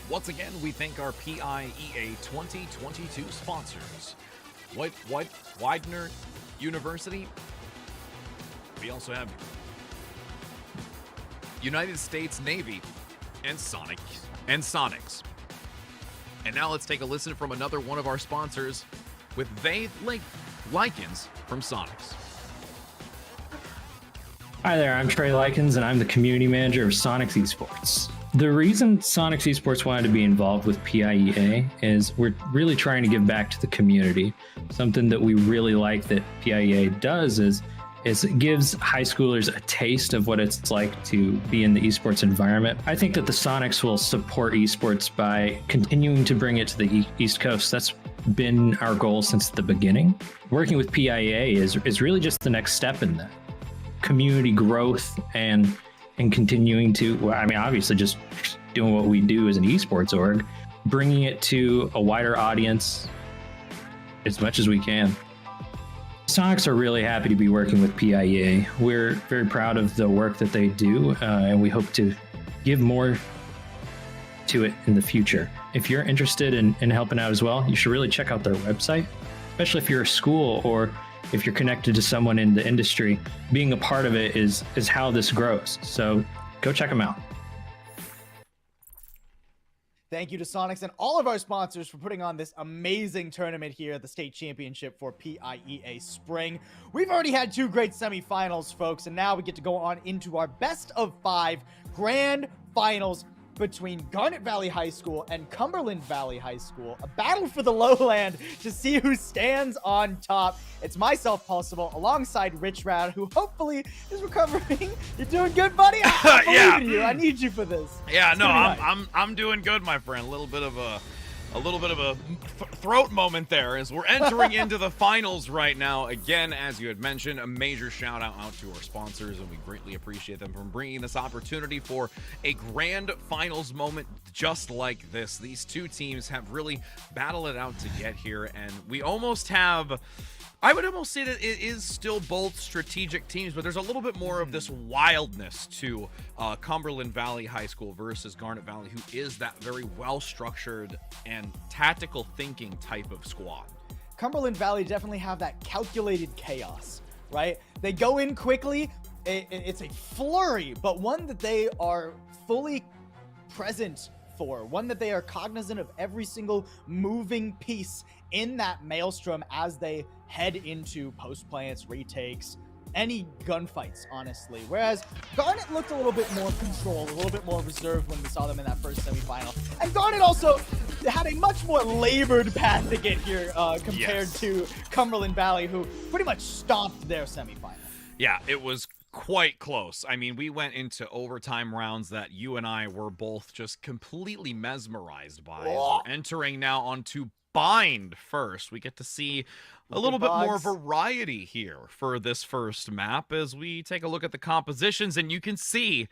Once again, we thank our PIEA 2022 sponsors. Widener University. We also have United States Navy and Sonics. And now let's take a listen from another one of our sponsors with Likens from Sonics. Hi there, I'm Trey Likens, and I'm the community manager of Sonics Esports. The reason Sonics Esports wanted to be involved with PIEA is we're really trying to give back to the community. Something that we really like that PIEA does is it gives high schoolers a taste of what it's like to be in the esports environment. I think that the Sonics will support esports by continuing to bring it to the East Coast. That's been our goal since the beginning. Working with PIEA is really just the next step in that. Community growth and continuing to, well, I mean, obviously just doing what we do as an esports org, bringing it to a wider audience as much as we can. Sonics are really happy to be working with PIEA. We're very proud of the work that they do, and we hope to give more to it in the future. If you're interested in helping out as well, you should really check out their website, especially if you're a school or if you're connected to someone in the industry. Being a part of it is how this grows. So go check them out. Thank you to Sonics and all of our sponsors for putting on this amazing tournament here at the state championship for PIEA Spring. We've already had 2 great semifinals, folks, and now we get to go on into our best of 5 grand finals between Garnet Valley High School and Cumberland Valley High School. A battle for the lowland to see who stands on top. It's myself, Possible, alongside Rich Rad, who hopefully is recovering. You're doing good, buddy. I believe in you. I need you for this. Yeah, no, I'm doing good, my friend. A little bit of a throat moment there as we're entering into the finals right now. Again, as you had mentioned, a major shout out to our sponsors, and we greatly appreciate them for bringing this opportunity for a grand finals moment just like this. These two teams have really battled it out to get here, and we almost have, I would almost say that it is still both strategic teams, but there's a little bit more of this wildness to Cumberland Valley High School versus Garnet Valley, who is that very well-structured and tactical thinking type of squad. Cumberland Valley definitely have that calculated chaos, right? They go in quickly. It's a flurry, but one that they are fully present for, one that they are cognizant of every single moving piece in that maelstrom as they head into post plants, retakes, any gunfights, honestly. Whereas Garnet looked a little bit more controlled, a little bit more reserved when we saw them in that first semifinal. And Garnet also had a much more labored path to get here compared to Cumberland Valley, who pretty much stomped their semifinal. Yeah, it was quite close. I mean, we went into overtime rounds that you and I were both just completely mesmerized by. We're entering now onto Bind first. We get to see a little bit more variety here for this first map as we take a look at the compositions, and you can see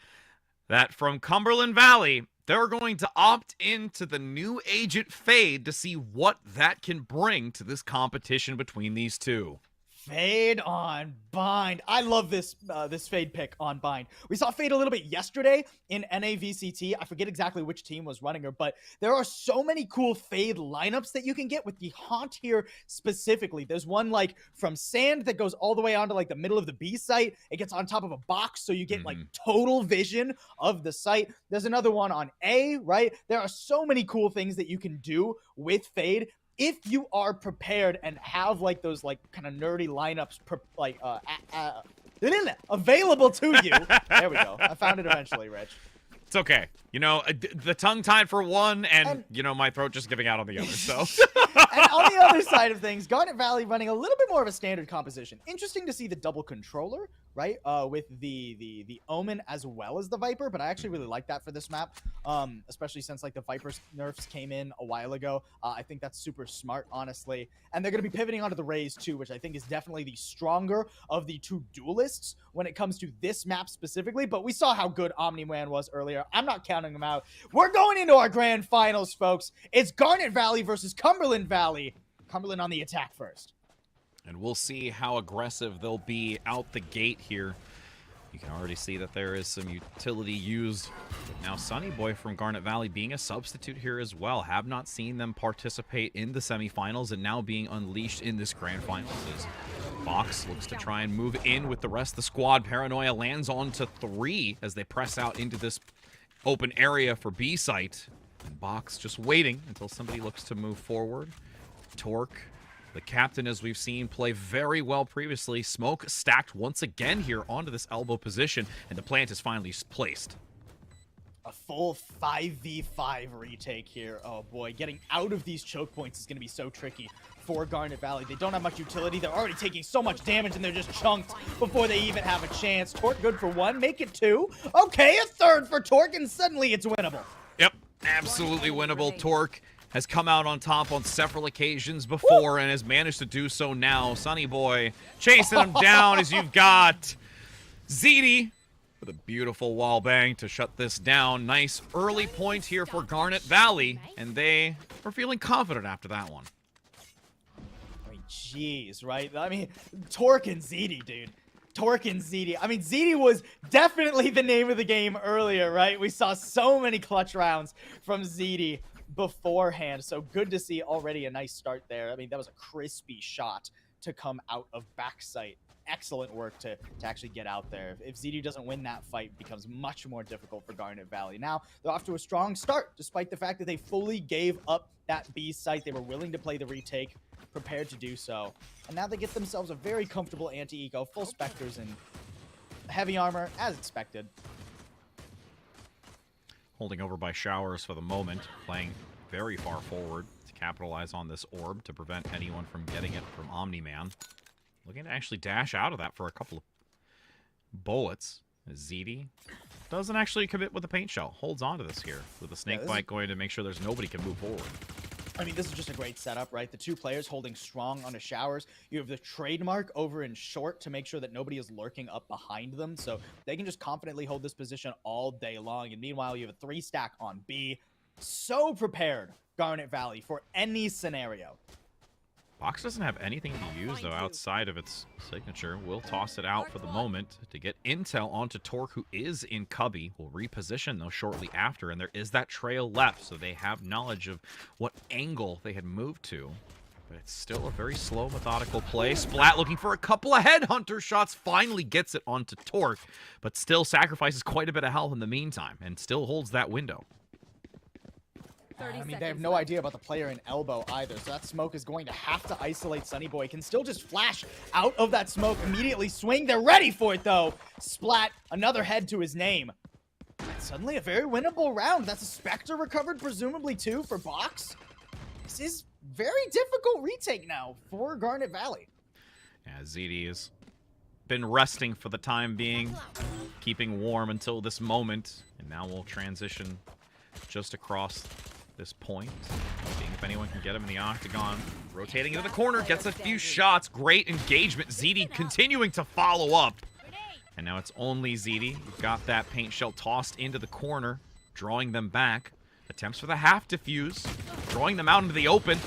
that from Cumberland Valley, they're going to opt into the new agent Fade to see what that can bring to this competition between these two. Fade on Bind. I love this this Fade pick on Bind. We saw Fade a little bit yesterday in NAVCT. I forget exactly which team was running her, but there are so many cool Fade lineups that you can get with the Haunt here specifically. There's one like from Sand that goes all the way onto like the middle of the B site. It gets on top of a box, so you get like total vision of the site. There's another one on A, right? There are so many cool things that you can do with Fade if you are prepared and have like those like kind of nerdy lineups available to you. There we go. I found it eventually, Rich. It's okay. You know, the tongue tied for one, and you know, my throat just giving out on the other. So, and on the other side of things, Garnet Valley running a little bit more of a standard composition. Interesting to see the double controller, right? With the Omen as well as the Viper, but I actually really like that for this map, especially since like the Viper nerfs came in a while ago. I think that's super smart, honestly. And they're going to be pivoting onto the Rays too, which I think is definitely the stronger of the two duelists when it comes to this map specifically. But we saw how good Omni-Man was earlier. I'm not counting them out. We're going into our grand finals, folks. It's Garnet Valley versus Cumberland Valley. Cumberland on the attack first. And we'll see how aggressive they'll be out the gate here. You can already see that there is some utility used. Now, Sunny Boy from Garnet Valley being a substitute here as well. Have not seen them participate in the semifinals and now being unleashed in this grand finals. As Box looks to try and move in with the rest of the squad. Paranoia lands onto 3 as they press out into this open area for B site. And Box just waiting until somebody looks to move forward. Torque, the captain, as we've seen, play very well previously. Smoke stacked once again here onto this elbow position, and the plant is finally placed. A full 5v5 retake here. Oh boy, getting out of these choke points is going to be so tricky for Garnet Valley. They don't have much utility. They're already taking so much damage, and they're just chunked before they even have a chance. Torque good for 1, make it 2. Okay, a 3rd for Torque, and suddenly it's winnable. Yep, absolutely winnable. Torque has come out on top on several occasions before and has managed to do so now. Sunny Boy chasing him down as you've got ZD with a beautiful wall bang to shut this down. Nice early point here for Garnet Valley, and they are feeling confident after that one. I mean, jeez, right? I mean, Torque and ZD, dude. Torque and ZD. I mean, ZD was definitely the name of the game earlier, right? We saw so many clutch rounds from ZD beforehand, so good to see already a nice start there. I mean, that was a crispy shot to come out of backside. Excellent work to actually get out there. If ZD doesn't win that fight, it becomes much more difficult for Garnet Valley. Now, they're off to a strong start, despite the fact that they fully gave up that B site. They were willing to play the retake, prepared to do so. And now they get themselves a very comfortable anti-eco, full Spectres and heavy armor, as expected. Holding over by Showers for the moment, playing very far forward to capitalize on this orb to prevent anyone from getting it from Omni-Man. Looking to actually dash out of that for a couple of bullets. ZD doesn't actually commit with the paint shell. Holds on to this here with the snake bite going to make sure there's nobody can move forward. I mean, this is just a great setup, right? The 2 players holding strong onto Showers. You have the trademark over in short to make sure that nobody is lurking up behind them. So they can just confidently hold this position all day long. And meanwhile, you have a 3 stack on B. So prepared, Garnet Valley, for any scenario. Box doesn't have anything to use, though, outside of its signature. We'll toss it out for the moment to get intel onto Torque, who is in Cubby. We'll reposition, though, shortly after, and there is that trail left, so they have knowledge of what angle they had moved to. But it's still a very slow, methodical play. Splat looking for a couple of headhunter shots, finally gets it onto Torque, but still sacrifices quite a bit of health in the meantime, and still holds that window. I mean, they have no idea about the player in elbow either, so that smoke is going to have to isolate Sunny Boy. Can still just flash out of that smoke, immediately swing. They're ready for it, though. Splat, another head to his name. And suddenly a very winnable round. That's a Spectre recovered, presumably, too, for Box. This is very difficult retake now for Garnet Valley. Yeah, ZD has been resting for the time being, keeping warm until this moment, and now we'll transition just across this point, seeing if anyone can get him in the octagon. Rotating into the corner, gets a few shots. Great engagement. ZD continuing to follow up. And now it's only ZD. You've got that paint shell tossed into the corner, drawing them back. Attempts for the half defuse, drawing them out into the open.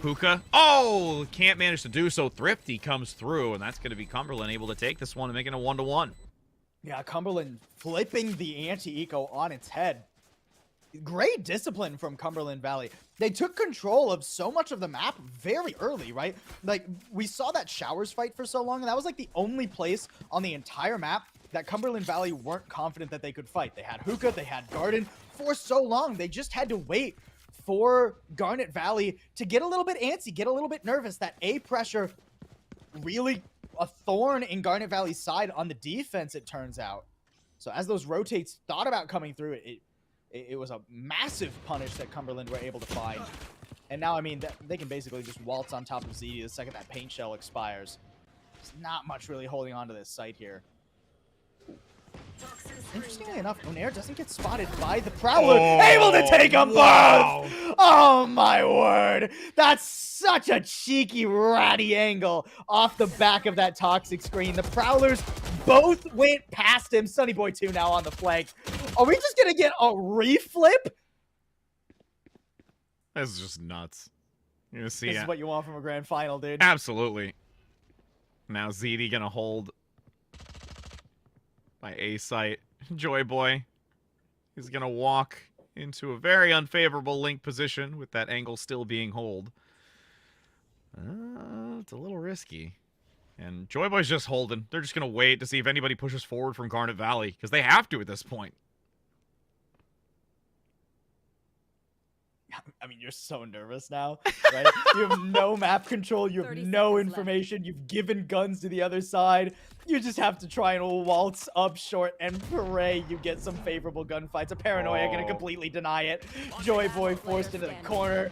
Puka, oh, can't manage to do so. Thrifty comes through, and that's going to be Cumberland able to take this one and make it a 1-1. Yeah, Cumberland flipping the anti-eco on its head. Great discipline from Cumberland Valley. They took control of so much of the map very early, right? Like, we saw that Showers fight for so long, and that was like the only place on the entire map that Cumberland Valley weren't confident that they could fight. They had Hookah, they had Garden for so long. They just had to wait for Garnet Valley to get a little bit antsy, get a little bit nervous. That A pressure really a thorn in Garnet Valley's side on the defense, it turns out. So as those rotates thought about coming through, it was a massive punish that Cumberland were able to find. And now, I mean, they can basically just waltz on top of ZD the second that paint shell expires. There's not much really holding on to this site here. Interestingly enough, Onair doesn't get spotted by the Prowler. Able to take them both! Oh my word! That's such a cheeky, ratty angle off the back of that Toxic screen. The Prowlers both went past him. Sunny Boy 2 now on the flank. Are we just gonna get a reflip? This is just nuts. You're gonna see This is what you want from a grand final, dude. Absolutely. Now ZD gonna hold by A site. Joy Boy. He's going to walk into a very unfavorable link position with that angle still being hold. It's a little risky. And Joy Boy's just holding. They're just going to wait to see if anybody pushes forward from Garnet Valley, because they have to at this point. I mean, you're so nervous now, right? You have no map control. You have no information. You've given guns to the other side. You just have to try and waltz up short and pray you get some favorable gunfights. A Paranoia going to completely deny it. Joy Boy forced into the corner.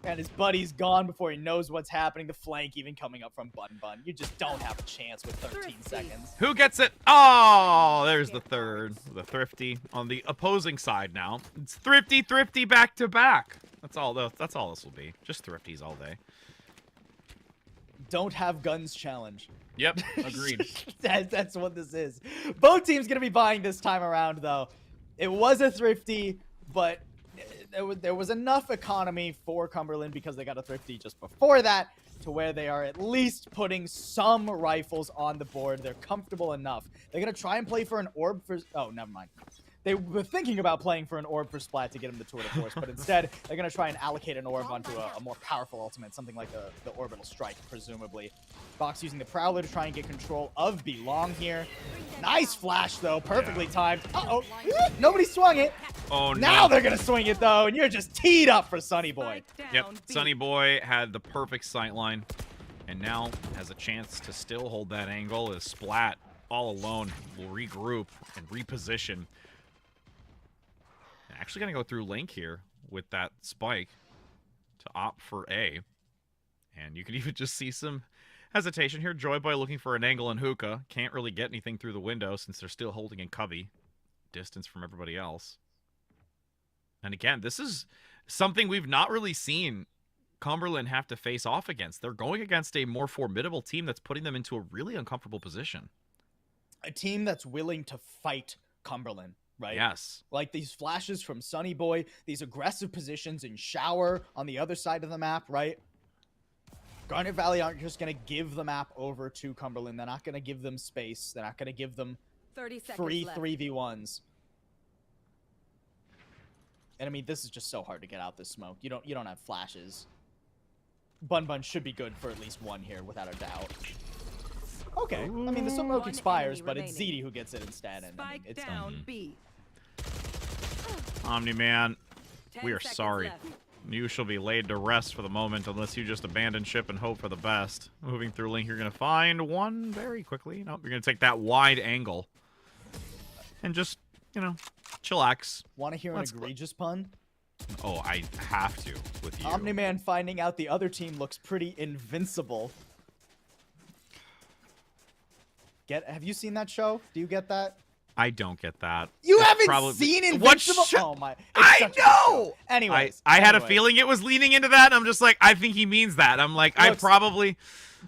And his buddy's gone before he knows what's happening. The flank even coming up from Bun Bun. You just don't have a chance with 13 seconds. Who gets it? Oh, there's the third. The Thrifty on the opposing side now. It's Thrifty back to back. That's all this will be. Just Thrifties all day. Don't have guns challenge. Yep, agreed. That's what this is. Both teams going to be buying this time around, though. It was a Thrifty, but there was enough economy for Cumberland because they got a Thrifty just before that to where they are at least putting some rifles on the board. They're comfortable enough. They're going to try and play for an orb for... Oh, never mind. They were thinking about playing for an orb for Splat to get him the Tour de Force, but instead they're going to try and allocate an orb onto a more powerful ultimate, something like the Orbital Strike, presumably. Box using the Prowler to try and get control of Belong here. Nice flash, though. Perfectly timed. Uh-oh. Nobody swung it. Oh, no. Now they're going to swing it, though, and you're just teed up for Sunny Boy. Yep, Sunny Boy had the perfect sightline, and now has a chance to still hold that angle as Splat, all alone, will regroup and reposition. Actually going to go through Link here with that spike to opt for A. And you can even just see some hesitation here. Joy Boy looking for an angle in Hookah. Can't really get anything through the window since they're still holding in Cubby. Distance from everybody else. And again, this is something we've not really seen Cumberland have to face off against. They're going against a more formidable team that's putting them into a really uncomfortable position. A team that's willing to fight Cumberland. Right? Yes. Like these flashes from Sunny Boy, these aggressive positions in Shower on the other side of the map, right? Garnet Valley aren't just going to give the map over to Cumberland. They're not going to give them space. They're not going to give them free 3v1s. And I mean, this is just so hard to get out this smoke. You don't have flashes. Bun Bun should be good for at least one here, without a doubt. Okay. I mean, the smoke expires, but it's ZD who gets it instead, and I mean, it's done. Omni-Man, we are sorry. You shall be laid to rest for the moment unless you just abandon ship and hope for the best. Moving through Link, you're going to find one very quickly. Nope, you're going to take that wide angle. And just, you know, chillax. Want to hear an egregious pun? Oh, I have to with you. Omni-Man finding out the other team looks pretty invincible. Have you seen that show? Do you get that? I don't get that. You haven't seen Invincible? Oh my! I know. Anyways, I had a feeling it was leaning into that. And I'm just like, I think he means that. I'm like, I probably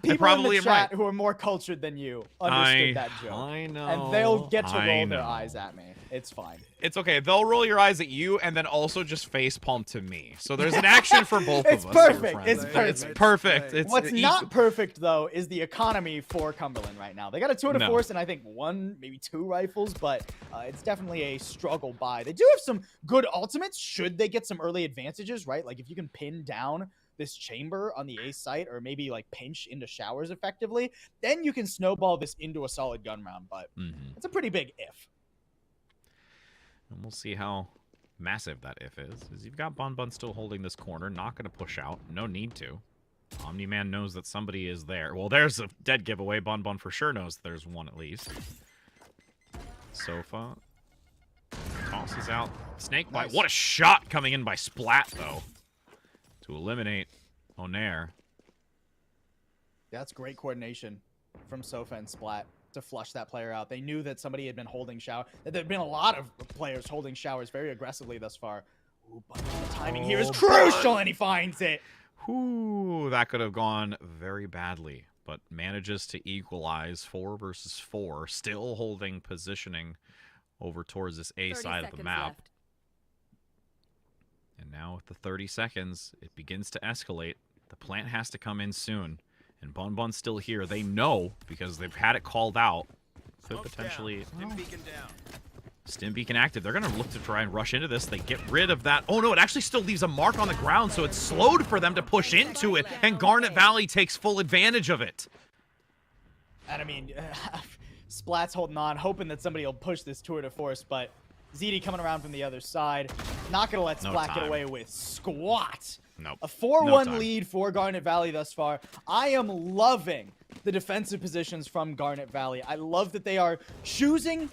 People in the am chat right. who are more cultured than you understood that joke. I know. And they'll get to roll their eyes at me. It's fine. It's okay. They'll roll your eyes at you and then also just face palm to me. So there's an action for both of us. Perfect. It's perfect. It's perfect. What's not perfect, though, is the economy for Cumberland right now. They got a Tour de Force and I think one, maybe two rifles, but it's definitely a struggle buy. They do have some good ultimates should they get some early advantages, right? Like if you can pin down this chamber on the A site or maybe like pinch into Showers effectively, then you can snowball this into a solid gun round, but it's a pretty big if. And we'll see how massive that if is you've got Bun Bun still holding this corner, not going to push out, no need to. Omni-Man knows that somebody is there. Well, there's a dead giveaway. Bun Bun for sure knows there's one at least. Sofa tosses out Snake Bite. What a shot coming in by Splat, though, to eliminate Onair. That's great coordination from Sofa and Splat to flush that player out. They knew that somebody had been holding Shower. That there'd been a lot of players holding Showers very aggressively thus far. Ooh, but the timing here is crucial, and he finds it. Ooh, that could have gone very badly, but manages to equalize 4 versus 4, still holding positioning over towards this A side of the map. Left. And now with the 30 seconds, it begins to escalate. The plant has to come in soon. And Bun Bun's still here. They know because they've had it called out. could potentially... Stim Beacon active. They're going to look to try and rush into this. They get rid of that. Oh, no, it actually still leaves a mark on the ground, so it's slowed for them to push into it, and Garnet Valley takes full advantage of it. And I mean, Splat's holding on, hoping that somebody will push this tour de force, but ZD coming around from the other side. Not going to let Splat get away with squat. Nope. A 4-1 lead for Garnet Valley thus far. I am loving the defensive positions from Garnet Valley. I love that they are choosing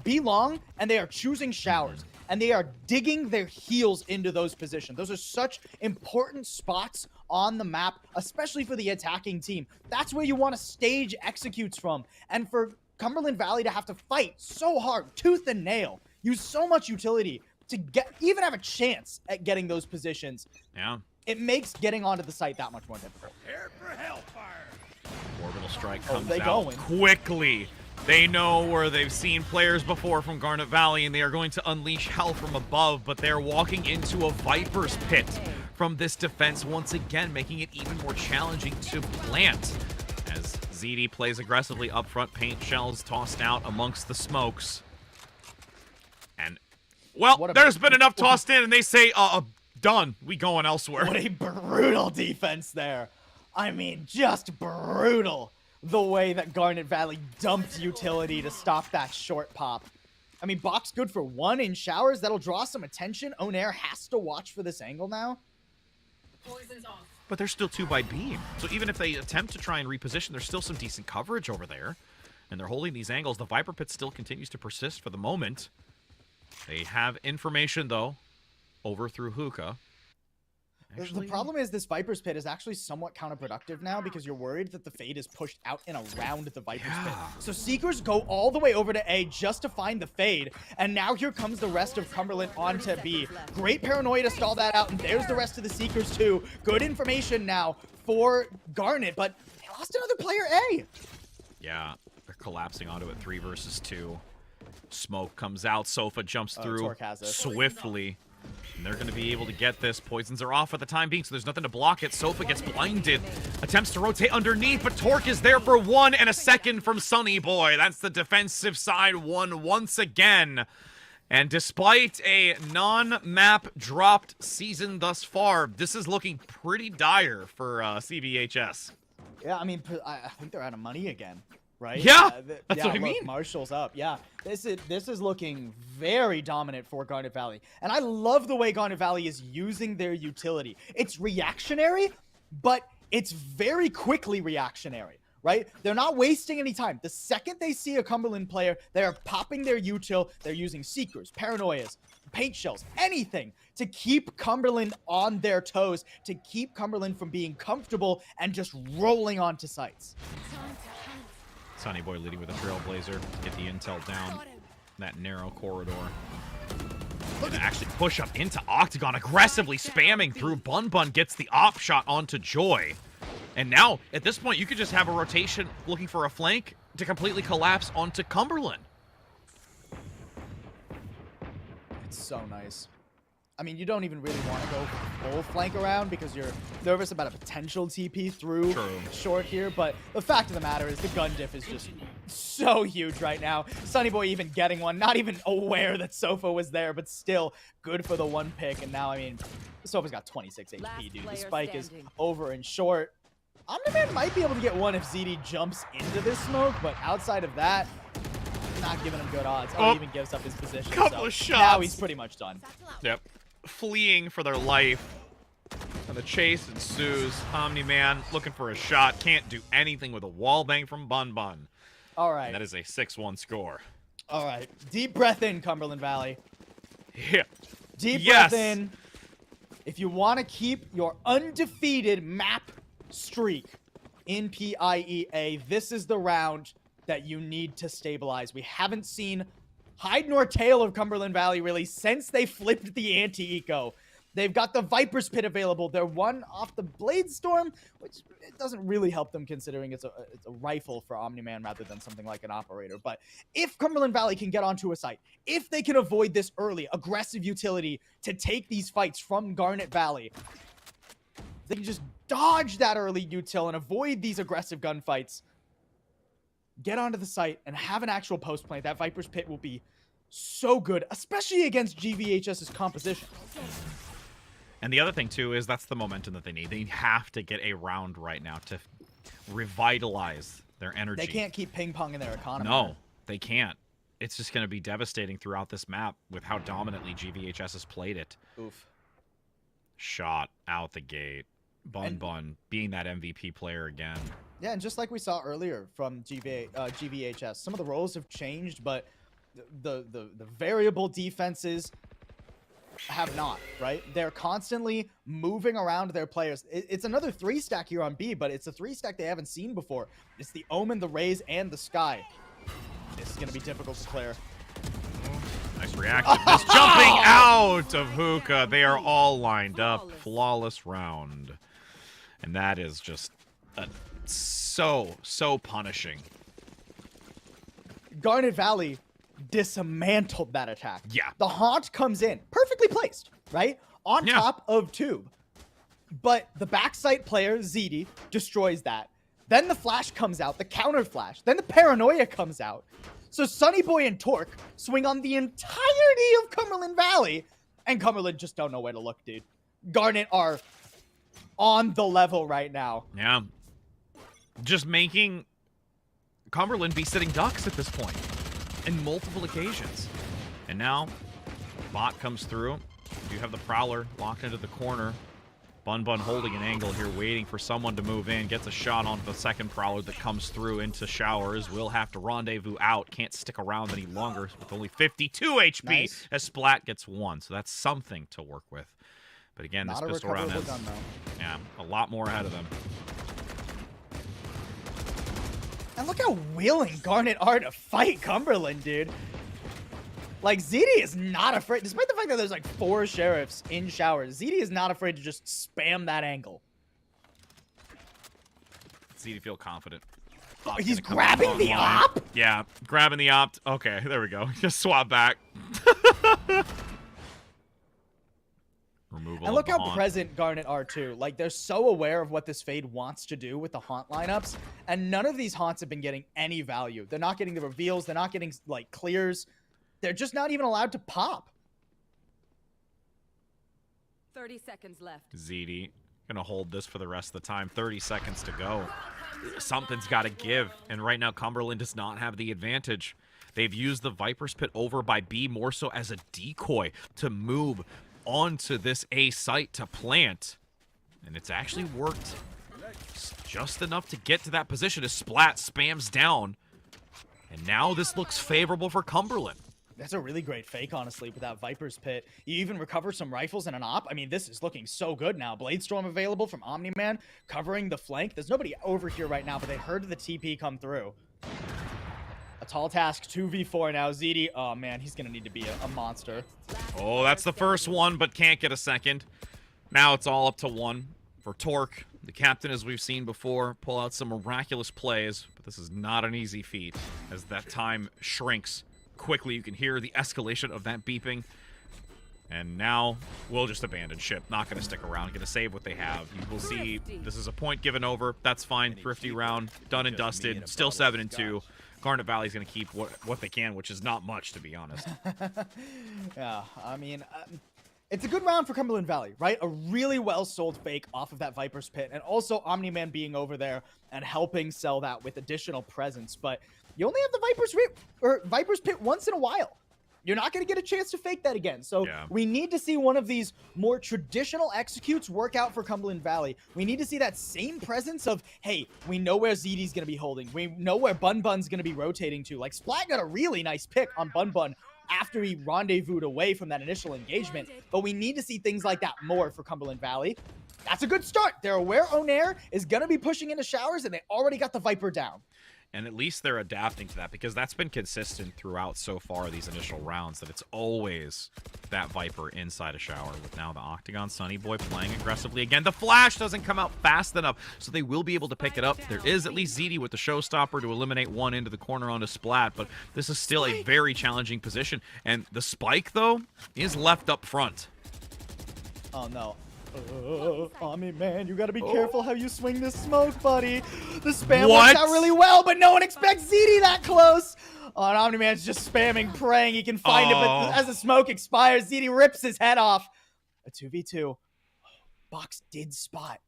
B long, and they are choosing showers, and they are digging their heels into those positions. Those are such important spots on the map, especially for the attacking team. That's where you want to stage executes from. And for Cumberland Valley to have to fight so hard, tooth and nail, use so much utility to even have a chance at getting those positions. Yeah. It makes getting onto the site that much more difficult. Prepare for hellfire. Orbital strike comes they out going? quickly. They know where they've seen players before from Garnet Valley, and they are going to unleash hell from above, but they're walking into a Viper's pit from this defense once again, making it even more challenging to plant. As ZD plays aggressively up front, paint shells tossed out amongst the smokes. And, well, there's been enough tossed in, and they say, done. We going elsewhere. What a brutal defense there. I mean, just brutal. The way that Garnet Valley dumped utility to stop that short pop. I mean, box good for 1 in showers. That'll draw some attention. Onair has to watch for this angle now. Poison's off. But they're still 2 by beam. So even if they attempt to try and reposition, there's still some decent coverage over there. And they're holding these angles. The Viper Pit still continues to persist for the moment. They have information, though, over through Hookah. The problem is this Viper's Pit is actually somewhat counterproductive now because you're worried that the Fade is pushed out and around the Viper's Pit. So Seekers go all the way over to A just to find the Fade, and now here comes the rest of Cumberland onto B. Great paranoia to stall that out, and there's the rest of the Seekers too. Good information now for Garnet, but they lost another player A. Yeah, they're collapsing onto it 3 versus 2. Smoke comes out, Sofa jumps through swiftly. And they're going to be able to get this. Poisons are off for the time being, so there's nothing to block it. Sofa gets blinded. Attempts to rotate underneath, but Torque is there for 1 and a second from Sunny Boy. That's the defensive side won once again. And despite a non-map dropped season thus far, this is looking pretty dire for CBHS. Yeah, I mean, I think they're out of money again. Right? Yeah, that's what I mean. Marshall's up. Yeah, this is looking very dominant for Garnet Valley, and I love the way Garnet Valley is using their utility. It's reactionary, but it's very quickly reactionary. Right? They're not wasting any time. The second they see a Cumberland player, they're popping their util. They're using Seekers, Paranoias, Paint Shells, anything to keep Cumberland on their toes, to keep Cumberland from being comfortable and just rolling onto sites. Sunny Boy leading with a Trailblazer to get the intel down that narrow corridor. Gonna actually push up into Octagon, aggressively spamming through. Bun Bun gets the op shot onto Joy. And now, at this point, you could just have a rotation looking for a flank to completely collapse onto Cumberland. It's so nice. I mean, you don't even really want to go full flank around because you're nervous about a potential TP through short here. But the fact of the matter is the gun diff is just so huge right now. Sunny Boy even getting one, not even aware that Sofa was there, but still good for the 1 pick. And now, I mean, Sofa's got 26 HP, dude. The spike is over and short. Omni-Man might be able to get one if ZD jumps into this smoke, but outside of that, not giving him good odds. Oh, he even gives up his position. Couple of shots. Now he's pretty much done. Yep. Fleeing for their life. And the chase ensues. Omni-Man looking for a shot. Can't do anything with a wall bang from Bun Bun. All right. And that is a 6-1 score. All right. Deep breath in, Cumberland Valley. Yeah. Deep breath in. If you want to keep your undefeated map streak in PIEA, this is the round that you need to stabilize. We haven't seen hide nor tail of Cumberland Valley really since they flipped the anti-eco. They've got the Viper's Pit available. They're 1 off the Blade Storm, which it doesn't really help them considering it's a rifle for Omni-Man rather than something like an operator. But if Cumberland Valley can get onto a site, if they can avoid this early aggressive utility to take these fights from Garnet Valley, they can just dodge that early util and avoid these aggressive gunfights. get onto the site and have an actual post play, that Viper's Pit will be so good, especially against GVHS's composition. And the other thing, too, is that's the momentum that they need. They have to get a round right now to revitalize their energy. They can't keep ping-ponging their economy. No, they can't. It's just going to be devastating throughout this map with how dominantly GVHS has played it. Oof. Shot out the gate. Bun being that MVP player again. Yeah, and just like we saw earlier from GVHS, some of the roles have changed, but the variable defenses have not, right? They're constantly moving around their players. It's another 3-stack here on B, but it's a 3-stack they haven't seen before. It's the Omen, the Raze, and the Sky. This is going to be difficult to clear. Nice reaction. Just jumping out of Hookah. They are all lined up. Flawless round. And that is just so punishing. Garnet Valley dismantled that attack. Yeah. The haunt comes in, perfectly placed, right? On top of Tube. But the backside player, ZD, destroys that. Then the flash comes out, the counter flash. Then the paranoia comes out. So Sunny Boy and Torque swing on the entirety of Cumberland Valley. And Cumberland just don't know where to look, dude. Garnet are on the level right now. Yeah. Just making Cumberland be sitting ducks at this point. In multiple occasions. And now, bot comes through. You have the Prowler locked into the corner. Bun holding an angle here, waiting for someone to move in. Gets a shot onto the second Prowler that comes through into Showers. Will have to rendezvous out. Can't stick around any longer with only 52 HP Nice. as Splat gets one. So that's something to work with. But again, Not this a pistol round recoverable is gun, though. yeah, a lot more ahead of them. And look how willing Garnet are to fight Cumberland, dude. Like, ZD is not afraid, despite the fact that there's like 4 sheriffs in Showers, ZD is not afraid to just spam that angle. ZD feel confident. Oh, he's grabbing the op? Yeah, grabbing the opt. Okay, there we go. Just swap back. Removal And look of the how haunt. present Garnet are too. Like, they're so aware of what this Fade wants to do with the haunt lineups, and none of these haunts have been getting any value. They're not getting the reveals. They're not getting like clears. They're just not even allowed to pop. 30 seconds left. ZD gonna hold this for the rest of the time. 30 seconds to go. Something's got to give, and right now Cumberland does not have the advantage. They've used the Viper's Pit over by B more so as a decoy to move onto this A site to plant, and it's actually worked just enough to get to that position as Splat spams down, and now this looks favorable for Cumberland. That's a really great fake, honestly, with that Viper's Pit. You even recover some rifles and an op. I mean, this is looking so good now. Bladestorm available from Omni-Man, covering the flank. There's nobody over here right now, but they heard the TP come through. A tall task, 2v4 now. ZD, oh man, he's gonna need to be a monster. Oh, that's the first one, but can't get a second. Now it's all up to 1 for Torque. The captain, as we've seen before, pull out some miraculous plays, but this is not an easy feat as that time shrinks quickly. You can hear the escalation of that beeping. And now we'll just abandon ship. Not going to stick around. Going to save what they have. You will see this is a point given over. That's fine. Thrifty round. Done and dusted. Still 7-2. Garnet Valley's going to keep what they can, which is not much, to be honest. Yeah, I mean, it's a good round for Cumberland Valley, right? A really well-sold fake off of that Viper's Pit, and also Omni-Man being over there and helping sell that with additional presence. But you only have the Viper's Pit once in a while. You're not going to get a chance to fake that again. So we need to see one of these more traditional executes work out for Cumberland Valley. We need to see that same presence of, hey, we know where ZD's going to be holding. We know where Bun's going to be rotating to. Like, Splat got a really nice pick on Bun after he rendezvoused away from that initial engagement. But we need to see things like that more for Cumberland Valley. That's a good start. They're aware Onair is going to be pushing into Showers, and they already got the Viper down. And at least they're adapting to that, because that's been consistent throughout so far these initial rounds, that it's always that Viper inside a Shower, with now the Octagon Sunny Boy playing aggressively again. The flash doesn't come out fast enough, so they will be able to pick it up. There is at least ZD with the Showstopper to eliminate one into the corner onto Splat, but this is still a very challenging position. And the spike, though, is left up front. Oh, no. Omni, man, you gotta be careful how you swing this smoke, buddy. The spam What? works out really well, but no one expects ZD that close. Oh, and Omni Man's just spamming, praying he can find it, but as the smoke expires, ZD rips his head off. A 2v2. Box did spot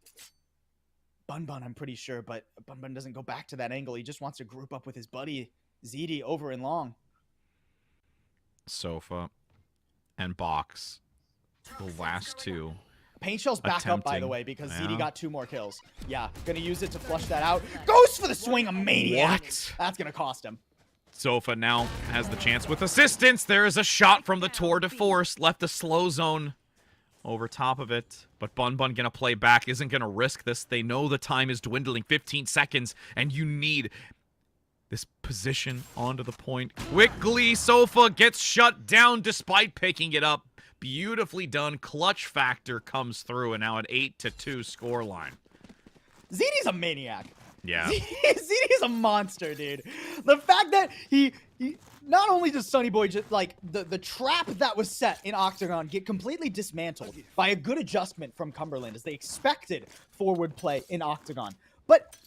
Bun Bun, I'm pretty sure, but Bun Bun doesn't go back to that angle. He just wants to group up with his buddy ZD over in long. Sofa and Box, the last two. Paint Shell's back up, by the Attempting. way, because Yeah. ZD got 2 more kills. Yeah, gonna use it to flush that out. Goes for the swing, a maniac. What? That's gonna cost him. Sofa now has the chance with assistance. There is a shot from the Tour de Force. Left a slow zone over top of it. But Bun Bun gonna play back. Isn't gonna risk this. They know the time is dwindling. 15 seconds. And you need this position onto the point. Quickly, Sofa gets shut down despite picking it up. Beautifully done. Clutch factor comes through. And now an 8-2 scoreline. ZD's a maniac. Yeah. ZD is a monster, dude. The fact that he not only does Sonny Boy just like the trap that was set in Octagon get completely dismantled by a good adjustment from Cumberland as they expected forward play in Octagon, but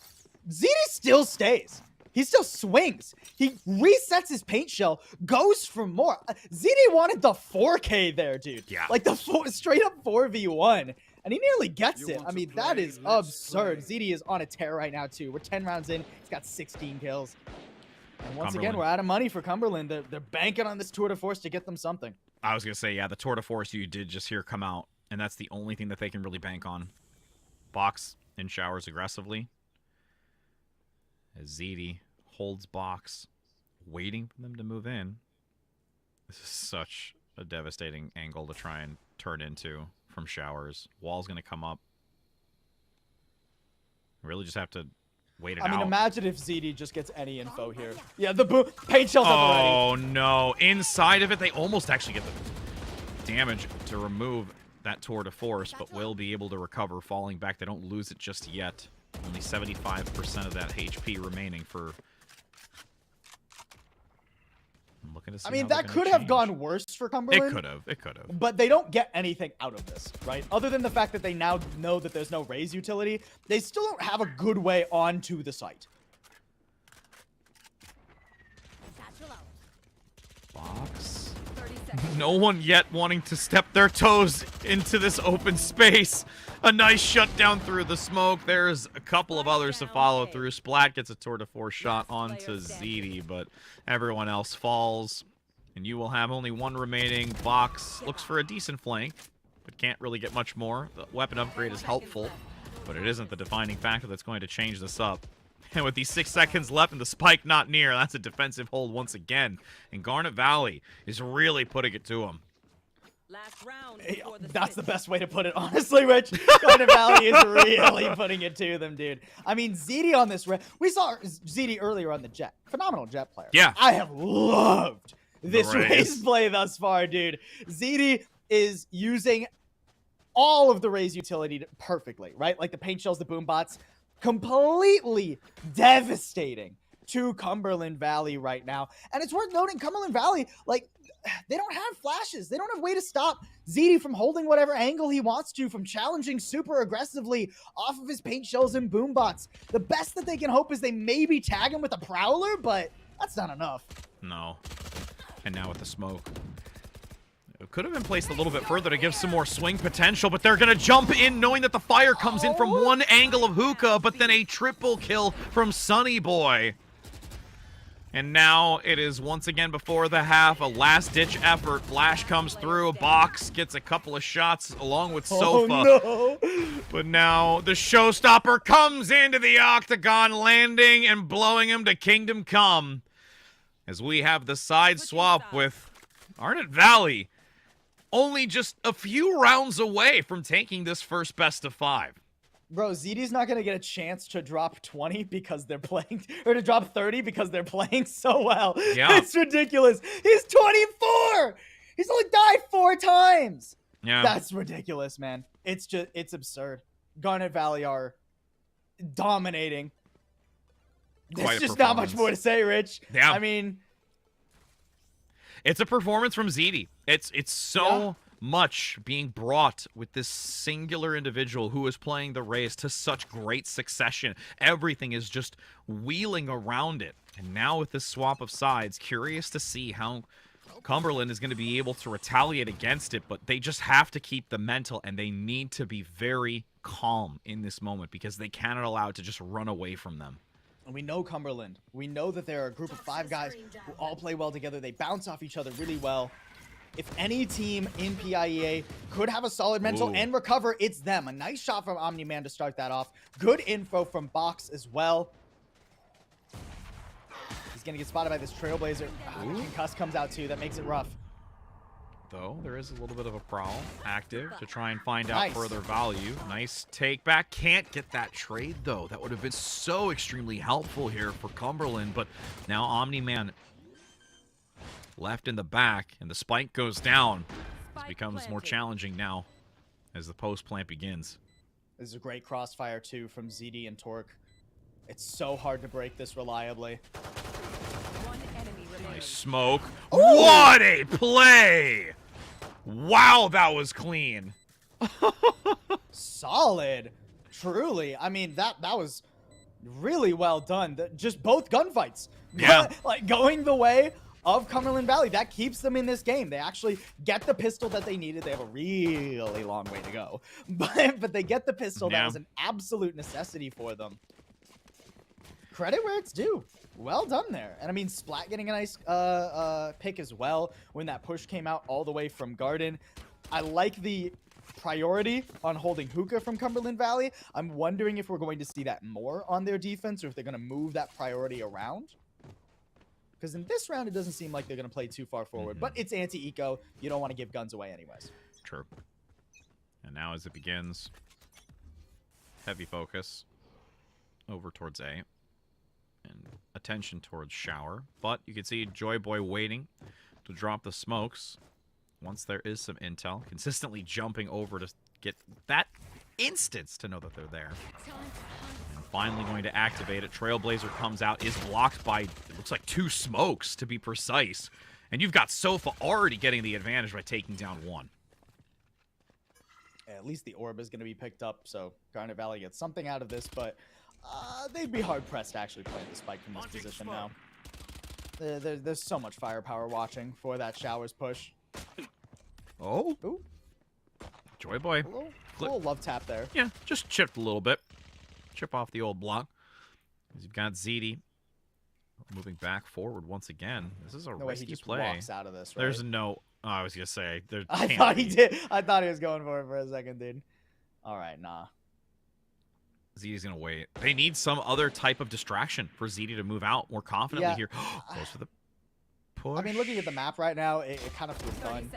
ZD still stays. He still swings. He resets his paint shell, goes for more. ZD wanted the 4K there, dude. Yeah. Like the straight up 4v1. And he nearly gets it. I mean, that is absurd. ZD is on a tear right now, too. We're 10 rounds in. He's got 16 kills. And once again, we're out of money for Cumberland. They're banking on this Tour de Force to get them something. I was going to say, yeah, the Tour de Force you did just hear come out, and that's the only thing that they can really bank on. Box in showers aggressively. As ZD holds Box, waiting for them to move in. This is such a devastating angle to try and turn into from showers. Wall's going to come up. Really just have to wait it out. I mean, imagine if ZD just gets any info here. Yeah, the paint shell's up already. Oh, no. Inside of it, they almost actually get the damage to remove that Tour de Force, but will be able to recover falling back. They don't lose it just yet. Only 75% of that HP remaining for... I'm looking to see I mean, how they're that gonna could have change. gone worse for Cumberland. It could have. It could have. But they don't get anything out of this, right? Other than the fact that they now know that there's no raise utility, they still don't have a good way onto the site. Box. No one yet wanting to step their toes into this open space. A nice shutdown through the smoke. There's a couple of others to follow through. Splat gets a Tour de Force shot onto ZD, but everyone else falls. And you will have only one remaining. Box looks for a decent flank, but can't really get much more. The weapon upgrade is helpful, but it isn't the defining factor that's going to change this up. And with these 6 seconds left and the spike not near, that's a defensive hold once again. And Garnet Valley is really putting it to him. Last round. That's the best way to put it, honestly, Rich. Garnet Valley is really putting it to them, dude. I mean, ZD on this... We saw ZD earlier on the Jet. Phenomenal Jet player. Yeah. I have loved this Raze. Raze play thus far, dude. ZD is using all of the Raze utility perfectly, right? Like the paint shells, the boom bots. Completely devastating to Cumberland Valley right now. And it's worth noting, Cumberland Valley, like, they don't have flashes. They don't have a way to stop ZD from holding whatever angle he wants to, from challenging super aggressively off of his paint shells and boom bots. The best that they can hope is they maybe tag him with a prowler, but that's not enough. No. And now with the smoke. It could have been placed a little bit further to give some more swing potential, but they're going to jump in knowing that the fire comes in from one angle of Hookah, but then a triple kill from Sonny Boy. And now it is once again before the half, a last-ditch effort. Flash comes through, Box gets a couple of shots along with Sofa. Oh, no. But now the showstopper comes into the octagon, landing and blowing him to Kingdom Come. As we have the side swap with Garnet Valley only just a few rounds away from taking this first best of 5. Bro, ZD's not going to get a chance to drop 20 because they're playing, or to drop 30 because they're playing so well. Yeah. It's ridiculous. He's 24! He's only died 4 times! Yeah. That's ridiculous, man. It's absurd. Garnet Valley are dominating. Quite There's a just not much performance. more to say, Rich. Yeah. I mean... It's a performance from ZD. It's so much being brought with this singular individual who is playing the Rays to such great succession. Everything is just wheeling around it. And now with this swap of sides, curious to see how Cumberland is going to be able to retaliate against it, but they just have to keep the mental, and they need to be very calm in this moment because they cannot allow it to just run away from them. And we know Cumberland. We know that they're a group of 5 guys who all play well together. They bounce off each other really well. If any team in PIEA could have a solid mental and recover, it's them. A nice shot from Omni-Man to start that off. Good info from Box as well. He's going to get spotted by this Trailblazer. Concuss comes out too. That makes it rough. Though there is a little bit of a prowl active to try and find out further value. Nice take back. Can't get that trade though. That would have been so extremely helpful here for Cumberland. But now Omni-Man left in the back, and the spike goes down. It becomes more challenging now as the post plant begins. This is a great crossfire too from ZD and Torque. It's so hard to break this reliably. Nice smoke. Ooh. What a play! Wow, that was clean. Solid. Truly. I mean, that was really well done. Just both gunfights. Yeah. Like going the way of Cumberland Valley. That keeps them in this game. They actually get the pistol that they needed. They have a really long way to go. But they get the pistol. That was an absolute necessity for them. Credit where it's due. Well done there. And I mean, Splat getting a nice pick as well when that push came out all the way from Garden. I like the priority on holding Hookah from Cumberland Valley. I'm wondering if we're going to see that more on their defense or if they're going to move that priority around. Because in this round, it doesn't seem like they're going to play too far forward. But it's anti-eco. You don't want to give guns away anyways. True. And now as it begins, heavy focus over towards A. And attention towards Shower. But you can see Joy Boy waiting to drop the smokes once there is some intel. Consistently jumping over to get that instance to know that they're there. And finally going to activate it. Trailblazer comes out, is blocked by, it looks like 2 smokes to be precise. And you've got Sofa already getting the advantage by taking down 1. At least the orb is going to be picked up, so Garnet Valley gets something out of this, but they'd be hard-pressed to actually plant the spike from this position now. There's so much firepower watching for that Showers push. Oh? Ooh. Joy Boy. A little love tap there. Yeah, just chipped a little bit. Chip off the old block. You've got ZD moving back forward once again. This is a risky play. Walks out of this, right? There's no... Oh, I was going to say... I thought he did. I thought he was going for it for a second, dude. All right, nah. ZD's going to wait. They need some other type of distraction for ZD to move out more confidently here. Close for the push. I mean, looking at the map right now, it kind of feels done.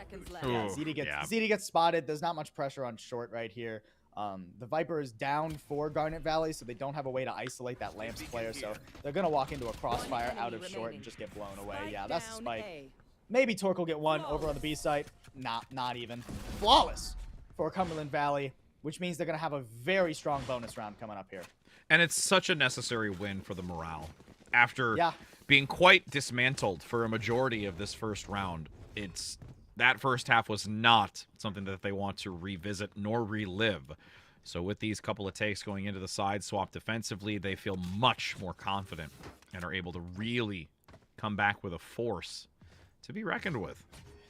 Yeah, ZD gets spotted. There's not much pressure on short right here. The Viper is down for Garnet Valley, so they don't have a way to isolate that Lamps player, so they're going to walk into a crossfire out of short and just get blown away. Yeah, that's the spike. Maybe Torque will get 1 over on the B site. Not even. Flawless for Cumberland Valley, which means they're going to have a very strong bonus round coming up here. And it's such a necessary win for the morale. After being quite dismantled for a majority of this first round, that first half was not something that they want to revisit nor relive. So with these couple of takes going into the side swap defensively, they feel much more confident and are able to really come back with a force to be reckoned with.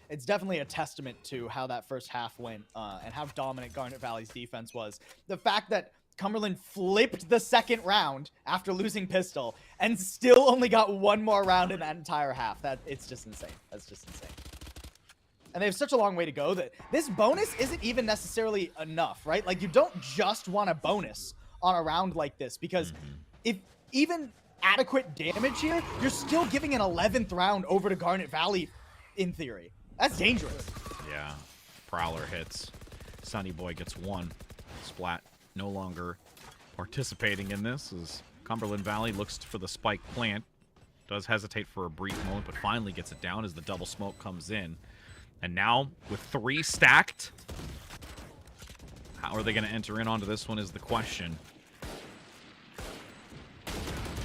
It's definitely a testament to how that first half went and how dominant Garnet Valley's defense was. The fact that Cumberland flipped the second round after losing pistol and still only got 1 more round in that entire half. It's just insane. That's just insane. And they have such a long way to go that this bonus isn't even necessarily enough, right? Like, you don't just want a bonus on a round like this, because if even adequate damage here, you're still giving an 11th round over to Garnet Valley in theory. That's dangerous. Yeah. Prowler hits. Sunny Boy gets 1. Splat no longer participating in this as Cumberland Valley looks for the spike plant. Does hesitate for a brief moment, but finally gets it down as the double smoke comes in. And now, with 3 stacked, how are they going to enter in onto this one is the question.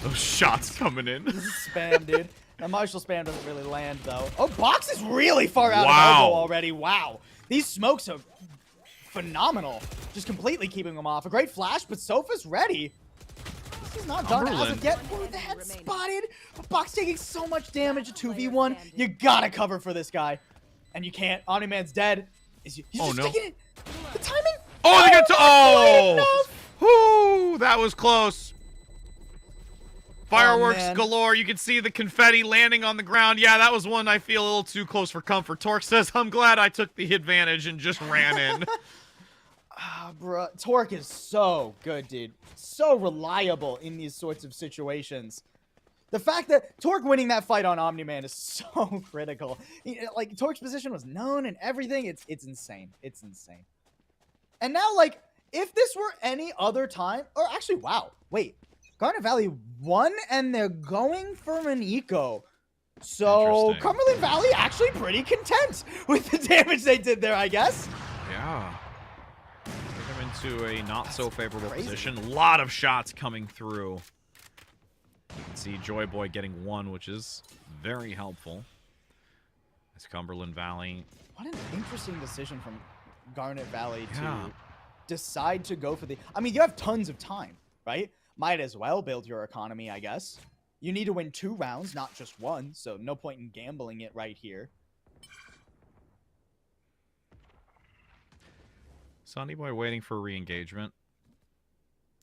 Those shots coming in. This is spam, dude. That Marshall spam doesn't really land, though. Oh, Box is really far out of elbow already. Wow. These smokes are phenomenal. Just completely keeping them off. A great flash, but Sofa's ready. This is not done as of yet. Oh, the head spotted. Box taking so much damage. 2v1. You gotta cover for this guy. And you can't. Omni-Man's dead. He's just taking it. The timing. Oh, they got to. Oh! Whoo! That was close. Fireworks galore. You can see the confetti landing on the ground. Yeah, that was one I feel a little too close for comfort. Torque says, I'm glad I took the advantage and just ran in. Bruh, Torque is so good, dude. So reliable in these sorts of situations. The fact that Torque winning that fight on Omni-Man is so critical. Like, Torque's position was known and everything. It's insane. It's insane. And now, like, if this were any other time... Or actually, wow. Wait. Garnet Valley won, and they're going for an eco. So, Cumberland Valley actually pretty content with the damage they did there, I guess. Yeah. Take them into a not-so-favorable position. A lot of shots coming through. You can see Joy Boy getting one, which is very helpful. It's Cumberland Valley. What an interesting decision from Garnet Valley to decide to go for the... I mean, you have tons of time, right? Might as well build your economy, I guess. You need to win 2 rounds, not just 1, so no point in gambling it right here. Sunny Boy waiting for re-engagement.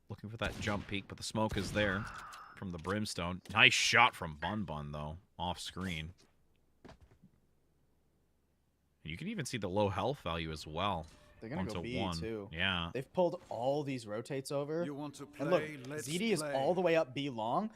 Looking for that jump peak, but the smoke is there from the Brimstone. Nice shot from Bun Bun, though, off screen. You can even see the low health value as well. They're going to go B, too. Yeah. They've pulled all these rotates over. You want to play? And look, ZD is all the way up B long,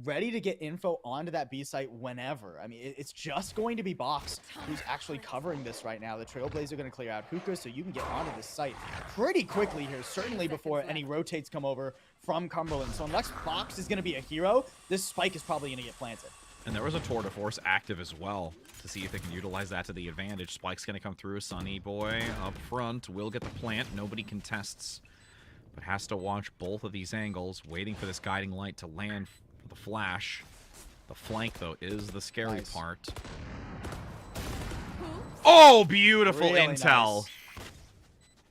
ready to get info onto that B site whenever. I mean, it's just going to be Box who's actually covering this right now. The Trailblazer are going to clear out Hookah, so you can get onto this site pretty quickly here, certainly before any rotates come over from Cumberland. So unless Box is going to be a hero, this spike is probably going to get planted. And there was a Tour de Force active as well to see if they can utilize that to the advantage. Spike's going to come through. Sunny Boy up front will get the plant. Nobody contests, but has to watch both of these angles, waiting for this guiding light to land for the flash. The flank, though, is the scary part. Oh, beautiful really intel.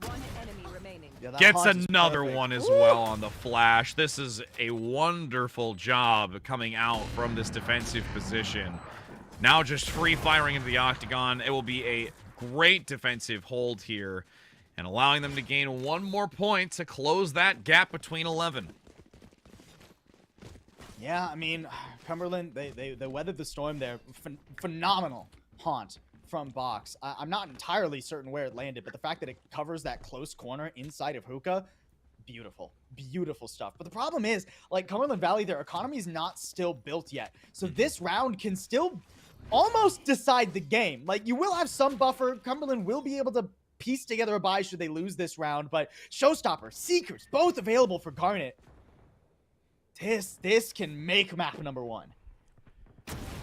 Nice. One enemy remaining. Yeah, that Gets haunt is another perfect. one as well on the flash. This is a wonderful job coming out from this defensive position. Now just free firing into the octagon. It will be a great defensive hold here and allowing them to gain 1 more point to close that gap between 11. Yeah, I mean, Cumberland, they weathered the storm there. Phenomenal haunt from Box. I'm not entirely certain where it landed, but the fact that it covers that close corner inside of Hookah, beautiful. Beautiful stuff. But the problem is, like, Cumberland Valley, their economy is not still built yet. So this round can still almost decide the game. Like, you will have some buffer. Cumberland will be able to piece together a buy should they lose this round, but Showstopper, Seekers, both available for Garnet. This can make map number 1.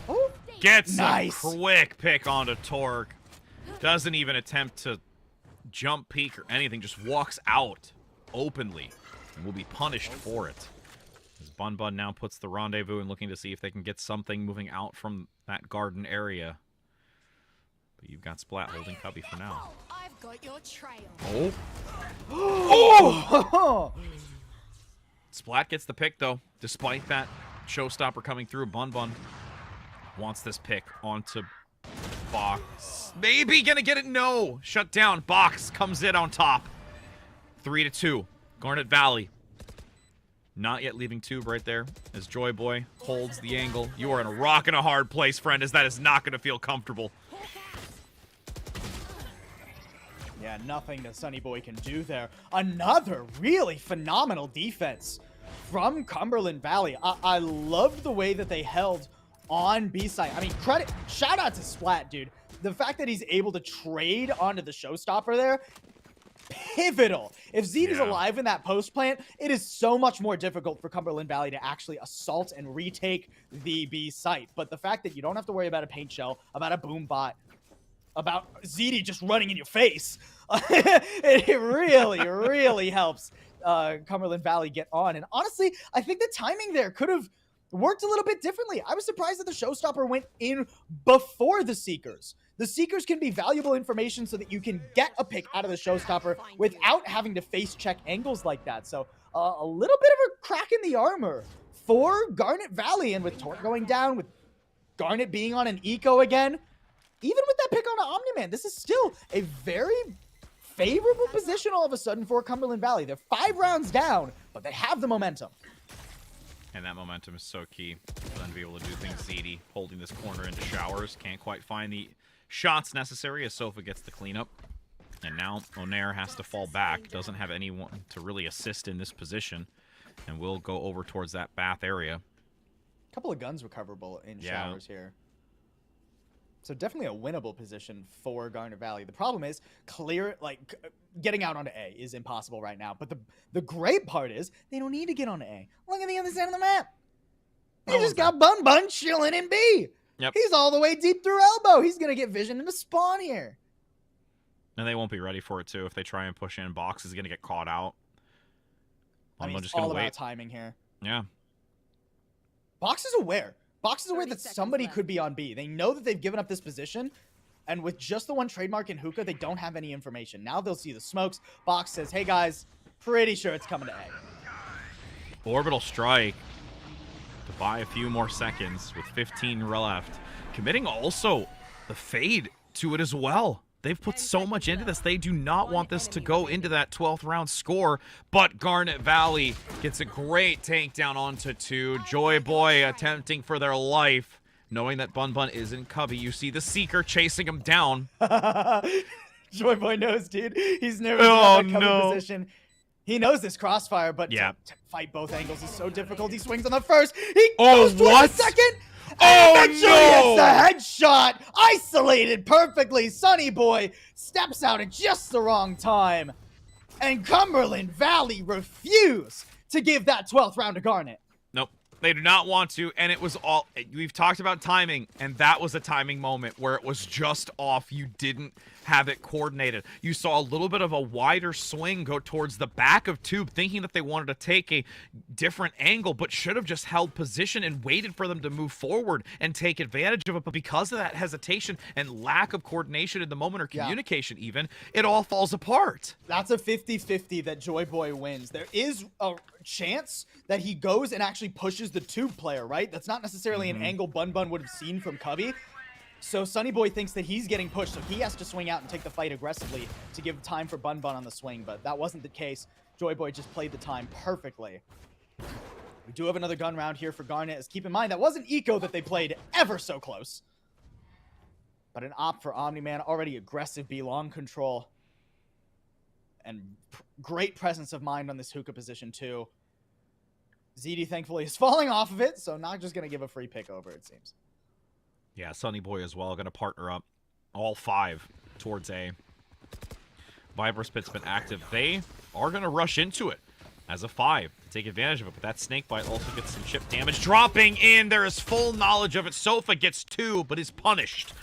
Oh, Gets nice. a quick pick onto Torque. Doesn't even attempt to jump peek or anything. Just walks out openly and will be punished for it. As Bun Bun now puts the rendezvous and looking to see if they can get something moving out from that garden area. But you've got Splat holding Cubby for now. I've got your trail. Oh. Oh! Splat gets the pick, though. Despite that showstopper coming through, Bun Bun wants this pick onto Box. Maybe gonna get it? No! Shut down. Box comes in on top. 3-2. Garnet Valley. Not yet leaving tube right there as Joy Boy holds the angle. You are in a rock and a hard place, friend, as that is not going to feel comfortable. Yeah, nothing that Sunny Boy can do there. Another really phenomenal defense from Cumberland Valley. I loved the way that they held on B-side. I mean, shout out to Splat, dude. The fact that he's able to trade onto the showstopper there, pivotal. If Zed is alive in that post plant, it is so much more difficult for Cumberland Valley to actually assault and retake the B site. But the fact that you don't have to worry about a paint shell, about a boom bot, about ZD just running in your face, it really, really helps Cumberland Valley get on. And honestly, I think the timing there could have worked a little bit differently. I was surprised that the showstopper went in before the Seekers. The Seekers can be valuable information so that you can get a pick out of the Showstopper without having to face check angles like that. So a little bit of a crack in the armor for Garnet Valley, and with Torque going down, with Garnet being on an eco again, even with that pick on an Omni-Man, this is still a very favorable position all of a sudden for Cumberland Valley. They're 5 rounds down, but they have the momentum. And that momentum is so key for them to be able to do things. ZD holding this corner into showers. Can't quite find the shots necessary as Sofa gets the cleanup. And now Onair has to fall back. Doesn't have anyone to really assist in this position. And will go over towards that bath area. A couple of guns recoverable in showers here. So definitely a winnable position for Garnet Valley. The problem is getting out onto A is impossible right now. But the great part is they don't need to get onto A. Look at the other side of the map. They just got Bun Bun chilling in B. Yep. He's all the way deep through elbow. He's going to get vision into spawn here. And they won't be ready for it, too. If they try and push in, Box is going to get caught out. I mean, it's just all gonna about wait. timing here. Yeah. Box is aware. Box is aware that somebody could be on B. They know that they've given up this position, and with just the one trademark in Hookah, they don't have any information. Now they'll see the smokes. Box says, hey guys, pretty sure it's coming to A. Orbital strike to buy a few more seconds with 15 left. Committing also the fade to it as well. They've put so much into this. They do not want this to go into that 12th round score, but Garnet Valley gets a great takedown onto 2. Joy Boy attempting for their life, knowing that Bun Bun is in cubby. You see the Seeker chasing him down. Joy Boy knows, dude. He's never in that cubby position. He knows this crossfire, but to fight both angles is so difficult. He swings on the first. He goes for the second. And eventually gets the headshot. Isolated perfectly. Sunny Boy steps out at just the wrong time. And Cumberland Valley refuse to give that 12th round to Garnet. Nope. They do not want to, and it was all... We've talked about timing, and that was a timing moment where it was just off. You didn't have it coordinated. You saw a little bit of a wider swing go towards the back of Tube, thinking that they wanted to take a different angle, but should have just held position and waited for them to move forward and take advantage of it. But because of that hesitation and lack of coordination in the moment, or communication even, it all falls apart. That's a 50-50 that Joy Boy wins. There is a chance that he goes and actually pushes the Tube player, right? That's not necessarily an angle Bun Bun would have seen from Cubby. So Sunny Boy thinks that he's getting pushed, so he has to swing out and take the fight aggressively to give time for Bun Bun on the swing, but that wasn't the case. Joy Boy just played the time perfectly. We do have another gun round here for Garnet, as keep in mind that wasn't Eco that they played ever so close. But an op for Omni-Man, already aggressive B, long control. And great presence of mind on this hookah position too. ZD thankfully is falling off of it, so not just going to give a free pick over, it seems. Yeah, Sunny Boy as well, going to partner up all 5 towards A. Viper Spit's been active. They are going to rush into it as a 5 to take advantage of it, but that snake bite also gets some chip damage. Dropping in, there is full knowledge of it. Sofa gets 2, but is punished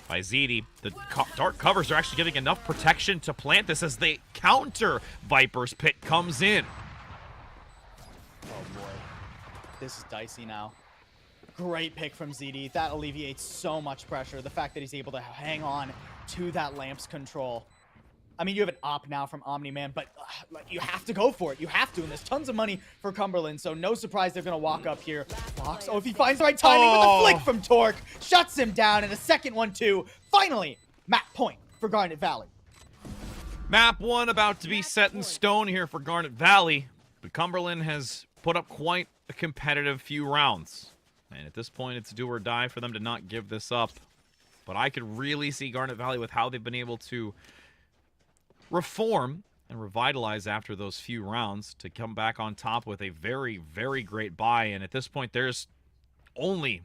by ZD. The dark covers are actually getting enough protection to plant this as they counter. Viper's Pit comes in. Oh boy, this is dicey now. Great pick from ZD. That alleviates so much pressure. The fact that he's able to hang on to that lamp's control. I mean, you have an op now from Omni-Man, but you have to go for it. You have to, and there's tons of money for Cumberland, so no surprise they're going to walk up here. Fox, if he finds the right timing with the flick from Torque, shuts him down, and a second one, too. Finally, map point for Garnet Valley. Map 1 about to be set in stone here for Garnet Valley, but Cumberland has put up quite a competitive few rounds. And at this point, it's do or die for them to not give this up. But I could really see Garnet Valley with how they've been able to reform and revitalize after those few rounds to come back on top with a very, very great buy. And at this point, there's only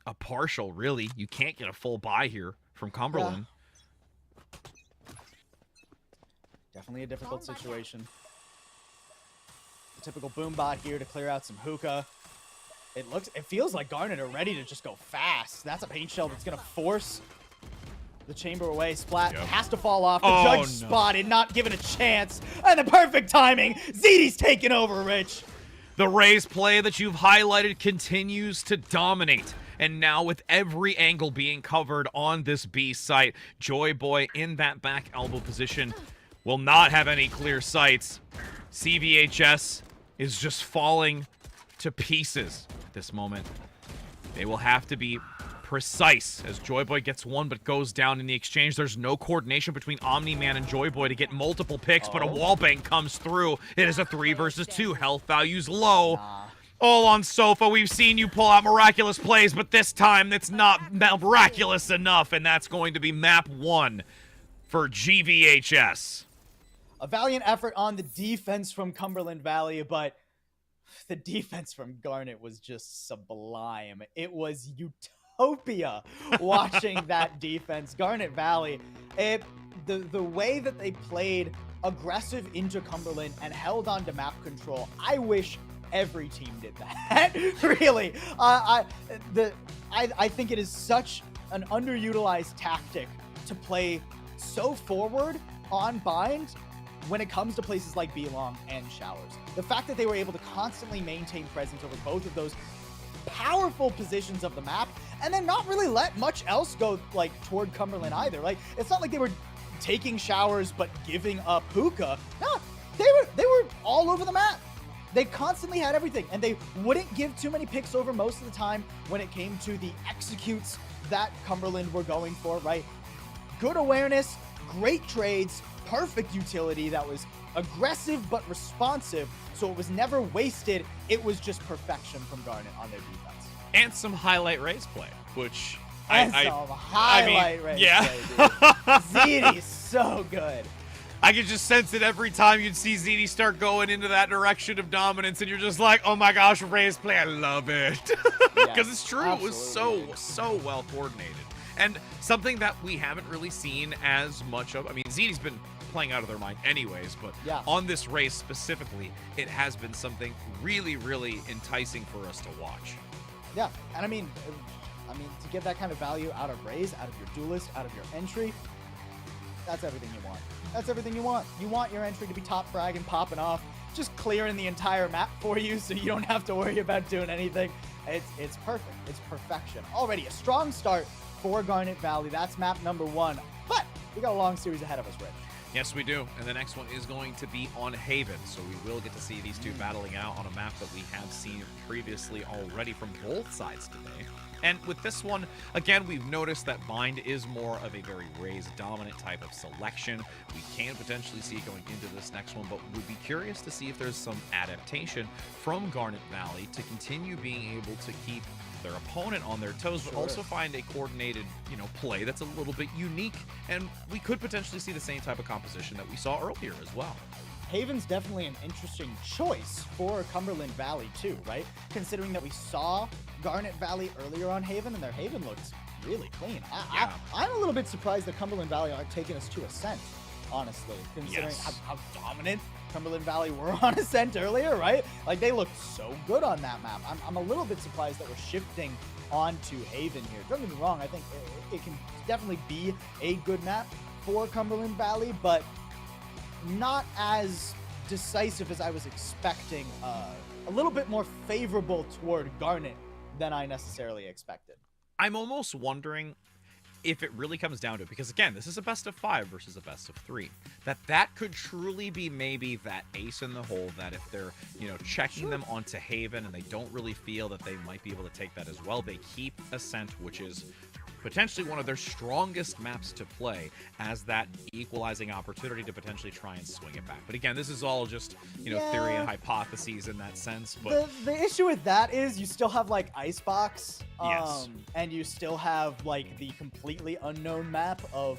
a partial, really. You can't get a full buy here from Cumberland. Yeah. Definitely a difficult situation. The typical boom bot here to clear out some hookah. It feels like Garnet are ready to just go fast. That's a paint shell that's gonna force the chamber away. Splat has to fall off. The judge spotted, not given a chance. And the perfect timing. ZD's taking over, Rich. The Rays play that you've highlighted continues to dominate And now with every angle being covered on this B site, Joy Boy in that back elbow position will not have any clear sights. CVHS is just falling to pieces at this moment. They will have to be precise as Joy Boy gets one but goes down in the exchange. There's no coordination between Omni-Man and Joy Boy to get multiple picks, but a wallbang comes through. It is a 3 versus 2. Health values low. All on Sofa. We've seen you pull out miraculous plays, but this time it's not miraculous enough, and that's going to be map 1 for GVHS. A valiant effort on the defense from Cumberland Valley, but the defense from Garnet was just sublime. It was utopia watching that defense. Garnet Valley, the way that they played aggressive into Cumberland and held on to map control, I wish every team did that. Really. I think it is such an underutilized tactic to play so forward on bind when it comes to places like B-Long and Showers. The fact that they were able to constantly maintain presence over both of those powerful positions of the map and then not really let much else go like toward Cumberland either. Like, it's not like they were taking Showers but giving up Hookah. No, they were all over the map. They constantly had everything, and they wouldn't give too many picks over most of the time when it came to the executes that Cumberland were going for, right? Good awareness, great trades, perfect utility that was aggressive but responsive, so it was never wasted. It was just perfection from Garnet on their defense. And some highlight race play, which highlight race yeah. play, dude. ZD's so good. I could just sense it every time you'd see ZD start going into that direction of dominance, and you're just like, oh my gosh, race play, I love it. Because it's true, absolutely. It was so well coordinated. And something that we haven't really seen as much of, I mean, ZD's been playing out of their mind anyways, but on this race specifically, it has been something really, really enticing for us to watch. Yeah, and I mean, to get that kind of value out of Raze, out of your duelist, out of your entry, that's everything you want. That's everything you want. You want your entry to be top frag and popping off, just clearing the entire map for you so you don't have to worry about doing anything. It's perfect. It's perfection. Already a strong start for Garnet Valley. That's map number 1. But we got a long series ahead of us, Rich. Yes, we do. And the next one is going to be on Haven. So we will get to see these two battling out on a map that we have seen previously already from both sides today. And with this one, again, we've noticed that Bind is more of a very Raze-dominant type of selection. We can potentially see it going into this next one, but would be curious to see if there's some adaptation from Garnet Valley to continue being able to keep their opponent on their toes, but also find a coordinated, play that's a little bit unique. And we could potentially see the same type of composition that we saw earlier as well. Haven's definitely an interesting choice for Cumberland Valley too, right? Considering that we saw Garnet Valley earlier on Haven, and their Haven looks really clean. I'm a little bit surprised that Cumberland Valley aren't taking us to Ascent, honestly, considering how dominant Cumberland Valley were on Ascent earlier, right? Like, they looked so good on that map. I'm a little bit surprised that we're shifting onto Haven here. Don't get me wrong, I think it can definitely be a good map for Cumberland Valley, but not as decisive as I was expecting. A little bit more favorable toward Garnet than I necessarily expected. I'm almost wondering if it really comes down to it, because again, this is a best of 5 versus a best of 3, that could truly be maybe that ace in the hole, that if they're, checking them onto Haven and they don't really feel that they might be able to take that as well, they keep Ascent, which is potentially one of their strongest maps to play, as that equalizing opportunity to potentially try and swing it back. But again, this is all just, theory and hypotheses in that sense. But the issue with that is you still have like Icebox, yes, and you still have like the completely unknown map of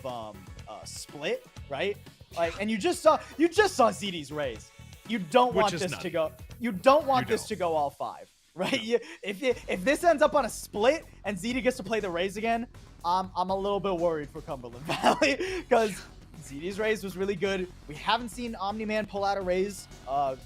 Split, right? Like, and you just saw ZD's Raze. You don't want this to go. You don't want this to go all 5. Right? If this ends up on a split and ZD gets to play the Raze again, I'm a little bit worried for Cumberland Valley, because ZD's Raze was really good. We haven't seen Omni-Man pull out a Raze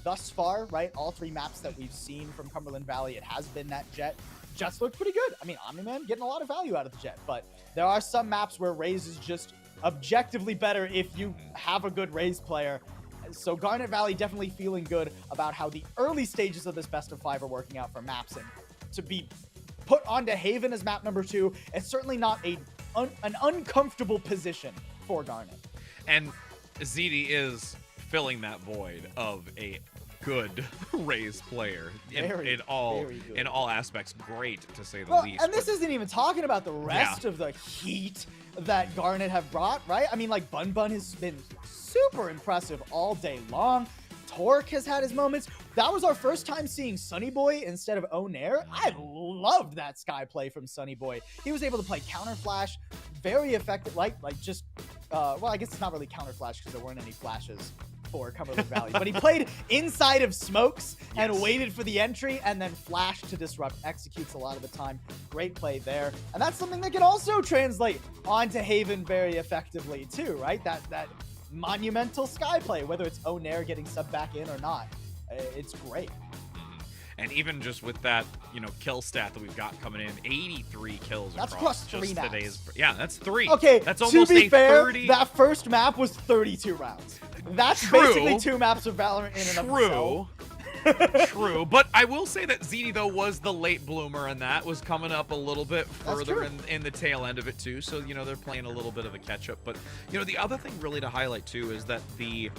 thus far, right? All 3 maps that we've seen from Cumberland Valley, it has been that Jet. Jet's looked pretty good. I mean, Omni-Man getting a lot of value out of the Jet, but there are some maps where Raze is just objectively better if you have a good Raze player. So Garnet Valley definitely feeling good about how the early stages of this best of 5 are working out for maps, and to be put onto Haven as map number 2. It's certainly not an uncomfortable position for Garnet. And ZD is filling that void of a good Raze player in all aspects. Great, to say the least. And this isn't even talking about the rest of the heat that Garnet have brought, right? I mean, like, Bun Bun has been super impressive all day long. Torque has had his moments. That was our first time seeing Sunny Boy instead of Onair. I loved that Sky play from Sunny Boy. He was able to play counter flash, very effective, like just, well, I guess it's not really counter flash because there weren't any flashes for Cumberland Valley, but he played inside of smokes and waited for the entry and then flashed to disrupt. Executes a lot of the time. Great play there. And that's something that can also translate onto Haven very effectively too, right? That monumental Sky play, whether it's Onair getting subbed back in or not. It's great. And even just with that, you know, kill stat that we've got coming in, 83 kills that's across plus 3 maps. today's. Yeah, that's 3. Okay, that's almost to be fair, 30. that first map was 32 rounds. That's basically 2 maps of Valorant in and of itself. True, but I will say that ZD, though, was the late bloomer, and that was coming up a little bit further in the tail end of it, too. So, you know, they're playing a little bit of a catch-up. But, you know, the other thing really to highlight, too, is that the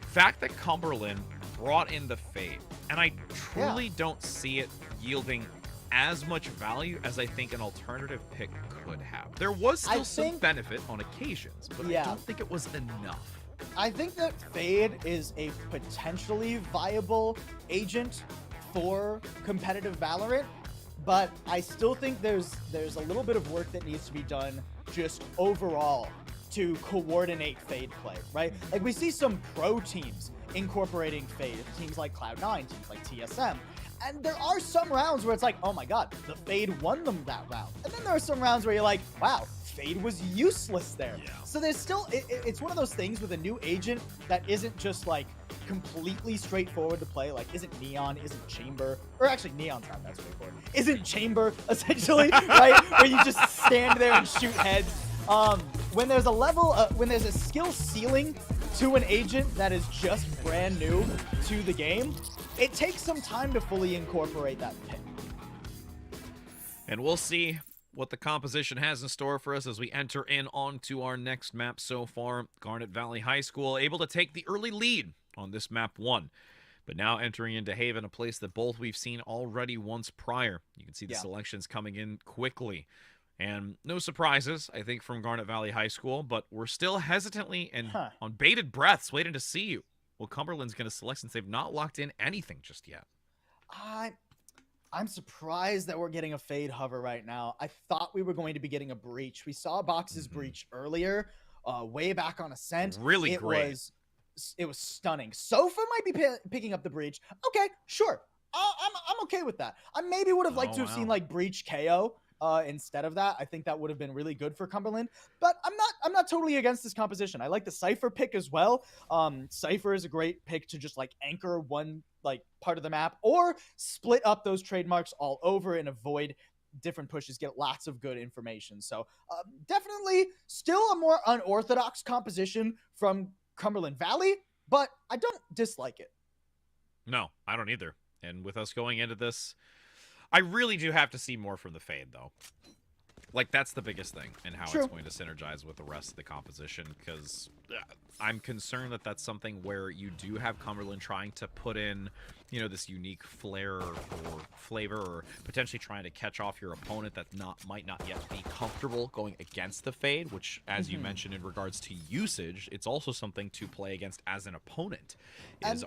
fact that Cumberland brought in the Fade, and I truly don't see it yielding as much value as I think an alternative pick could have. There was still some benefit on occasions, but I don't think it was enough. I think that Fade is a potentially viable agent for competitive Valorant, but I still think there's a little bit of work that needs to be done just overall to coordinate Fade play, right? Like, we see some pro teams incorporating Fade, teams like Cloud9, teams like TSM, and there are some rounds where it's like, oh my god, the Fade won them that round. And then there are some rounds where you're like, wow, Fade was useless there. So there's still, it's one of those things with a new agent that isn't just like completely straightforward to play, like isn't Neon, isn't Chamber, or actually Neon's not that straightforward, isn't Chamber, essentially, right? Where you just stand there and shoot heads. When there's a level, when there's a skill ceiling to an agent that is just brand new to the game, it takes some time to fully incorporate that pick. And we'll see what the composition has in store for us as we enter in onto our next map. So far, Garnet Valley High School able to take the early lead on this map 1. But now entering into Haven, a place that both we've seen already once prior. You can see the selections coming in quickly. And no surprises, I think, from Garnet Valley High School, but we're still hesitantly and on bated breaths waiting to see you. Well, Cumberland's going to select since they've not locked in anything just yet. I'm surprised that we're getting a Fade hover right now. I thought we were going to be getting a Breach. We saw Box's Breach earlier, way back on Ascent. Really great. It was stunning. Sofa might be picking up the Breach. Okay, sure. I'm okay with that. I maybe would have liked to have seen like Breach KO instead of that. I think that would have been really good for Cumberland. But I'm not totally against this composition. I like the Cypher pick as well. Cypher is a great pick to just like anchor one like part of the map or split up those trademarks all over and avoid different pushes, get lots of good information. So definitely still a more unorthodox composition from Cumberland Valley, but I don't dislike it. No, I don't either. And with us going into this, I really do have to see more from the Fade, though. Like, that's the biggest thing and how it's going to synergize with the rest of the composition, because I'm concerned that that's something where you do have Cumberland trying to put in, you know, this unique flair or flavor, or potentially trying to catch off your opponent that might not yet be comfortable going against the Fade, which, as you mentioned in regards to usage, it's also something to play against as an opponent.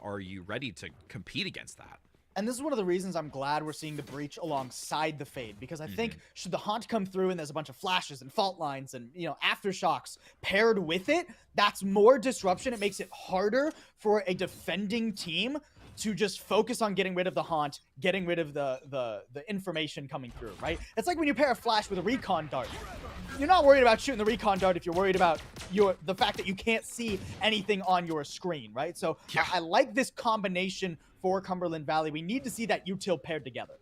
Are you ready to compete against that? And this is one of the reasons I'm glad we're seeing the Breach alongside the Fade, because I think should the Haunt come through and there's a bunch of flashes and fault lines and, you know, aftershocks paired with it, that's more disruption. It makes it harder for a defending team to just focus on getting rid of the Haunt, getting rid of the information coming through, right? It's like when you pair a flash with a recon dart. You're not worried about shooting the recon dart if you're worried about the fact that you can't see anything on your screen, right? So I like this combination for Cumberland Valley. We need to see that util paired together.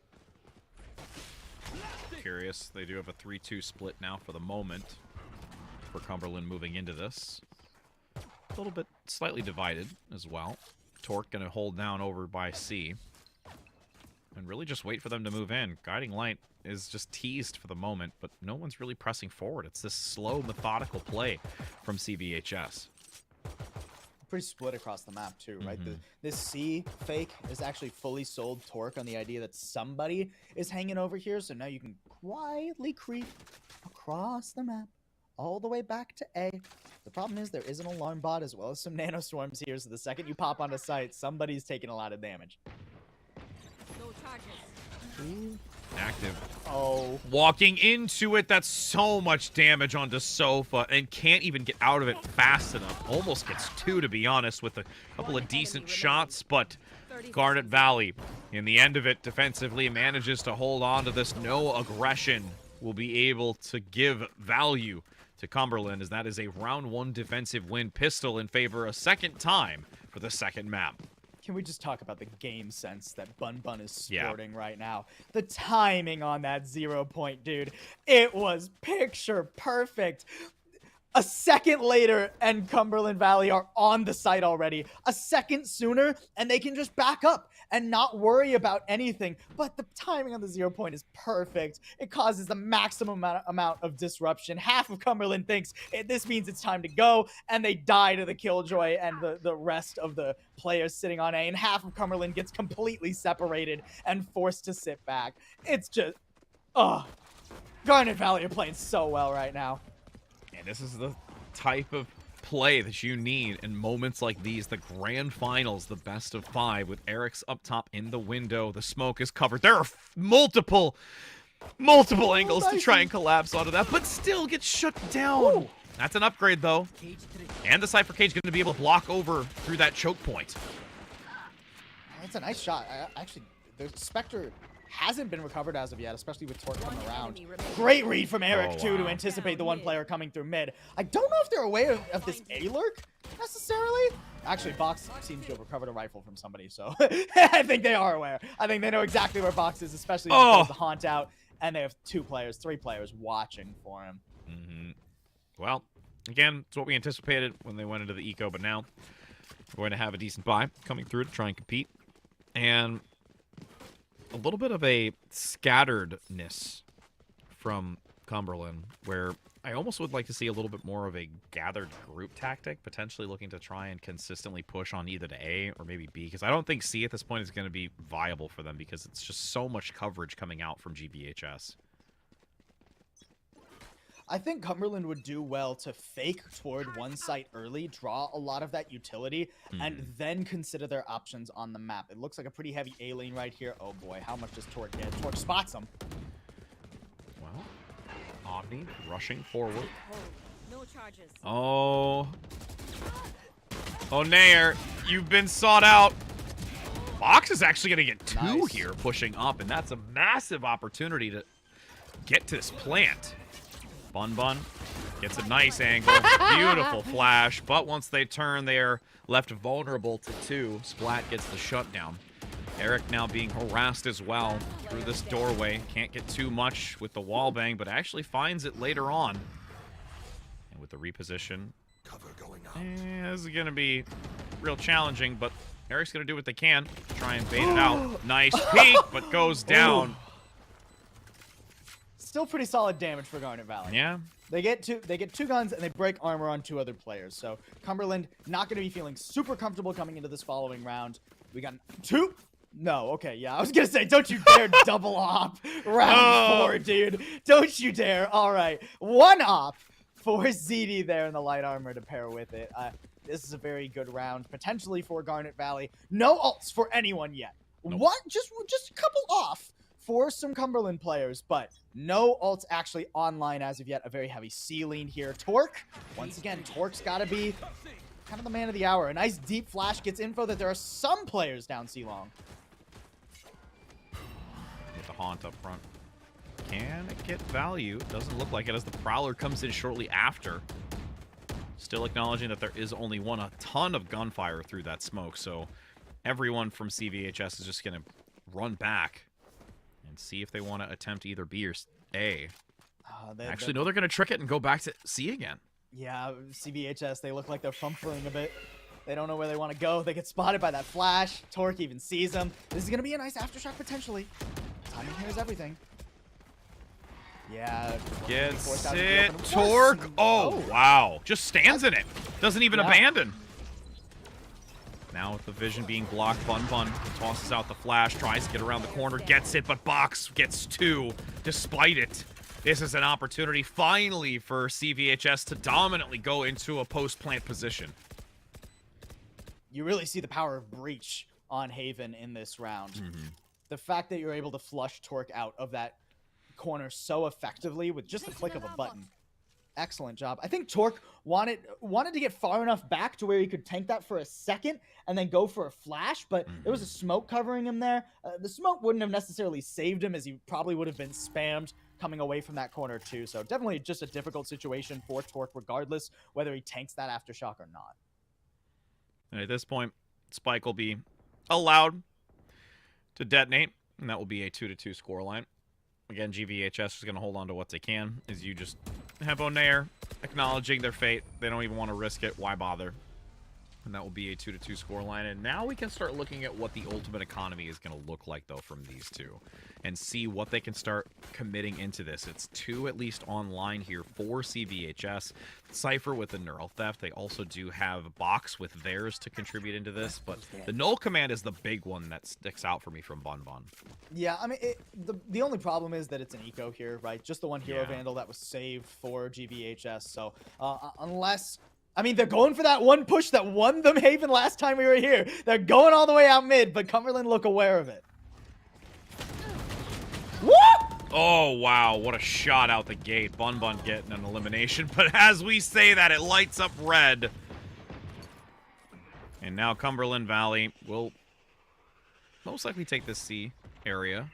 Curious. They do have a 3-2 split now for the moment for Cumberland moving into this. A little bit slightly divided as well. Torque going to hold down over by C. And really just wait for them to move in. Guiding Light is just teased for the moment, but no one's really pressing forward. It's this slow, methodical play from CVHS. Pretty split across the map too, right? This C fake is actually fully sold Torque on the idea that somebody is hanging over here, so now you can quietly creep across the map all the way back to A. The problem is there is an alarm bot as well as some nano swarms here, so the second you pop onto site, somebody's taking a lot of damage. No charges. Active. Oh. Walking into it, that's so much damage onto Sofa, and can't even get out of it fast enough. Almost gets 2, to be honest, with a couple of decent shots, but Garnet Valley, in the end of it, defensively manages to hold on to this. No aggression will be able to give value to Cumberland, as that is a round 1 defensive win. Pistol in favor a second time for the second map. Can we just talk about the game sense that Bun Bun is sporting right now? The timing on that 0 point, dude. It was picture perfect. A second later, and Cumberland Valley are on the site already. A second sooner, and they can just back up and not worry about anything. But the timing on the 0 point is perfect. It causes the maximum amount of disruption. Half of Cumberland thinks this means it's time to go, and they die to the Killjoy and the rest of the players sitting on A. And half of Cumberland gets completely separated and forced to sit back. It's just, Garnet Valley are playing so well right now. And this is the type of play that you need in moments like these, the grand finals, the best of 5, with Eric's up top in the window. The smoke is covered. There are multiple angles to try and collapse onto that, but still gets shut down. Ooh. That's an upgrade, though. And the Cypher Cage going to be able to block over through that choke point. That's a nice shot. Actually, the Spectre hasn't been recovered as of yet, especially with Torque coming around. Great read from Eric, too, to anticipate the one player coming through mid. I don't know if they're aware of this A-lurk, necessarily. Actually, Box seems to have recovered a rifle from somebody, so I think they are aware. I think they know exactly where Box is, especially when there's the haunt out, and they have 3 players watching for him. Well, again, it's what we anticipated when they went into the eco, but now we're going to have a decent buy coming through to try and compete. And a little bit of a scatteredness from Cumberland, where I almost would like to see a little bit more of a gathered group tactic, potentially looking to try and consistently push on either to A or maybe B, because I don't think C at this point is going to be viable for them, because it's just so much coverage coming out from GVHS. I think Cumberland would do well to fake toward one site early, draw a lot of that utility, and then consider their options on the map. It looks like a pretty heavy A lane right here. Oh boy, how much does Torque get? Torque spots him. Well, Omni rushing forward. No charges. Oh, Nair, you've been sought out. Box is actually going to get 2 here, pushing up, and that's a massive opportunity to get to this plant. Bun gets a nice angle. Beautiful flash. But once they turn, they are left vulnerable to 2. Splat gets the shutdown. Eric now being harassed as well through this doorway. Can't get too much with the wall bang, but actually finds it later on. And with the reposition, this is going to be real challenging, but Eric's going to do what they can to try and bait it out. Nice peek, but goes down. Still pretty solid damage for Garnet Valley. Yeah. They get 2 guns and they break armor on 2 other players. So Cumberland not going to be feeling super comfortable coming into this following round. We got 2. No, okay, yeah. I was going to say, don't you dare double op round 4, dude. Don't you dare. All right. 1 op for ZD there in the light armor to pair with it. This is a very good round, potentially for Garnet Valley. No ults for anyone yet. Nope. What? Just a couple off for some Cumberland players, but no ults actually online as of yet. A very heavy ceiling here. Torque, once again, Torque's got to be kind of the man of the hour. A nice deep flash gets info that there are some players down C-long. With the haunt up front. Can it get value? Doesn't look like it, as the Prowler comes in shortly after. Still acknowledging that there is only one. A ton of gunfire through that smoke, so everyone from CVHS is just going to run back and see if they want to attempt either B or A. Actually, no, they're going to trick it and go back to C again. Yeah, CVHS, they look like they're fumbling a bit. They don't know where they want to go. They get spotted by that flash. Torque even sees them. This is going to be a nice aftershock potentially. Timing here is everything. Yeah. Gets it. Torque. Oh, wow. Just stands in it. Doesn't even abandon. Now with the vision being blocked, Bun tosses out the flash, tries to get around the corner, gets it, but Box gets 2 despite it. This is an opportunity finally for CVHS to dominantly go into a post-plant position. You really see the power of Breach on Haven in this round. The fact that you're able to flush Torque out of that corner so effectively with just the click of a button. Excellent job. I think Torque wanted to get far enough back to where he could tank that for a second and then go for a flash, but there was a smoke covering him there. The smoke wouldn't have necessarily saved him, as he probably would have been spammed coming away from that corner too. So definitely just a difficult situation for Torque, regardless whether he tanks that aftershock or not. And at this point, Spike will be allowed to detonate, and that will be a 2-2 scoreline. Again, GVHS is going to hold on to what they can, as you just have Onair acknowledging their fate. They don't even want to risk it. Why bother? And that will be a 2-2 scoreline. And now we can start looking at what the ultimate economy is going to look like, though, from these two, and see what they can start committing into this. It's 2 at least online here for CVHS. Cypher with the Neural Theft. They also do have Box with theirs to contribute into this, but the Null Command is the big one that sticks out for me from Bun. Yeah, I mean, the only problem is that it's an eco here, right? Just the one Hero Vandal that was saved for GVHS. So unless... I mean, they're going for that one push that won them Haven last time we were here. They're going all the way out mid, but Cumberland look aware of it. What? Oh, wow. What a shot out the gate. Bun getting an elimination. But as we say that, it lights up red. And now Cumberland Valley will most likely take this C area.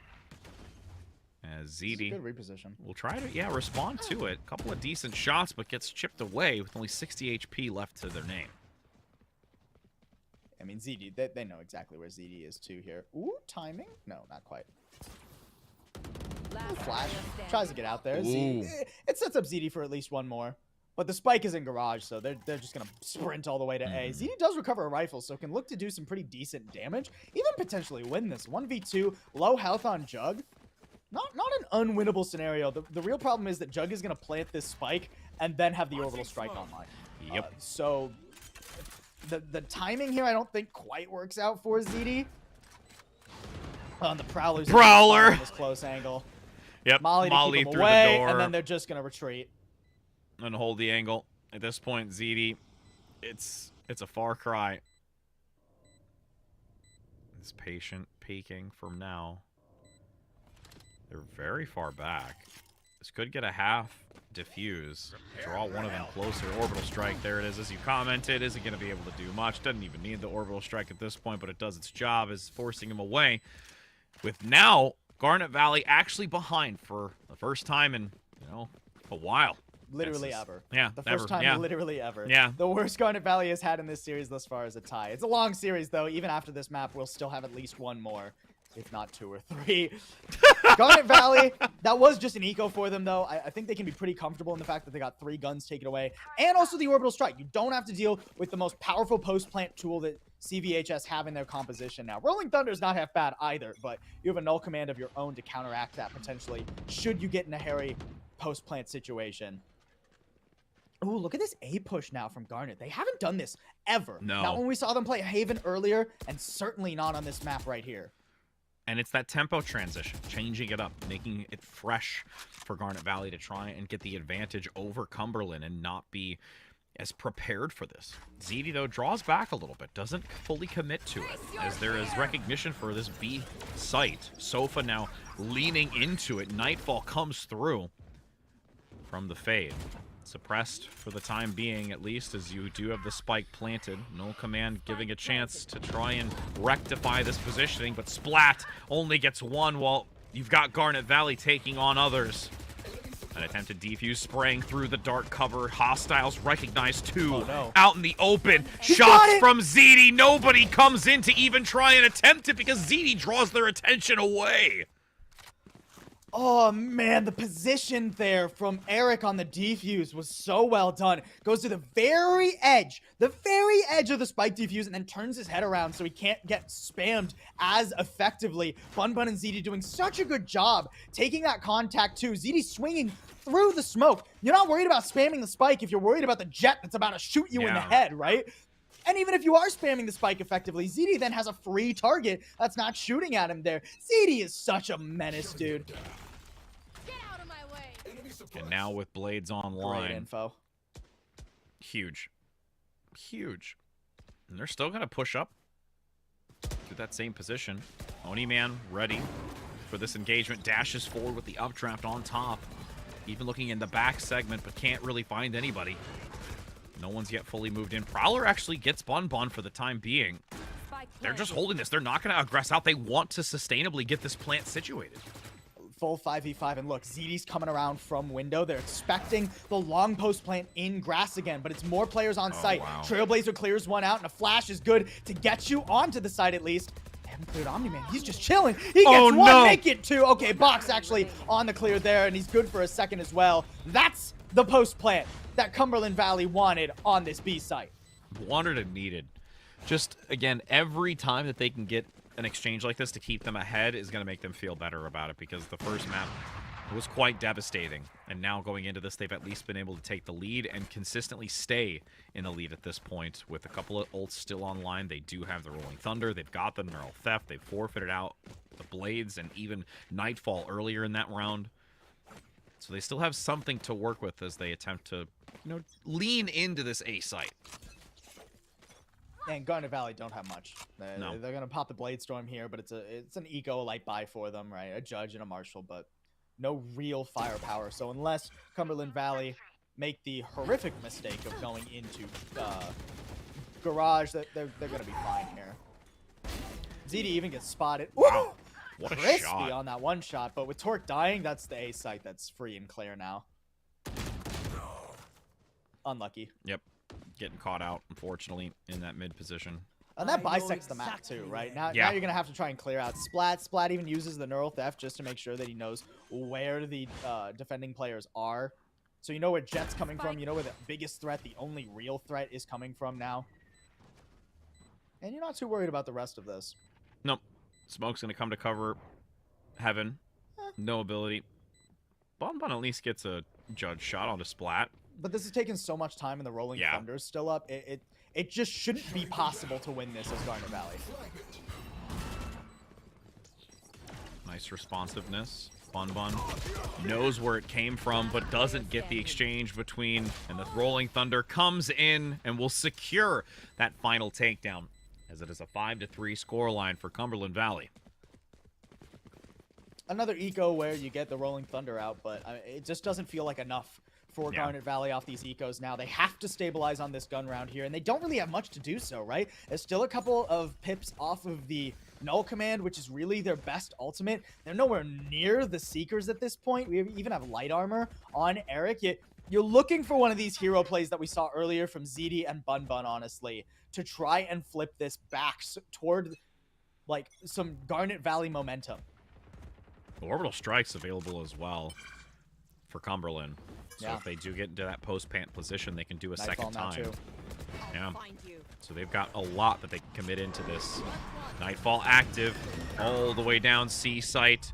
As ZD good reposition. will try to, respond to it. A couple of decent shots, but gets chipped away with only 60 HP left to their name. I mean, ZD, they know exactly where ZD is too here. Ooh, timing? No, not quite. Ooh, flash. Tries to get out there. It sets up ZD for at least one more. But the spike is in garage, so they're just going to sprint all the way to A. ZD does recover a rifle, so can look to do some pretty decent damage. Even potentially win this. 1v2, low health on Jug. Not an unwinnable scenario. The real problem is that Jug is going to plant this spike and then have the orbital strike online. Yep. So the timing here I don't think quite works out for ZD. On the Prowler's Prowler! This close angle. Yep. Molly to keep him through away, the door. and then they're just going to retreat. And hold the angle. At this point, ZD, it's a far cry. It's patient peeking from now. They're very far back. This could get a half diffuse. Draw one of them closer. Orbital strike. There it is, as you commented. Isn't going to be able to do much. Doesn't even need the orbital strike at this point, but it does its job, is forcing him away. With now Garnet Valley actually behind for the first time in, a while. Literally ever. Yeah, the first time literally ever. Yeah. The worst Garnet Valley has had in this series thus far is a tie. It's a long series, though. Even after this map, we'll still have at least one more, if not 2 or 3. Garnet Valley, that was just an eco for them, though. I think they can be pretty comfortable in the fact that they got 3 guns taken away. And also the orbital strike. You don't have to deal with the most powerful post-plant tool that CVHS have in their composition now. Rolling Thunder is not half bad either, but you have a null command of your own to counteract that potentially, should you get in a hairy post-plant situation. Ooh, look at this A push now from Garnet. They haven't done this ever. No. Not when we saw them play Haven earlier, and certainly not on this map right here. And it's that tempo transition, changing it up, making it fresh for Garnet Valley to try and get the advantage over Cumberland and not be as prepared for this. ZD, though, draws back a little bit, doesn't fully commit to it, as there is recognition for this B site. Sofa now leaning into it. Nightfall comes through from the fade. Suppressed for the time being, at least, as you do have the spike planted. Null Command giving a chance to try and rectify this positioning, but Splat only gets 1 while you've got Garnet Valley taking on others. An attempted defuse spraying through the dark cover. Hostiles recognize 2 out in the open. Shots from ZD. Nobody comes in to even try and attempt it because ZD draws their attention away. Oh man, the position there from Eric on the defuse was so well done. Goes to the very edge of the spike defuse, and then turns his head around so he can't get spammed as effectively. Bun Bun and ZD doing such a good job taking that contact too. ZD swinging through the smoke. You're not worried about spamming the spike if you're worried about the jet that's about to shoot you in the head, right? And even if you are spamming the spike effectively, ZD then has a free target that's not shooting at him there. ZD is such a menace, dude. Get out of my way. And now with Blades Great online, info. huge. And they're still going to push up to that same position. Oni Man ready for this engagement. Dashes forward with the updraft on top. Even looking in the back segment, but can't really find anybody. No one's yet fully moved in. Prowler actually gets Bun Bun for the time being. They're just holding this. They're not going to aggress out. They want to sustainably get this plant situated. Full 5v5, and look, ZD's coming around from window. They're expecting the long post plant in grass again, but it's more players on site. Wow. Trailblazer clears one out, and a flash is good to get you onto the site at least. They haven't cleared Omni-Man. He's just chilling. He gets one, make it two. Okay, Box actually on the clear there, and he's good for a second as well. That's the post plant that Cumberland Valley wanted on this B site. Wanted and needed. Just, again, every time that they can get an exchange like this to keep them ahead is going to make them feel better about it, because the first map was quite devastating. And now going into this, they've at least been able to take the lead and consistently stay in the lead at this point. With a couple of ults still online, they do have the Rolling Thunder. They've got the Neural Theft. They've forfeited out the Blades and even Nightfall earlier in that round. So they still have something to work with as they attempt to, lean into this A site. And Garnet Valley don't have much. No. They're gonna pop the Blade Storm here, but it's an eco, a light buy for them, right? A Judge and a Marshall, but no real firepower. So unless Cumberland Valley make the horrific mistake of going into garage, they're gonna be fine here. ZD even gets spotted. Wow. What a Crispy shot. on that one shot, but with Torque dying, that's the A site that's free and clear now. Unlucky. Yep. Getting caught out, unfortunately, in that mid position. And that bisects the map too, right? Now you're going to have to try and clear out Splat. Splat even uses the Neural Theft just to make sure that he knows where the defending players are. So you know where Jet's coming from. You know where the biggest threat, the only real threat is coming from now. And you're not too worried about the rest of this. Nope. Smoke's going to come to cover Heaven. No ability. Bun Bun at least gets a Judge shot onto Splat. But this is taking so much time, and the Rolling Thunder's still up. It just shouldn't be possible to win this as Garnet Valley. Nice responsiveness. Bun Bun knows where it came from, but doesn't get the exchange between. And the Rolling Thunder comes in and will secure that final takedown, as it is a 5-3 scoreline for Cumberland Valley. Another eco where you get the Rolling Thunder out, but it just doesn't feel like enough for Garnet Valley off these ecos now. They have to stabilize on this gun round here, and they don't really have much to do so, right? There's still a couple of pips off of the Null Command, which is really their best ultimate. They're nowhere near the Seekers at this point. We even have light armor on Eric. You're looking for one of these hero plays that we saw earlier from ZD and Bun Bun, honestly, to try and flip this back toward, like, some Garnet Valley momentum. Orbital Strike's available as well for Cumberland. So if they do get into that post-pant position, they can do a second time. Yeah. So they've got a lot that they can commit into this. Nightfall active all the way down C site.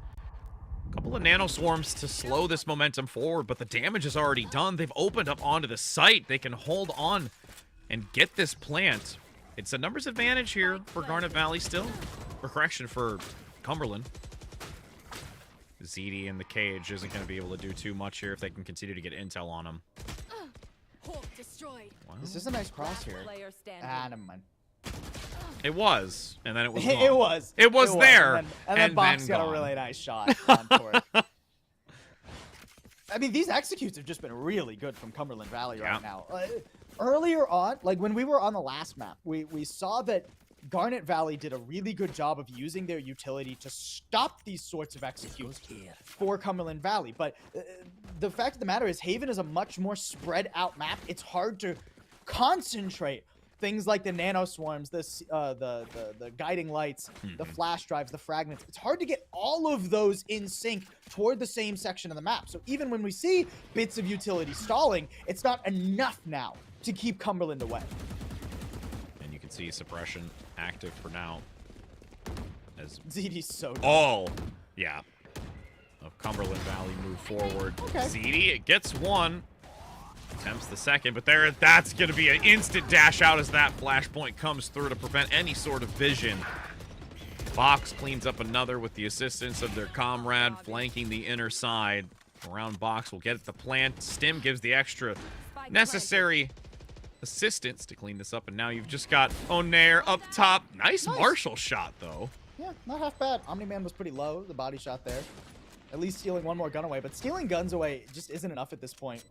A couple of nano swarms to slow this momentum forward, but the damage is already done. They've opened up onto the site. They can hold on and get this plant. It's a numbers advantage here for Garnet Valley still. Or correction, for Cumberland. ZD in the cage isn't going to be able to do too much here if they can continue to get intel on him. Destroyed. Wow. This is a nice cross here. Never mind. It was, and then it was gone. It was. It was there. And then Box got a really nice shot on Torque. I mean, these executes have just been really good from Cumberland Valley right now. Earlier on, like when we were on the last map, we saw that Garnet Valley did a really good job of using their utility to stop these sorts of executes for Cumberland Valley. But the fact of the matter is, Haven is a much more spread out map. It's hard to concentrate things like the nano swarms, the guiding lights, the flash drives, the fragments. It's hard to get all of those in sync toward the same section of the map. So even when we see bits of utility stalling, it's not enough now to keep Cumberland away. And you can see suppression active for now. As ZD's so good. all, yeah, of Cumberland Valley move forward. Okay. ZD, it gets one. Attempts the second, but that's going to be an instant dash out as that flashpoint comes through to prevent any sort of vision. Box cleans up another with the assistance of their comrade flanking the inner side. Around Box will get at the plant. Stim gives the extra necessary assistance to clean this up, and now you've just got Onair up top. Nice Marshall shot, though. Yeah, not half bad. Omni-Man was pretty low, the body shot there. At least stealing one more gun away, but stealing guns away just isn't enough at this point.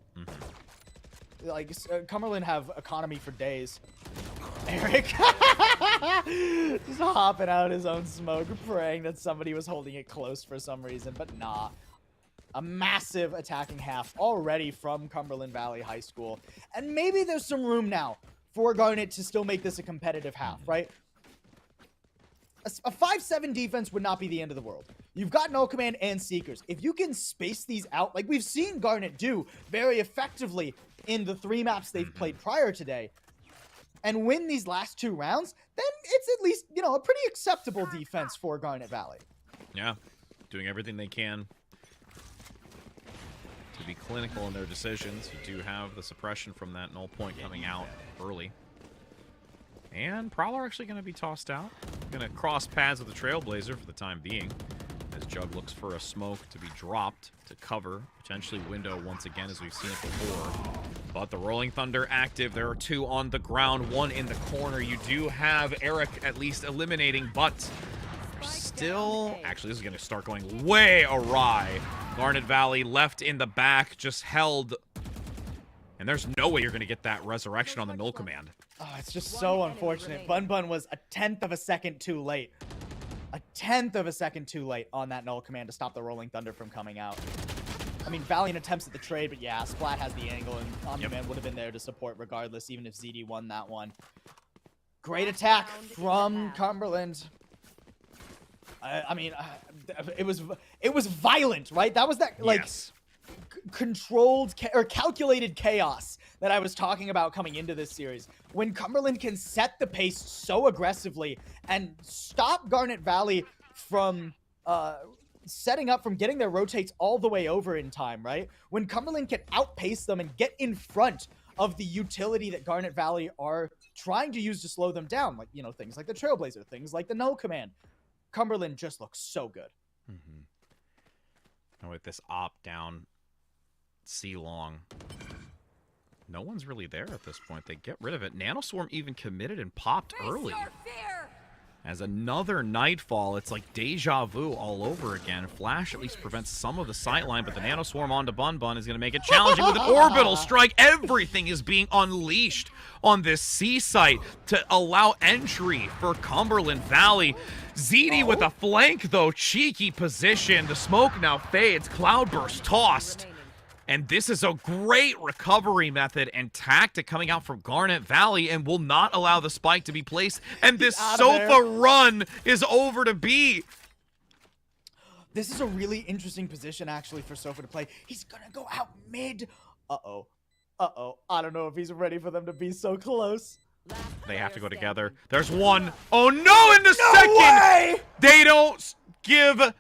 Like, Cumberland have economy for days. Eric just hopping out his own smoke, praying that somebody was holding it close for some reason, but nah. A massive attacking half already from Cumberland Valley High School. And maybe there's some room now for Garnet to still make this a competitive half, right? A 5-7 defense would not be the end of the world. You've got No Command and Seekers. If you can space these out, like we've seen Garnet do very effectively in the 3 maps they've played prior today, and win these last 2 rounds, then it's at least, you know, a pretty acceptable defense for Garnet Valley. Yeah, doing everything they can to be clinical in their decisions. You do have the suppression from that null point coming out early. And Prowler actually going to be tossed out. Going to cross paths with the Trailblazer for the time being, as Jug looks for a smoke to be dropped to cover, potentially window once again as we've seen it before. But the Rolling Thunder active. There are 2 on the ground, 1 in the corner. You do have Eric at least eliminating, but still, actually this is going to start going way awry. Garnet Valley left in the back, just held, and there's no way you're going to get that resurrection on the null command. Oh, it's just so unfortunate. Bun Bun was a 10th of a second too late. A 10th of a second too late on that null command to stop the Rolling Thunder from coming out. I mean, Valiant attempts at the trade, but yeah, Splat has the angle, and Omni-Man would have been there to support regardless, even if ZD won that one. Great attack from Cumberland. I mean, it was violent, right? That was that, like, controlled or calculated chaos that I was talking about coming into this series. When Cumberland can set the pace so aggressively and stop Garnet Valley from setting up, from getting their rotates all the way over in time, right? When Cumberland can outpace them and get in front of the utility that Garnet Valley are trying to use to slow them down, like, you know, things like the Trailblazer, things like the No Command. Cumberland just looks so good. And with this op down C long, no one's really there at this point. They get rid of it. Nanoswarm even committed and popped early. As another Nightfall, it's like deja vu all over again. Flash at least prevents some of the sightline, but the Nanoswarm onto Bun Bun is going to make it challenging with an orbital strike. Everything is being unleashed on this C site to allow entry for Cumberland Valley. ZD with a flank, though. Cheeky position. The smoke now fades. Cloudburst tossed. And this is a great recovery method and tactic coming out from Garnet Valley, and will not allow the spike to be placed. And this Sofa run is over to B. This is a really interesting position, actually, for Sofa to play. He's going to go out mid. Uh-oh. Uh-oh. I don't know if he's ready for them to be so close. They have to go together. There's one. Oh, no, in the second. Way! They don't give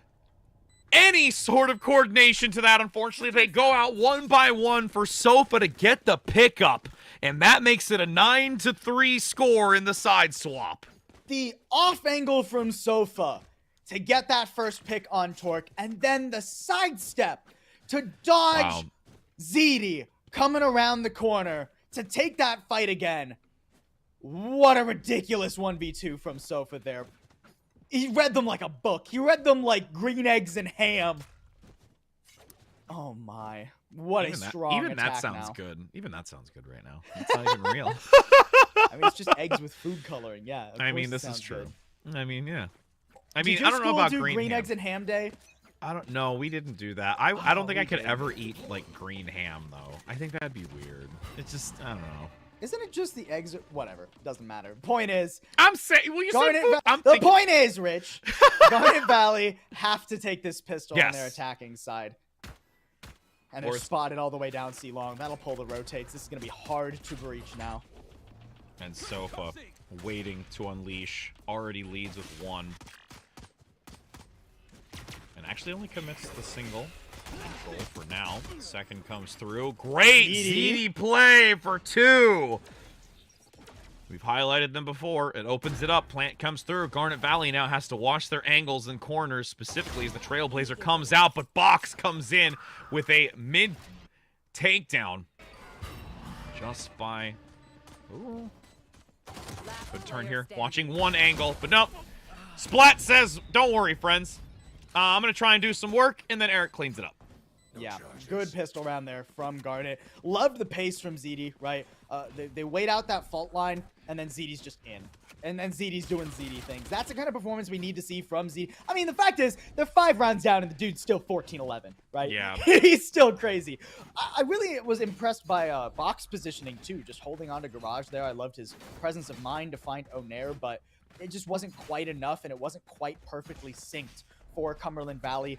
any sort of coordination to that. Unfortunately, they go out one by one for Sofa to get the pickup, and that makes it a 9-3 score in the side swap. The off angle from Sofa to get that first pick on Torque, and then the sidestep to dodge ZD coming around the corner to take that fight again. What a ridiculous 1v2 from Sofa there. He read them like a book. He read them like green eggs and ham. Oh my. What a strong attack. Even that sounds good. Even that sounds good right now. It's not even real. I mean, it's just eggs with food coloring. Yeah. I mean, this is true. Good. I mean, yeah. I Did mean, I don't know about green ham. eggs and ham day? I don't know. We didn't do that. I don't think I could ever eat like green ham though. I think that'd be weird. It's just, I don't know. Isn't it just the exit? Whatever. Doesn't matter. Point is, I'm saying, well, you said Garnet food. I'm the thinking, point is, Rich, Garnet Valley have to take this pistol on their Yes. attacking side. And they're Or- spotted all the way down C long. That'll pull the rotates. This is going to be hard to breach now. and Sofa waiting to unleash. Already leads with 1. And actually only commits the single. Control for now. Second comes through. Great ZD play for 2. We've highlighted them before. It opens it up. Plant comes through. Garnet Valley now has to watch their angles and corners, specifically as the Trailblazer comes out, but Box comes in with a mid takedown. Just by... Ooh. Good turn here. Watching one angle, but nope. Splat says, don't worry, friends. I'm going to try and do some work, and then Eric cleans it up. Yeah, good pistol round there from Garnet. Loved the pace from ZD, right? They wait out that fault line, and then ZD's just in. And then ZD's doing ZD things. That's the kind of performance we need to see from ZD. I mean, the fact is, they're 5 rounds down, and the dude's still 14-11, right? Yeah. He's still crazy. I really was impressed by Box positioning, too, just holding on to Garage there. I loved his presence of mind to find Onair, but it just wasn't quite enough, and it wasn't quite perfectly synced for Cumberland Valley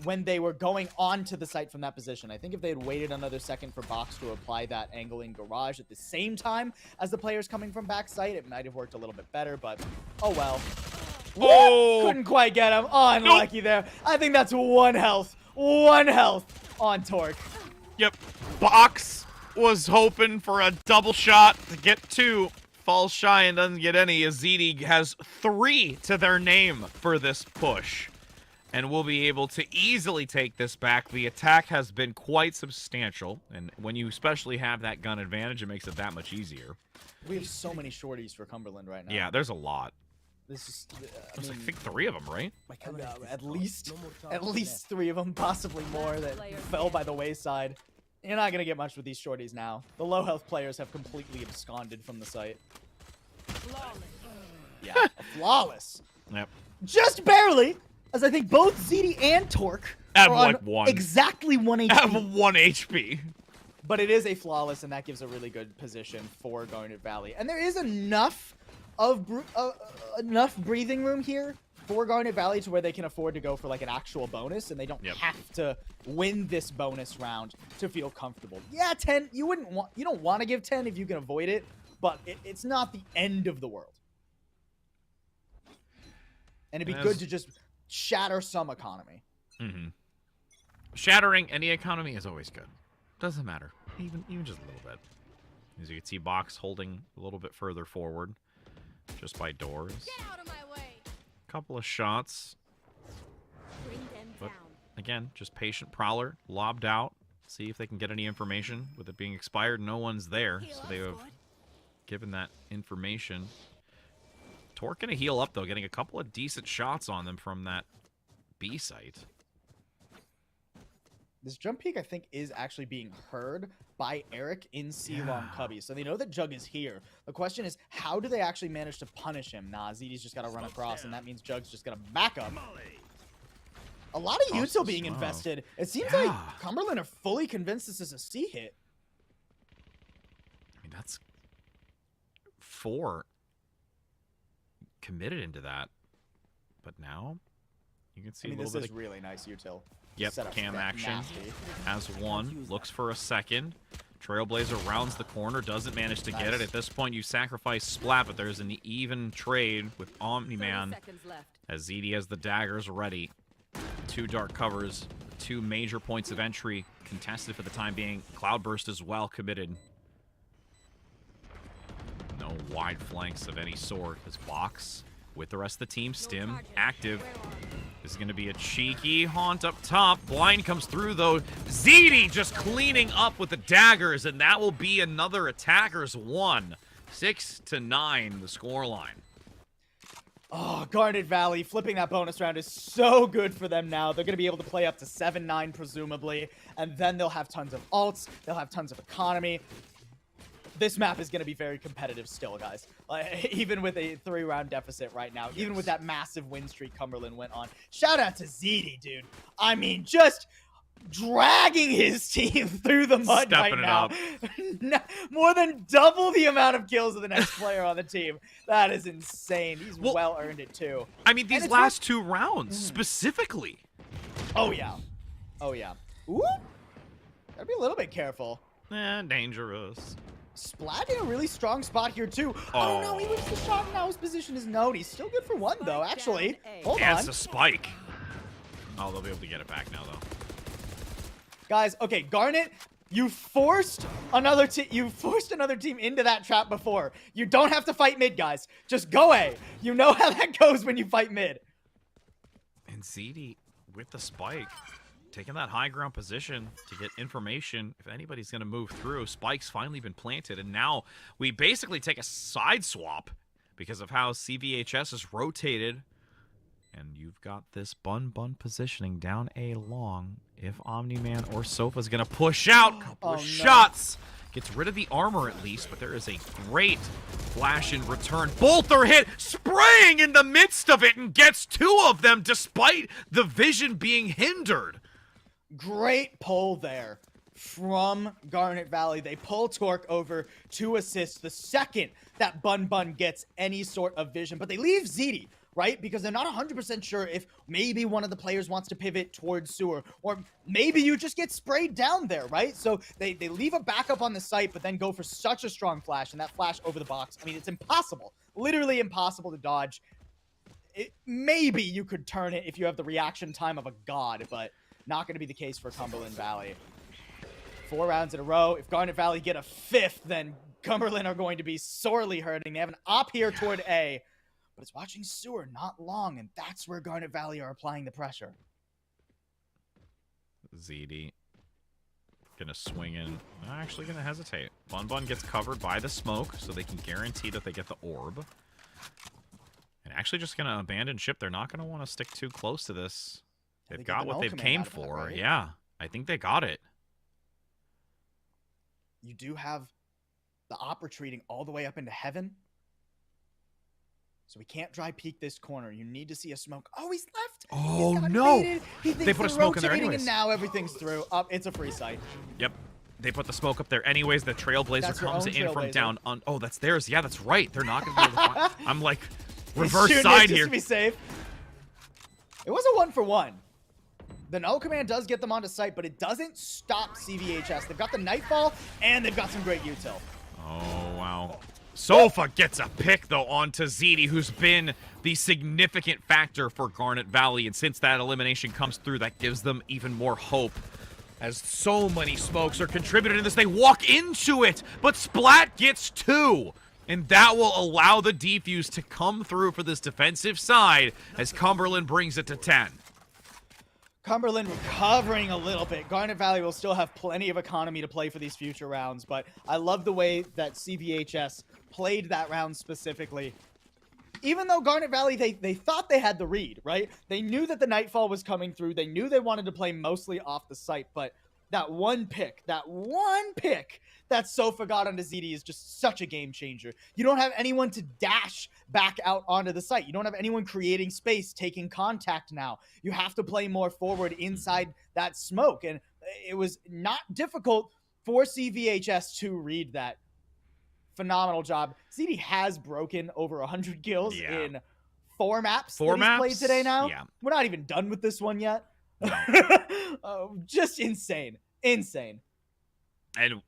when they were going on to the site from that position. I think if they had waited another second for Box to apply that angle in Garage at the same time as the players coming from back site, it might have worked a little bit better, but oh well. Oh! Couldn't quite get him. Oh, unlucky there. I think that's 1 health. 1 health on Torque. Yep. Box was hoping for a double shot to get 2. Falls shy and doesn't get any. Azidi has 3 to their name for this push. And we'll be able to easily take this back. The attack has been quite substantial. And when you especially have that gun advantage, it makes it that much easier. We have so many shorties for Cumberland right now. Yeah, there's a lot. This is, There's, I think 3 of them, right? at least 3 of them, possibly more, that fell by the wayside. You're not going to get much with these shorties now. The low health players have completely absconded from the site. Yeah, flawless. Yep. Just barely, as I think both ZD and Torque Have are like on 1. exactly 1 HP. Have 1 HP. But it is a flawless, and that gives a really good position for Garnet Valley. And there is enough of enough breathing room here for Garnet Valley to where they can afford to go for like an actual bonus, and they don't have to win this bonus round to feel comfortable. Yeah, 10. You don't want to give 10 if you can avoid it, but it's not the end of the world. And it'd be good to just shatter some economy. Mm-hmm. Shattering any economy is always good. Doesn't matter. Even just a little bit. As you can see, Box holding a little bit further forward. Just by doors. Get out of my way. Couple of shots. Bring them But down. again, just patient Prowler. Lobbed out. See if they can get any information. With it being expired, no one's there. So they have given that information. Torque gonna heal up, though. Getting a couple of decent shots on them from that B site. This jump peek, I think, is actually being heard by Eric in C-Long Cubby. So they know that Jug is here. The question is, how do they actually manage to punish him? Nah, ZD's just got to run across, and that means Jug's just going to back up. A lot of util being invested. It seems like Cumberland are fully convinced this is a C hit. I mean, that's 4 committed into that. But now, you can see I mean, a little this bit is really nice util. Yep, Setup cam action nasty. has 1, looks for a second. Trailblazer rounds the corner, doesn't manage to get it. At this point, you sacrifice Splat, but there's an even trade with Omni-Man as ZD has the daggers ready. 2 dark covers, 2 major points of entry contested for the time being. Cloudburst is well committed. No wide flanks of any sort as Box with the rest of the team. Stim active. This is going to be a cheeky haunt up top. Blind comes through, though. ZD just cleaning up with the daggers, and that will be another attacker's 1. 6-9, the scoreline. Oh, Garnet Valley flipping that bonus round is so good for them now. They're going to be able to play up to 7-9, presumably, and then they'll have tons of ults. They'll have tons of economy. This map is going to be very competitive still, guys. Even with a 3-round deficit right now, even with that massive win streak Cumberland went on. Shout out to ZD, dude. I mean, just dragging his team through the mud Stepping right it now. More than double the amount of kills of the next player on the team. That is insane. He's well earned it too. I mean, these last 2 rounds specifically. Oh yeah. Oh yeah. Ooh. Gotta be a little bit careful. Dangerous. Splat in a really strong spot here too. Oh no, he loses the shot and now his position is known. He's still good for 1 though, actually. Hold on. It's a spike. Oh, they'll be able to get it back now though. Guys, okay, Garnet, you forced another team into that trap before. You don't have to fight mid, guys. Just go A. You know how that goes when you fight mid. And ZD with the spike, taking that high ground position to get information if anybody's going to move through. Spike's finally been planted, and now we basically take a side swap because of how CVHS is rotated. And you've got this bun positioning down A long. If Omni-Man or Sofa's going to push out, couple of shots. Gets rid of the armor at least, but there is a great flash in return. Both are hit, spraying in the midst of it, and gets 2 of them despite the vision being hindered. Great pull there from Garnet Valley. They pull Torque over 2 assists the second that Bun gets any sort of vision, but they leave ZD, right? Because they're not 100% sure if maybe one of the players wants to pivot towards sewer, or maybe you just get sprayed down there, right? So they leave a backup on the site, but then go for such a strong flash, and that flash over the box, I mean, it's impossible, literally impossible to dodge. Maybe you could turn it if you have the reaction time of a god, but not going to be the case for Cumberland Valley. 4 rounds in a row. If Garnet Valley get a 5th, then Cumberland are going to be sorely hurting. They have an op here toward A, but it's watching sewer not long, and that's where Garnet Valley are applying the pressure. ZD gonna swing in. Actually gonna hesitate. Bun gets covered by the smoke, so they can guarantee that they get the orb. And actually just gonna abandon ship. They're not gonna want to stick too close to this. They've got what they've came for. Right? Yeah, I think they got it. You do have the op retreating all the way up into heaven. So we can't dry peek this corner. You need to see a smoke. Oh, he's left. Oh, no. They put a smoke in there anyways. And now everything's through. It's a free sight. Yep. They put the smoke up there anyways. The Trailblazer comes in from down on. Oh, that's theirs. Yeah, that's right. They're not going to be able to find. I'm like reverse side here. Just to be safe. It was a 1-for-1. The null command does get them onto site, but it doesn't stop CVHS. They've got the Nightfall, and they've got some great util. Oh, wow. Sofa gets a pick, though, onto ZD, who's been the significant factor for Garnet Valley. And since that elimination comes through, that gives them even more hope. As so many smokes are contributed in this, they walk into it, but Splat gets 2. And that will allow the defuse to come through for this defensive side as Cumberland brings it to 10. Cumberland recovering a little bit. Garnet Valley will still have plenty of economy to play for these future rounds, but I love the way that CVHS played that round specifically. Even though Garnet Valley, they thought they had the read, right? They knew that the Nightfall was coming through. They knew they wanted to play mostly off the site, but that one pick that Sofa got onto ZD is just such a game changer. You don't have anyone to dash back out onto the site. You don't have anyone creating space, taking contact now. You have to play more forward inside that smoke, and it was not difficult for CVHS to read that. Phenomenal job. ZD has broken over 100 kills in 4 maps that he's played today now. Yeah. We're not even done with this one yet. No. Just insane. Insane. And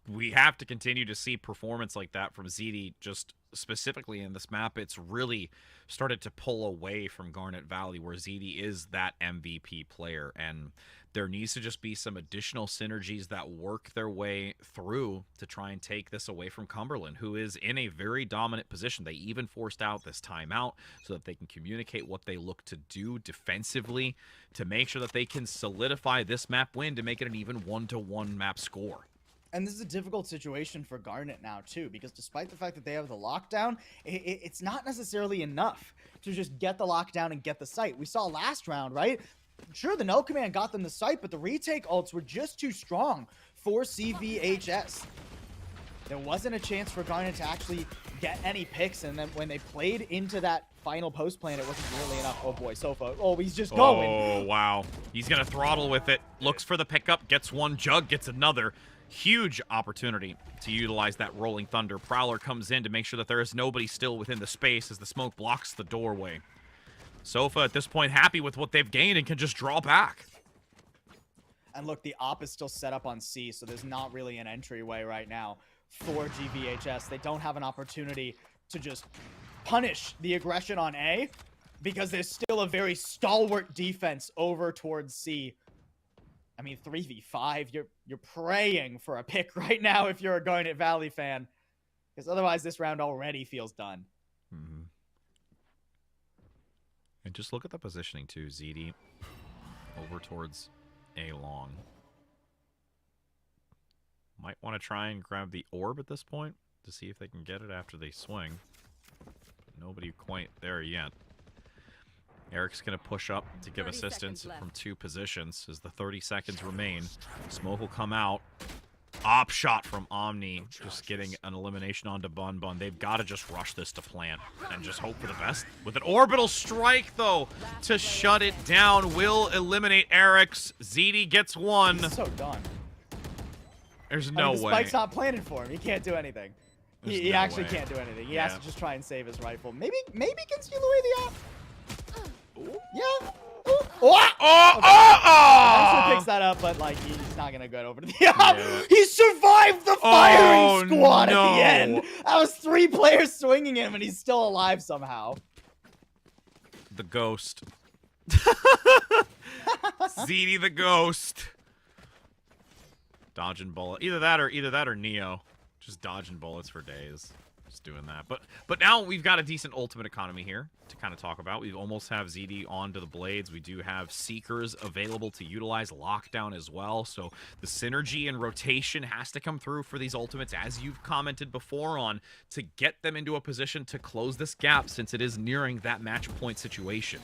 we have to continue to see performance like that from ZD, just specifically in this map. It's really started to pull away from Garnet Valley, where ZD is that MVP player, and there needs to just be some additional synergies that work their way through to try and take this away from Cumberland, who is in a very dominant position. They even forced out this timeout so that they can communicate what they look to do defensively to make sure that they can solidify this map win to make it an even 1-to-1 map score. And this is a difficult situation for Garnet now, too, because despite the fact that they have the lockdown, it's not necessarily enough to just get the lockdown and get the site. We saw last round, right? Sure, the no command got them the site, but the retake ults were just too strong for CVHS. There wasn't a chance for Garnet to actually get any picks, and then when they played into that final post plan, it wasn't nearly enough. Oh boy, Sofa. Oh, he's just going. Oh, wow. He's going to throttle with it. looks for the pickup, gets one, Jug gets another. Huge opportunity to utilize that Rolling Thunder. Prowler comes in to make sure that there is nobody still within the space as the smoke blocks the doorway. Sofa at this point happy with what they've gained and can just draw back. And look, the op is still set up on C, so there's not really an entryway right now for GVHS. They don't have an opportunity to just punish the aggression on A because there's still a very stalwart defense over towards C. I mean, 3v5, you're praying for a pick right now if you're a Garnet Valley fan, because otherwise this round already feels done. Mm-hmm. And just look at the positioning too. ZD over towards A long. Might want to try and grab the orb at this point to see if they can get it after they swing. But nobody quite there yet. Eric's going to push up to give assistance from 2 positions as the 30 seconds remain. Smoke will come out. Op shot from Omni, just getting an elimination onto Bun Bun. They've got to just rush this to plant and just hope for the best. With an orbital strike, though, to shut it down, will eliminate Eric's. ZD gets one. He's so done. There's no the way. Spike's not planted for him. He can't do anything. He no actually way. can't do anything. He has to just try and save his rifle. Maybe can steal away the op. Yeah. Ooh. Eventually picks that up, but like he's not gonna go over to the op. Yeah. He survived the firing squad no. at the end. That was 3 players swinging him, and he's still alive somehow. The ghost. ZD the ghost. Dodging bullet. Either that or Neo. Just dodging bullets for days. Just doing that. But now we've got a decent ultimate economy here to kind of talk about. We almost have ZD onto the blades. We do have Seekers available to utilize lockdown as well. So the synergy and rotation has to come through for these ultimates, as you've commented before on, to get them into a position to close this gap since it is nearing that match point situation.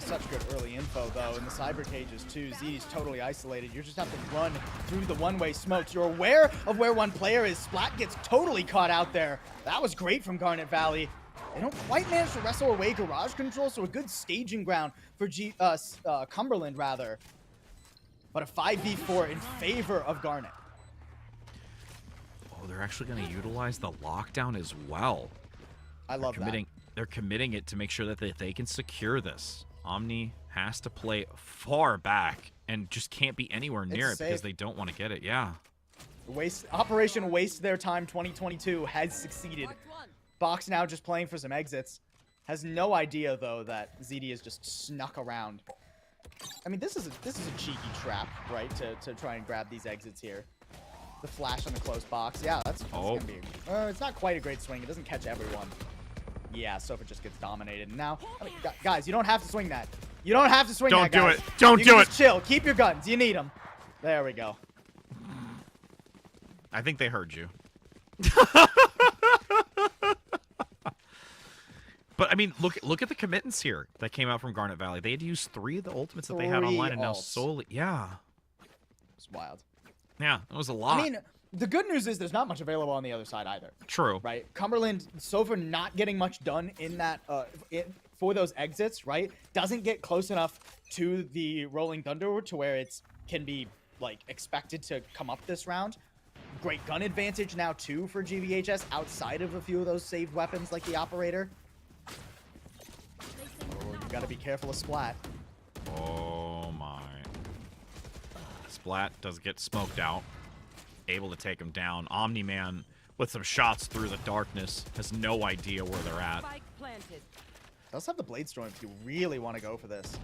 Such good early info, though, in the cyber cages, too. ZD's totally isolated. You just have to run through the one-way smokes. You're aware of where one player is. Splat gets totally caught out there. That was great from Garnet Valley. They don't quite manage to wrestle away garage control, so a good staging ground for Cumberland, rather. But a 5v4 in favor of Garnet. Oh, they're actually going to utilize the lockdown as well. I love that. They're committing it to make sure that they can secure this. Omni has to play far back and just can't be anywhere near it because they don't want to get it. Yeah. Operation Waste Their Time 2022 has succeeded. Box now just playing for some exits. Has no idea, though, that ZD is just snuck around. I mean, this is a cheeky trap, right, to try and grab these exits here. The flash on the closed box. Yeah, that's gonna be... it's not quite a great swing. It doesn't catch everyone. Yeah, Sofa just gets dominated. Now, I mean, guys, you don't have to swing that. You don't have to swing that, guys. Don't do it. Don't do it. Just chill. Keep your guns. You need them. There we go. I think they heard you. But I mean, look at the committance here that came out from Garnet Valley. They had to use 3 of the ultimates that they had online, and now solely, yeah, it's wild. Yeah, it was a lot. I mean, the good news is there's not much available on the other side either. True. Right. Cumberland, so far not getting much done in that for those exits. Right. Doesn't get close enough to the Rolling Thunder to where it's can be like expected to come up this round. Great gun advantage now too for GVHS outside of a few of those saved weapons like the operator. Oh, you gotta be careful of Splat. Oh my. Splat does get smoked out. Able to take him down. Omni-Man with some shots through the darkness. Has no idea where they're at. Does have the Blade Storm if you really want to go for this.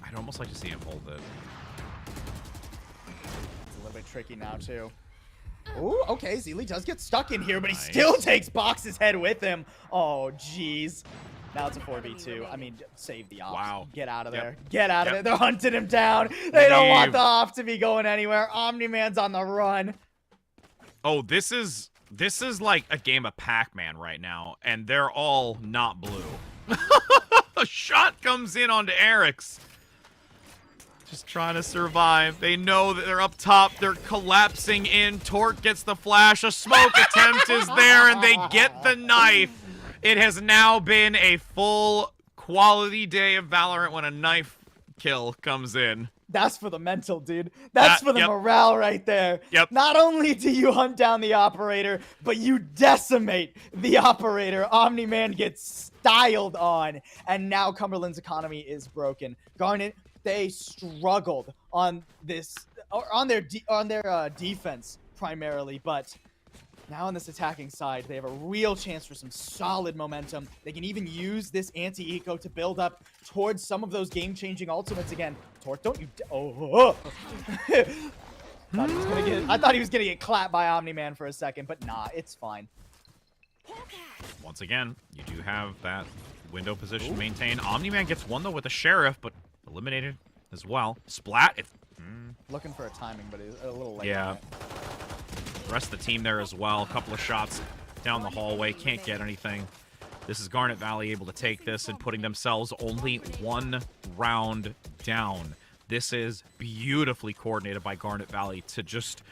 I'd almost like to see him hold it. It's a little bit tricky now too. Ooh, okay, Zeely does get stuck in here, but he still takes Box's head with him. Oh, jeez. Now it's a 4v2. I mean, save the ops. Wow. Get out of there. Get out of there. They're hunting him down. They don't want the op to be going anywhere. Omni-Man's on the run. Oh, this is like a game of Pac-Man right now, and they're all not blue. A shot comes in onto Eric's. Just trying to survive. They know that they're up top. They're collapsing in. Torque gets the flash. A smoke attempt is there, and they get the knife. It has now been a full quality day of Valorant when a knife kill comes in. That's for the mental, dude. That's for the Yep. morale right there. Yep. Not only do you hunt down the operator, but you decimate the operator. Omni-Man gets styled on, and now Cumberland's economy is broken. Garnet, they struggled on this, or on their defense primarily, but now on this attacking side, they have a real chance for some solid momentum. They can even use this anti-eco to build up towards some of those game-changing ultimates again. Torque, don't you... I thought he was gonna get clapped by Omni-Man for a second, but nah, it's fine. Once again, you do have that window position maintained. Omni-Man gets one, though, with the Sheriff, but eliminated as well. Splat. Looking for a timing, but it's a little late. Yeah. The rest of the team there as well. A couple of shots down the hallway. Can't get anything. This is Garnet Valley able to take this and putting themselves only one round down. This is beautifully coordinated by Garnet Valley to just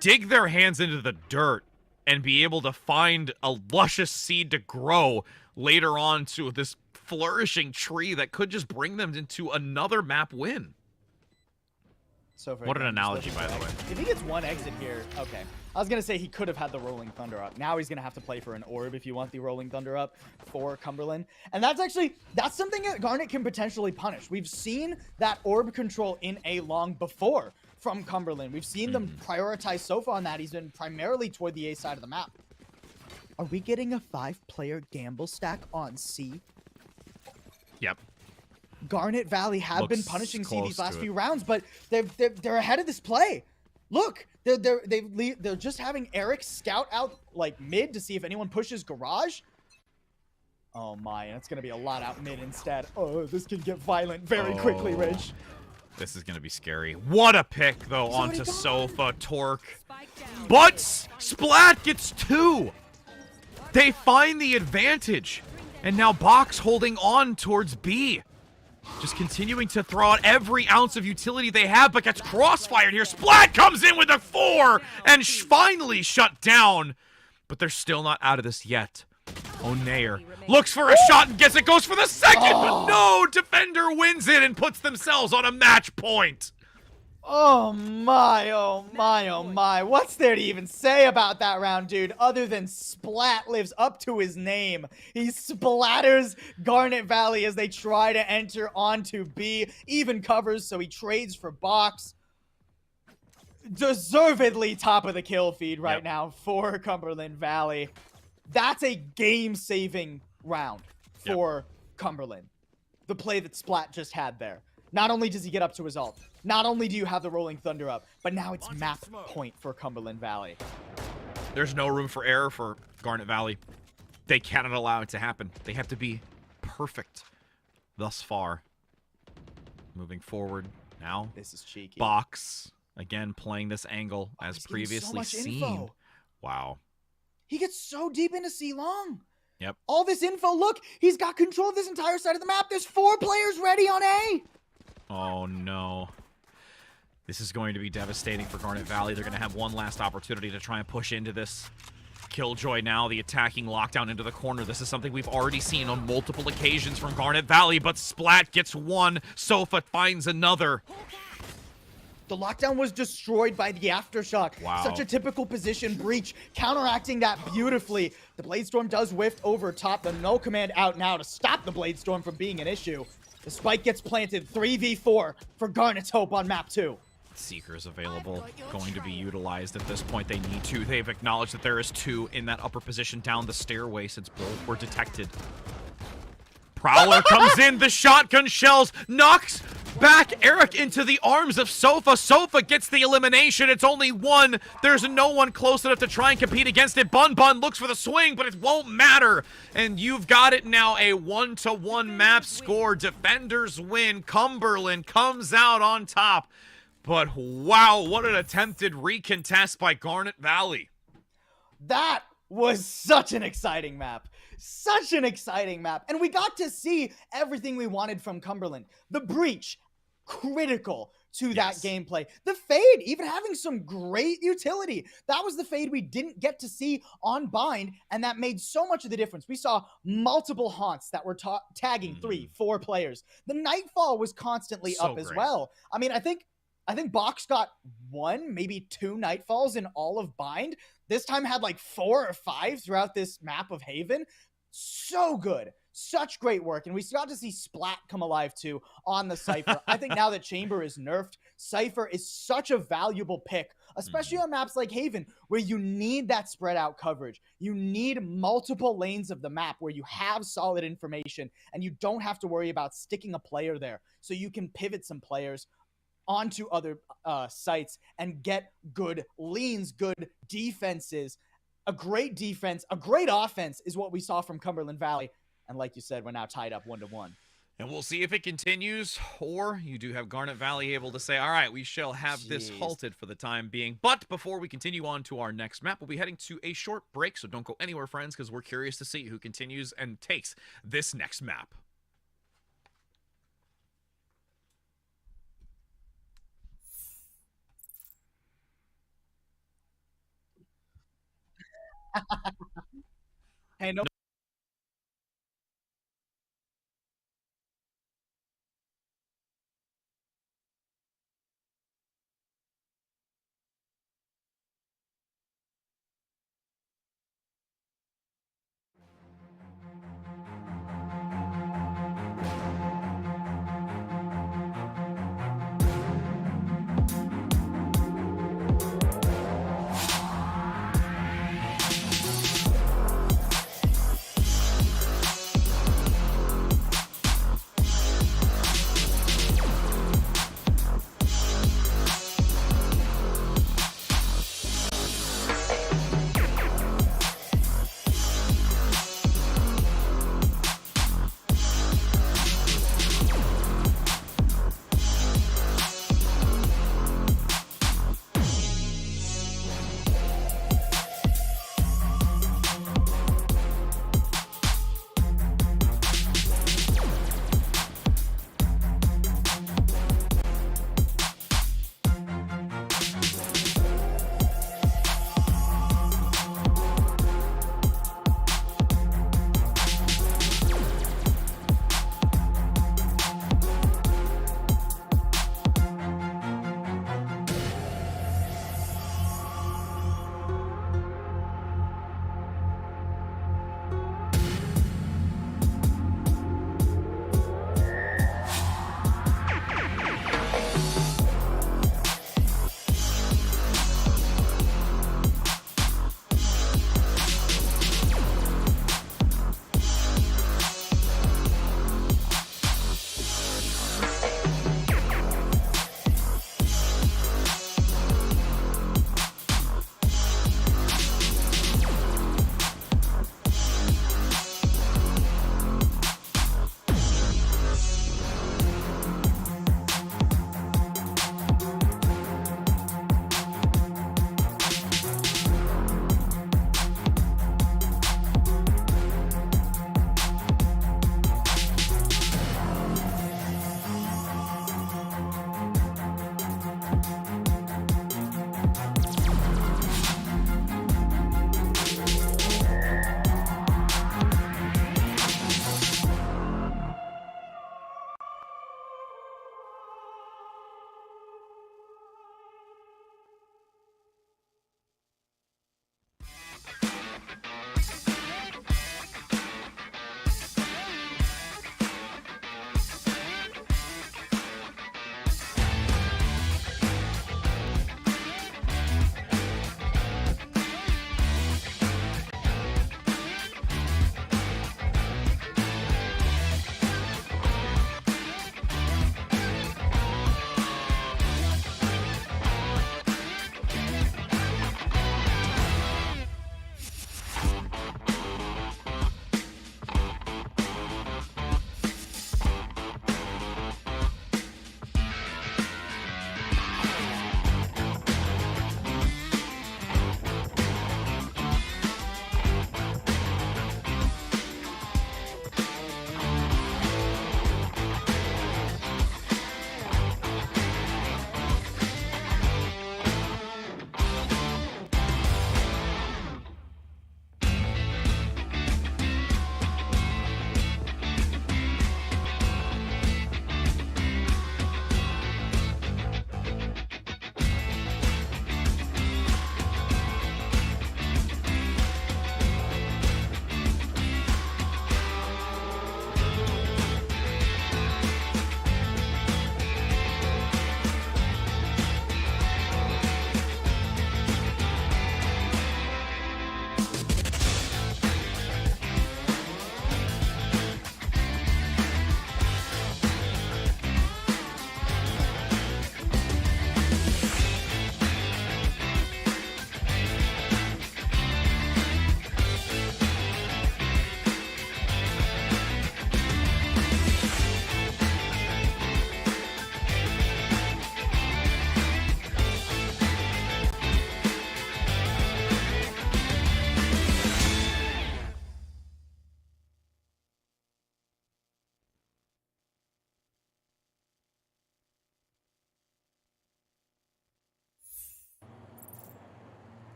dig their hands into the dirt and be able to find a luscious seed to grow later on to this flourishing tree that could just bring them into another map win. So what an analogy, by the way. If he gets one exit here, okay. I was going to say he could have had the Rolling Thunder up. Now he's going to have to play for an orb if you want the Rolling Thunder up for Cumberland. And that's something that Garnet can potentially punish. We've seen that orb control in A long before from Cumberland. We've seen them prioritize so far on that. He's been primarily toward the A side of the map. Are we getting a 5-player gamble stack on C? Yep. Garnet Valley have Looks been punishing C close these last to few rounds, but they're ahead of this play. Look, they're just having Eric scout out like mid to see if anyone pushes garage. Oh my, and it's gonna be a lot out mid instead. Oh, this can get violent very quickly, Rich. This is gonna be scary. What a pick though onto Sofa Torque, but Splat gets 2. They find the advantage, and now Box holding on towards B. Just continuing to throw out every ounce of utility they have, but gets crossfired here. Splat comes in with a 4 and finally shut down. But they're still not out of this yet. O'Nair looks for a shot and gets it, goes for the second, but no! Defender wins it and puts themselves on a match point. Oh my, oh my, oh my. What's there to even say about that round, dude, other than Splat lives up to his name. He splatters Garnet Valley as they try to enter onto B. Even covers, so he trades for Box. Deservedly top of the kill feed right now for Cumberland Valley. That's a game-saving round for Cumberland. The play that Splat just had there. Not only does he get up to his ult, not only do you have the Rolling Thunder up, but now it's map point for Cumberland Valley. There's no room for error for Garnet Valley. They cannot allow it to happen. They have to be perfect thus far. Moving forward now. This is cheeky. Box, again, playing this angle as previously so seen. Info. Wow. He gets so deep into C long. Yep. All this info. Look, he's got control of this entire side of the map. There's 4 players ready on A. Oh, no. This is going to be devastating for Garnet Valley. They're going to have one last opportunity to try and push into this. Killjoy now, the attacking lockdown into the corner. This is something we've already seen on multiple occasions from Garnet Valley, but Splat gets one. Sofa finds another. The lockdown was destroyed by the aftershock. Wow. Such a typical position breach, counteracting that beautifully. The Bladestorm does whiff over top. The null command out now to stop the Bladestorm from being an issue. The spike gets planted. 3v4 for Garnet's Hope on map 2. Seeker is available, going to be utilized at this point. They need to. They've acknowledged that there is 2 in that upper position down the stairway since both were detected. Prowler comes in, the shotgun shells, knocks back Eric into the arms of Sofa. Sofa gets the elimination. It's only 1. There's no one close enough to try and compete against it. Bun Bun looks for the swing, but it won't matter. And you've got it now, a 1-1 map score. Defenders win. Cumberland comes out on top. But wow, what an attempted recontest by Garnet Valley. That was such an exciting map. Such an exciting map. And we got to see everything we wanted from Cumberland. The breach, critical to that gameplay. The fade, even having some great utility. That was the fade we didn't get to see on Bind, and that made so much of the difference. We saw multiple haunts that were tagging 3-4 players. The Nightfall was constantly So up as great. well. I mean, I think Box got 1, maybe 2 Nightfalls in all of Bind. This time had like 4 or 5 throughout this map of Haven. So good. Such great work. And we got to see Splat come alive too on the Cypher. I think now that Chamber is nerfed, Cypher is such a valuable pick, especially on maps like Haven, where you need that spread out coverage. You need multiple lanes of the map where you have solid information and you don't have to worry about sticking a player there. So you can pivot some players onto other sites and get good leans, good defenses. A great defense, a great offense is what we saw from Cumberland Valley. And like you said, we're now tied up 1-1. And we'll see if it continues, or you do have Garnet Valley able to say, all right, we shall have this halted for the time being. But before we continue on to our next map, we'll be heading to a short break, so don't go anywhere, friends, because we're curious to see who continues and takes this next map. Hey, no.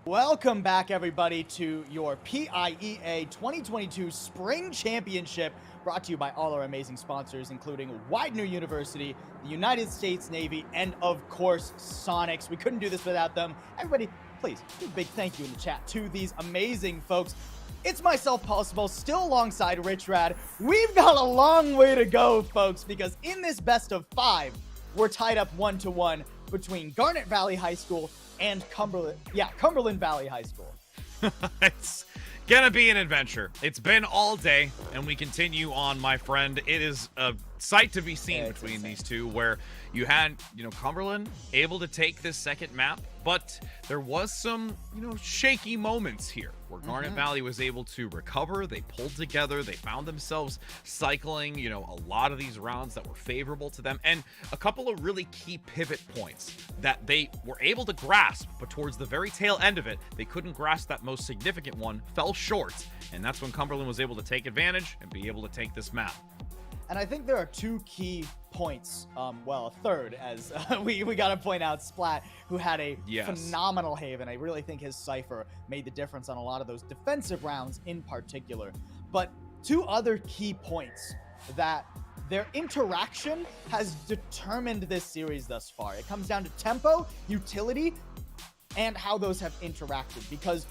Welcome back, everybody, to your PIEA 2022 Spring Championship, brought to you by all our amazing sponsors, including Widener University, the United States Navy, and of course, Sonics. We couldn't do this without them. Everybody, please, give a big thank you in the chat to these amazing folks. It's myself, Possible, still alongside Rich Rad. We've got a long way to go, folks, because in this best of 5, we're tied up 1-1 between Garnet Valley High School and Cumberland Valley High School. It's gonna be an adventure. It's been all day, and we continue on, my friend. It is a sight to be seen between these two, where you had, Cumberland able to take this second map, but there was some, shaky moments here where Garnet Valley was able to recover. They pulled together. They found themselves cycling, a lot of these rounds that were favorable to them, and a couple of really key pivot points that they were able to grasp, but towards the very tail end of it, they couldn't grasp that most significant one, fell short, and that's when Cumberland was able to take advantage and be able to take this map. And I think there are 2 key points, well, a third, as we got to point out Splat, who had a phenomenal Haven. I really think his Cypher made the difference on a lot of those defensive rounds in particular. But 2 other key points that their interaction has determined this series thus far. It comes down to tempo, utility, and how those have interacted, because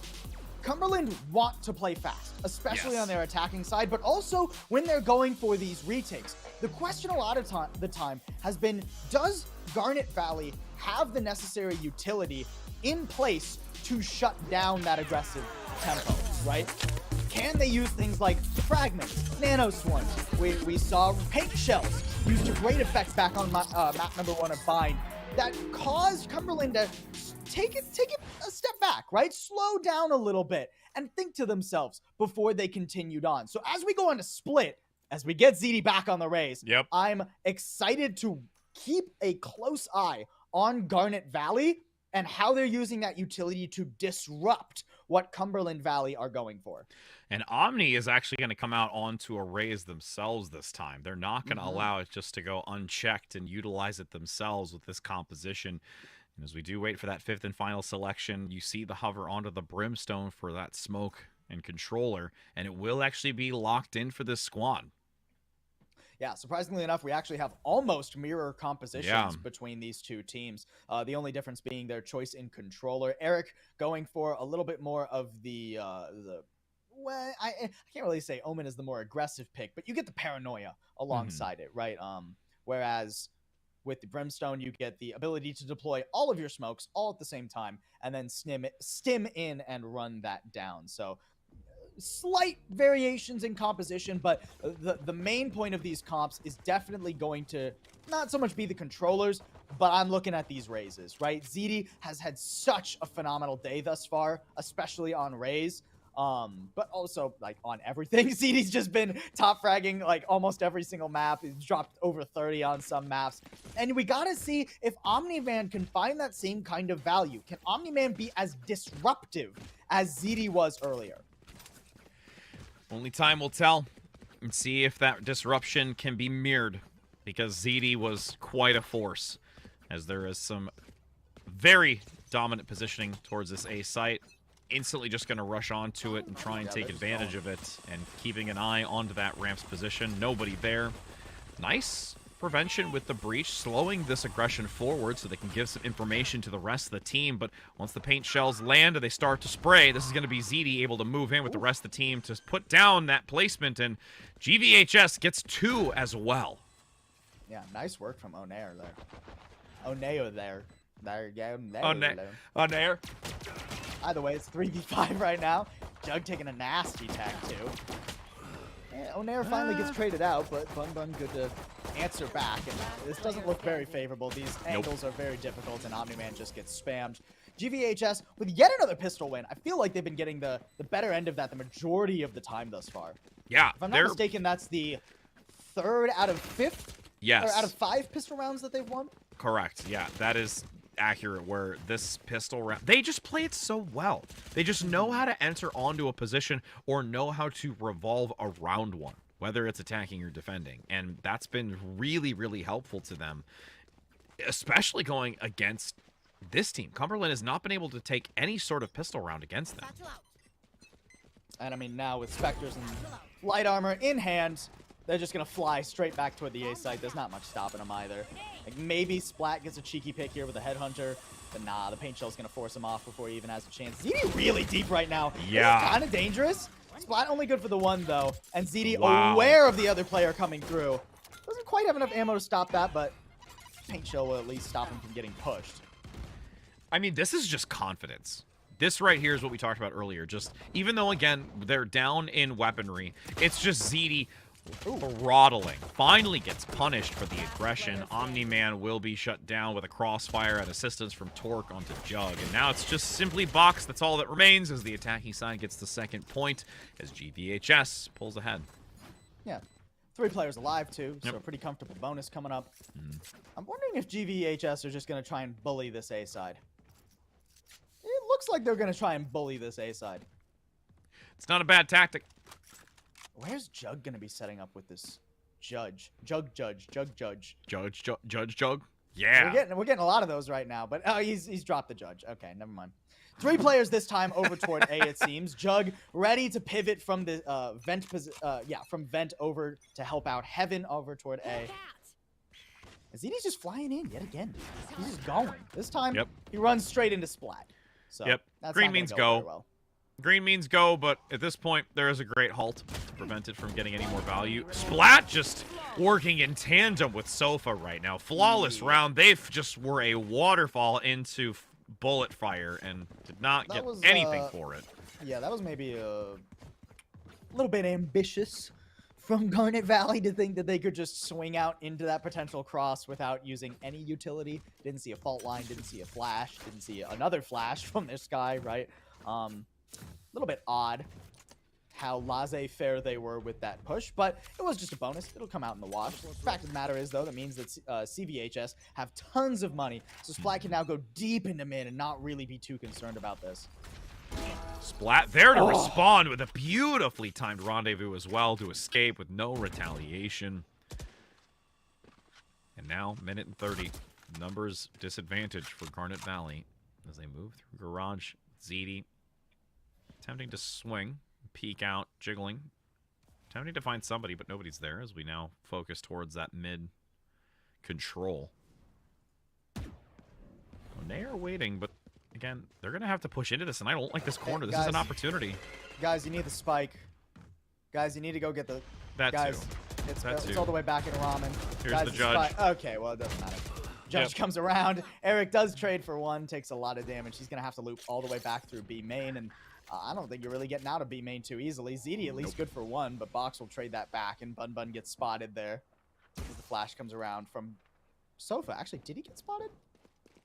Cumberland want to play fast, especially on their attacking side, but also when they're going for these retakes. The question a lot of the time has been, does Garnet Valley have the necessary utility in place to shut down that aggressive tempo, right? Can they use things like fragments, nano swarms? We saw paint shells used to great effect back on map number 1 of Bind that caused Cumberland to take it a step back, right? Slow down a little bit and think to themselves before they continued on. So as we go on to Split, as we get ZD back on the Rays, I'm excited to keep a close eye on Garnet Valley and how they're using that utility to disrupt what Cumberland Valley are going for. And Omni is actually going to come out onto a Rays themselves this time. They're not going to allow it just to go unchecked and utilize it themselves with this composition. And as we do wait for that 5th and final selection, you see the hover onto the Brimstone for that smoke and controller, and it will actually be locked in for this squad. Yeah, surprisingly enough, we actually have almost mirror compositions between these 2 teams. The only difference being their choice in controller. Eric going for a little bit more of the well, I can't really say Omen is the more aggressive pick, but you get the paranoia alongside it, right? Whereas with the Brimstone, you get the ability to deploy all of your smokes all at the same time and then stim in and run that down. So slight variations in composition, but the main point of these comps is definitely going to not so much be the controllers, but I'm looking at these raises, right? ZD has had such a phenomenal day thus far, especially on Rays. But also like on everything. ZD's just been top fragging like almost every single map. He's dropped over 30 on some maps. And we gotta see if Omni-Man can find that same kind of value. Can Omni-Man be as disruptive as ZD was earlier? Only time will tell, and see if that disruption can be mirrored, because ZD was quite a force, as there is some very dominant positioning towards this A site. Instantly just going to rush onto it and try and take advantage of it, and keeping an eye onto that ramp's position. Nobody there. Nice prevention with the breach, slowing this aggression forward so they can give some information to the rest of the team. But once the paint shells land and they start to spray, this is going to be ZD able to move in with the rest of the team to put down that placement, and GVHS gets 2 as well. Yeah, nice work from Onair there. Onair there. There you go. Onair. Either way, it's 3v5 right now. Jug taking a nasty tag too. Yeah, Onair finally gets traded out, but Bun good to answer back. And this doesn't look very favorable. These angles are very difficult, and Omni-Man just gets spammed. GVHS with yet another pistol win. I feel like they've been getting the better end of that the majority of the time thus far. Yeah. If I'm not mistaken, that's the 3rd out of 5th? Yes. Or out of 5 pistol rounds that they've won? Correct. Yeah, that is accurate, where this pistol round, they just play it so well. They just know how to enter onto a position or know how to revolve around one, whether it's attacking or defending. And that's been really, really helpful to them, especially going against this team, Cumberland, has not been able to take any sort of pistol round against them. And I mean, now with Spectres and light armor in hand, they're just going to fly straight back toward the A site. There's not much stopping them either. Like, maybe Splat gets a cheeky pick here with a Headhunter, but nah, the Paint Shell's going to force him off before he even has a chance. ZD really deep right now. Yeah. Kind of dangerous. Splat only good for the one, though. And ZD Wow. aware of the other player coming through. Doesn't quite have enough ammo to stop that, but Paint Shell will at least stop him from getting pushed. I mean, this is just confidence. This right here is what we talked about earlier. Just, even though, again, they're down in weaponry, it's just ZD throttling. Finally gets punished for the aggression. Omni-Man will be shut down with a crossfire and assistance from Torque onto Jug. And now it's just simply Box. That's all that remains as the attacking side gets the second point as GVHS pulls ahead. Yeah. 3 players alive, too, so Yep. pretty comfortable bonus coming up. I'm wondering if GVHS are just going to try and bully this A side. It looks like they're going to try and bully this A side. It's not a bad tactic. Where's Jug going to be setting up with this Judge? Jug. Jug. Yeah. We're getting a lot of those right now, but oh, he's dropped the Judge. Okay, never mind. 3 players this time over toward A, it seems. Jug ready to pivot from the from vent over to help out Heaven over toward A. ZD's just flying in yet again. He's just going. This time, he runs straight into Splat. So that's Green not means gonna go go. very well. Green means go, but at this point, there is a great halt to prevent it from getting any more value. Splat just working in tandem with Sofa right now. Flawless round. They just were a waterfall into bullet fire and did not get anything for it. Yeah, that was maybe a little bit ambitious from Garnet Valley to think that they could just swing out into that potential cross without using any utility. Didn't see a fault line, didn't see a flash, didn't see another flash from this guy, right? A little bit odd how laissez-faire they were with that push, but it was just a bonus. It'll come out in the wash. The fact of the matter is, though, that means that CVHS have tons of money, so Splat can now go deep into mid and not really be too concerned about this. Splat there to respond with a beautifully timed rendezvous as well to escape with no retaliation. And now, minute and 30. Numbers disadvantage for Garnet Valley as they move through Garage. ZD attempting to swing, peek out, jiggling. Attempting to find somebody, but nobody's there as we now focus towards that mid control. They are waiting, but again, they're going to have to push into this, and I don't like this corner. This is an opportunity. Guys, you need the spike. Guys, you need to go get the... That guys, too. It's all the way back in Ramen. Here's guys, the Judge. Okay, well, it doesn't matter. Judge comes around. Eric does trade for 1, takes a lot of damage. He's going to have to loop all the way back through B main, and I don't think you're really getting out of B main too easily. ZD at least good for 1, but Box will trade that back, and Bun Bun gets spotted there as the flash comes around from Sofa. Actually, did he get spotted?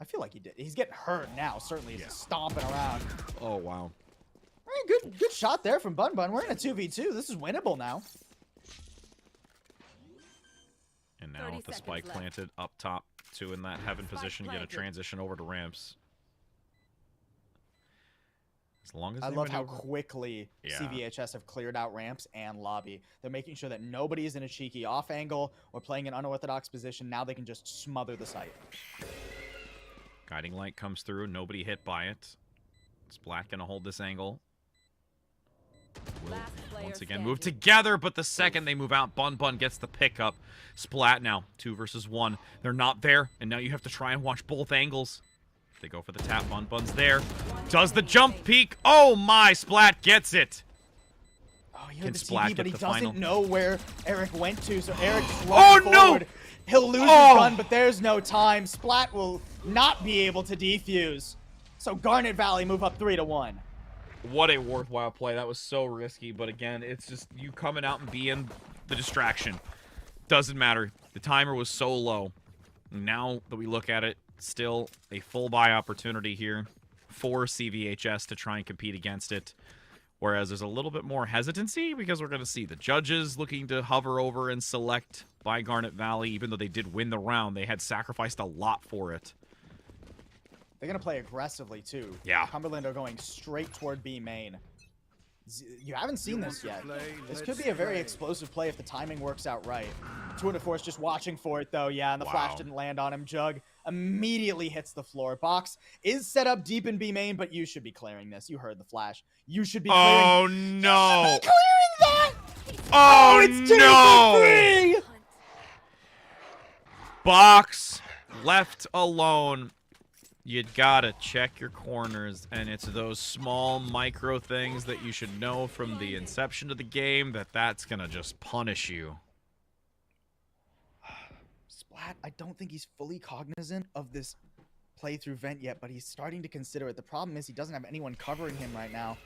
I feel like he did. He's getting hurt now, certainly. He's stomping around. Oh, wow. All right, good shot there from Bun Bun. We're in a 2v2. This is winnable now. And now with the spike planted up top, 2 in that Heaven position, get a transition over to ramps. As long as I love how quickly CVHS have cleared out ramps and lobby. They're making sure that nobody is in a cheeky off angle or playing an unorthodox position. Now they can just smother the site. Guiding light comes through. Nobody hit by it. Splat gonna hold this angle. Will once again move together, but the second they move out, Bun Bun gets the pickup. Splat now, 2 versus 1. They're not there, and now you have to try and watch both angles. They go for the tap. Bun Bun's there. Does the jump peek? Oh my! Splat gets it. Oh, he Can heard the Splat TV, but get he the doesn't final? know where Eric went to, so Eric's Oh, running no! forward. He'll lose his run, but there's no time. Splat will not be able to defuse. So Garnet Valley move up 3-1. What a worthwhile play. That was so risky, but again, it's just you coming out and being the distraction. Doesn't matter. The timer was so low. Now that we look at it, still a full buy opportunity here for CVHS to try and compete against it. Whereas there's a little bit more hesitancy because we're going to see the judges looking to hover over and select by Garnet Valley. Even though they did win the round, they had sacrificed a lot for it. They're going to play aggressively, too. Yeah. Cumberland are going straight toward B main. You haven't seen this yet. This could be a very explosive play if the timing works out right. Tour de Force just watching for it, though. Yeah, and the flash didn't land on him. Jug immediately hits the floor. Box is set up deep in B main, but you should be clearing this. You heard the flash. You should be clearing. Oh no! You should be clearing that. Oh, it's 2 no! for 3. Box left alone. You gotta check your corners, and it's those small micro things that you should know from the inception of the game that's gonna just punish you. Splat, I don't think he's fully cognizant of this playthrough vent yet, but he's starting to consider it. The problem is he doesn't have anyone covering him right now.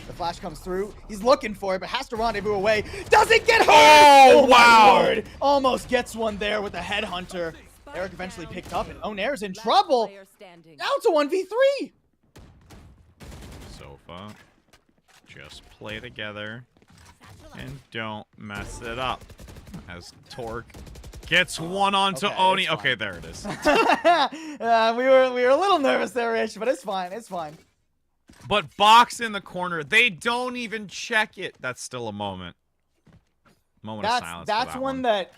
The flash comes through. He's looking for it, but has to rendezvous away. Doesn't get hurt! Oh, wow! My word. Almost gets one there with the headhunter. Eric eventually picked up, and Onair's in trouble. Now it's a 1v3. Sofa, just play together and don't mess it up. As Torque gets one onto Oni. Okay, there it is. We were a little nervous there, Rich, but it's fine. It's fine. But Box in the corner, they don't even check it. That's still a moment. Moment of silence. That's for that one that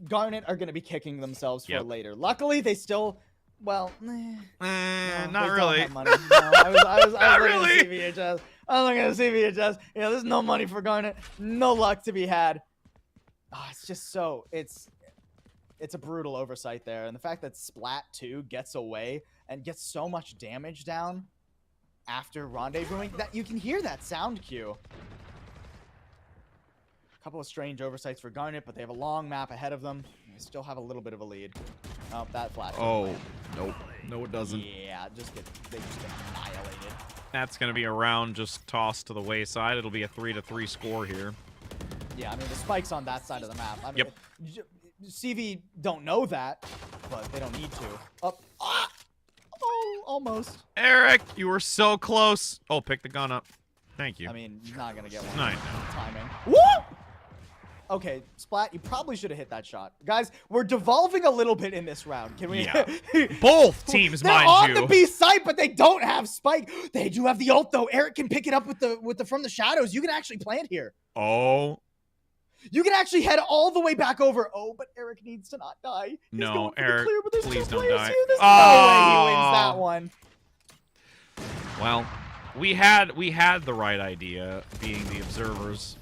Garnet are going to be kicking themselves for later. Luckily, they still, well, no, not really. No, I was Not looking really. at CVHS. I was looking at CVHS. Yeah, there's no money for Garnet. No luck to be had. Oh, it's just so, it's a brutal oversight there. And the fact that Splat 2 gets away and gets so much damage down after rendezvousing, that you can hear that sound cue. A couple of strange oversights for Garnet, but they have a long map ahead of them. They still have a little bit of a lead. Oh, that flash. Oh, nope. No, it doesn't. Yeah, they just get annihilated. That's going to be a round just tossed to the wayside. It'll be a 3-3 score here. Yeah, I mean, the spike's on that side of the map. I mean, CV don't know that, but they don't need to. Up. Oh, almost. Eric, you were so close. Oh, pick the gun up. Thank you. I mean, you're not going to get one. I know. Timing. Woo! Okay, Splat, you probably should have hit that shot. Guys, we're devolving a little bit in this round. Can we? Yeah. Both teams, They're mind on you. the B site, but they don't have Spike. They do have the ult, though. Eric can pick it up with the from the shadows. You can actually plant here. Oh. You can actually head all the way back over. Oh, but Eric needs to not die. He's No, going for the Eric, clear, but there's please two don't players die. here. There's no way he wins that one. Well, we had the right idea, being the observers.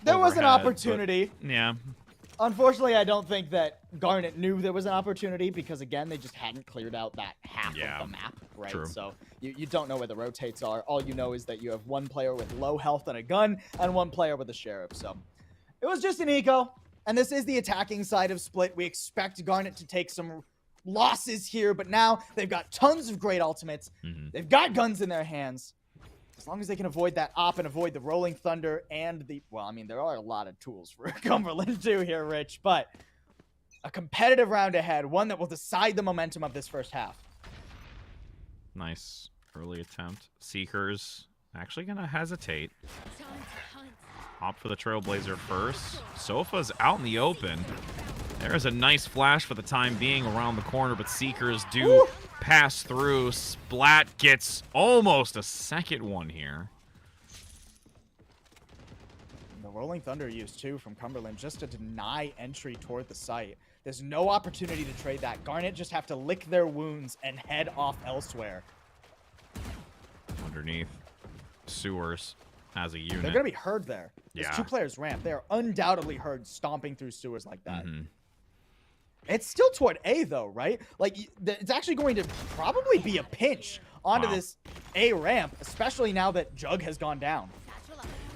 There was an overhead, opportunity. but, yeah. Unfortunately, I don't think that Garnet knew there was an opportunity because, again, they just hadn't cleared out that half of the map, right? True. So you don't know where the rotates are. All you know is that you have one player with low health and a gun and one player with a sheriff. So it was just an eco, and this is the attacking side of Split. We expect Garnet to take some losses here, but now they've got tons of great ultimates. They've got guns in their hands. As long as they can avoid that op and avoid the Rolling Thunder and the... Well, I mean, there are a lot of tools for Cumberland too here, Rich, but a competitive round ahead, one that will decide the momentum of this first half. Nice early attempt. Seekers actually going to hesitate. Opt for the Trailblazer first. Sofa's out in the open. There's a nice flash for the time being around the corner, but Seekers do pass through. Splat gets almost a second one here. The Rolling Thunder used too from Cumberland just to deny entry toward the site. There's no opportunity to trade that. Garnet just have to lick their wounds and head off elsewhere. Underneath sewers as a unit. They're going to be heard there. There's Yeah. two players ramp. They are undoubtedly heard stomping through sewers like that. It's still toward A, though, right? Like, it's actually going to probably be a pinch onto this A ramp, especially now that Jug has gone down.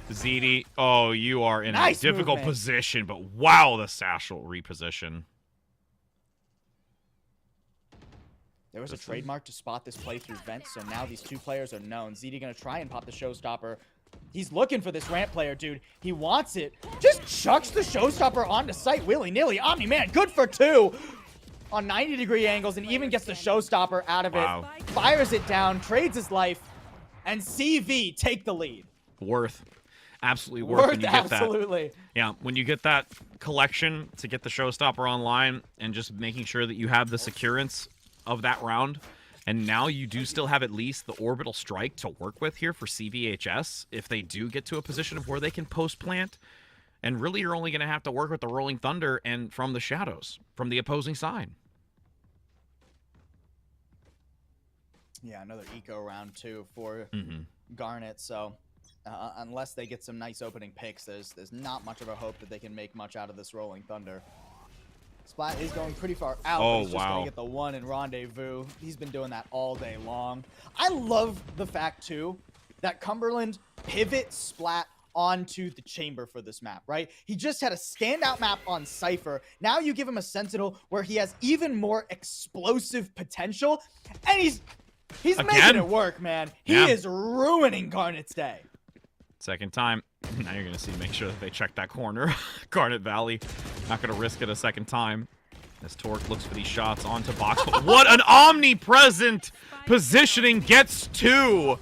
ZD, oh, you are in Nice a difficult movement. position, but wow, the Satchel reposition. There was a trademark to spot this play through vent, so now these two players are known. ZD going to try and pop the showstopper. He's looking for this ramp player, dude. He wants it. Just chucks the showstopper onto site willy-nilly. Omni-Man, good for two on 90-degree angles and even gets the showstopper out of it. Fires it down, trades his life, and CV take the lead. Worth. Absolutely worth when you get absolutely. that. Yeah, when you get that collection to get the showstopper online and just making sure that you have the securance of that round. And now you do still have at least the orbital strike to work with here for CVHS if they do get to a position of where they can post-plant. And really, you're only going to have to work with the Rolling Thunder and from the shadows, from the opposing side. Yeah, another eco round too for Mm-hmm. Garnet. So unless they get some nice opening picks, there's not much of a hope that they can make much out of this Rolling Thunder. Splat is going pretty far out. Oh, but he's just wow. gonna get the one in Rendezvous. He's been doing that all day long. I love the fact too that Cumberland pivot Splat onto the chamber for this map, right? He just had a standout map on Cypher. Now you give him a Sentinel where he has even more explosive potential, and he's making it work, man. He is ruining Garnet's day. Second time. Now you're going to see, make sure that they check that corner. Garnet Valley, not going to risk it a second time. As Torque looks for these shots onto box. But what an omnipresent positioning gets to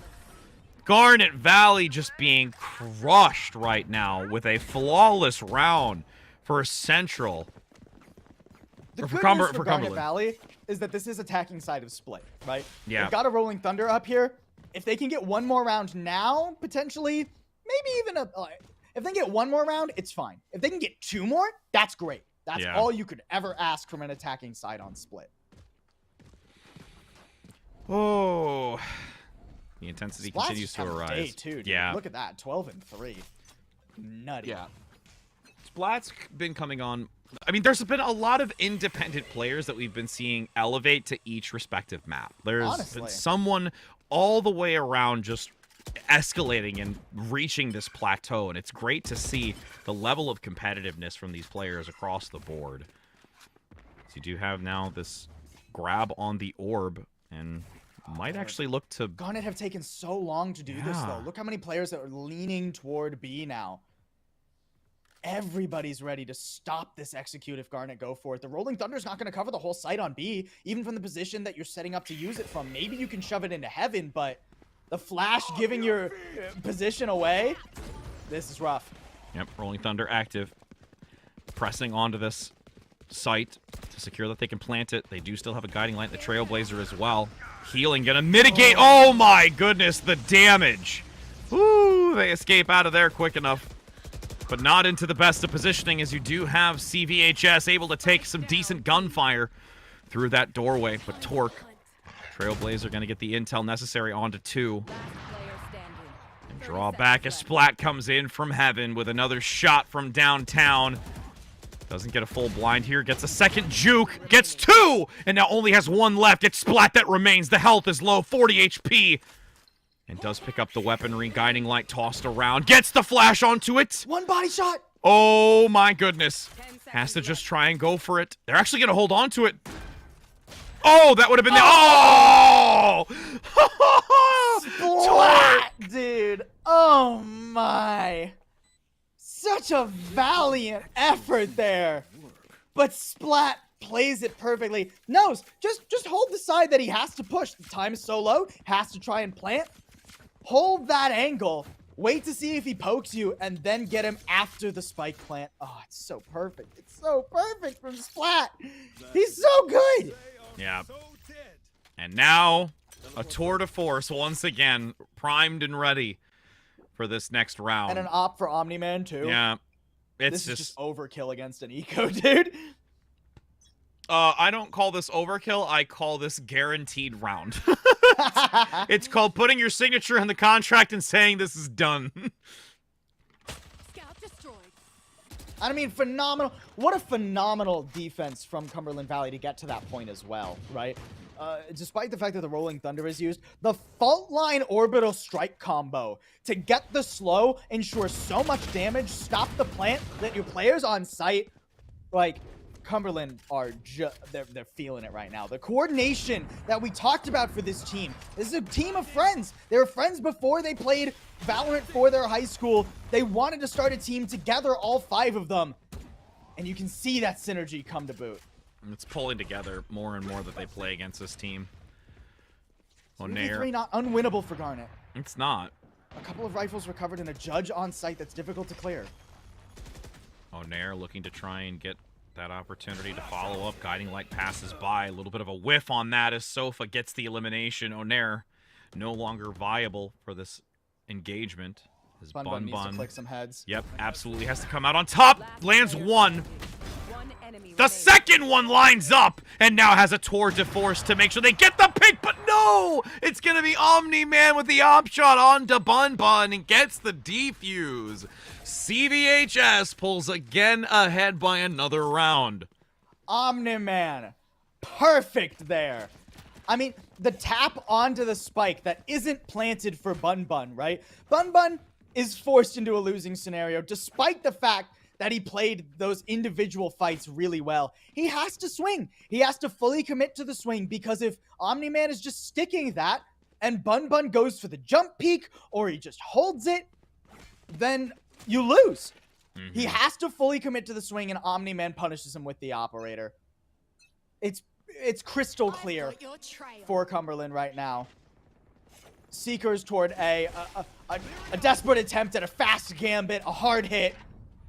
Garnet Valley, just being crushed right now with a flawless round for Central. The For good news for Garnet Cumberland. Valley is that this is attacking side of Split, right? Yeah. They've got a Rolling Thunder up here. If they can get one more round now, potentially, maybe even if they get one more round, it's fine. If they can get two more, that's great. That's all you could ever ask from an attacking side on Split. Oh, the intensity Splat's continues to having a arise. day too, dude. Yeah. Look at that, 12-3. Nutty. Yeah. Splat's been coming on. I mean, there's been a lot of independent players that we've been seeing elevate to each respective map. There's Honestly. been someone all the way around just escalating and reaching this plateau, and it's great to see the level of competitiveness from these players across the board. So you do have now this grab on the orb, and might actually look to... Garnet have taken so long to do this, though. Look how many players that are leaning toward B now. Everybody's ready to stop this execute if Garnet go for it. The Rolling Thunder's not going to cover the whole site on B, even from the position that you're setting up to use it from. Maybe you can shove it into heaven, but the flash giving your position away, this is rough. Yep, Rolling Thunder active. Pressing onto this site to secure that they can plant it. They do still have a guiding light, the Trailblazer as well. Healing, gonna mitigate. Oh my goodness, the damage. Woo, they escape out of there quick enough. But not into the best of positioning, as you do have CVHS able to take some decent gunfire through that doorway. But Torque, Trailblazer gonna get the intel necessary onto 2. And draw back as Splat comes in from heaven with another shot from downtown. Doesn't get a full blind here, gets a second juke, gets 2, and now only has 1 left. It's Splat that remains. The health is low, 40 HP. And does pick up the weaponry, guiding light tossed around, gets the flash onto it. 1 body shot. Oh my goodness. Has to just try and go for it. They're actually going to hold on to it. Oh, that would have been the... Oh! Splat, dude. Oh my. Such a valiant effort there. But Splat plays it perfectly. Knows, just hold the side that he has to push. The time is so low, has to try and plant. Hold that angle. Wait to see if he pokes you, and then get him after the spike plant. Oh, it's so perfect. It's so perfect from Splat. He's so good. Yeah. And now, a tour de force once again, primed and ready for this next round. And an op for Omni-Man, too. Yeah. It's This is just overkill against an eco, dude. I don't call this overkill. I call this guaranteed round. It's called putting your signature in the contract and saying this is done. Scout destroyed. I mean, phenomenal. What a phenomenal defense from Cumberland Valley to get to that point as well, right? Despite the fact that the Rolling Thunder is used, the fault line orbital strike combo to get the slow, ensure so much damage, stop the plant, that your players on site, like, Cumberland are they're feeling it right now. The coordination that we talked about for this team. This is a team of friends. They were friends before they played Valorant for their high school. They wanted to start a team together, all 5 of them. And you can see that synergy come to boot. It's pulling together more and more that they play against this team. Onair. Onair. Not unwinnable for Garnet. It's not. A couple of rifles recovered and a judge on site that's difficult to clear. Onair looking to try and get that opportunity to follow up. Guiding light passes by. A little bit of a whiff on that as Sofa gets the elimination. Onair no longer viable for this engagement. His Bun Bun needs to Bun. click some heads. Yep, absolutely has to come out on top. Lands 1. One enemy The second one lines up and now has a tour de force to make sure they get the pick, but no! It's gonna be Omni-Man with the op shot onto Bun Bun and gets the defuse. CVHS pulls again ahead by another round. Omni-Man, perfect there. I mean, the tap onto the spike that isn't planted for Bun Bun, right? Bun Bun is forced into a losing scenario despite the fact that he played those individual fights really well. He has to swing. He has to fully commit to the swing, because if Omni-Man is just sticking that and Bun Bun goes for the jump peek or he just holds it, then you lose. He has to fully commit to the swing, and Omni-Man punishes him with the operator. It's crystal clear for Cumberland right now. Seekers toward a desperate attempt at a fast gambit, a hard hit,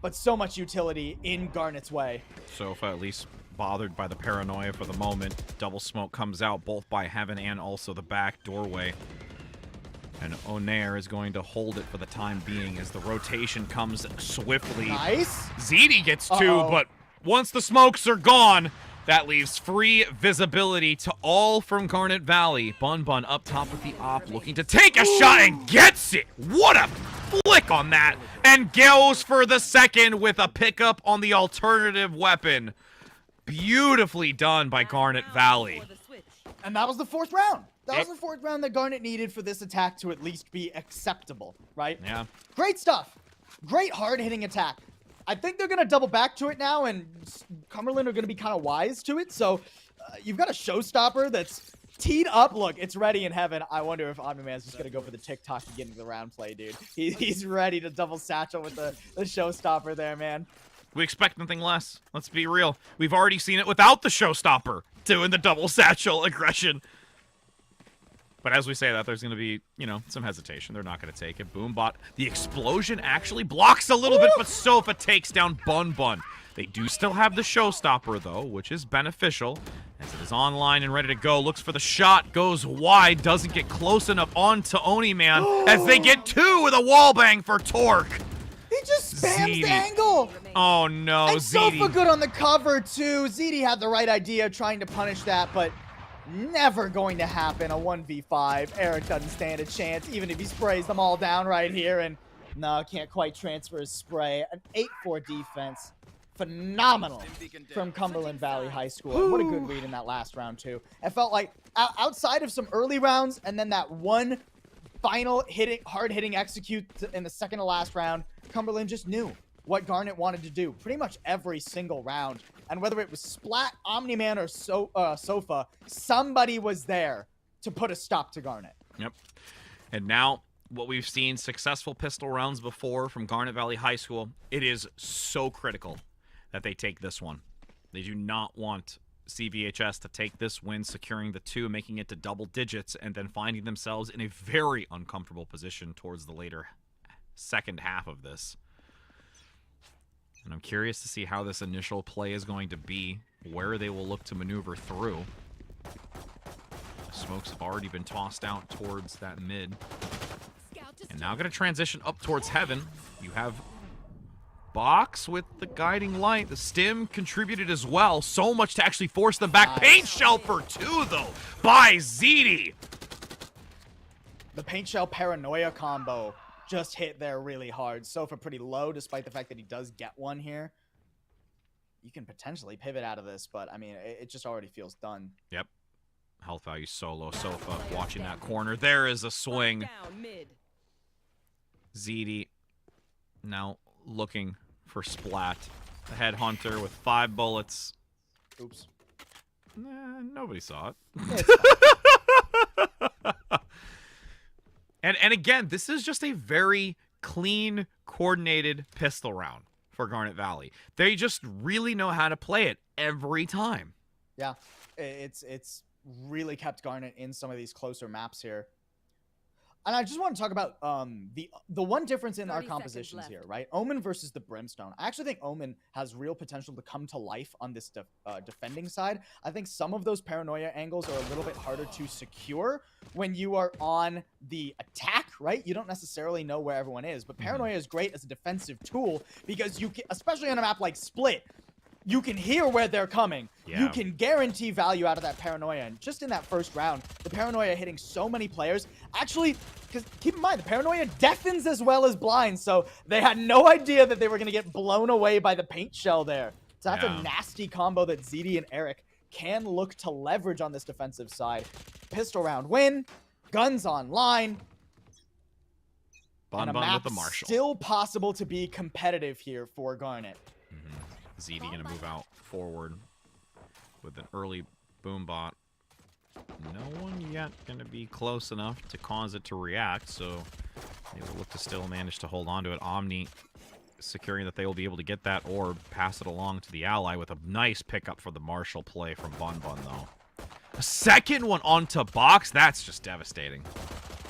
but so much utility in Garnet's way. Sofa at least bothered by the paranoia for the moment. Double smoke comes out both by Heaven and also the back doorway. And Onair is going to hold it for the time being as the rotation comes swiftly. Nice. ZD gets two, but once the smokes are gone, that leaves free visibility to all from Garnet Valley. Bun Bun up top with the op, looking to take a shot and gets it. What a flick on that. And goes for the second with a pickup on the alternative weapon. Beautifully done by Garnet Valley. And that was the fourth round. That was the fourth round that Garnet needed for this attack to at least be acceptable, right? Yeah. Great stuff. Great hard-hitting attack. I think they're going to double back to it now, and Cumberland are going to be kind of wise to it. So you've got a showstopper that's teed up. Look, it's ready in heaven. I wonder if Omni-Man's just going to go for the TikTok to get into the round play, dude. He's ready to double satchel with the showstopper there, man. We expect nothing less. Let's be real. We've already seen it without the showstopper doing the double satchel aggression. But as we say that, there's going to be, you know, some hesitation. They're not going to take it. Boombot. The explosion actually blocks a little bit, but Sofa takes down Bun Bun. They do still have the showstopper, though, which is beneficial. As it is online and ready to go. Looks for the shot. Goes wide. Doesn't get close enough onto Oni-Man as they get two with a wallbang for Torque. He just spams the angle. Oh, no. And ZD. Sofa good on the cover, too. ZD had the right idea trying to punish that, but never going to happen. A 1v5. Eric doesn't stand a chance, even if he sprays them all down right here. And no, can't quite transfer his spray. An 8-4 defense. Phenomenal from Cumberland Valley High School. And what a good read in that last round, too. It felt like outside of some early rounds and then that one final hard-hitting execute in the second to last round, Cumberland just knew what Garnet wanted to do pretty much every single round. And whether it was Splat, Omni-Man, or Sofa, somebody was there to put a stop to Garnet. Yep. And now, what we've seen successful pistol rounds before from Garnet Valley High School, it is so critical that they take this one. They do not want CVHS to take this win, securing the 2, making it to double digits, and then finding themselves in a very uncomfortable position towards the later second half of this. And I'm curious to see how this initial play is going to be, where they will look to maneuver through. The smokes have already been tossed out towards that mid. And now going to transition up towards heaven. You have Box with the guiding light. The stim contributed as well. So much to actually force them back. Paint shell for 2, though, by ZD. The paint shell paranoia combo just hit there really hard. Sofa pretty low, despite the fact that he does get one here. You can potentially pivot out of this, but I mean, it just already feels done. Yep. Health value so low. Sofa watching that corner. There is a swing. ZD now looking for Splat. The headhunter with 5 bullets. Oops. Nobody saw it. And again, this is just a very clean, coordinated pistol round for Garnet Valley. They just really know how to play it every time. Yeah, it's really kept Garnet in some of these closer maps here. And I just want to talk about the one difference in our compositions here, right? Omen versus the Brimstone. I actually think Omen has real potential to come to life on this defending side. I think some of those paranoia angles are a little bit harder to secure when you are on the attack, right? You don't necessarily know where everyone is, but paranoia is great as a defensive tool because you can, especially on a map like Split, You can hear where they're coming. Yeah. You can guarantee value out of that Paranoia. And just in that first round, the Paranoia hitting so many players. Actually, because keep in mind, the Paranoia deafens as well as blinds. So they had no idea that they were going to get blown away by the paint shell there. So that's a nasty combo that ZD and Eric can look to leverage on this defensive side. Pistol round win. Guns online. Bun and a Bun map with the Marshall. still possible to be competitive here for Garnet. ZD going to move out forward with an early boom bot. No one yet going to be close enough to cause it to react, so they will look to still manage to hold on to it. Omni securing that they will be able to get that or pass it along to the ally with a nice pickup for the Marshall play from Bun Bun, though. A second one onto box, that's just devastating.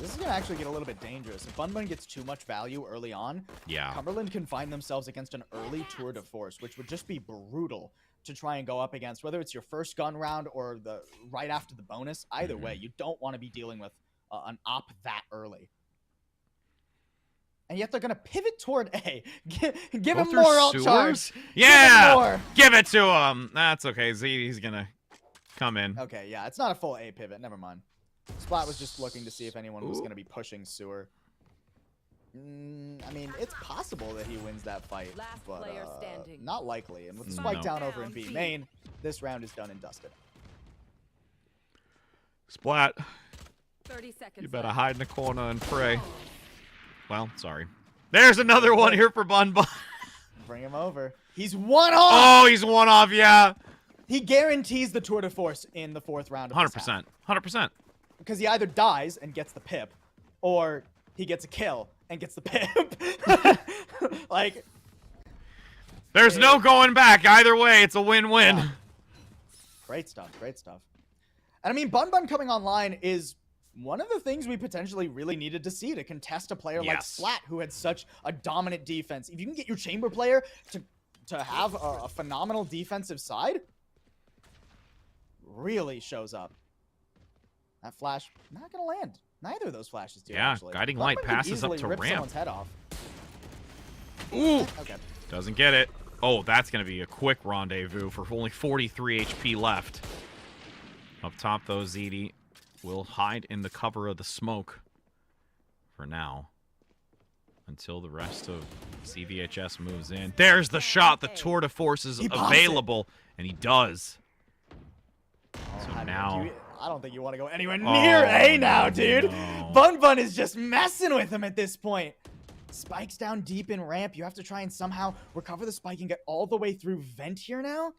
This is going to actually get a little bit dangerous. If Bun Bun gets too much value early on, Cumberland can find themselves against an early tour de force, which would just be brutal to try and go up against, whether it's your first gun round or the right after the bonus. Either way, you don't want to be dealing with an op that early. And yet they're going to pivot toward A. Give him more ult charge. Yeah! Give it to him. That's okay. ZD's going to come in. Okay, yeah. It's not a full A pivot. Never mind. Splat was just looking to see if anyone was going to be pushing sewer. I mean, it's possible that he wins that fight, but not likely. And with the spike down over in B main, this round is done and dusted. Splat, 30 seconds you better hide in the corner and pray. Well, sorry. There's another one here for Bun Bun. Bring him over. He's one off! Oh, he's one off, yeah. He guarantees the tour de force in the 4th round of 100%. 100%. Because he either dies and gets the pip, or he gets a kill and gets the pip. Like, there's no going back. Either way, it's a win-win. Yeah. Great stuff. Great stuff. And I mean, Bun Bun coming online is one of the things we potentially really needed to see to contest a player like Splat, who had such a dominant defense. If you can get your chamber player to have a phenomenal defensive side, really shows up. That flash, not going to land. Neither of those flashes do, actually. Guiding Light passes up to rip ramp. someone's head off. Ooh! Okay. Doesn't get it. Oh, that's going to be a quick rendezvous for only 43 HP left. Up top, though, ZD will hide in the cover of the smoke for now. Until the rest of CVHS moves in. There's the shot. The tour de force is available. And he does. So now... I don't think you want to go anywhere near A now, dude. No. Bun Bun is just messing with him at this point. Spikes down deep in ramp. You have to try and somehow recover the spike and get all the way through vent here now.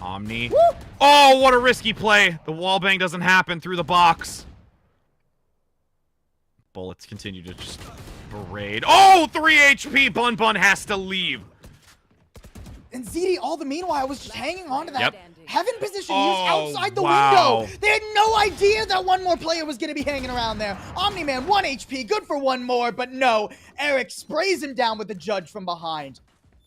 Omni. Woo! Oh, what a risky play. The wallbang doesn't happen through the box. Bullets continue to just berate. Oh, 3 HP. Bun Bun has to leave. And ZD, all the meanwhile, was just hanging on to that. Yep. Heaven position. He was outside the window. They had no idea that one more player was going to be hanging around there. Omni-Man, 1 HP, good for one more, but no. Eric sprays him down with the judge from behind.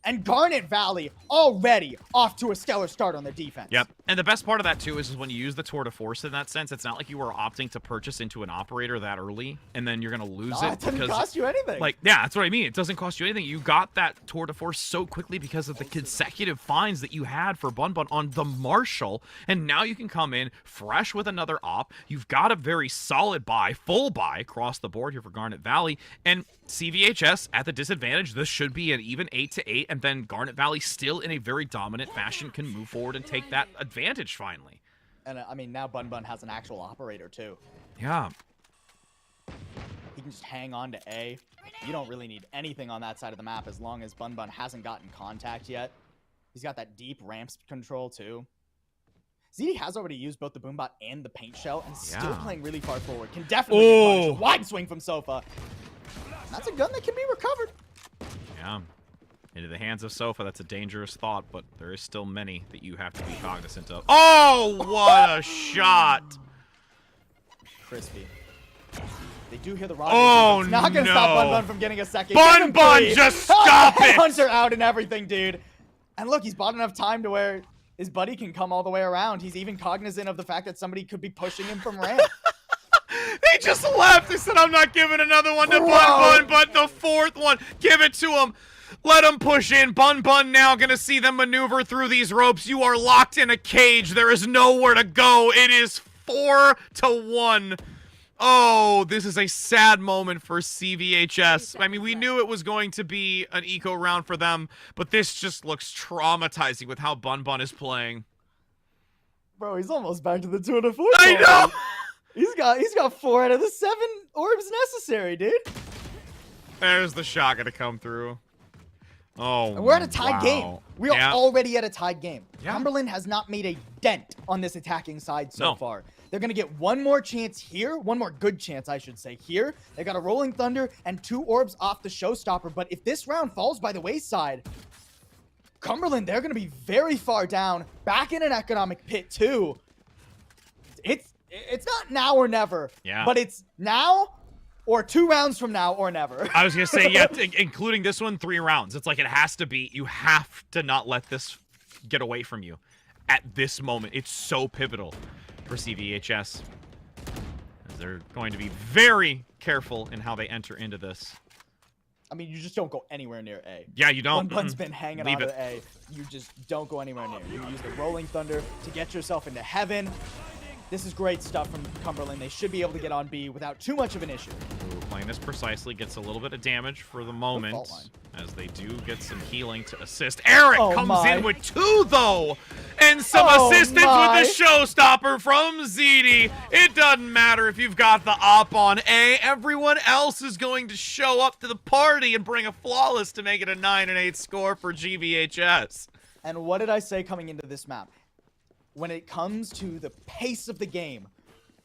And Garnet Valley already off to a stellar start on their defense. Yep. And the best part of that, too, is when you use the tour de force in that sense, it's not like you were opting to purchase into an operator that early, and then you're going to lose it. It doesn't cost you anything. Like, yeah, that's what I mean. It doesn't cost you anything. You got that tour de force so quickly because of the consecutive finds that you had for Bun Bun on the Marshall, and now you can come in fresh with another op. You've got a very solid buy, full buy across the board here for Garnet Valley, and CVHS at the disadvantage. This should be an even 8-8, and then Garnet Valley still in a very dominant fashion can move forward and take that advantage finally. And I mean, now Bun Bun has an actual operator too. Yeah. He can just hang on to A. You don't really need anything on that side of the map as long as Bun Bun hasn't gotten contact yet. He's got that deep ramps control too. ZD has already used both the boombot and the paint shell and still playing really far forward. Can definitely get punished. Wide swing from Sofa. That's a gun that can be recovered. Yeah. Into the hands of Sofa, that's a dangerous thought, but there is still many that you have to be cognizant of. Oh, what a shot! Crispy. They do hear the rocket. Oh, it's not gonna stop Bun Bun from getting a second. Bun Bun, just stop it! Hunter out and everything, dude. And look, he's bought enough time to where his buddy can come all the way around. He's even cognizant of the fact that somebody could be pushing him from ramp. They just left. They said, I'm not giving another one to Bun Bun, but the 4th one, give it to him. Let them push in. Bun Bun now going to see them maneuver through these ropes. You are locked in a cage. There is nowhere to go. It is 4-1. Oh, this is a sad moment for CVHS. I mean, we knew it was going to be an eco round for them, but this just looks traumatizing with how Bun Bun is playing. Bro, he's almost back to the 2 to 4. I know! He's got 4 out of the 7 orbs necessary, dude. There's the shot gonna come through. Oh, and we're at a tied game. We are already at a tied game. Yeah. Cumberland has not made a dent on this attacking side so far. They're going to get one more chance here, one more good chance, I should say, here. They got a Rolling Thunder and 2 orbs off the Showstopper, but if this round falls by the wayside, Cumberland, they're going to be very far down, back in an economic pit too. It's not now or never, but it's now or 2 rounds from now or never. I was going to say, yeah, including this one, 3 rounds. It's like it has to be. You have to not let this get away from you at this moment. It's so pivotal for CVHS. They're going to be very careful in how they enter into this. I mean, you just don't go anywhere near A. Yeah, you don't. Bun Bun's been hanging out of A. You just don't go anywhere near. You use the Rolling Thunder to get yourself into heaven. This is great stuff from Cumberland. They should be able to get on B without too much of an issue. Ooh, playing this precisely gets a little bit of damage for the moment, as they do get some healing to assist. Eric comes in with 2, though, and some assistance with the Showstopper from ZD. It doesn't matter if you've got the op on A. Everyone else is going to show up to the party and bring a flawless to make it a 9-8 score for GVHS. And what did I say coming into this map? When it comes to the pace of the game,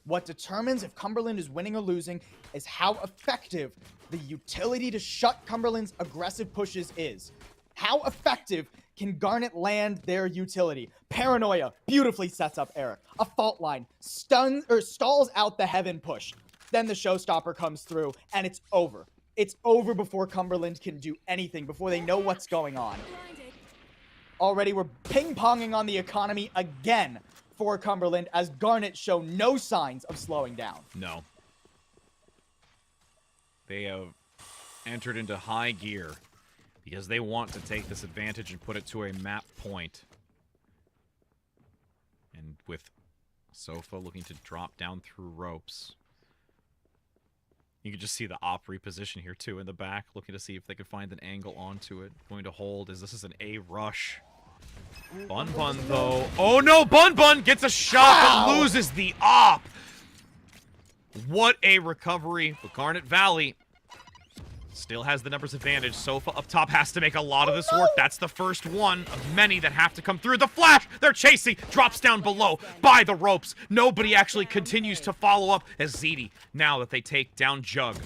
what determines if Cumberland is winning or losing is how effective the utility to shut Cumberland's aggressive pushes is. How effective can Garnet land their utility? Paranoia beautifully sets up Eric. A fault line stuns or stalls out the heaven push. Then the Showstopper comes through and it's over. It's over before Cumberland can do anything, before they know what's going on. Already, we're ping-ponging on the economy again for Cumberland as Garnet show no signs of slowing down. No. They have entered into high gear because they want to take this advantage and put it to a map point. And with Sofa looking to drop down through ropes. You can just see the op reposition here, too, in the back, looking to see if they can find an angle onto it. Going to hold as this is an A rush. Bun Bun, though. Oh, no! Bun Bun gets a shot but loses the op. What a recovery. But Garnet Valley still has the numbers advantage. Sofa up top has to make a lot of this work. That's the first one of many that have to come through. The flash! They're chasing. Drops down below by the ropes. Nobody actually continues to follow up as ZD, now that they take down Jug,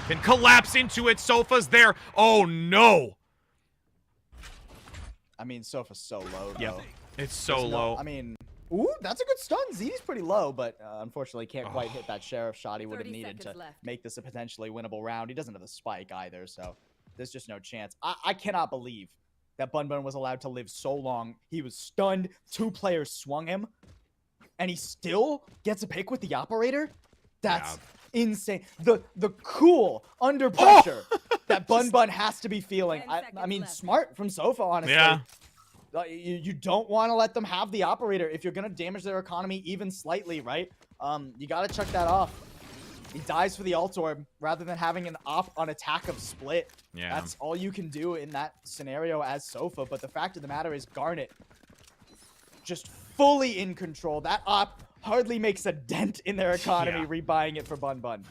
can collapse into it. Sofa's there. Oh, no. I mean, Sofa's so low, though. Yep. It's so low. I mean, ooh, that's a good stun. ZD's pretty low, but unfortunately can't quite hit that Sheriff shot he would have needed to make this a potentially winnable round. He doesn't have the spike either, so there's just no chance. I cannot believe that Bun Bun was allowed to live so long. He was stunned. 2 players swung him, and he still gets a pick with the operator? That's insane. The cool under pressure that Bun Bun has to be feeling. I mean, smart from Sofa, honestly. Yeah. You don't want to let them have the operator if you're going to damage their economy even slightly, right? You got to check that off. He dies for the ult orb rather than having an op on attack of split. Yeah. That's all you can do in that scenario as Sofa. But the fact of the matter is Garnet just fully in control. That op hardly makes a dent in their economy, rebuying it for Bun Bun.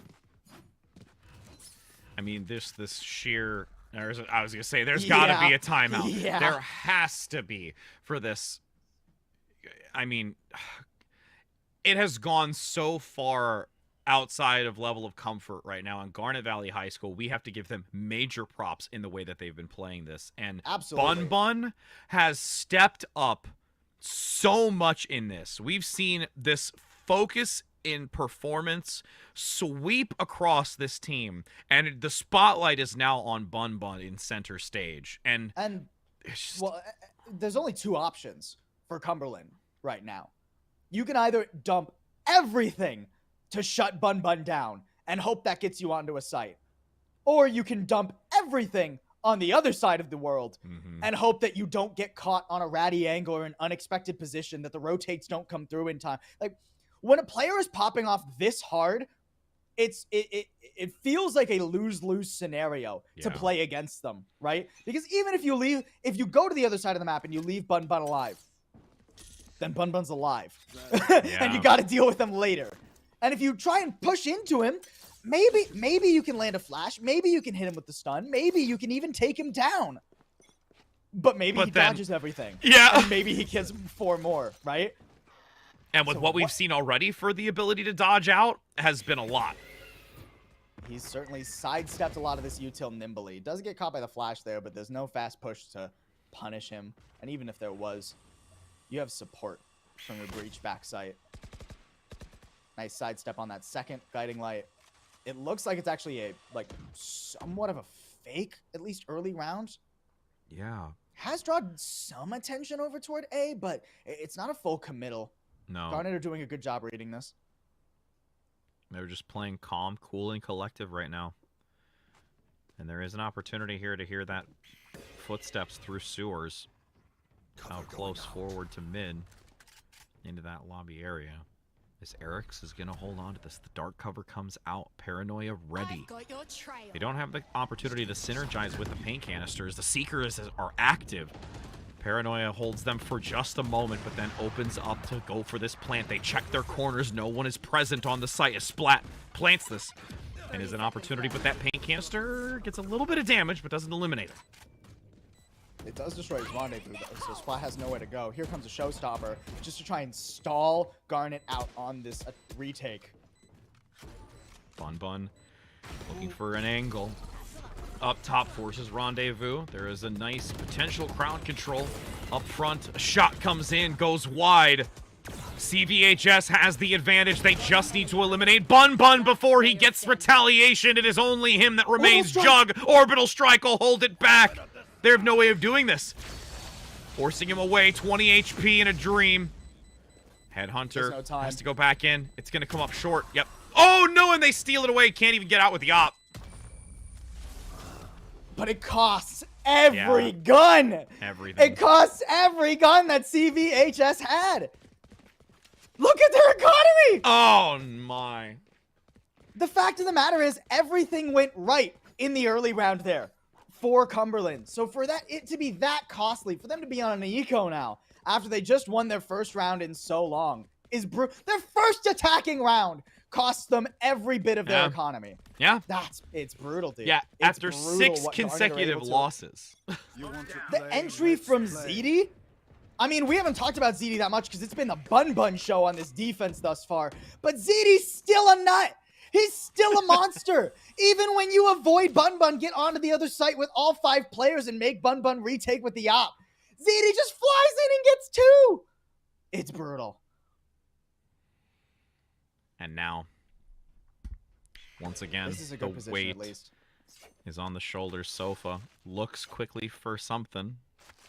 I mean, this sheer... I was going to say, there's got to be a timeout. Yeah. There has to be for this. I mean, it has gone so far outside of level of comfort right now. On Garnet Valley High School, we have to give them major props in the way that they've been playing this. And Absolutely. Bun Bun has stepped up so much in this. We've seen this focus in performance sweep across this team, and the spotlight is now on Bun Bun in center stage. And it's just... well, there's only 2 options for Cumberland right now. You can either dump everything to shut Bun Bun down and hope that gets you onto a site, or you can dump everything on the other side of the world and hope that you don't get caught on a ratty angle or an unexpected position, that the rotates don't come through in time. Like, when a player is popping off this hard, it feels like a lose-lose scenario to play against them, right? Because even if you go to the other side of the map and you leave Bun Bun alive, then Bun Bun's alive. And you got to deal with them later. And if you try and push into him, maybe you can land a flash, maybe you can hit him with the stun, maybe you can even take him down. But maybe he dodges everything. Yeah. And maybe he gets 4 more, right? And with what we've seen already for the ability to dodge out has been a lot. He's certainly sidestepped a lot of this util nimbly. Doesn't get caught by the flash there, but there's no fast push to punish him. And even if there was, you have support from your breach backside. Nice sidestep on that second guiding light. It looks like it's actually somewhat of a fake, at least early round. Yeah. Has drawn some attention over toward A, but it's not a full committal. No. Garnet are doing a good job reading this. They're just playing calm, cool, and collective right now. And there is an opportunity here to hear that footsteps through sewers. How close forward to mid into that lobby area. This Eric's is going to hold on to this. The dark cover comes out. Paranoia ready. They don't have the opportunity to synergize with the paint canisters. The Seekers are active. Paranoia holds them for just a moment, but then opens up to go for this plant. They check their corners. No one is present on the site. A Splat plants this and is an opportunity, but that paint canister gets a little bit of damage, but doesn't eliminate it. It does destroy his rendezvous, though, so Splat has nowhere to go. Here comes a showstopper, just to try and stall Garnet out on this retake. Bun Bun looking for an angle. Up top forces rendezvous. There is a nice potential crowd control up front. A shot comes in, goes wide. CVHS has the advantage. They just need to eliminate Bun Bun before he gets retaliation. It is only him that remains. Jug, Orbital Strike will hold it back. They have no way of doing this. Forcing him away, 20 HP in a dream. Headhunter has to go back in. It's going to come up short. Yep. Oh, no, and they steal it away. Can't even get out with the op. But it costs every gun. Everything. It costs every gun that CVHS had. Look at their economy. Oh, my. The fact of the matter is everything went right in the early round there for Cumberland. So for it to be that costly, for them to be on an eco now, after they just won their first round in so long, is their first attacking round costs them every bit of their economy. Yeah. It's brutal, dude. Yeah, it's after brutal 6 what consecutive Garnet are able to- losses. The entry from ZD? I mean, we haven't talked about ZD that much because it's been the Bun Bun show on this defense thus far. But ZD's still a nut. He's still a monster. Even when you avoid Bun Bun, get onto the other site with all 5 players and make Bun Bun retake with the op. ZD just flies in and gets 2. It's brutal. And now, once again, This is a good the position, weight at least. is on the shoulders. Sofa looks quickly for something,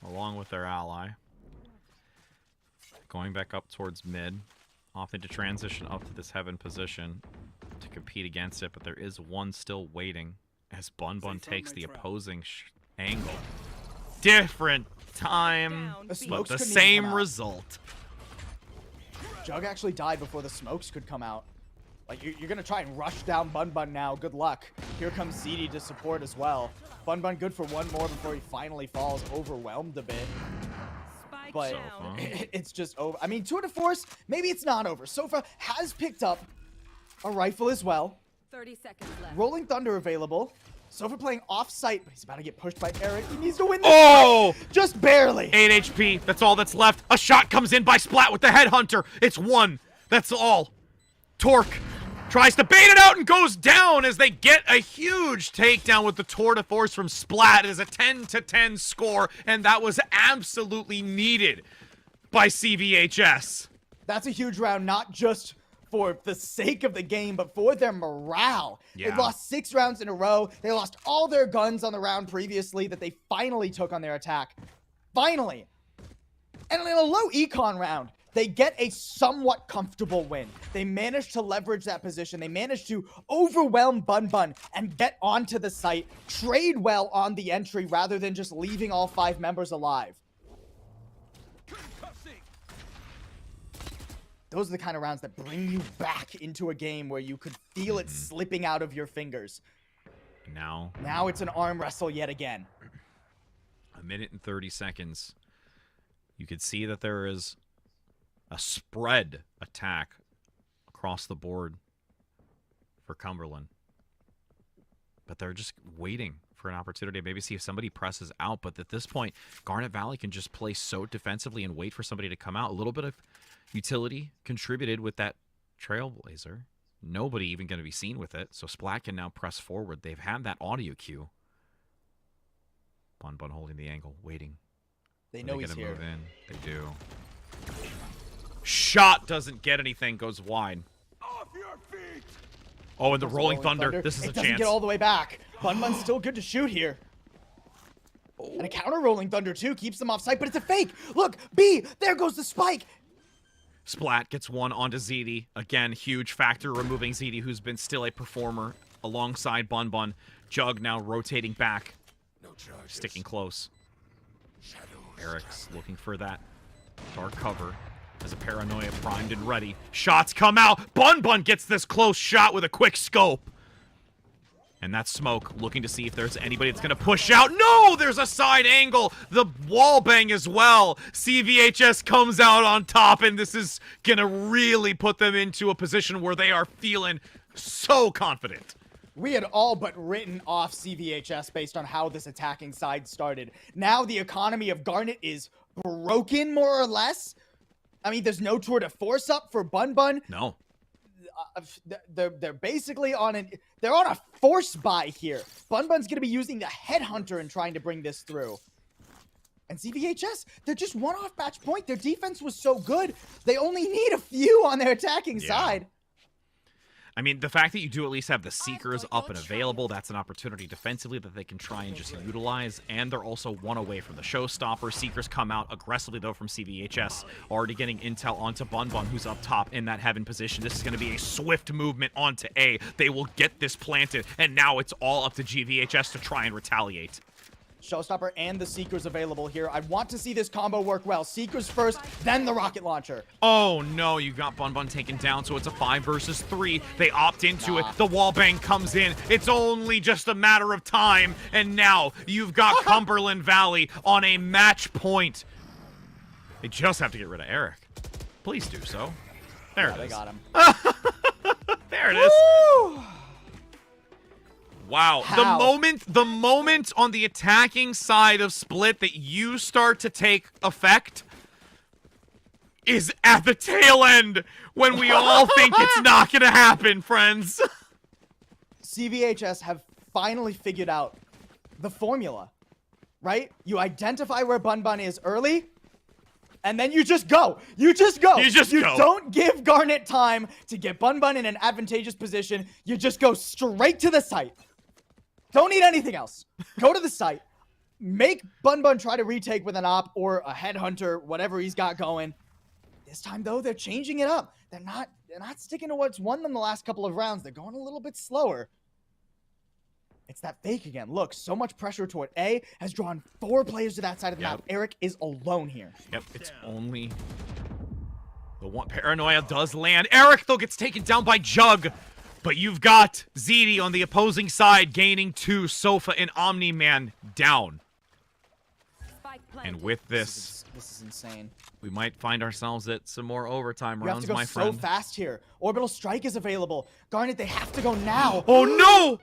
along with their ally. Going back up towards mid, often to transition up to this heaven position to compete against it, but there is one still waiting as Bun Bun takes the opposing angle. Different time, but the same result. Jug actually died before the smokes could come out. Like, you're going to try and rush down Bun Bun now. Good luck. Here comes ZD to support as well. Bun Bun good for one more before he finally falls, overwhelmed a bit. But it's just over. I mean, Tour de Force, maybe it's not over. Sofa has picked up a rifle as well. 30 seconds left. Rolling Thunder available. Sofa playing off-site, but he's about to get pushed by Eric. He needs to win this fight. Just barely. 8 HP. That's all that's left. A shot comes in by Splat with the Headhunter. It's 1. That's all. Torque tries to bait it out and goes down as they get a huge takedown with the Tour de Force from Splat. It is a 10-10 score, and that was absolutely needed by CVHS. That's a huge round, not just for the sake of the game, but for their morale. Yeah. They lost 6 rounds in a row. They lost all their guns on the round previously that they finally took on their attack. Finally. And in a low econ round, they get a somewhat comfortable win. They manage to leverage that position. They manage to overwhelm Bun Bun and get onto the site, trade well on the entry rather than just leaving all 5 members alive. Those are the kind of rounds that bring you back into a game where you could feel it slipping out of your fingers. Now it's an arm wrestle yet again. 1 minute and 30 seconds. You could see that there is a spread attack across the board for Cumberland. But they're just waiting for an opportunity to maybe see if somebody presses out. But at this point, Garnet Valley can just play so defensively and wait for somebody to come out. A little bit of utility contributed with that Trailblazer. Nobody even going to be seen with it. So Splat can now press forward. They've had that audio cue. Bun Bun holding the angle, waiting. They know he's here. here. Move in. They do. Shot doesn't get anything, goes wide. Off your feet! Oh, and the Rolling Thunder. This is a it doesn't chance. get all the way back. Bun Bun's still good to shoot here. And a counter Rolling Thunder, too, keeps them off site, but it's a fake. Look, B, there goes the spike. Splat gets one onto ZD. Again, huge factor removing ZD, who's been still a performer alongside Bun Bun. Jug now rotating back. Sticking close. Eric's looking for that dark cover as a Paranoia primed and ready. Shots come out. Bun Bun gets this close shot with a quick scope. And that's Smoke looking to see if there's anybody that's going to push out. No, there's a side angle. The wall bang as well. CVHS comes out on top, and this is going to really put them into a position where they are feeling so confident. We had all but written off CVHS based on how this attacking side started. Now the economy of Garnet is broken, more or less. I mean, there's no tour de force up for Bun Bun. No. They're basically on they're on a force buy here. Bun Bun's gonna be using the Headhunter and trying to bring this through. And CVHS, they're just one off match point. Their defense was so good, they only need a few on their attacking side. I mean, the fact that you do at least have the Seekers up and available, that's an opportunity defensively that they can try and just utilize. And they're also one away from the Showstopper. Seekers come out aggressively, though, from CVHS. Already getting intel onto Bun Bun, who's up top in that heaven position. This is going to be a swift movement onto A. They will get this planted, and now it's all up to GVHS to try and retaliate. Showstopper and the Seekers available here. I want to see this combo work well. Seekers first, then the rocket launcher. Oh no, you got Bun Bun taken down, so it's a 5 versus 3. They opt into it. The wall bang comes in. It's only just a matter of time, and now you've got Cumberland Valley on a match point. They just have to get rid of Eric. Please do so. There it is. They got him. There it is. Woo! Wow, How? the moment on the attacking side of Split that you start to take effect is at the tail end when we all think it's not gonna happen, friends. CVHS have finally figured out the formula, right? You identify where Bun Bun is early, and then you just go. You just go. You go. Don't give Garnet time to get Bun Bun in an advantageous position. You just go straight to the site. Don't need anything else. Go to the site. Make Bun Bun try to retake with an op or a headhunter, whatever he's got going. This time, though, they're changing it up. They're not sticking to what's won them the last couple of rounds. They're going a little bit slower. It's that fake again. Look, so much pressure toward A has drawn 4 players to that side of the map. Eric is alone here. Yep, it's only the one. Paranoia does land. Eric, though, gets taken down by Jug. But you've got ZD on the opposing side gaining 2. Sofa and Omni-Man down. And with This is insane. we might find ourselves at some more overtime You have rounds, to go my so friend. fast here. Orbital Strike is available. Garnet, they have to go now. Oh no!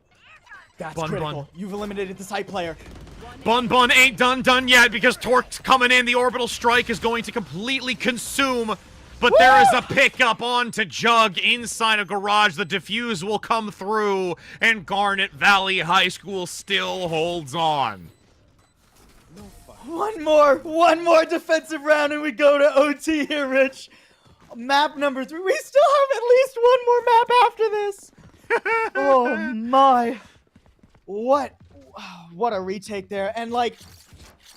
That's Bun critical. Bun. You've eliminated the site player. Bun Bun ain't done yet because Torque's coming in. The Orbital Strike is going to completely consume. But there is a pickup onto Jug inside a garage. The defuse will come through, and Garnet Valley High School still holds on. One more defensive round, and we go to OT here, Rich. Map number 3. We still have at least one more map after this. Oh my! What a retake there, and like,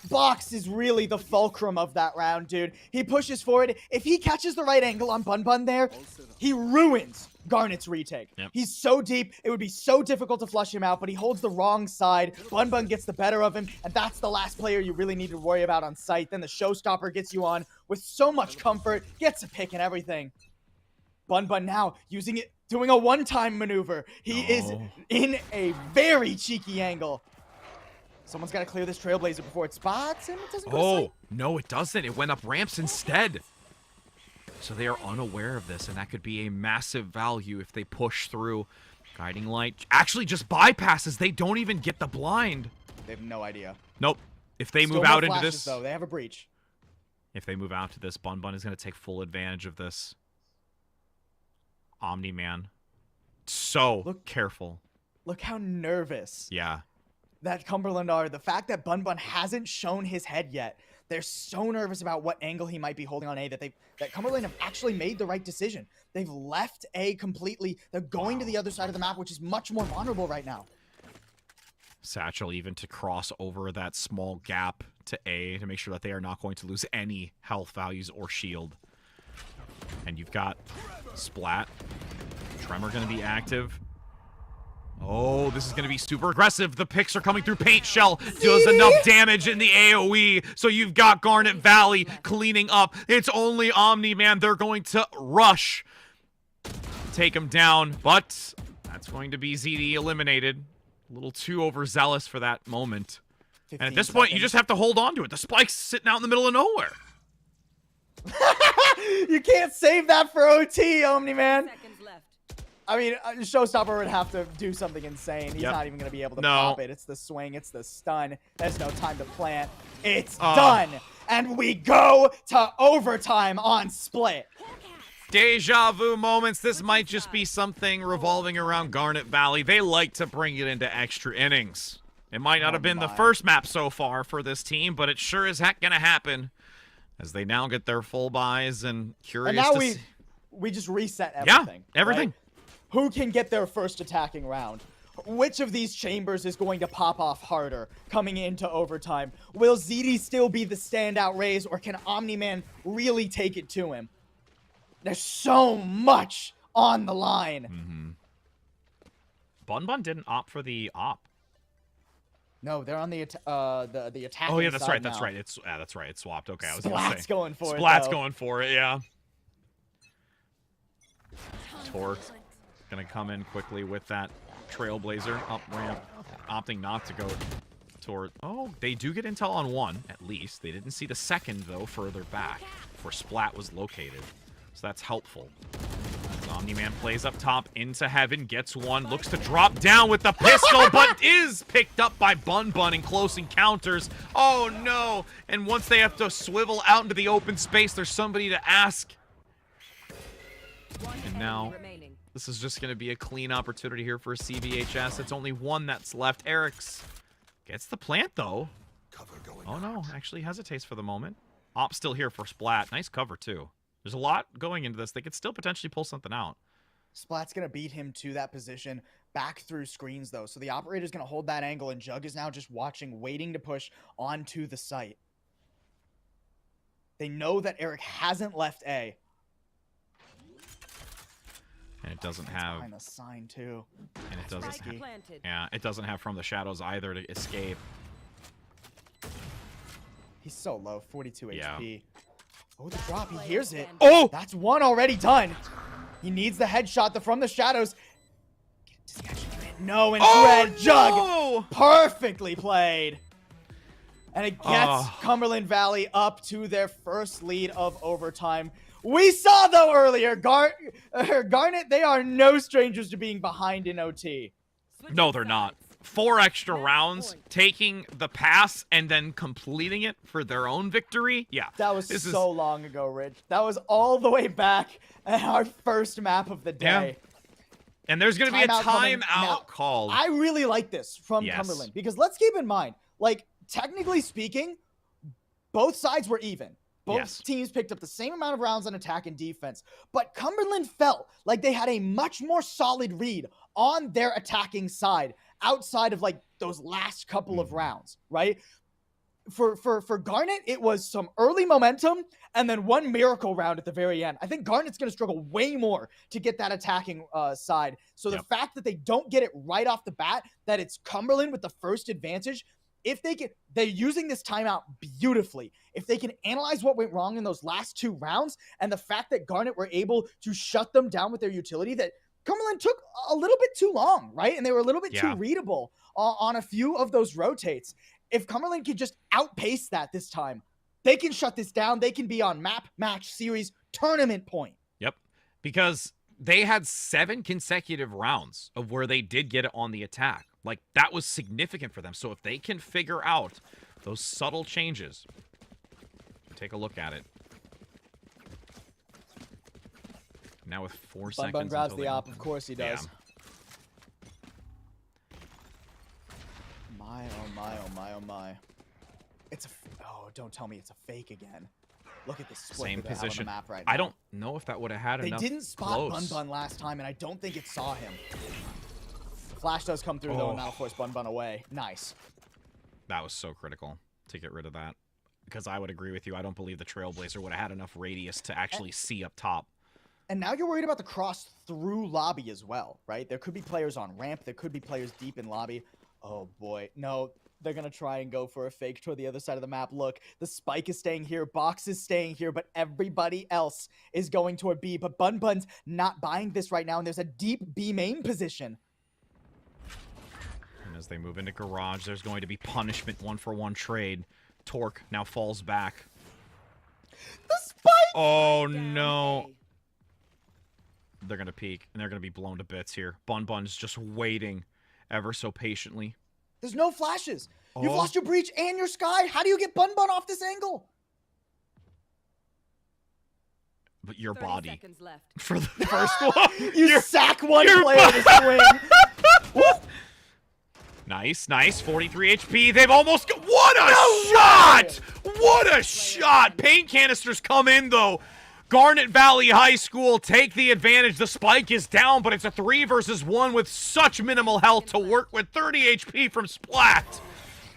box is really the fulcrum of that round, dude. He pushes forward. If he catches the right angle on Bun Bun there, he ruins Garnet's retake. Yep. He's so deep, it would be so difficult to flush him out, but he holds the wrong side. Bun Bun gets the better of him, and that's the last player you really need to worry about on site. Then the Showstopper gets you on with so much comfort, gets a pick and everything. Bun Bun now using it, doing a one-time maneuver. He is in a very cheeky angle. Someone's got to clear this Trailblazer before it spots him. It doesn't go to sight. No, it doesn't. It went up ramps instead. So they are unaware of this, and that could be a massive value if they push through. Guiding Light actually just bypasses. They don't even get the blind. They have no idea. Nope. If they Still move no out into flashes, this, though. They have a breach. if they move out to this, Bun Bun is going to take full advantage of this. Omni-Man. So careful. Look how nervous Yeah. that Cumberland are. The fact that Bun Bun hasn't shown his head yet. They're so nervous about what angle he might be holding on A that Cumberland have actually made the right decision. They've left A completely. They're going to the other side of the map, which is much more vulnerable right now. Satchel even to cross over that small gap to A to make sure that they are not going to lose any health values or shield. And you've got Splat. Tremor going to be active. Oh, this is going to be super aggressive. The picks are coming through Paint Shell. Does enough damage in the AoE. So you've got Garnet Valley cleaning up. It's only Omni-Man. They're going to rush. Take him down. But that's going to be ZD eliminated. A little too overzealous for that moment. And at this point, you just have to hold on to it. The spike's sitting out in the middle of nowhere. You can't save that for OT, Omni-Man. Seconds left. I mean, Showstopper would have to do something insane. He's not even going to be able to pop it. It's the swing. It's the stun. There's no time to plant. It's done. And we go to overtime on Split. Deja vu moments. This might just be something revolving around Garnet Valley. They like to bring it into extra innings. It might not have been the first map so far for this team, but it sure is heck gonna happen as they now get their full buys and curious. And now we just reset everything. Yeah, everything. Right? Who can get their first attacking round? Which of these chambers is going to pop off harder coming into overtime? Will ZD still be the standout Raze, or can Omni-Man really take it to him? There's so much on the line. Bun Bun didn't opt for the op. No, they're on the attacking Oh yeah, that's side right. That's now. right. That's right. It swapped. Okay, I was Splat's gonna say. going for it, Splat's though. going for it. Yeah. Torque gonna come in quickly with that Trailblazer up ramp, opting not to go toward. Oh, they do get intel on one at least. They didn't see the second though, further back where Splat was located. So that's helpful. Omni-Man plays up top into heaven, gets one, looks to drop down with the pistol, but is picked up by Bun Bun in close encounters. Oh no! And once they have to swivel out into the open space, there's somebody to ask. And now, this is just going to be a clean opportunity here for CVHS. It's only one that's left. Eric's gets the plant though. Oh no, actually hesitates for the moment. Op still here for Splat. Nice cover too. There's a lot going into this. They could still potentially pull something out. Splat's going to beat him to that position back through screens, though. So the operator's going to hold that angle, and Jug is now just watching, waiting to push onto the site. They know that Eric hasn't left A. And it doesn't have... Behind the sign, too. And it doesn't have... Planted. Yeah, it doesn't have From the Shadows either to escape. He's so low, 42 Yeah. HP. Oh, the drop. He hears it. Oh! That's one already done. He needs the headshot. The From the Shadows. Does he actually get it? No, and Red Jug. No! Perfectly played. And it gets Cumberland Valley up to their first lead of overtime. We saw, though, earlier, Garnet, they are no strangers to being behind in OT. No, they're not. 4 extra rounds, taking the pass and then completing it for their own victory. Yeah. That was so long ago, Rich. That was all the way back at our first map of the day. Yeah. And there's going to be a timeout called. I really like this from Cumberland because let's keep in mind, like, technically speaking, both sides were even. Both teams picked up the same amount of rounds on attack and defense, but Cumberland felt like they had a much more solid read on their attacking side outside of like those last couple of rounds, right? for Garnet, it was some early momentum and then one miracle round at the very end. I think Garnet's going to struggle way more to get that attacking side. So the fact that they don't get it right off the bat, that it's Cumberland with the first advantage, if they can, they're using this timeout beautifully. If they can analyze what went wrong in those last 2 rounds, and the fact that Garnet were able to shut them down with their utility, that Cumberland took a little bit too long, right? And they were a little bit too readable on a few of those rotates. If Cumberland could just outpace that this time, they can shut this down. They can be on map, match, series, tournament point. Yep. Because they had 7 consecutive rounds of where they did get it on the attack. Like, that was significant for them. So if they can figure out those subtle changes, take a look at it. Now with 4 seconds. Bun grabs the op. Of course he does. Yeah. My, oh my, oh my, oh my. It's a, oh, don't tell me it's a fake again. Look at the split Same that they have position. on the map right now. I don't know if that would have had enough. They didn't spot Bun last time, and I don't think it saw him. The flash does come through, though, and that'll force Bun away. Nice. That was so critical to get rid of that. Because I would agree with you. I don't believe the Trailblazer would have had enough radius to actually see up top. And now you're worried about the cross through lobby as well, right? There could be players on ramp. There could be players deep in lobby. Oh, boy. No, they're going to try and go for a fake toward the other side of the map. Look, the spike is staying here. Box is staying here, but everybody else is going toward B. But Bun's not buying this right now, and there's a deep B main position. And as they move into garage, there's going to be punishment 1-for-1 trade. Torque now falls back. The spike! Oh, no. They're going to peek, and they're going to be blown to bits here. Bun's just waiting ever so patiently. There's no flashes. You've lost your breach and your sky. How do you get Bun off this angle? But your body. Seconds left. For the first one. You sack one player to swing. Nice, nice. 43 HP. They've almost got... What a shot! What a shot! Paint canisters come in, though. Garnet Valley High School take the advantage. The spike is down, but it's a 3 versus 1 with such minimal health to work with. 30 HP from Splat.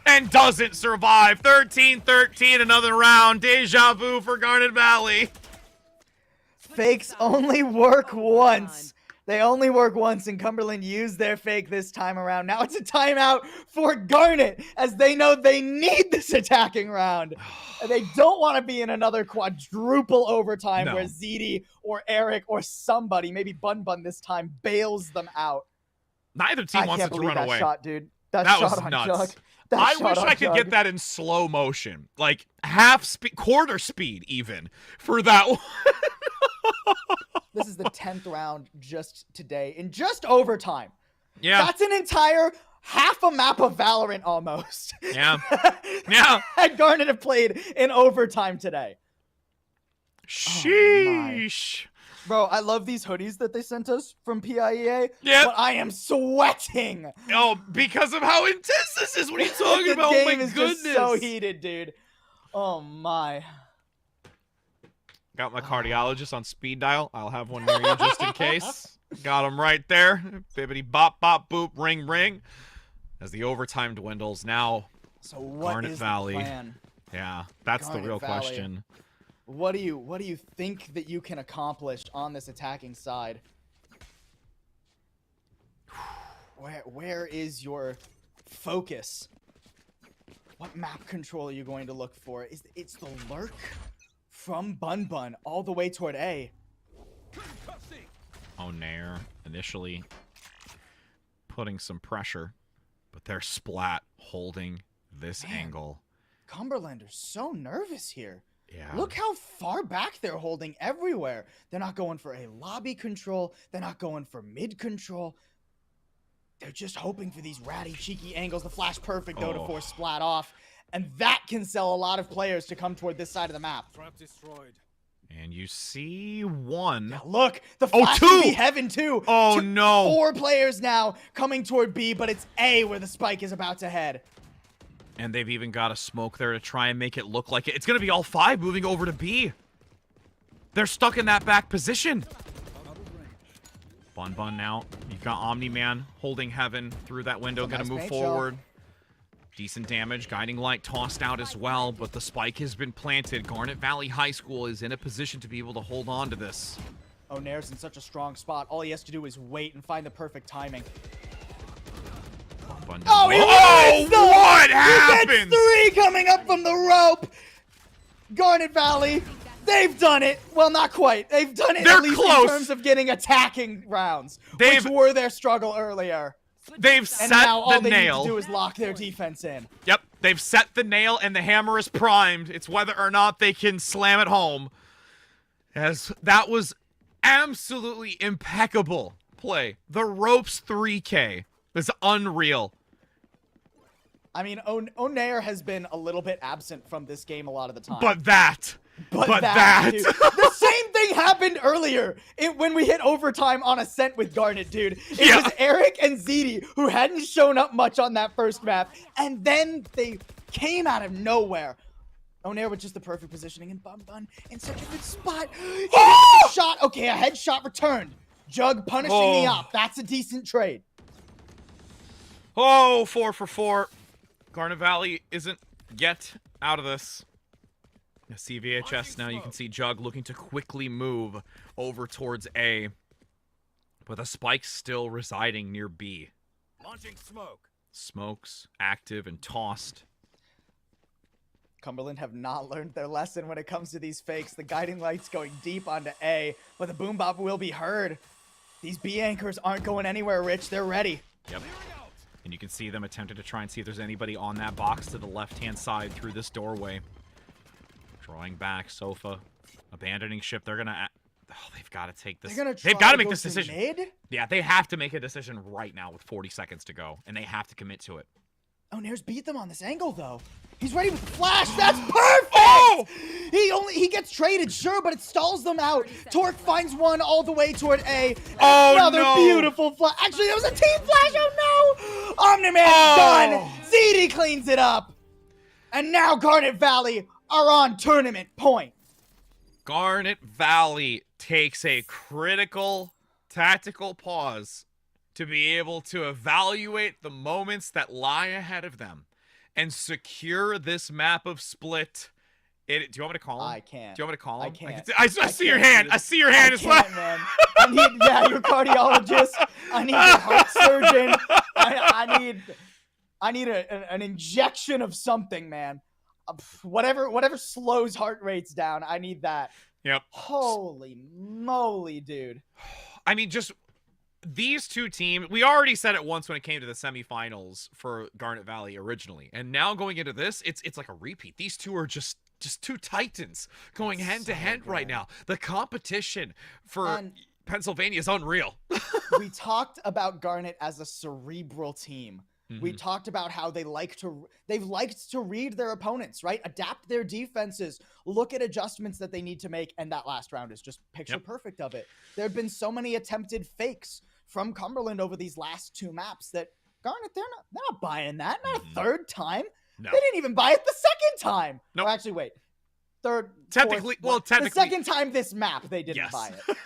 And doesn't survive. 13-13, another round. Deja vu for Garnet Valley. Fakes only work once. They only work once, and Cumberland used their fake this time around. Now it's a timeout for Garnet, as they know they need this attacking round. And they don't want to be in another quadruple overtime where ZD or Eric or somebody, maybe Bun this time, bails them out. Neither team wants it to run away. Shot, dude. That shot was on nuts. Jug. I wish I could get that in slow motion. Like half speed, quarter speed even, for that one. This is the 10th round just today, in just overtime. Yeah. That's an entire half a map of Valorant almost. Yeah. Yeah. And Garnet have played in overtime today. Sheesh. Bro, I love these hoodies that they sent us from PIEA. Yeah. But I am sweating. Oh, because of how intense this is. What are you talking about? The Oh my game is goodness. just so heated, dude. Oh my. Got my cardiologist on speed dial. I'll have one near you just in case. Got him right there. Bibbity bop bop boop ring ring. As the overtime dwindles now. So what Garnet is Valley. the plan? Yeah, that's Garnet the real Valley. question. What do you think that you can accomplish on this attacking side? Where is your focus? What map control are you going to look for? It's the lurk from Bun all the way toward A. Oh, Nair initially putting some pressure, but they're Splat holding this angle. Cumberland are so nervous here. Yeah. Look how far back they're holding everywhere. They're not going for a lobby control. They're not going for mid control. They're just hoping for these ratty, cheeky angles. The flash perfect, though, to force Splat off. And that can sell a lot of players to come toward this side of the map. Trap destroyed. And you see one. Yeah, look, the flash two! will be heaven, too. Oh, no. 4 players now coming toward B, but it's A where the spike is about to head. And they've even got a smoke there to try and make it look like it. It's going to be all 5 moving over to B. They're stuck in that back position. Bun now. You've got Omni-Man holding heaven through that window. Going to move forward. Decent damage. Guiding Light tossed out as well, but the spike has been planted. Garnet Valley High School is in a position to be able to hold on to this. Nair's in such a strong spot. All he has to do is wait and find the perfect timing. Oh, what happened? He gets 3 coming up from the rope. Garnet Valley, they've done it. Well, not quite. They've done it They're at least close. in terms of getting attacking rounds, which were their struggle earlier. They've And set now all the they nail. need to do is lock their defense in. Yep, they've set the nail and the hammer is primed. It's whether or not they can slam it home. As that was absolutely impeccable play. The ropes 3K is unreal. I mean, O'Nair has been a little bit absent from this game a lot of the time. But that. Dude, the same thing happened earlier when we hit overtime on Ascent with Garnet, dude. It was Eric and Ziti who hadn't shown up much on that first map, and then they came out of nowhere. O'Nair with just the perfect positioning, and Bun Bun in such a good spot. He hit the shot. Okay, a headshot returned. Jug punishing the op. That's a decent trade. 4 for 4. Garnet Valley isn't yet out of this. CVHS now, you can see Jug looking to quickly move over towards A. But the spike's still residing near B. Launching smoke. Smokes, active, and tossed. Cumberland have not learned their lesson when it comes to these fakes. The guiding light's going deep onto A, but the boom bop will be heard. These B anchors aren't going anywhere, Rich. They're ready. Yep. And you can see them attempting to try and see if there's anybody on that box to the left-hand side through this doorway. Drawing back, Sofa. Abandoning ship. They're going to... Oh, they've got to take this. They've got to make this decision. Mid? Yeah, they have to make a decision right now with 40 seconds to go, and they have to commit to it. Nair's beat them on this angle, though. He's ready with the flash. That's perfect! Oh! He gets traded, sure, but it stalls them out. Torque finds one all the way toward A. Another beautiful flash. Actually, that was a team flash. Oh, no! Omni-Man's done. ZD cleans it up. And now Garnet Valley are on tournament point. Garnet Valley takes a critical tactical pause to be able to evaluate the moments that lie ahead of them and secure this map of split. Do you want me to call him? I can't. Do you want me to call him? I can't. I see your hand. I see your hand as well. Man. I need, your cardiologist. I need your heart surgeon. I need an injection of something, man. Whatever slows heart rates down, I need that. Yep. Holy moly, dude. I mean, just these two teams, we already said it once when it came to the semifinals for Garnet Valley originally, and now going into this, it's like a repeat. These two are just two titans going hand to hand right now. The competition for Pennsylvania is unreal. We talked about Garnet as a cerebral team. We talked about how they've liked to read their opponents, right? Adapt their defenses, look at adjustments that they need to make, and that last round is just picture perfect of it. There have been so many attempted fakes from Cumberland over these last 2 maps that Garnet, they're not buying that. Not a third time. No. They didn't even buy it the second time. No. Nope. Actually, wait. Technically, the second time this map, they didn't buy it.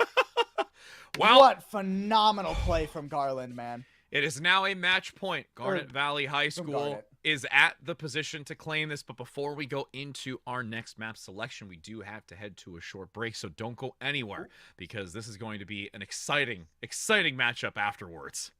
Wow. What phenomenal play from Garland, man. It is now a match point. Garnet Valley High School is at the position to claim this, but before we go into our next map selection, we do have to head to a short break, so don't go anywhere because this is going to be an exciting matchup afterwards.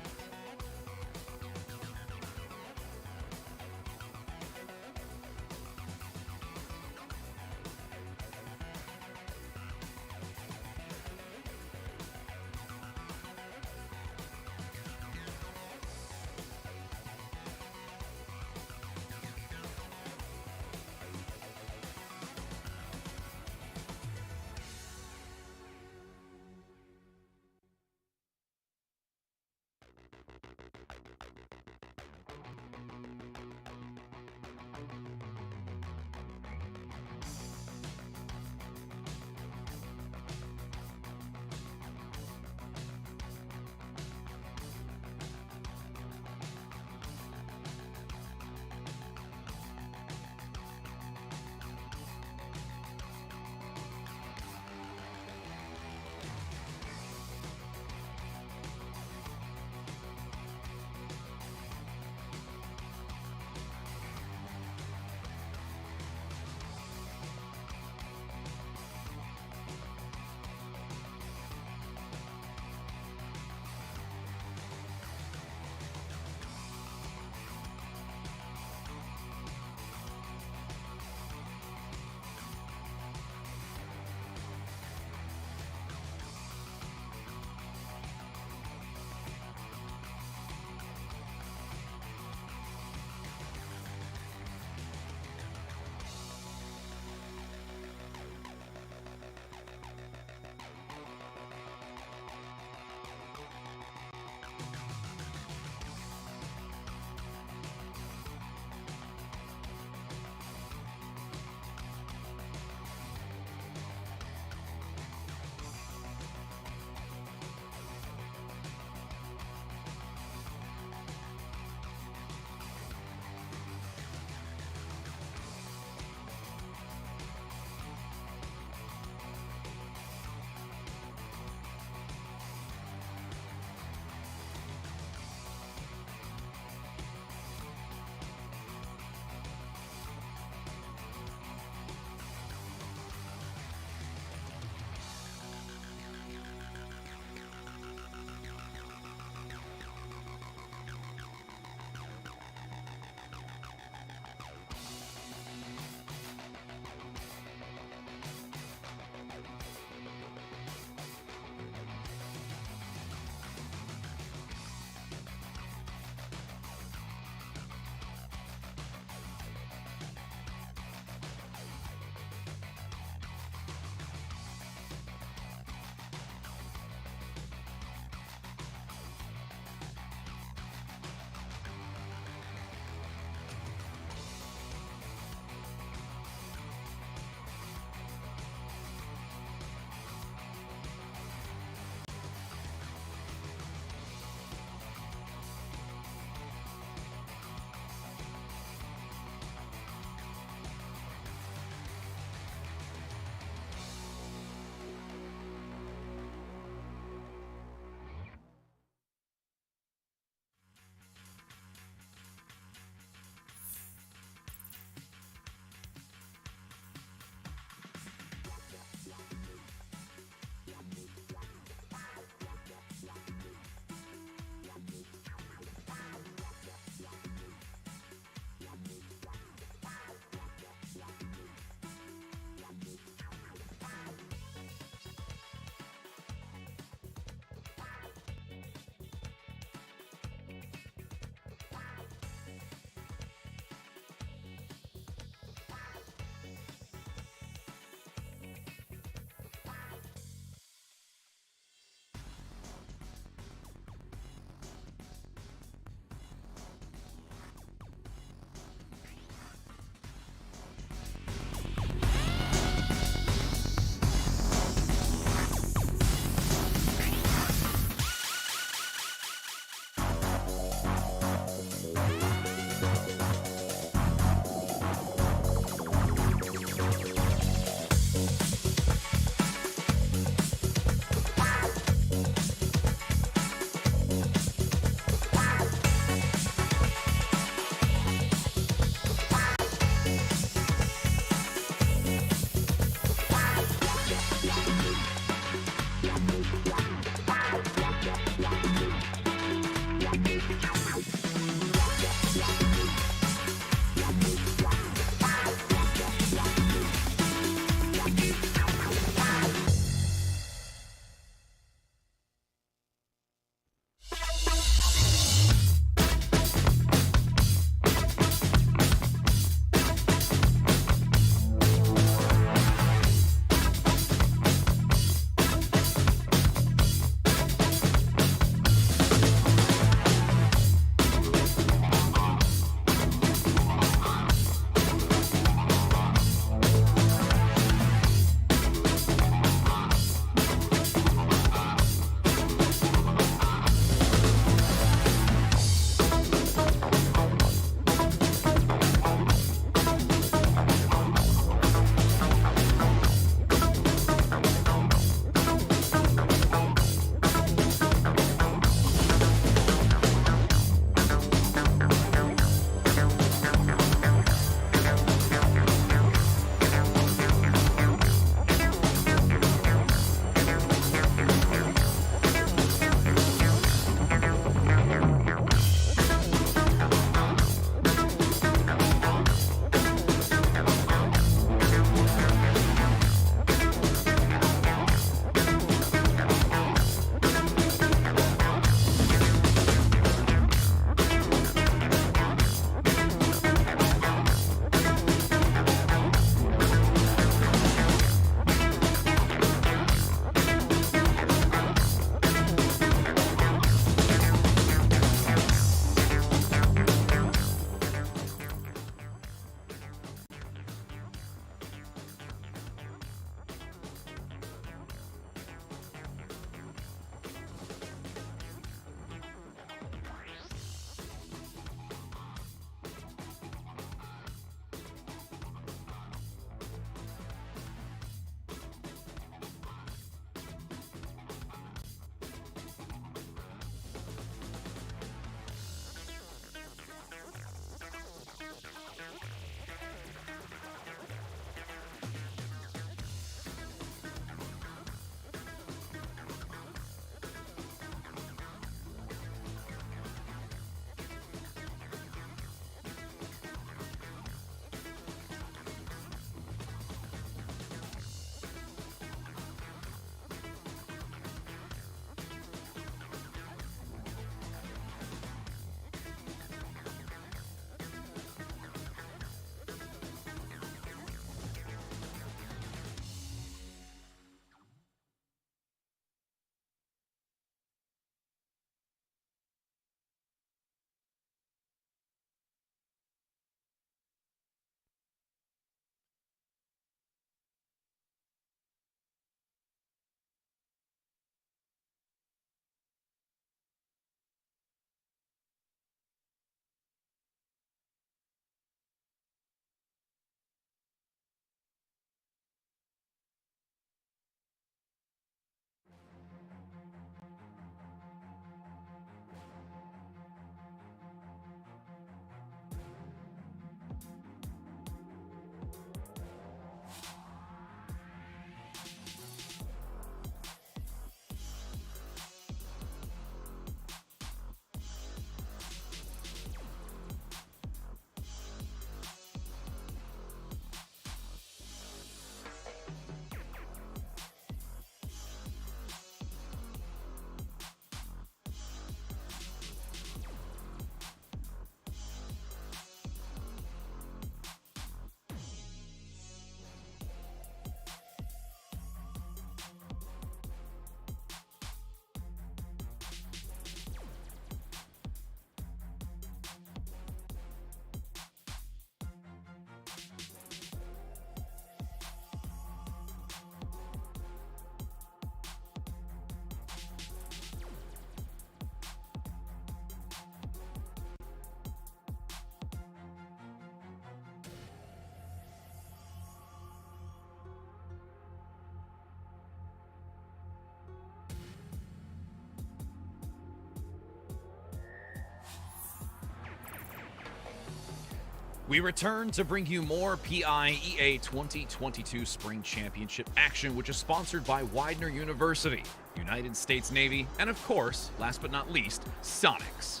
We return to bring you more PIEA 2022 Spring Championship action, which is sponsored by Widener University, United States Navy, and of course, last but not least, Sonics.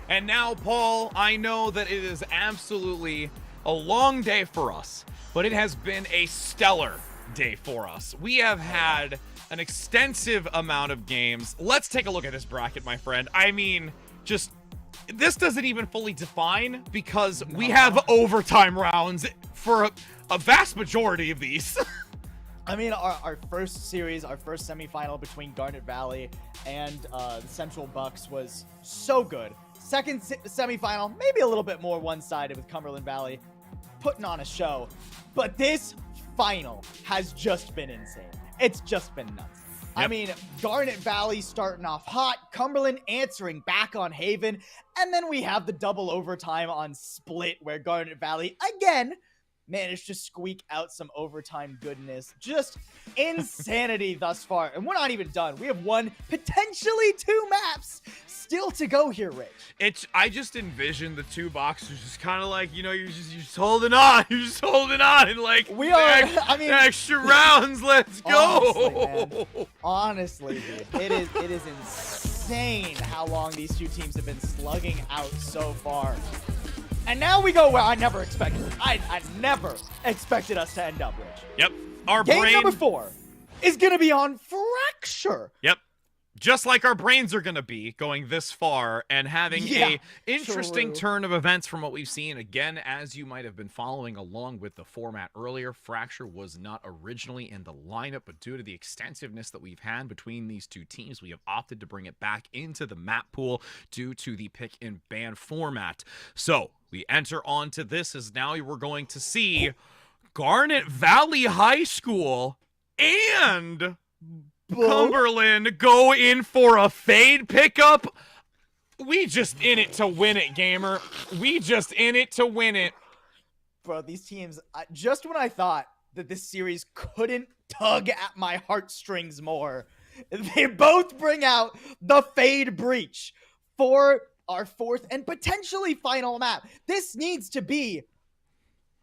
And now, Paul, I know that it is absolutely a long day for us, but it has been a stellar day for us. We have had an extensive amount of games. Let's take a look at this bracket, my friend. I mean, just... this doesn't even fully define because we have overtime rounds for a vast majority of these. I mean, our first series, our first semifinal between Garnet Valley and the Central Bucks was so good. Second semifinal, maybe a little bit more one-sided with Cumberland Valley putting on a show. But this final has just been insane. It's just been nuts. Yep. I mean, Garnet Valley starting off hot, Cumberland answering back on Haven, and then we have the double overtime on Split where Garnet Valley, again, managed to squeak out some overtime goodness. Just insanity thus far. And we're not even done. We have potentially two maps still to go here, Rich. I just envision the two boxers just kind of like, you know, you're just holding on. You're just holding on. And like, we are, I mean, extra rounds. Let's go. Honestly, dude, it is insane how long these two teams have been slugging out so far. And now we go where I never expected. I never expected us to end up, Rich. Yep. Our Game number 4 is going to be on Fracture. Yep. Just like our brains are going to be going this far and having a interesting turn of events from what we've seen. Again, as you might have been following along with the format earlier, Fracture was not originally in the lineup, but due to the extensiveness that we've had between these two teams, we have opted to bring it back into the map pool due to the pick and ban format. So we enter onto this as now we're going to see Garnet Valley High School and Cumberland go in for a fade pickup. We just in it to win it, gamer. We just in it to win it. Bro, these teams, just when I thought that this series couldn't tug at my heartstrings more, they both bring out the fade breach for our fourth and potentially final map. This needs to be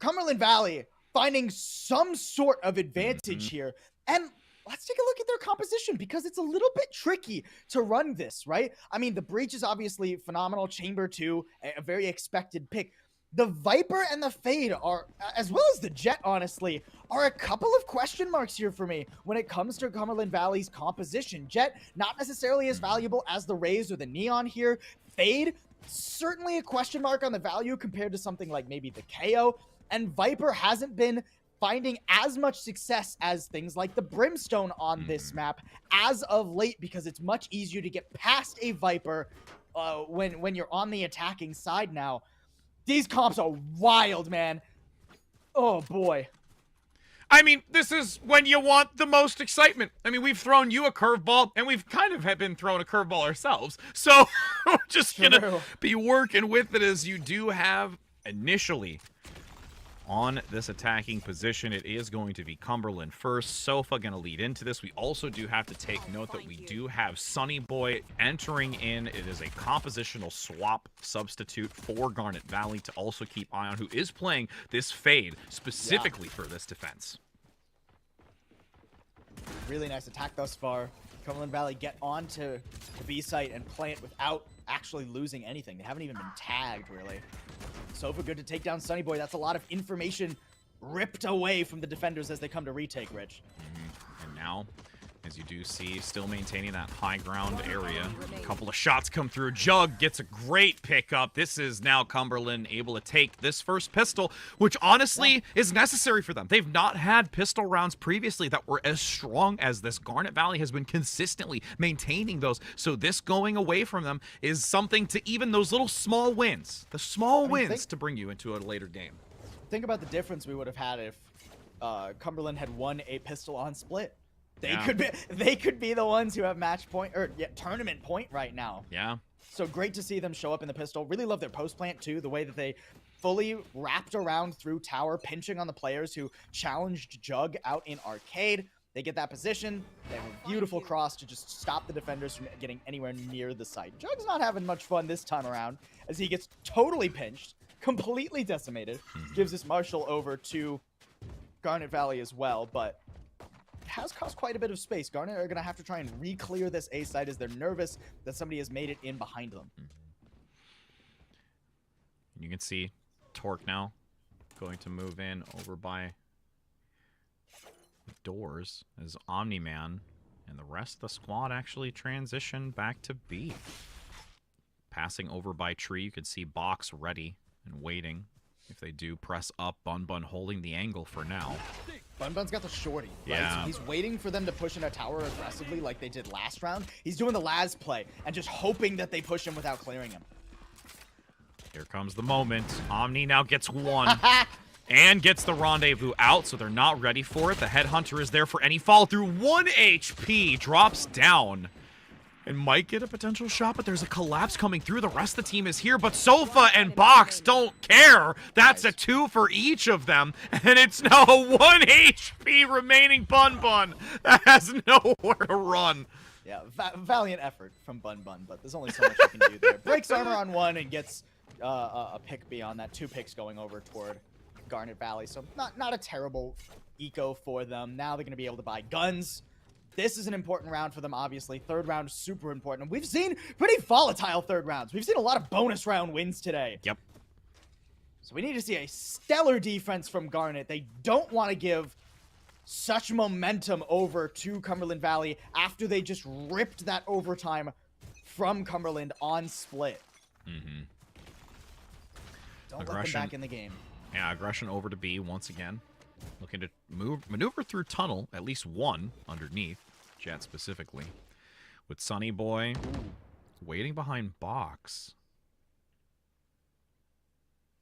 Cumberland Valley finding some sort of advantage here. And let's take a look at their composition because it's a little bit tricky to run this, right? I mean, the breach is obviously phenomenal. Chamber 2, a very expected pick. The Viper and the Fade are, as well as the Jet, honestly, are a couple of question marks here for me when it comes to Cumberland Valley's composition. Jet, not necessarily as valuable as the Rays or the Neon here. Fade, certainly a question mark on the value compared to something like maybe the KO. And Viper hasn't been finding as much success as things like the Brimstone on this map as of late because it's much easier to get past a Viper when you're on the attacking side now. These comps are wild, man. Oh, boy. I mean, this is when you want the most excitement. I mean, we've thrown you a curveball, and we've kind of been thrown a curveball ourselves. So we're just going to be working with it as you do have initially. On this attacking position, it is going to be Cumberland first. Sofa going to lead into this. We also do have to take note that we do have Sunny Boy entering in. It is a compositional swap substitute for Garnet Valley to also keep eye on, who is playing this fade specifically for this defense. Really nice attack thus far. Cumberland Valley get onto the B site and play it without actually losing anything. They haven't even been tagged, really. Sofa good to take down Sunny Boy. That's a lot of information ripped away from the defenders as they come to retake, Rich. And now, as you do see, still maintaining that high ground area. A couple of shots come through. Jug gets a great pickup. This is now Cumberland able to take this first pistol, which honestly is necessary for them. They've not had pistol rounds previously that were as strong as this. Garnet Valley has been consistently maintaining those. So this going away from them is something to even those little small wins, the small wins to bring you into a later game. Think about the difference we would have had if Cumberland had won a pistol on Split. They could be the ones who have match point or tournament point right now. Yeah. So great to see them show up in the pistol. Really love their post plant too. The way that they fully wrapped around through tower, pinching on the players who challenged Jug out in arcade. They get that position. They have a beautiful cross to just stop the defenders from getting anywhere near the site. Jug's not having much fun this time around as he gets totally pinched, completely decimated. Gives this Marshall over to Garnet Valley as well, but it has caused quite a bit of space. Garnet are going to have to try and re-clear this A site as they're nervous that somebody has made it in behind them. You can see Torque now going to move in over by doors as Omni-Man and the rest of the squad actually transition back to B. Passing over by tree, you can see Box ready and waiting. If they do press up, Bun Bun holding the angle for now. Bun Bun's got the shorty, right? Yeah. So he's waiting for them to push in a tower aggressively like they did last round. He's doing the Laz play and just hoping that they push him without clearing him. Here comes the moment. Omni now gets one. And gets the rendezvous out, so they're not ready for it. The Headhunter is there for any follow through. 1 HP drops down. And might get a potential shot, but there's a collapse coming through. The rest of the team is here, but Sofa and Box don't care. That's a 2 for each of them. And it's now a 1 HP remaining Bun Bun that has nowhere to run. Yeah, valiant effort from Bun Bun, but there's only so much you can do there. Breaks armor on 1 and gets a pick beyond that. 2 picks going over toward Garnet Valley, so not a terrible eco for them. Now they're going to be able to buy guns. This is an important round for them, obviously. Third round is super important. And we've seen pretty volatile third rounds. We've seen a lot of bonus round wins today. Yep. So we need to see a stellar defense from Garnet. They don't want to give such momentum over to Cumberland Valley after they just ripped that overtime from Cumberland on split. Mm-hmm. Don't let them back in the game. Yeah, aggression over to B once again. Looking to maneuver through tunnel, at least one underneath, Jet specifically. With Sunny Boy waiting behind Box.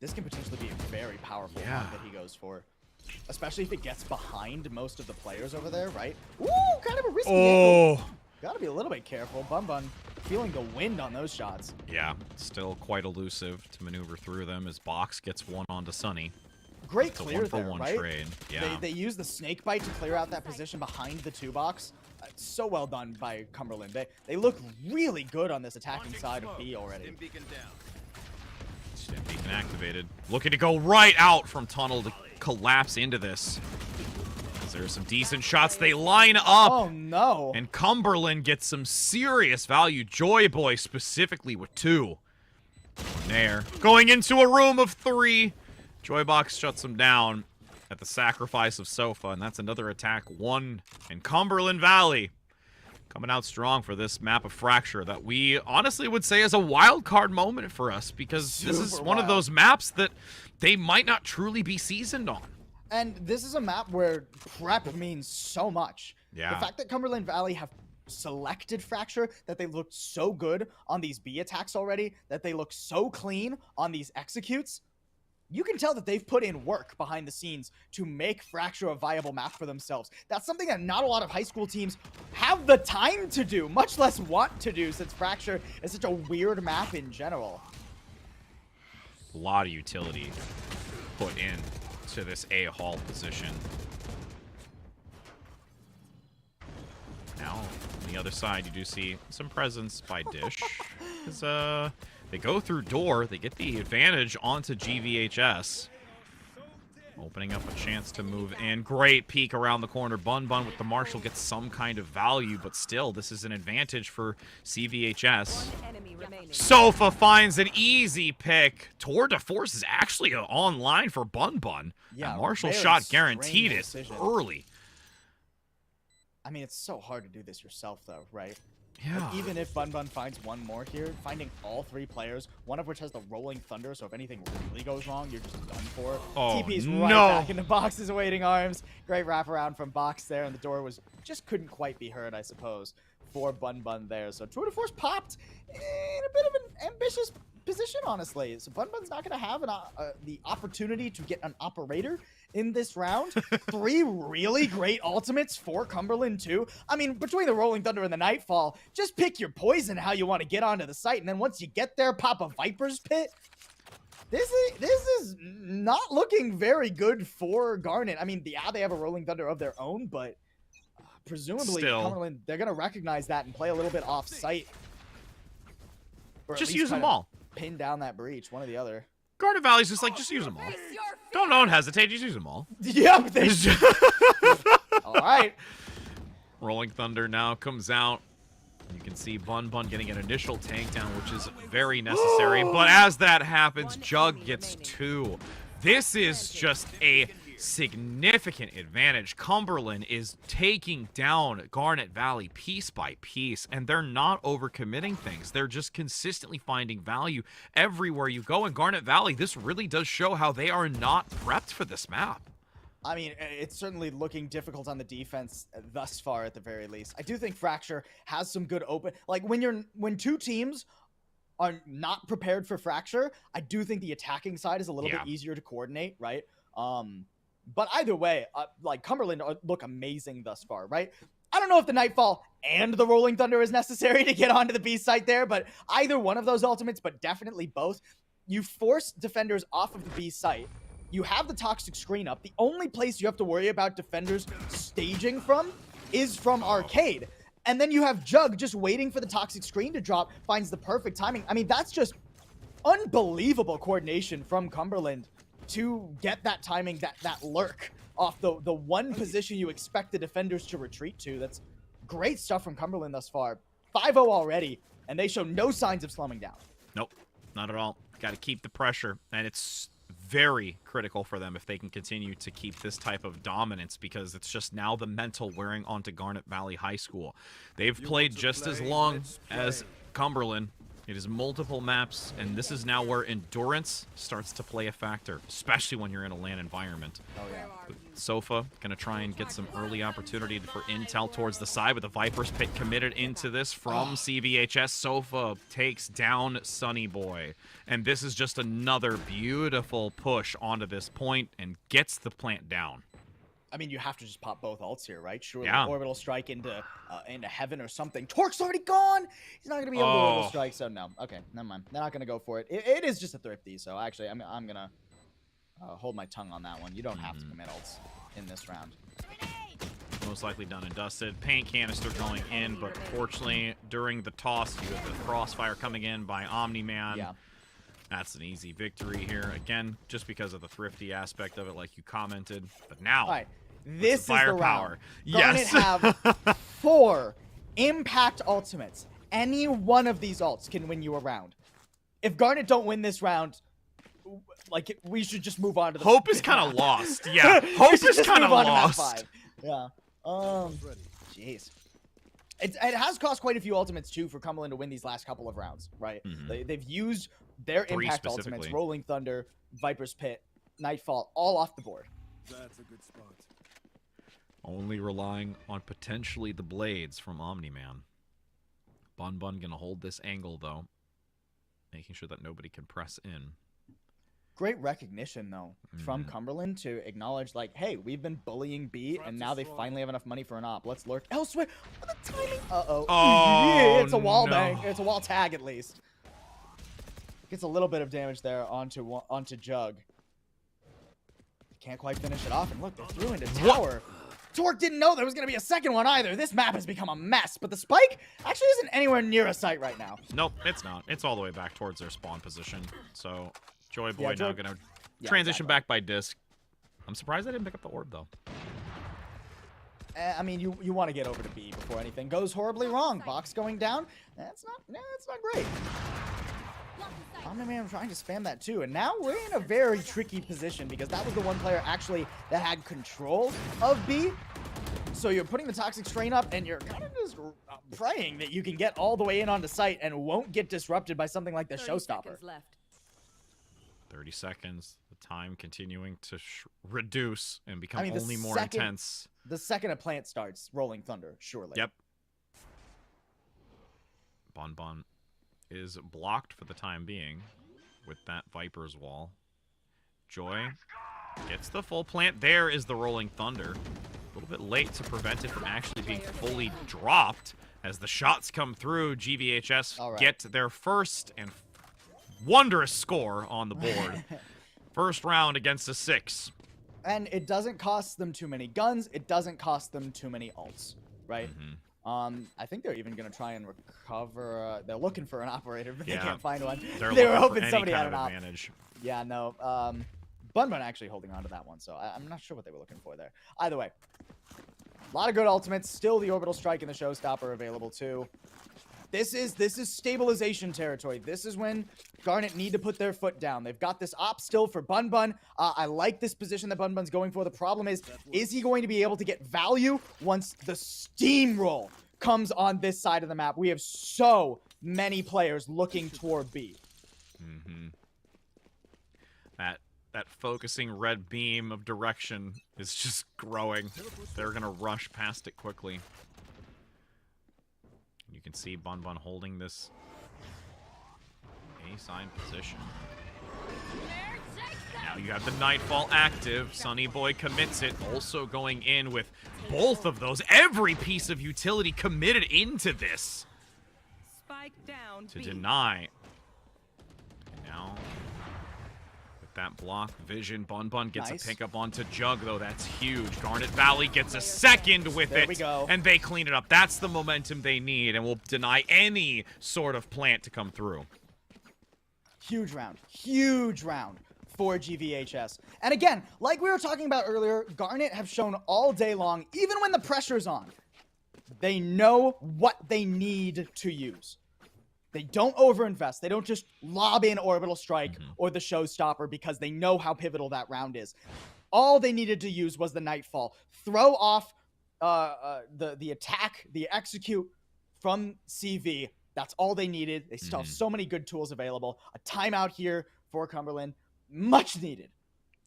This can potentially be a very powerful one that he goes for. Especially if it gets behind most of the players over there, right? Ooh, kind of a risky angle. Gotta be a little bit careful. Bun Bun feeling the wind on those shots. Yeah, still quite elusive to maneuver through them as Box gets one onto Sunny. Great It's a clear there, one-for-one right? trade. Yeah. They use the snake bite to clear out that position behind the 2-box. So well done by Cumberland. They look really good on this attacking side of B already. Stim beacon activated. Looking to go right out from tunnel to collapse into this. There's some decent shots. They line up. Oh, no. And Cumberland gets some serious value. Joy Boy specifically with 2. There. Going into a room of 3. Joybox shuts him down at the sacrifice of Sofa, and that's another attack 1 in Cumberland Valley. Coming out strong for this map of Fracture that we honestly would say is a wild card moment for us because this is one of those maps that they might not truly be seasoned on. And this is a map where prep means so much. Yeah. The fact that Cumberland Valley have selected Fracture, that they looked so good on these B attacks already, that they look so clean on these executes, you can tell that they've put in work behind the scenes to make Fracture a viable map for themselves. That's something that not a lot of high school teams have the time to do, much less want to do, since Fracture is such a weird map in general. A lot of utility put in to this A hall position. Now, on the other side, you do see some presence by Dish. Because, they go through door, they get the advantage onto GVHS. Opening up a chance to move in. Great peek around the corner. Bun Bun with the Marshall gets some kind of value, but still, this is an advantage for CVHS. Sofa finds an easy pick. Tour de Force is actually online for Bun Bun. Yeah, Marshall very shot guaranteed it decision. early. I mean, it's so hard to do this yourself, though, right? Yeah. Like, even if Bun Bun finds one more here, finding all 3 players, one of which has the Rolling Thunder, so if anything really goes wrong, you're just done for. Oh, TP's right back into Box's waiting arms. Great wraparound from Box there, and the door was just couldn't quite be heard, I suppose, for Bun Bun there. So Tour de Force popped in a bit of an ambitious position, honestly. So Bun Bun's not going to have the opportunity to get an operator in this round. 3 really great ultimates for Cumberland too. I mean, between the Rolling Thunder and the Nightfall, just pick your poison how you want to get onto the site, and then once you get there, pop a Viper's Pit. This is not looking very good for Garnet. I mean, yeah, they have a Rolling Thunder of their own, but presumably Still. Cumberland, they're going to recognize that and play a little bit off-site. Or at Just least use them kinda all. Pin down that breach, one or the other. Garnet Valley's just like, just use them all. Don't hesitate, just use them all. Yep. All right. Rolling Thunder now comes out. You can see Bun Bun getting an initial tank down, which is very necessary. But as that happens, Jug gets 2. This is just a significant advantage. Cumberland is taking down Garnet Valley piece by piece, and they're not overcommitting things. They're just consistently finding value everywhere you go. In Garnet Valley, this really does show how they are not prepped for this map. I mean, it's certainly looking difficult on the defense thus far, at the very least. I do think Fracture has some good open. Like when two teams are not prepared for Fracture, I do think the attacking side is a little bit easier to coordinate, right? But either way, like Cumberland look amazing thus far, right? I don't know if the Nightfall and the Rolling Thunder is necessary to get onto the B site there, but either one of those ultimates, but definitely both. You force defenders off of the B site. You have the toxic screen up. The only place you have to worry about defenders staging from is from Arcade. And then you have Jug just waiting for the toxic screen to drop, finds the perfect timing. I mean, that's just unbelievable coordination from Cumberland to get that timing, that lurk off the one position you expect the defenders to retreat to. That's great stuff from Cumberland thus far. 5-0 already, and they show no signs of slowing down. Nope, not at all. Got to keep the pressure, and it's very critical for them if they can continue to keep this type of dominance, because it's just now the mental wearing onto Garnet Valley High School. They've played just as long as Cumberland. It is multiple maps, and this is now where endurance starts to play a factor, especially when you're in a LAN environment. Oh, yeah. Sofa going to try and get some early opportunity for intel towards the side with the Viper's Pit committed into this from CVHS. Sofa takes down Sunny Boy, and this is just another beautiful push onto this point and gets the plant down. I mean, you have to just pop both ults here, right? Surely Yeah. Orbital Strike into heaven or something. Torque's already gone! He's not going to be able to Orbital Strike, so no. Okay, never mind. They're not going to go for it. It is just a thrifty, so actually, I'm going to hold my tongue on that one. You don't have to commit ults in this round. Most likely done and dusted. Paint canister going in, but fortunately, during the toss, you have the crossfire coming in by Omni-Man. Yeah. That's an easy victory here. Again, just because of the thrifty aspect of it, like you commented. But now, all right, this is the round. firepower. Yes. Garnet have 4 impact ultimates. Any one of these ults can win you a round. If Garnet don't win this round, like, we should just move on to the hope is kind of lost. Yeah, hope is kind of lost. Yeah. Jeez. It has cost quite a few ultimates, too, for Cumberland to win these last couple of rounds, right? They've used their 3 impact ultimates, Rolling Thunder, Viper's Pit, Nightfall, all off the board. That's a good spot. Only relying on potentially the blades from Omni-Man. Bun Bun gonna hold this angle, though, making sure that nobody can press in. Great recognition, though, from Cumberland to acknowledge, like, hey, we've been bullying B, and now they finally have enough money for an op. Let's lurk elsewhere. Oh, the timing. Uh-oh. Oh, it's a wall no. bang. It's a wall tag, at least. Gets a little bit of damage there onto Jug. Can't quite finish it off, and look, they're through into tower. Torque didn't know there was going to be a second one either. This map has become a mess, but the spike actually isn't anywhere near a site right now. Nope, it's not. It's all the way back towards their spawn position. So, Joy Boy now going to transition back by disc. I'm surprised I didn't pick up the orb, though. I mean, you want to get over to B before anything goes horribly wrong. Box going down. That's not great. Omni-Man trying to spam that too, and now we're in a very tricky position because that was the one player actually that had control of B. So you're putting the toxic strain up, and you're kind of just praying that you can get all the way in onto site and won't get disrupted by something like the showstopper. 30 seconds. The time continuing to reduce and become only more intense. The second a plant starts, Rolling Thunder, surely. Yep. Bon Bon is blocked for the time being with that Viper's wall. Joy gets the full plant. There is the Rolling Thunder. A little bit late to prevent it from actually being fully dropped. As the shots come through, GVHS get their first and wondrous score on the board. First round against a 6. And it doesn't cost them too many guns. It doesn't cost them too many ults. right? I think they're even going to try and recover. They're looking for an operator, but they Yeah. can't find one. They're They were looking for hoping any somebody kind had of an op. advantage. Yeah, no. Bun actually holding on to that one, so I'm not sure what they were looking for there. Either way, a lot of good ultimates. Still the orbital strike and the showstopper available too. This is stabilization territory. This is when Garnet need to put their foot down. They've got this op still for Bun. I like this position that Bun's going for. The problem is he going to be able to get value once the steamroll comes on this side of the map? We have so many players looking toward B. That focusing red beam of direction is just growing. They're gonna rush past it quickly. You can see Bun holding this A-sign position. Now you have the Nightfall active. Sunny Boy commits it. Also going in with both of those. Every piece of utility committed into this. Spike down. To deny. Now, with that block vision, Bun gets Nice. a pickup onto Jug, though. That's huge. Garnet Valley gets a second with There it. we go. And they clean it up. That's the momentum they need, and will deny any sort of plant to come through. Huge round for GVHS. And again, like we were talking about earlier, Garnet have shown all day long, even when the pressure's on, they know what they need to use. They don't overinvest. They don't just lob in Orbital Strike or the Showstopper because they know how pivotal that round is. All they needed to use was the Nightfall. Throw off the attack, the execute from CV. That's all they needed. They still have so many good tools available. A timeout here for Cumberland. Much needed.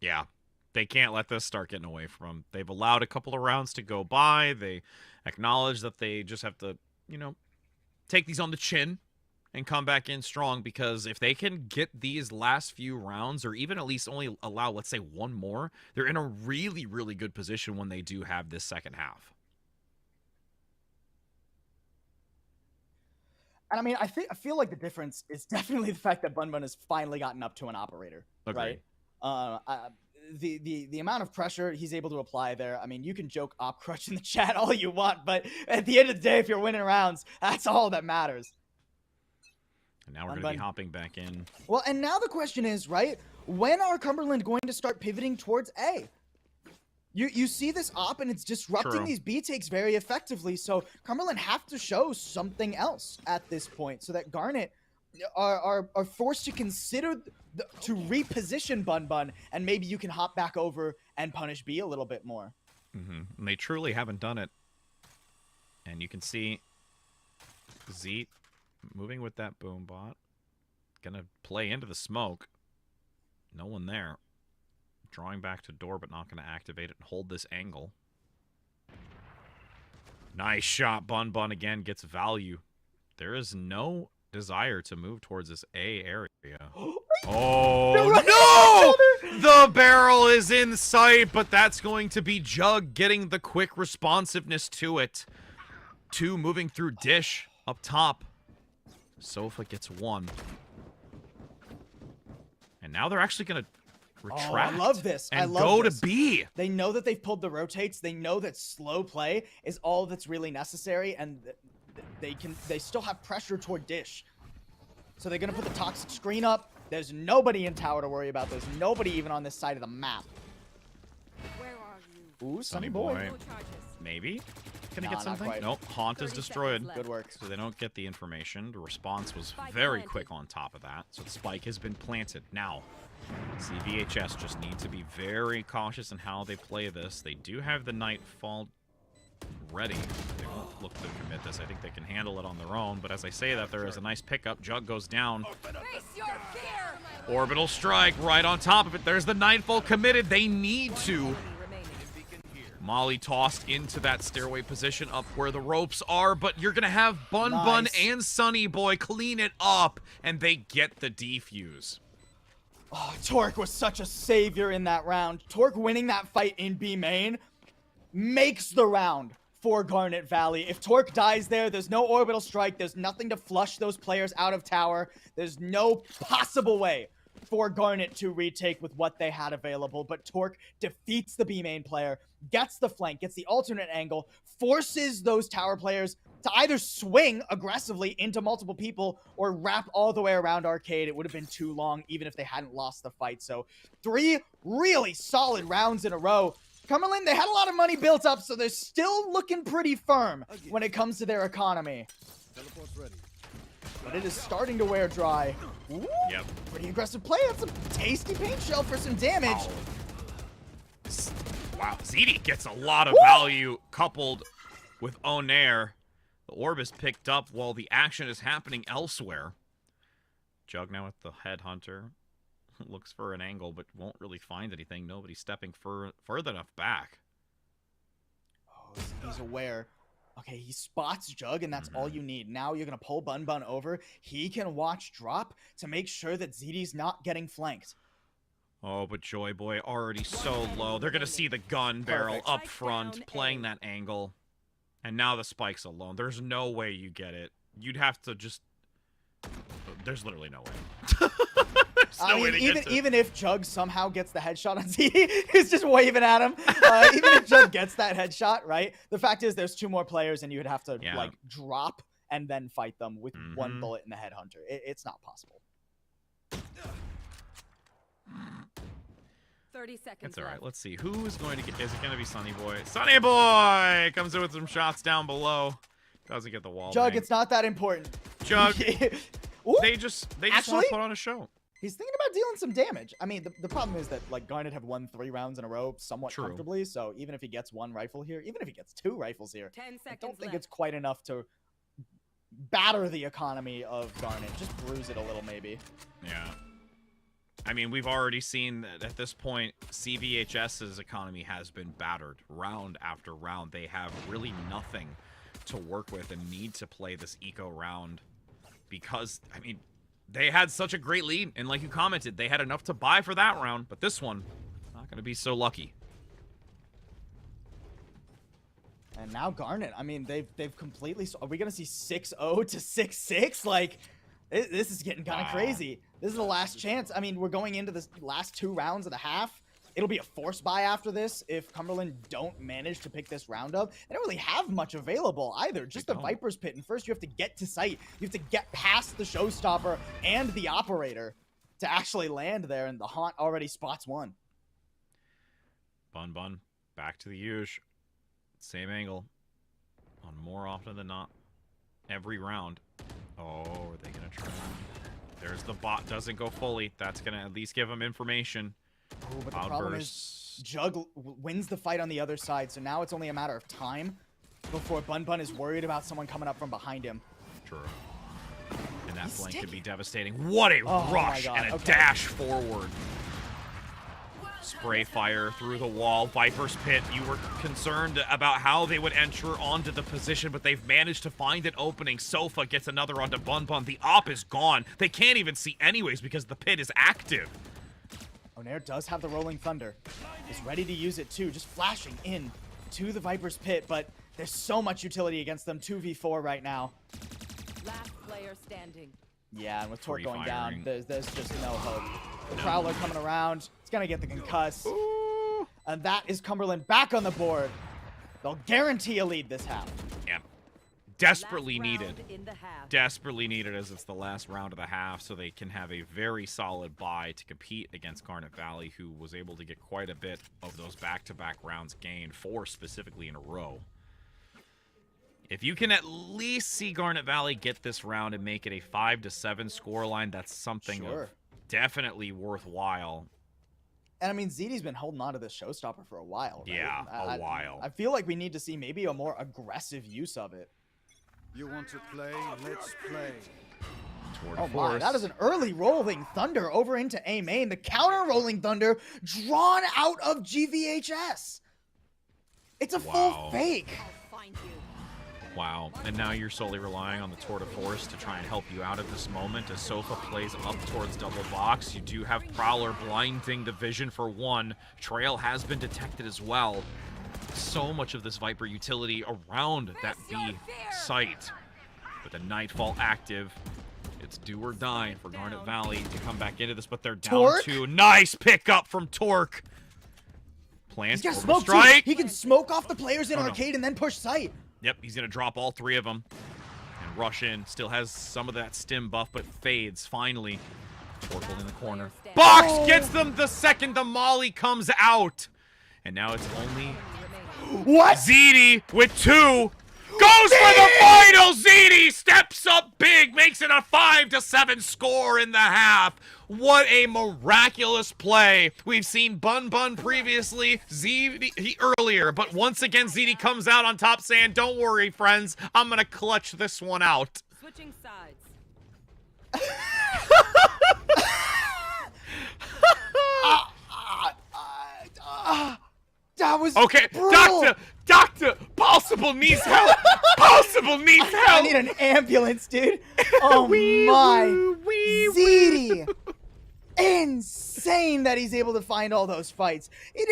Yeah, they can't let this start getting away from them. They've allowed a couple of rounds to go by. They acknowledge that they just have to, take these on the chin and come back in strong, because if they can get these last few rounds, or even at least only allow, let's say, one more, they're in a really, really good position when they do have this second half. And I mean, I feel like the difference is definitely the fact that Bun has finally gotten up to an operator, Agreed. right? The amount of pressure he's able to apply there. I mean, you can joke op crutch in the chat all you want, but at the end of the day, if you're winning rounds, that's all that matters. And now we're going to be hopping back in. Well, and now the question is, right? When are Cumberland going to start pivoting towards A? You see this op, and it's disrupting these B takes very effectively. So Cumberland have to show something else at this point, so that Garnet are forced to consider to reposition Bun, and maybe you can hop back over and punish B a little bit more. And they truly haven't done it. And you can see Zeet moving with that boom bot. Gonna play into the smoke. No one there. Drawing back to door, but not going to activate it and hold this angle. Nice shot. Bun again gets value. There is no desire to move towards this A area. Oh, no! The barrel is in sight, but that's going to be Jug getting the quick responsiveness to it. 2 moving through Dish up top. Sofa gets 1. And now they're actually going to retract. I love this. And go to B. They know that they've pulled the rotates. They know that slow play is all that's really necessary, and they still have pressure toward Dish. So they're gonna put the toxic screen up. There's nobody in tower to worry about. There's nobody even on this side of the map. Where are you? Ooh, Sunny Boy. No charges. Maybe. Can they Nah, get not something? quite. Nope. Haunt is 30 destroyed. seconds left. Good work. So they don't get the information. The response was Spike very planted. quick on top of that. So the spike has been planted. Now, CVHS just need to be very cautious in how they play this. They do have the Nightfall ready. They won't look to commit this. I think they can handle it on their own. But as I say that, there is a nice pickup. Jug goes down. Face your fear. Orbital strike right on top of it. There's the Nightfall committed. They need to. Molly tossed into that stairway position up where the ropes are, but you're going to have Bun and Sunny Boy clean it up, and they get the defuse. Oh, Torque was such a savior in that round. Torque winning that fight in B main makes the round for Garnet Valley. If Torque dies there, there's no orbital strike. There's nothing to flush those players out of tower. There's no possible way for Garnet to retake with what they had available, but Torque defeats the B main player, gets the flank, gets the alternate angle, forces those tower players to either swing aggressively into multiple people or wrap all the way around Arcade. It would have been too long even if they hadn't lost the fight. So 3 really solid rounds in a row. Cumberland, they had a lot of money built up, so they're still looking pretty firm when it comes to their economy. But it is starting to wear dry. Ooh, Yep. pretty aggressive play. That's a tasty paint shell for some damage. Wow, ZD gets a lot of value coupled with Onair. The orb is picked up while the action is happening elsewhere. Jug now with the headhunter. Looks for an angle, but won't really find anything. Nobody's stepping further enough back. Oh, he's aware. Okay, he spots Jug, and that's all you need. Now you're going to pull Bun Bun over. He can watch drop to make sure that ZD's not getting flanked. Oh, but Joy Boy already so low. They're going to see the gun barrel up front, playing that angle. And now the spike's alone. There's no way you get it. You'd have to just... There's literally no way. Even if Jug somehow gets the headshot on ZD, he's just waving at him. Even if Jug gets that headshot, right? The fact is there's 2 more players and you would have to like drop and then fight them with 1 bullet in the headhunter. It's not possible. 30 seconds. That's all right. Let's see. Who is going to get... Is it going to be Sunny Boy? Sunny Boy comes in with some shots down below. Doesn't get the wall. Jug, it's not that important. Jug. They just want to put on a show. He's thinking about dealing some damage. I mean, the problem is that like Garnet have won 3 rounds in a row somewhat comfortably. So even if he gets 1 rifle here, even if he gets 2 rifles here, 10 seconds I don't think it's quite enough to batter the economy of Garnet. Just bruise it a little, maybe. Yeah. I mean, we've already seen that at this point, CVHS's economy has been battered round after round. They have really nothing to work with and need to play this eco round because, I mean, they had such a great lead, and like you commented, they had enough to buy for that round, but this one, not going to be so lucky. And now Garnet, I mean, they've completely... Are we going to see 6-0 to 6-6? Like, this is getting kind of crazy. This is the last chance. I mean, we're going into the last 2 rounds of the half. It'll be a force buy after this if Cumberland don't manage to pick this round up. They don't really have much available either. Just the Viper's Pit. And first you have to get to site. You have to get past the Showstopper and the Operator to actually land there. And the Haunt already spots 1. Bun Bun, back to the usual. Same angle. On more often than not. Every round. Oh, are they going to try? There's the bot. Doesn't go fully. That's going to at least give them information. Oh, but the problem is Jug wins the fight on the other side, so now it's only a matter of time before Bun Bun is worried about someone coming up from behind him. True. And that flank could be devastating. What a rush and a dash forward. Spray fire through the wall. Viper's Pit. You were concerned about how they would enter onto the position, but they've managed to find an opening. Sofa gets another onto Bun Bun. The op is gone. They can't even see anyways because the pit is active. Onair does have the Rolling Thunder. He's ready to use it too, just flashing in to the Viper's Pit, but there's so much utility against them. 2v4 right now. Last player standing. Yeah, and with Torque going down, there's just no hope. The Prowler coming around. It's going to get the concuss. Ooh. And that is Cumberland back on the board. They'll guarantee a lead this half. Yeah. Desperately needed. Desperately needed as it's the last round of the half, so they can have a very solid bye to compete against Garnet Valley, who was able to get quite a bit of those back-to-back rounds gained, 4 specifically in a row. If you can at least see Garnet Valley get this round and make it a 5-7 scoreline, that's something definitely worthwhile. And I mean, ZD's been holding on to this Showstopper for a while. Right? Yeah, a while. I feel like we need to see maybe a more aggressive use of it. You want to play? Let's play. Oh my, that is an early Rolling Thunder over into A main. The counter Rolling Thunder drawn out of GVHS. It's a full fake. I'll find you. Wow, and now you're solely relying on the Tour de Force to try and help you out of this moment as Sofa plays up towards double box. You do have Prowler blinding the vision for 1. Trail has been detected as well. So much of this Viper utility around that B site. With the Nightfall active, It's do or die for Garnet Valley to come back into this, but they're down Torque? 2. Nice pickup from Torque. Plants He's got orbital smoke too. strike. He can smoke off the players in Oh, no. arcade and then push sight. Yep, he's going to drop all 3 of them. And rush in. Still has some of that stim buff, but fades finally. Torque in the corner. Box gets them the second the molly comes out. And now it's only What? ZD with 2. Goes for the final! ZD steps up big, makes it a 5-7 score in the half. What a miraculous play. We've seen Bun Bun previously, ZD earlier, but once again ZD comes out on top saying, don't worry, friends, I'm gonna clutch this one out. Switching sides. That was Okay, brutal. Doctor, Possible needs help. Possible needs I help. need an ambulance, dude. Oh my. ZD. Insane that he's able to find all those fights. He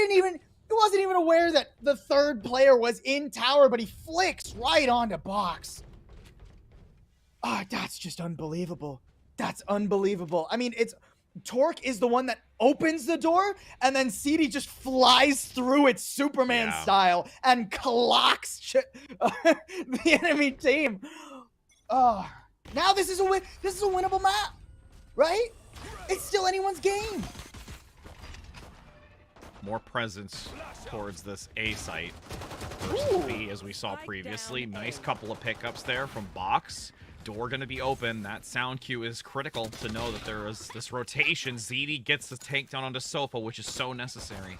wasn't even aware that the 3rd player was in tower, but he flicks right onto box. Ah, that's just unbelievable. That's unbelievable. I mean, Torque is the one that opens the door, and then CD just flies through it Superman style and clocks the enemy team. Oh, now this is a win. This is a winnable map, right? It's still anyone's game. More presence towards this A site versus B, as we saw previously. Nice couple of pickups there from Box. Door going to be open. That sound cue is critical to know that there is this rotation. ZD gets the takedown onto Sofa, which is so necessary.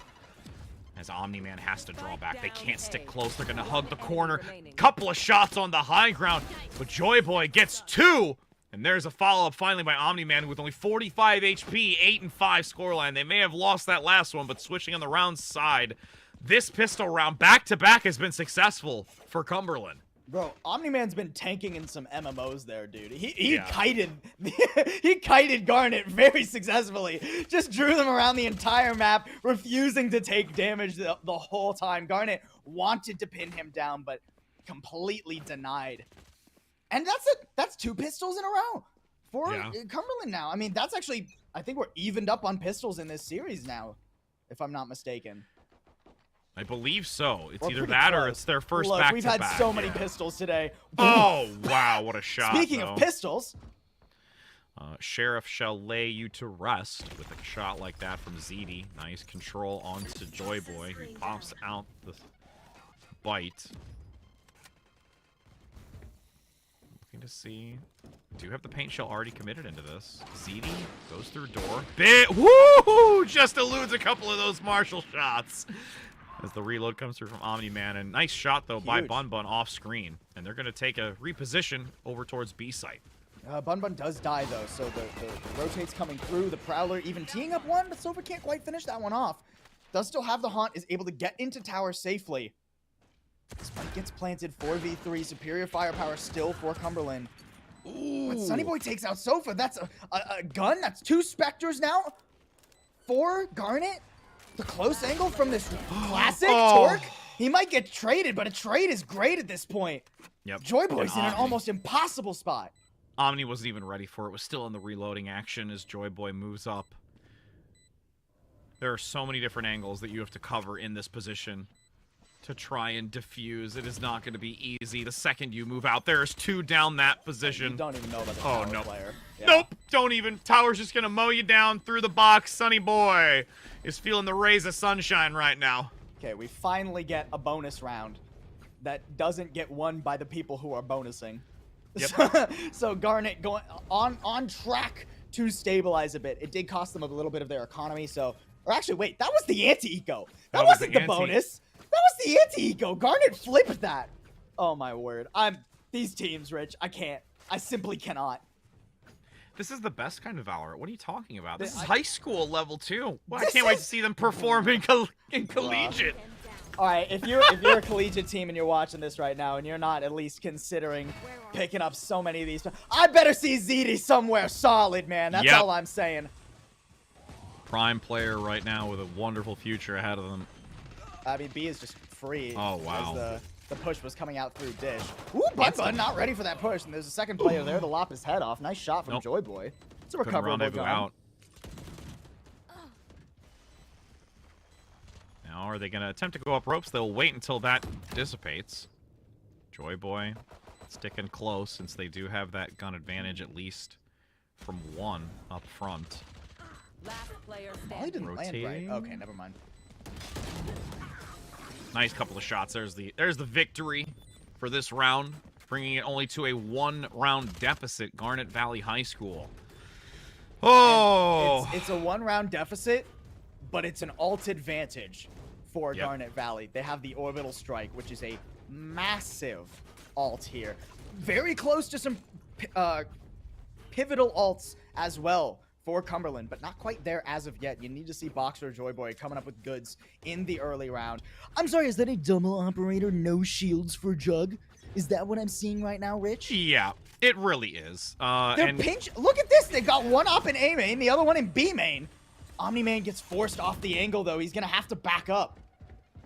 As Omni-Man has to draw back. They can't stick close. They're going to hug the corner. Couple of shots on the high ground, but Joy Boy gets 2. And there's a follow-up finally by Omni-Man with only 45 HP, 8-5 scoreline. They may have lost that last one, but switching on the round side, this pistol round back-to-back has been successful for Cumberland. Bro, Omni-Man's been tanking in some MMOs there, dude. He kited he kited Garnet very successfully. Just drew them around the entire map, refusing to take damage the whole time. Garnet wanted to pin him down, but completely denied. And that's 2 pistols in a row for Cumberland now. I mean, that's actually, I think we're evened up on pistols in this series now, if I'm not mistaken. I believe so. It's We're either pretty that or close. it's their first Look, back-to-back. we've had so many pistols today. Oh, wow, what a shot, Speaking though. of pistols. Sheriff shall lay you to rest with a shot like that from ZD. Nice control onto Joy Boy, who pops out the bite. Looking to see. Do have the paint shell already committed into this. ZD goes through door. Woo! Just eludes a couple of those Marshall shots. As the reload comes through from Omni-Man. And nice shot, though, by Bun Bun off screen. And they're going to take a reposition over towards B site. Bun Bun does die, though, so the rotate's coming through. The Prowler even teeing up one, but Sofa can't quite finish that one off. Does still have the Haunt, is able to get into tower safely. Spike gets planted, 4v3, superior firepower still for Cumberland. Ooh. But Sunny Boy takes out Sofa. That's a gun. That's 2 Spectres now for Garnet. The close angle from this classic Torque. He might get traded, but a trade is great at this point. Yep. Joy Boy's in an almost impossible spot. Omni wasn't even ready for it. Was still in the reloading action as Joy Boy moves up. There are so many different angles that you have to cover in this position to try and defuse. It is not going to be easy. The second you move out, there's 2 down that position. You don't even know about the tower player. Yeah. Nope, don't even. Tower's just going to mow you down through the box. Sunny Boy is feeling the rays of sunshine right now. Okay, we finally get a bonus round that doesn't get won by the people who are bonusing. Yep. So Garnet going on track to stabilize a bit. It did cost them a little bit of their economy, so... Or actually, wait, that was the anti-eco. That wasn't the bonus. That was the anti-eco. Garnet flipped that. Oh, my word. These teams, Rich, I can't. I simply cannot. This is the best kind of Valorant. What are you talking about? This is high school level, too. Well, I can't wait to see them perform in collegiate. All right, if you're a collegiate team and you're watching this right now and you're not at least considering picking up so many of these, I better see ZD somewhere solid, man. That's all I'm saying. Prime player right now with a wonderful future ahead of them. I mean, B is just free. Oh, wow. the push was coming out through Dish. Ooh, Bun not ready for that push, and there's a second player there to lop his head off. Nice shot from Joy Boy. It's a recoverable gun. Out. Now, are they going to attempt to go up ropes? They'll wait until that dissipates. Joy Boy sticking close since they do have that gun advantage at least from one up front. Last player Molly didn't Rotating. land right. Okay, never mind. Nice couple of shots. There's the victory for this round, bringing it only to a 1-round deficit. Garnet Valley High School. Oh, it's a 1-round deficit, but it's an alt advantage for Garnet Valley. They have the orbital strike, which is a massive alt here. Very close to some pivotal alts as well for Cumberland, but not quite there as of yet. You need to see Boxer or Joy Boy coming up with goods in the early round. I'm sorry, is that a double operator, no shields for Jug? Is that what I'm seeing right now, Rich? Yeah, it really is. They're pinch. Look at this. They got one up in A main, the other one in B main. Omni-Man gets forced off the angle, though. He's going to have to back up.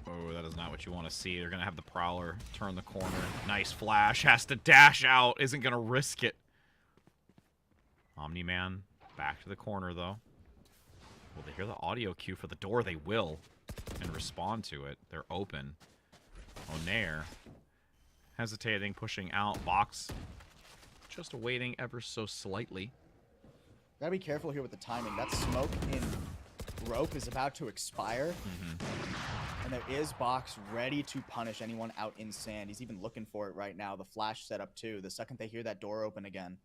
Oh, that is not what you want to see. They're going to have the Prowler turn the corner. Nice flash. Has to dash out. Isn't going to risk it. Omni-Man back to the corner, though. Will they hear the audio cue for the door? They will. And respond to it. They're open. Onair hesitating, pushing out. Box just waiting ever so slightly. Gotta be careful here with the timing. That smoke in rope is about to expire. And there is Box ready to punish anyone out in sand. He's even looking for it right now. The flash set up too. The second they hear that door open again,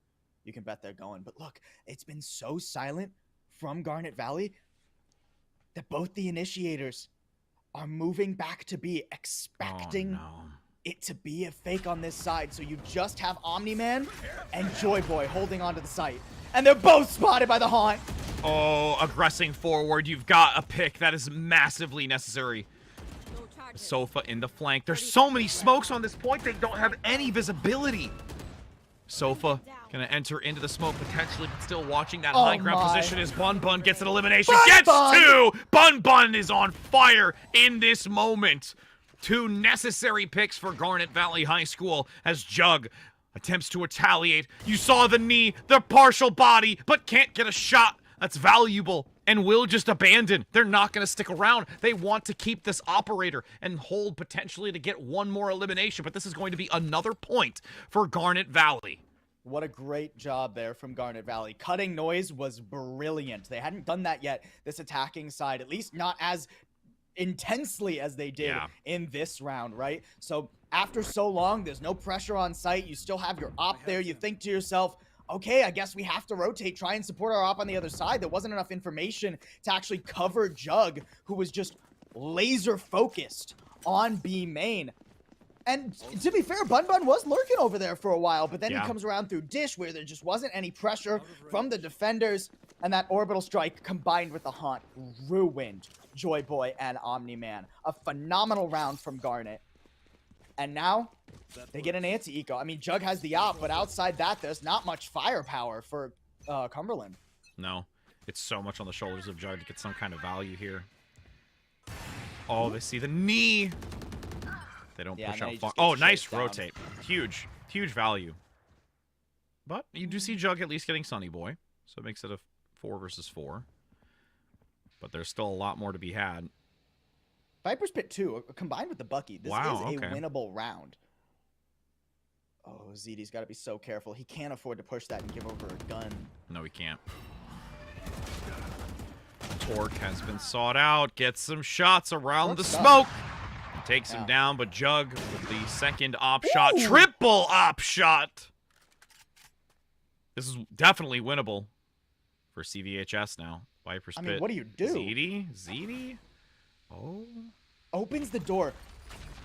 you can bet they're going. But look, it's been so silent from Garnet Valley that both the initiators are moving back to B, expecting it to be a fake on this side. So you just have Omni-Man and Joy Boy holding onto the site. And they're both spotted by the Haunt. Oh, aggressing forward. You've got a pick. That is massively necessary. Sofa in the flank. There's so many smokes on this point. They don't have any visibility. Sofa gonna enter into the smoke potentially, but still watching that high ground position as Bun gets an elimination. Gets two! Bun is on fire in this moment. Two necessary picks for Garnet Valley High School as Jug attempts to retaliate. You saw the knee, the partial body, but can't get a shot that's valuable and will just abandon. They're not going to stick around. They want to keep this operator and hold potentially to get one more elimination, but this is going to be another point for Garnet Valley. What a great job there from Garnet Valley. Cutting noise was brilliant. They hadn't done that yet, this attacking side, at least not as intensely as they did in this round, right? So after so long, there's no pressure on site. You still have your op there. You think to yourself, okay, I guess we have to rotate, try and support our op on the other side. There wasn't enough information to actually cover Jug, who was just laser focused on B main. And to be fair, Bun was lurking over there for a while, but then he comes around through Dish where there just wasn't any pressure from the defenders, and that orbital strike combined with the Haunt ruined Joy Boy and Omni-Man. A phenomenal round from Garnet. And now they get an anti-eco. I mean, Jug has the op, but outside that, there's not much firepower for Cumberland. No, it's so much on the shoulders of Jug to get some kind of value here. Oh, they see the knee. They don't push out far. Oh, nice rotate. Huge value. But you do see Jug at least getting Sunny Boy, so it makes it a 4 versus 4. But there's still a lot more to be had. Viper's Pit 2, combined with the Bucky, this is a winnable round. Oh, ZD's got to be so careful. He can't afford to push that and give over a gun. No, he can't. Torque has been sought out. Gets some shots around the smoke. Takes him down, but Jug with the second op shot. Triple op shot! This is definitely winnable for CVHS now. Viper's Pit. I mean, what do you do? ZD? Oh. Opens the door.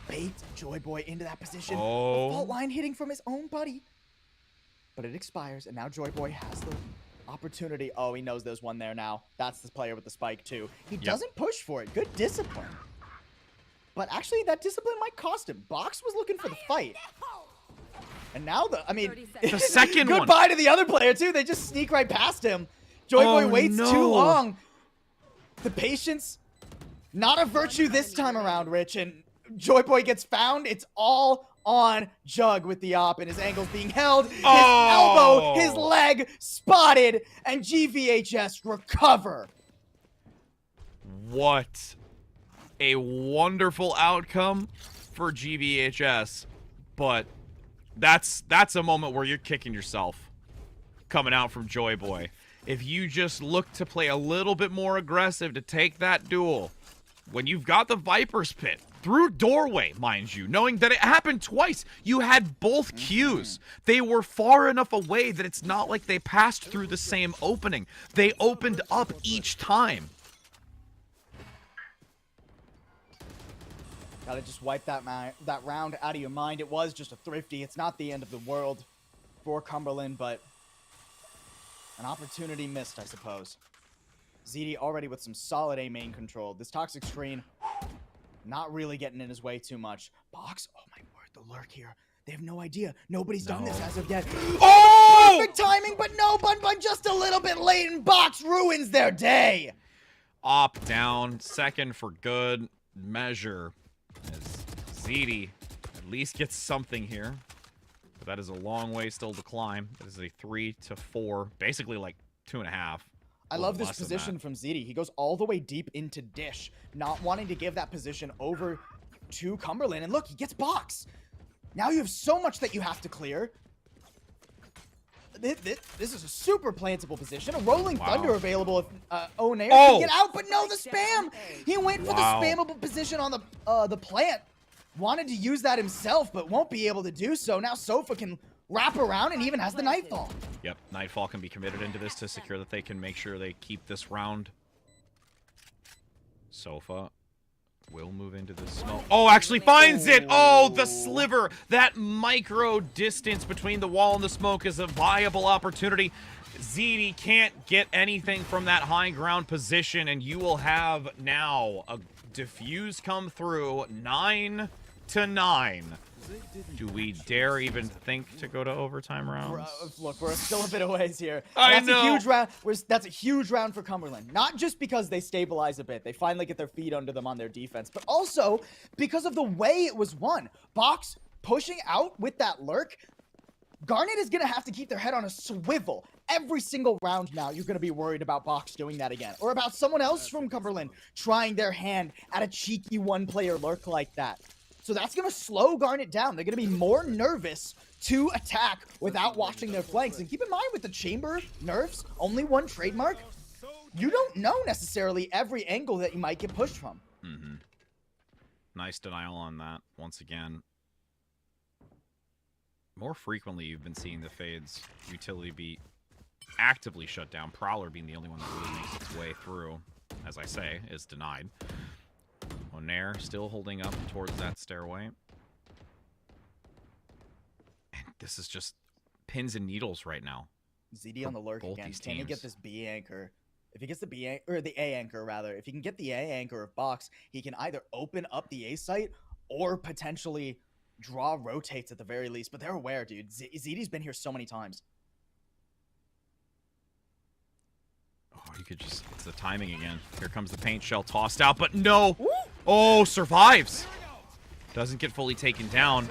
Baits Joy Boy into that position. Oh. The fault line hitting from his own buddy. But it expires, and now Joy Boy has the opportunity. Oh, he knows there's one there now. That's the player with the spike, too. He doesn't push for it. Good discipline. But actually, that discipline might cost him. Box was looking for the fight. And now the second one. Goodbye to the other player, too. They just sneak right past him. Joy Boy waits too long. The patience, not a virtue this time around, Rich. And Joy Boy gets found. It's all on Jug with the op, and his ankle's being held. His Oh! elbow, his leg spotted, and GVHS recover. What a wonderful outcome for GVHS, but that's a moment where you're kicking yourself coming out from Joy Boy. If you just look to play a little bit more aggressive to take that duel, when you've got the Viper's Pit through doorway, mind you, knowing that it happened twice, you had both queues. They were far enough away that it's not like they passed through the same opening. They opened up each time. Gotta just wipe that round out of your mind. It was just a thrifty. It's not the end of the world for Cumberland, but an opportunity missed, I suppose. ZD already with some solid A main control. This toxic screen, not really getting in his way too much. Box, oh my word, the lurk here. They have no idea. Nobody's done this as of yet. Oh! Perfect timing, but no, Bun just a little bit late, and Box ruins their day. Op down, second for good measure. As ZD at least gets something here. But that is a long way still to climb. That is a 3 to 4, basically like 2.5. I love this position from ZD. He goes all the way deep into Dish, not wanting to give that position over to Cumberland. And look, he gets Box. Now you have so much that you have to clear. This is a super plantable position. A Rolling Thunder available if Onair can get out, but no, the spam! He went for the spammable position on the plant. Wanted to use that himself, but won't be able to do so. Now Sofa can wrap around and even has the Nightfall. Yep, Nightfall can be committed into this to secure that they can make sure they keep this round. Sofa will move into the smoke. Oh, actually finds it! Oh, the sliver! That micro distance between the wall and the smoke is a viable opportunity. ZD can't get anything from that high ground position, and you will have now a defuse come through. 9 to 9. Do we dare even think to go to overtime rounds? Look, we're still a bit a ways here. That's a huge round. That's a huge round for Cumberland. Not just because they stabilize a bit. They finally get their feet under them on their defense. But also because of the way it was won. Box pushing out with that lurk. Garnet is going to have to keep their head on a swivel. Every single round now, you're going to be worried about Box doing that again. Or about someone else from Cumberland trying their hand at a cheeky one-player lurk like that. So that's going to slow Garnet down. They're going to be more nervous to attack without watching their flanks. And keep in mind, with the chamber nerfs, only one trademark, you don't know necessarily every angle that you might get pushed from. Mm-hmm. Nice denial on that, once again. More frequently, you've been seeing the Fades utility be actively shut down. Prowler being the only one that really makes its way through, as I say, is denied. Onair still holding up towards that stairway. And this is just pins and needles right now. ZD on the lurk again. Can he get this B anchor? If he gets the B or the A anchor rather, if he can get the A anchor of Box, he can either open up the A site or potentially draw rotates at the very least. But they're aware, dude. ZD's been here so many times. Oh, you could just, it's the timing again. Here comes the paint shell tossed out, but no! Ooh. Oh, survives! Doesn't get fully taken down.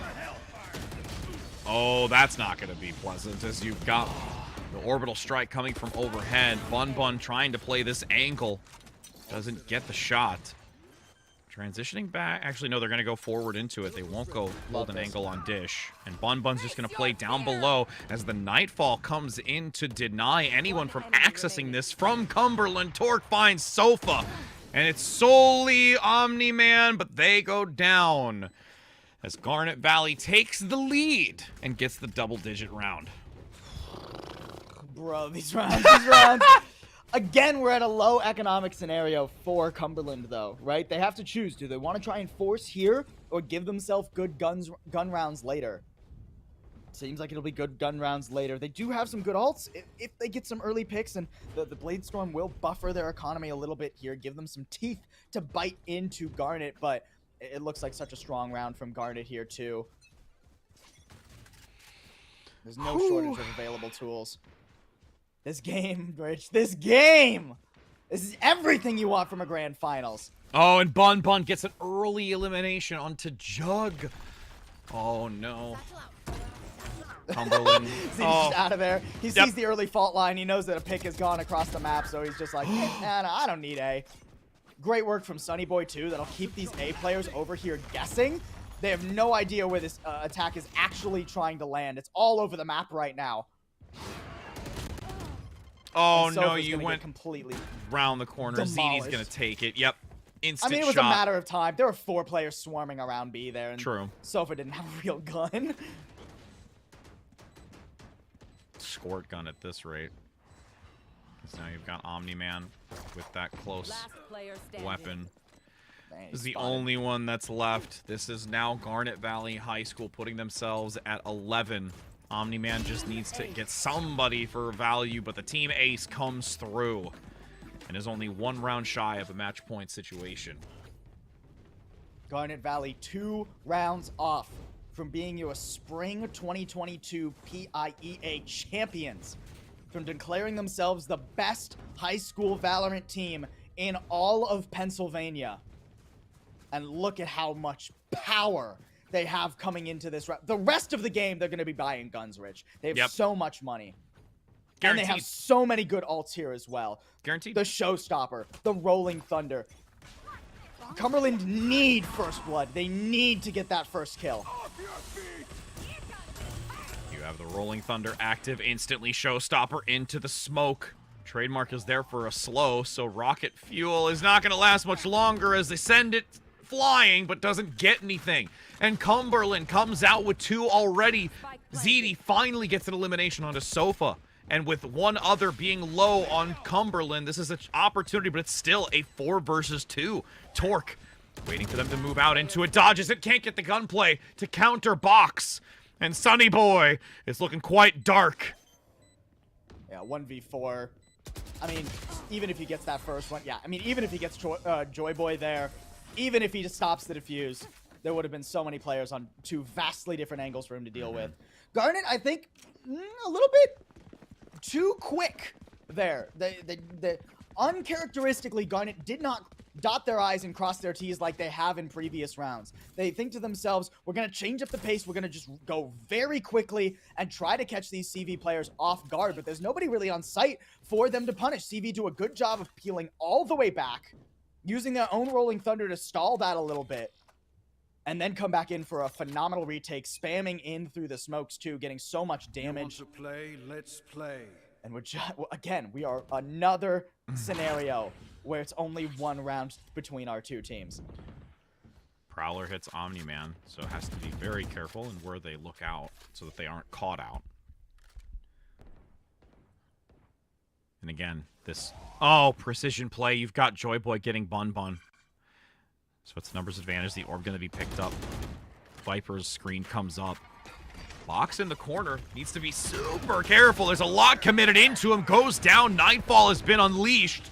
Oh, that's not going to be pleasant, as you've got the orbital strike coming from overhead. Bun trying to play this angle. Doesn't get the shot. Transitioning back. Actually, no, they're going to go forward into it. They won't go hold an angle on Dish. And Bun's just going to play down below as the Nightfall comes in to deny anyone from accessing this from Cumberland. Torque finds Sofa. And it's solely Omni-Man, but they go down as Garnet Valley takes the lead and gets the double-digit round. Bro, these rounds. Again, we're at a low economic scenario for Cumberland, though, right? They have to choose. Do they want to try and force here or give themselves good gun rounds later? Seems like it'll be good gun rounds later. They do have some good ults if they get some early picks, and the Blade Storm will buffer their economy a little bit here, give them some teeth to bite into Garnet, but it looks like such a strong round from Garnet here, too. There's no shortage of available tools. This game, Rich, this game This is everything you want from a grand finals. Oh, and Bun Bun gets an early elimination onto Jug. Oh, no. Cumberland. He's just out of there. He sees the early fault line. He knows that a pick has gone across the map, so he's just like, nah, I don't need A. Great work from Sunny Boy, too. That'll keep these A players over here guessing. They have no idea where this attack is actually trying to land. It's all over the map right now. Oh, no, you went completely round the corner. ZD's going to take it. Yep. Instant I mean, it was shot. a matter of time. There were 4 players swarming around B there, and True. Sofa didn't have a real gun. Squirt gun at this rate. Because now you've got Omni-Man with that close weapon. This is the only one that's left. This is now Garnet Valley High School putting themselves at 11. Omni-Man just needs to get somebody for value, but the team ace comes through and is only 1 round shy of a match point situation. Garnet Valley 2 rounds off from being your spring 2022 PIEA champions, from declaring themselves the best high school Valorant team in all of Pennsylvania. And look at how much power they have coming into this round. The rest of the game, they're going to be buying guns, Rich. They have so much money. Guaranteed. And they have so many good ults here as well. Guaranteed. The Showstopper, the Rolling Thunder. Cumberland need first blood. They need to get that first kill. You have the Rolling Thunder active instantly. Showstopper into the smoke. Trademark is there for a slow, so rocket fuel is not going to last much longer as they send it flying, but doesn't get anything. And Cumberland comes out with 2 already. ZD finally gets an elimination onto Sofa. And with 1 other being low on Cumberland, this is an opportunity, but it's still a 4 versus 2. Torque waiting for them to move out into it. Dodges it, can't get the gunplay to counter box. And Sunny Boy is looking quite dark. Yeah, 1v4. I mean, even if he gets that first one, yeah. I mean, even if he gets Joy Boy there, even if he just stops the defuse, there would have been so many players on 2 vastly different angles for him to deal with. Garnet, I think, a little bit too quick there. The uncharacteristically, Garnet did not dot their I's and cross their T's like they have in previous rounds. They think to themselves, we're going to change up the pace. We're going to just go very quickly and try to catch these CV players off guard. But there's nobody really on site for them to punish. CV do a good job of peeling all the way back, using their own Rolling Thunder to stall that a little bit, and then come back in for a phenomenal retake, spamming in through the smokes too, getting so much damage. You want to play? Let's play. And we're just, again, we are another scenario where it's only 1 round between our 2 teams. Prowler hits Omni-Man, so has to be very careful in where they look out so that they aren't caught out. And again, this... Oh, precision play. You've got Joy Boy getting Bun Bun. So it's numbers advantage. The orb going to be picked up. Viper's screen comes up. Box in the corner. Needs to be super careful. There's a lot committed into him. Goes down. Nightfall has been unleashed.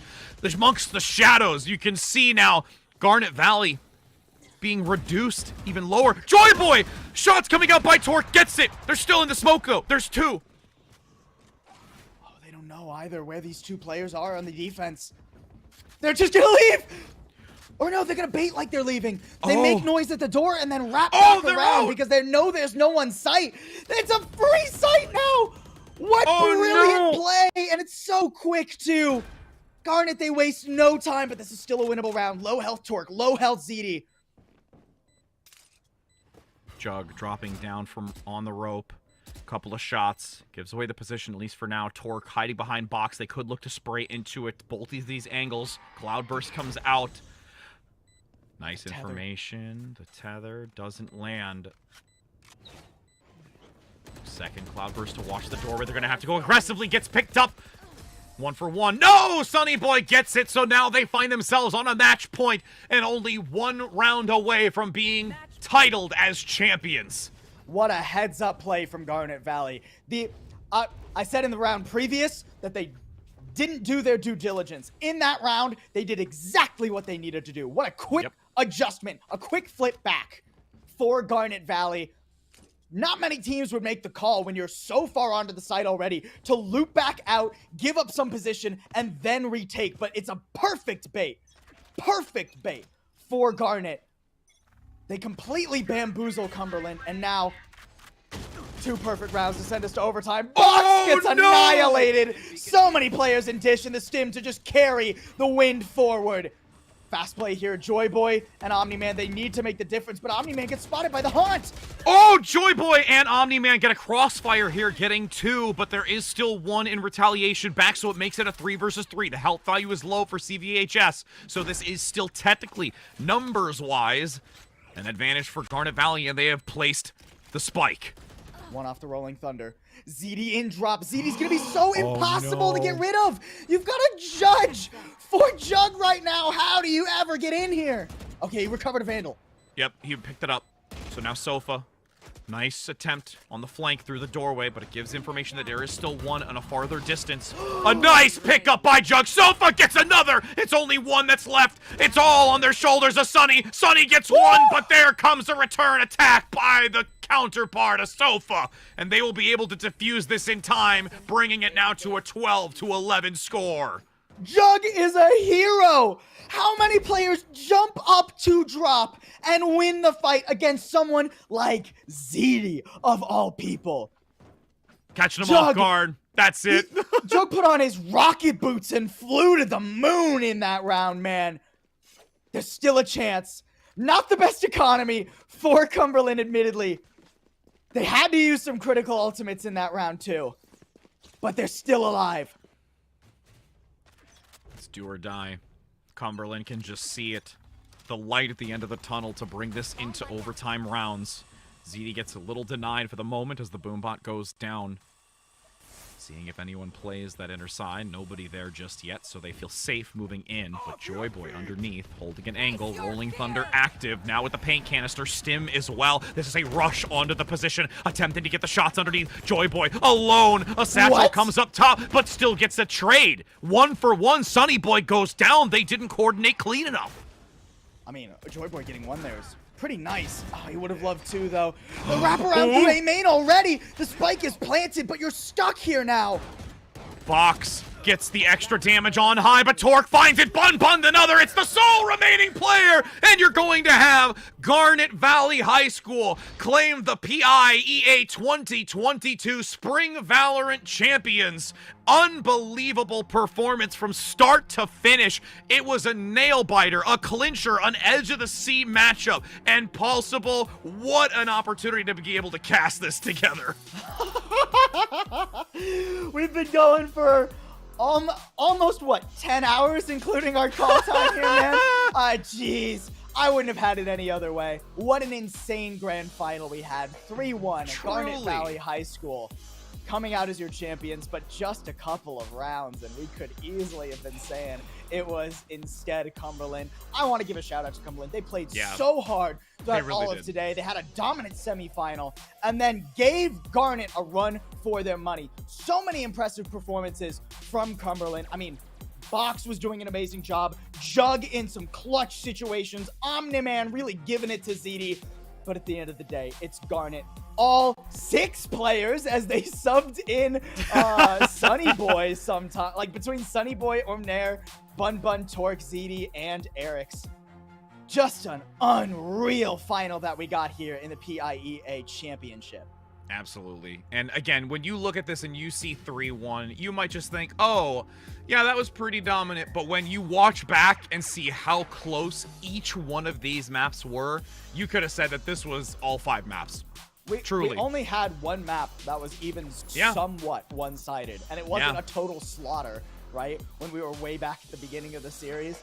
Amongst the shadows, you can see now Garnet Valley being reduced even lower. Joy Boy! Shots coming out by Torque. Gets it. They're still in the smoke, though. There's 2. Oh, they don't know either where these 2 players are on the defense. They're just gonna leave! Or no, they're gonna bait like they're leaving. They make noise at the door and then wrap back around because they know there's no one sight. It's a free sight now! What brilliant play! And it's so quick, too. Garnet, they waste no time, but this is still a winnable round. Low health Torque, low health ZD. Jug dropping down from on the rope. Couple of shots. Gives away the position, at least for now. Torque hiding behind box. They could look to spray into it. Both of these angles. Cloudburst comes out. Nice information. The tether doesn't land. Second Cloudburst to watch the doorway. They're going to have to go aggressively. Gets picked up. 1 for 1. No! Sunny Boy gets it, so now they find themselves on a match point and only 1 round away from being titled as champions. What a heads-up play from Garnet Valley. I said in the round previous that they didn't do their due diligence. In that round, they did exactly what they needed to do. What a quick adjustment, a quick flip back for Garnet Valley. not many teams would make the call when you're so far onto the site already to loop back out, give up some position, and then retake. But it's a perfect bait for Garnet. They completely bamboozle Cumberland, and now 2 perfect rounds to send us to overtime. Box gets annihilated. So many players in Dish and the Stim to just carry the wind forward. Fast play here. Joy Boy and Omni-Man, they need to make the difference, but Omni-Man gets spotted by the Haunt. Oh, Joy Boy and Omni-Man get a crossfire here, getting 2, but there is still 1 in retaliation back, so it makes it a 3 versus 3. The health value is low for CVHS, so this is still technically, numbers-wise, an advantage for Garnet Valley, and they have placed the spike. 1 off the Rolling Thunder. ZD in drop. ZD's gonna be so impossible to get rid of. You've got a judge for Jug right now. How do you ever get in here? Okay, he recovered a Vandal. Yep, he picked it up. So now Sofa. Nice attempt on the flank through the doorway, but it gives information that there is still 1 on a farther distance. A nice pickup by Jug. Sofa gets another. It's only 1 that's left. It's all on their shoulders of Sunny. Sunny gets 1, but there comes a return attack by the counterpart of Sofa, and they will be able to defuse this in time, bringing it now to a 12-11 score. Jug is a hero. How many players jump up to drop and win the fight against someone like ZD of all people? Catching him off guard. That's it. Jug put on his rocket boots and flew to the moon in that round, man. There's still a chance. Not the best economy for Cumberland, admittedly. They had to use some critical ultimates in that round, too. But they're still alive. It's do or die. Cumberland can just see it. The light at the end of the tunnel to bring this into overtime rounds. ZD gets a little denied for the moment as the boombot goes down. Seeing if anyone plays that inner side. Nobody there just yet, so they feel safe moving in. But Joy Boy underneath, holding an angle. Rolling Thunder active. Now with the paint canister. Stim as well. This is a rush onto the position. Attempting to get the shots underneath. Joy Boy alone. A satchel comes up top, but still gets a trade. 1 for 1. Sunny Boy goes down. They didn't coordinate clean enough. I mean, Joy Boy getting 1 there is pretty nice. Oh, he would have loved 2, though. The wraparound through A main already. The spike is planted, but you're stuck here now. Box gets the extra damage on high, but Torque finds it. Bun another. It's the sole remaining player, and you're going to have Garnet Valley High School claim the PIEA 2022 Spring Valorant Champions. Unbelievable performance from start to finish. It was a nail-biter, a clincher, an edge-of-the-seat matchup, and Pulsable, what an opportunity to be able to cast this together. We've been going for almost, what, 10 hours, including our call time here, man? Jeez. I wouldn't have had it any other way. What an insane grand final we had. 3-1 at Garnet Valley High School. Coming out as your champions, but just a couple of rounds, and we could easily have been saying it was instead Cumberland. I want to give a shout out to Cumberland. They played so hard throughout all of today. They had a dominant semifinal and then gave Garnet a run for their money. So many impressive performances from Cumberland. I mean, Box was doing an amazing job. Jug in some clutch situations. Omni-Man really giving it to ZD. But at the end of the day, it's Garnet. All 6 players as they subbed in Sunny Boy sometime. Like between Sunny Boy, Omnair, Bun, Torque, ZD, and Eric's. Just an unreal final that we got here in the PIEA Championship. Absolutely. And again, when you look at this and you see 3-1, you might just think, oh, yeah, that was pretty dominant. But when you watch back and see how close each one of these maps were, you could have said that this was all 5 maps. Truly. We only had 1 map that was even somewhat one-sided. And it wasn't a total slaughter, right? When we were way back at the beginning of the series,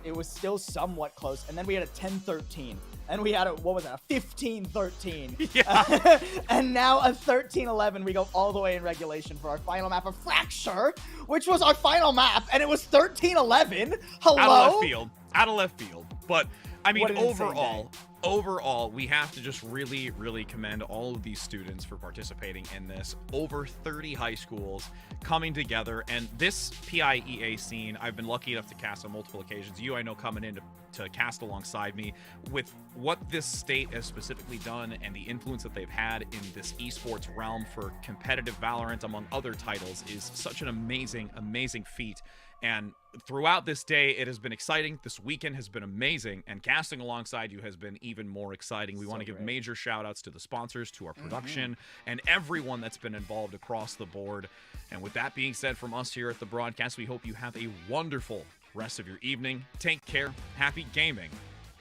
it was still somewhat close. And then we had a 10-13. And we had a, what was that, a 15-13. Yeah. And now a 13-11. We go all the way in regulation for our final map of Fracture, which was our final map, and it was 13-11. Hello? Out of left field. But, I mean, overall, overall, we have to just really, really commend all of these students for participating in this. Over 30 high schools coming together, and this PIEA scene, I've been lucky enough to cast on multiple occasions. You, I know, coming in to cast alongside me. With what this state has specifically done and the influence that they've had in this esports realm for competitive Valorant, among other titles, is such an amazing, amazing feat. And throughout this day, it has been exciting. This weekend has been amazing, and casting alongside you has been even more exciting. We want to give major shout outs to the sponsors, to our production, and everyone that's been involved across the board. And with that being said, from us here at the broadcast, we hope you have a wonderful rest of your evening. Take care, happy gaming,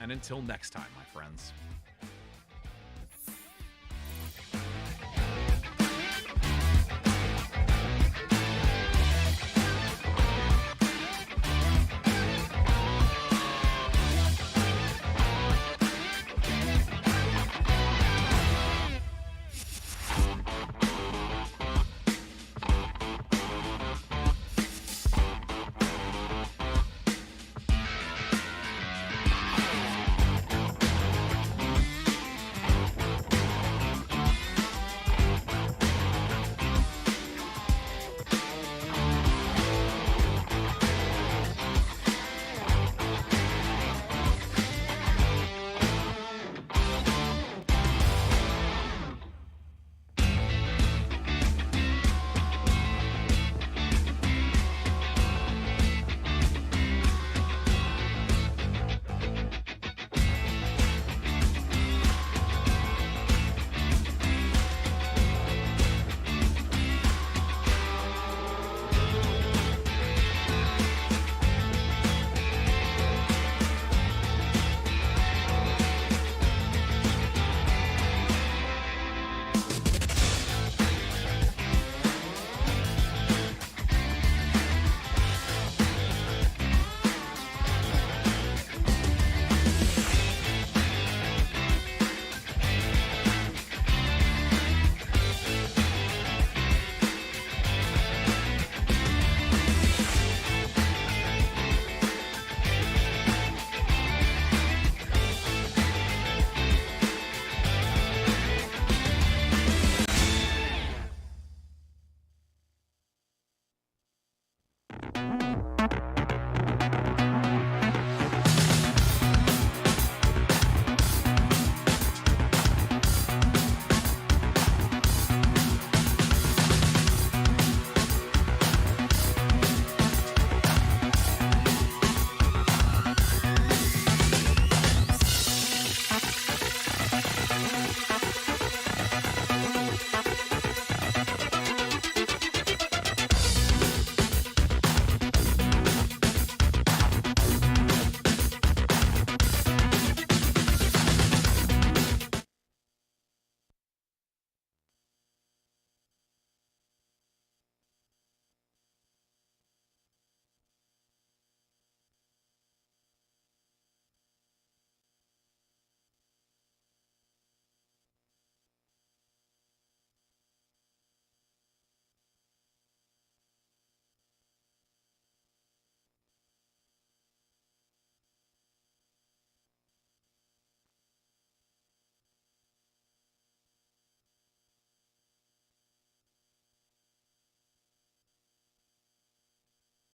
and until next time, my friends.